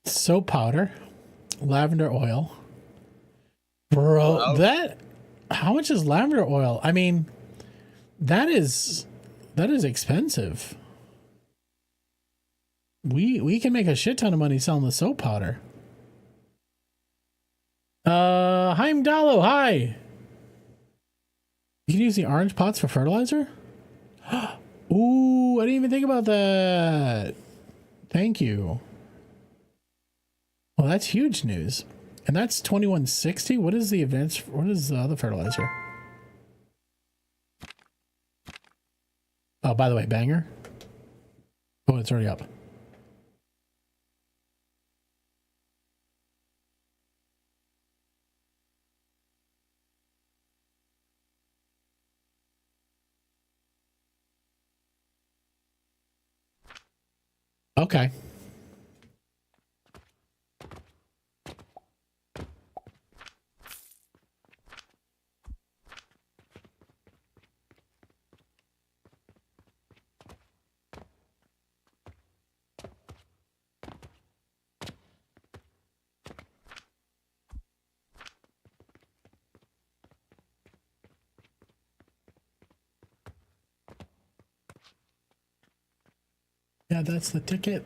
Soap powder, lavender oil. Bro, Hello? that... How much is lavender oil? I mean, that is expensive. We can make a shit ton of money selling the soap powder. Hi Mdalo, hi. You can use the orange pots for fertilizer? Ooh, I didn't even think about that. Thank you. Well, that's huge news. And that's 2160. What is the advanced? What is the other fertilizer? Oh, by the way, banger. Oh, it's already up. Okay. Yeah, that's the ticket.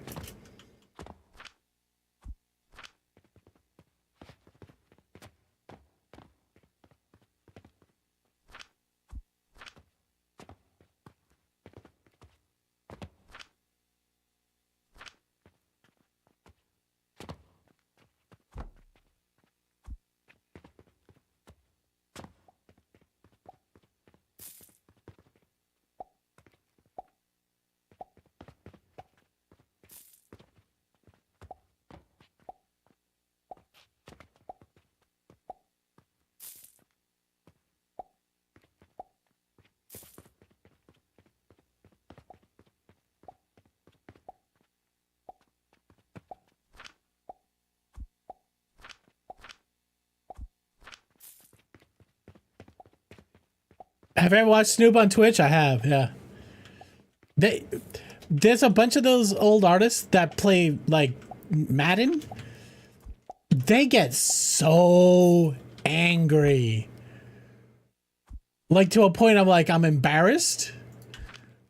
Have you ever watched Snoop on Twitch? I have, yeah. There's a bunch of those old artists that play like Madden. They get so angry. Like to a point I'm like, I'm embarrassed.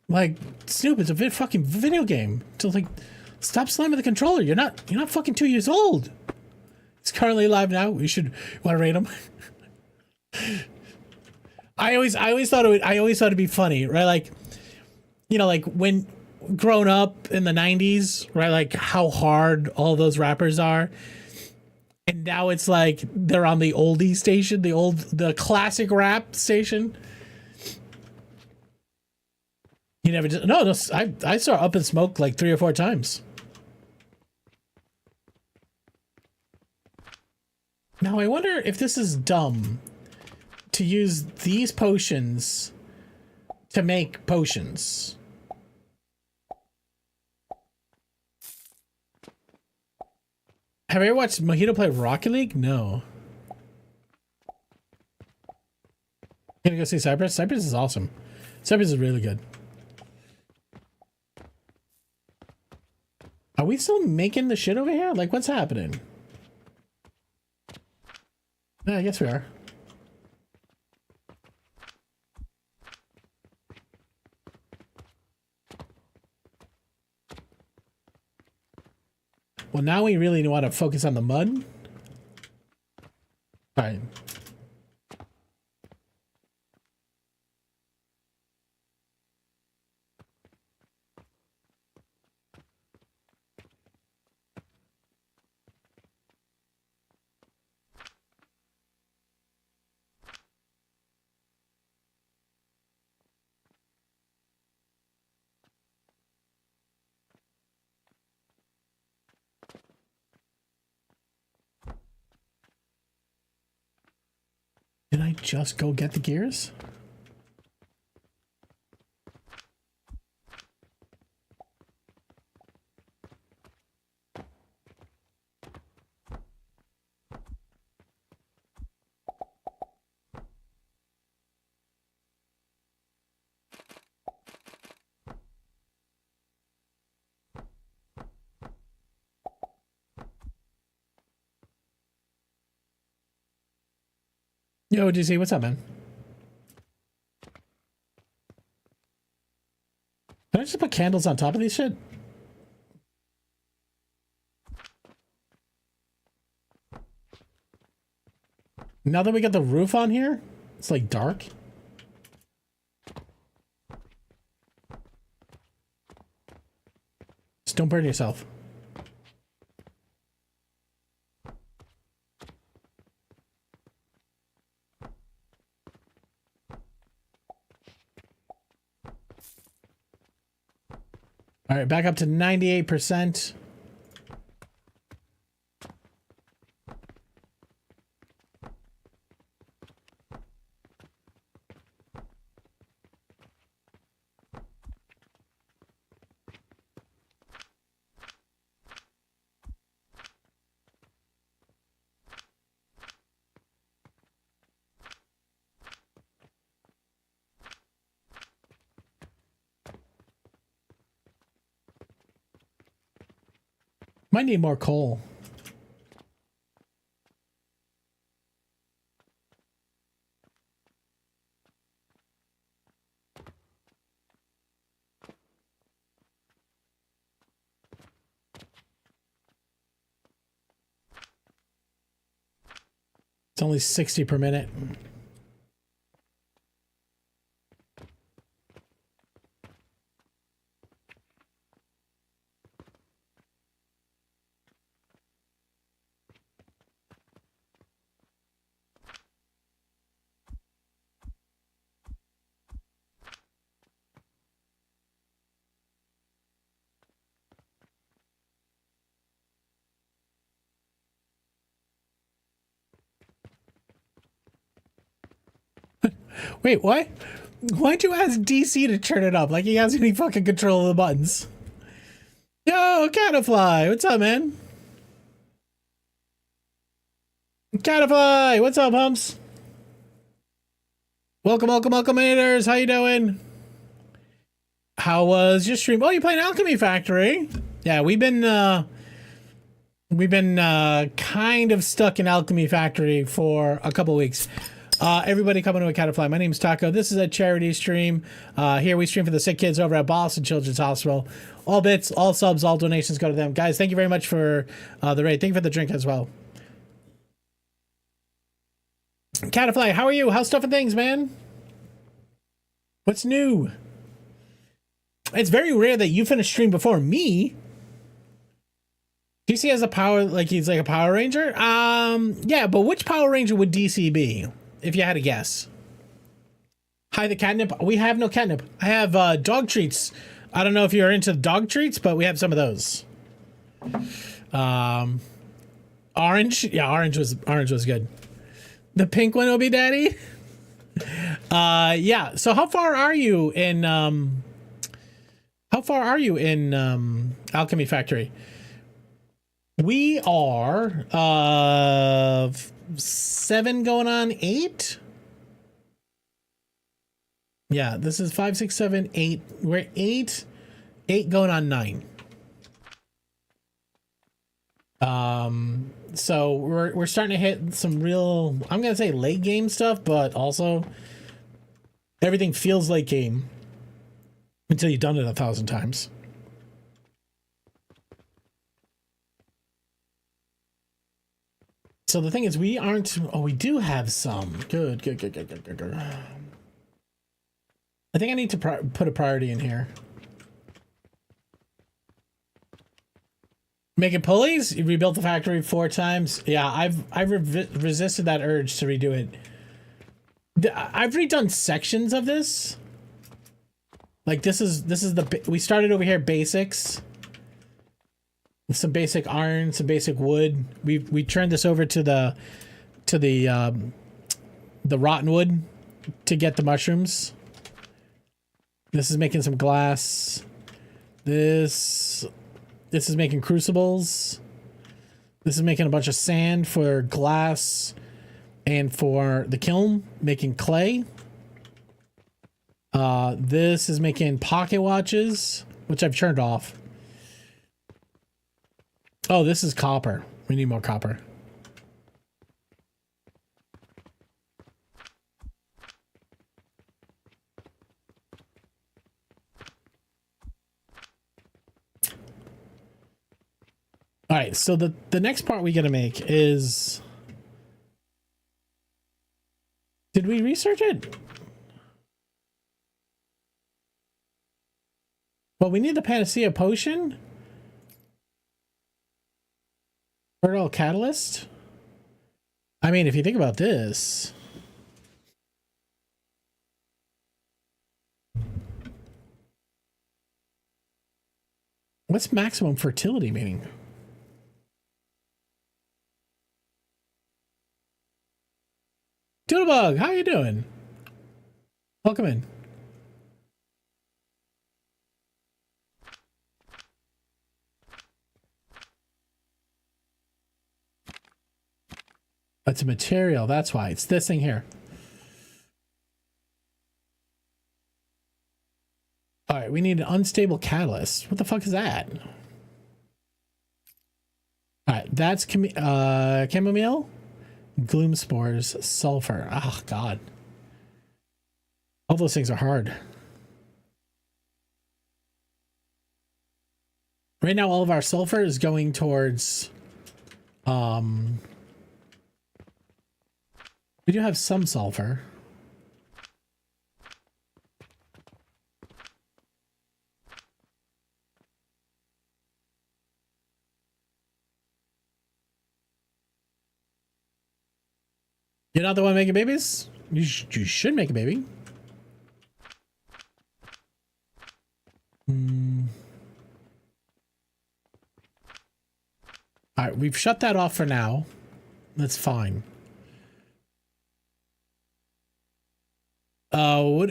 Like, Snoop, it's a fucking video game. So like, stop slamming the controller. You're not fucking 2 years old. It's currently live now. We should want to rate him. I always thought it'd be funny, right? Like, you know, like when grown up in the 90s, right? Like how hard all those rappers are. And now it's like they're on the oldie station, the classic rap station. You never just no. I saw Up in Smoke like 3 or 4 times. Now I wonder if this is dumb to use these potions to make potions. Have you ever watched Mojito play Rocket League? No. Gonna go see Cypress? Cypress is awesome. Cypress is really good. Are we still making the shit over here? Like, what's happening? Yeah, I guess we are. Well, now we really want to focus on the mud. All right. Did I just go get the gears? Yo, DC, what's up, man? Can I just put candles on top of these shit? Now that we got the roof on here, it's like dark. Just don't burn yourself. All right, back up to 98%. Might need more coal. It's only 60 per minute. Wait, what? Why'd you ask DC to turn it up? Like he has any fucking control of the buttons. Yo, Catafly, what's up, man? Catafly, what's up, humps? Welcome, welcome, welcome, haters. How you doing? How was your stream? Oh, you playing Alchemy Factory? Yeah, we've been kind of stuck in Alchemy Factory for a couple weeks. Everybody coming to a Catafly. My name is Taco. This is a charity stream. Here we stream for the sick kids over at Boston Children's Hospital. All bits, all subs, all donations go to them. Guys, thank you very much for the raid. Thank you for the drink as well. Catafly, how are you? How's stuff and things, man? What's new? It's very rare that you finish stream before me. DC has a power, like he's like a Power Ranger? Yeah, but which Power Ranger would DC be? If you had to guess. Hi, the catnip. We have no catnip. I have dog treats. I don't know if you're into dog treats, but we have some of those. Orange. Yeah, orange was good. The pink one will be daddy. Yeah. So how far are you in Alchemy Factory? We are 7 going on 8. Yeah, this is 5, 6, 7, 8. We're 8 going on 9. So we're starting to hit some real, I'm gonna say late game stuff, but also everything feels late game until you've done it 1,000 times. So the thing is, we aren't. Oh, we do have some. Good. I think I need to put a priority in here. Making pulleys? You rebuilt the factory 4 times. Yeah, I've resisted that urge to redo it. I've redone sections of this. Like this is the, we started over here basics. Some basic iron, some basic wood. We turned this over to the rotten wood to get the mushrooms. This is making some glass. This is making crucibles. This is making a bunch of sand for glass and for the kiln, making clay. This is making pocket watches, which I've turned off. Oh, this is copper. We need more copper. All right, so the next part we gotta make is... Did we research it? Well, we need the Panacea Potion. Fertile Catalyst? I mean, if you think about this... What's maximum fertility meaning? Doodlebug, how you doing? Welcome in. It's a material, that's why. It's this thing here. All right, we need an unstable catalyst. What the fuck is that? All right, that's chamomile, gloom spores, sulfur. Oh, God. All those things are hard. Right now, all of our sulfur is going towards... We do have some sulfur. You're not the one making babies? You should make a baby. All right, we've shut that off for now. That's fine.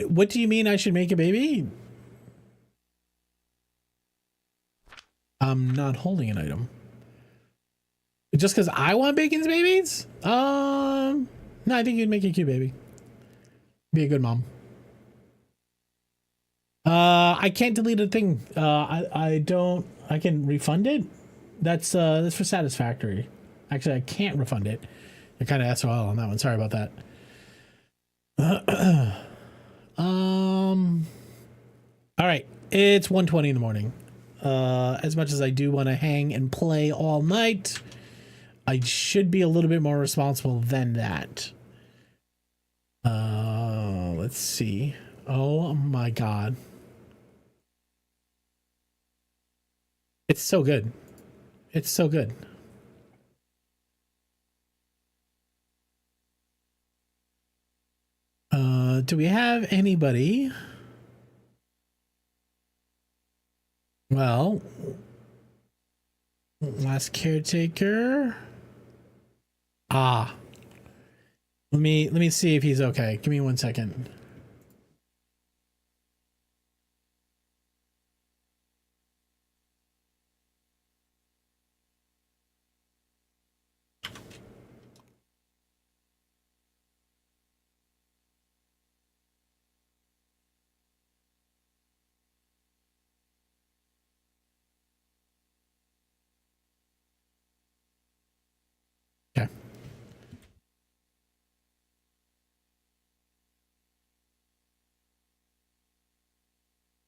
What do you mean I should make a baby? I'm not holding an item. Just because I want bacon's babies? No, I think you'd make a cute baby. Be a good mom. I can't delete a thing. I can refund it. That's for Satisfactory. Actually, I can't refund it. You're kind of SOL on that one. Sorry about that. All right, it's 1:20 in the morning. As much as I do want to hang and play all night, I should be a little bit more responsible than that. Let's see. Oh my God. It's so good. It's so good. Do we have anybody? Well, last caretaker. Let me see if he's okay. Give me 1 second.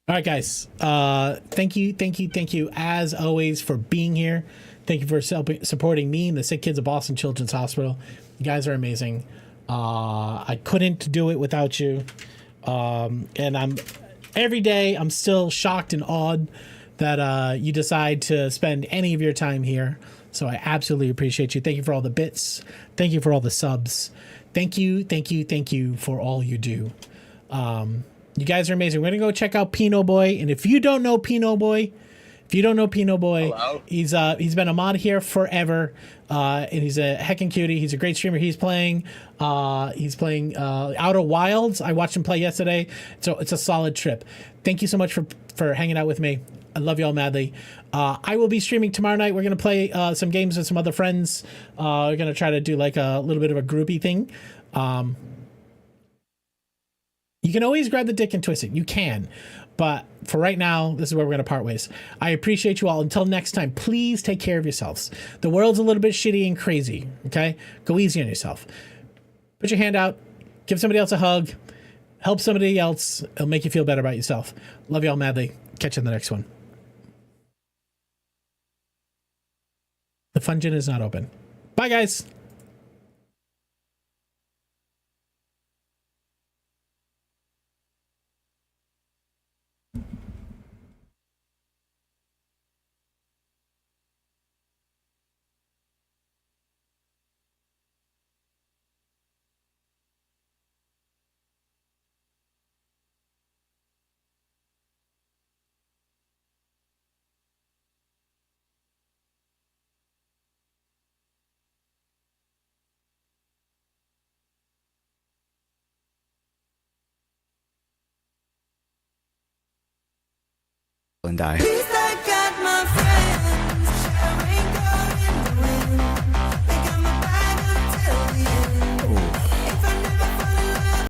All right, guys. Thank you, as always, for being here. Thank you for supporting me and the sick kids of Boston Children's Hospital. You guys are amazing. I couldn't do it without you. And every day I'm still shocked and awed that you decide to spend any of your time here. So I absolutely appreciate you. Thank you for all the bits. Thank you for all the subs. Thank you for all you do. You guys are amazing. We're gonna go check out Pino Boy, and if you don't know Pino Boy, Hello. he's been a mod here forever, and he's a heckin' cutie. He's a great streamer. He's playing Outer Wilds. I watched him play yesterday, so it's a solid trip. Thank you so much for hanging out with me. I love y'all madly. I will be streaming tomorrow night. We're gonna play some games with some other friends. We're gonna try to do like a little bit of a groupie thing. You can always grab the dick and twist it. You can. But for right now, this is where we're going to part ways. I appreciate you all. Until next time, please take care of yourselves. The world's a little bit shitty and crazy, okay? Go easy on yourself. Put your hand out. Give somebody else a hug. Help somebody else. It'll make you feel better about yourself. Love y'all madly. Catch you in the next one. The fun gin is not open. Bye, guys. And die.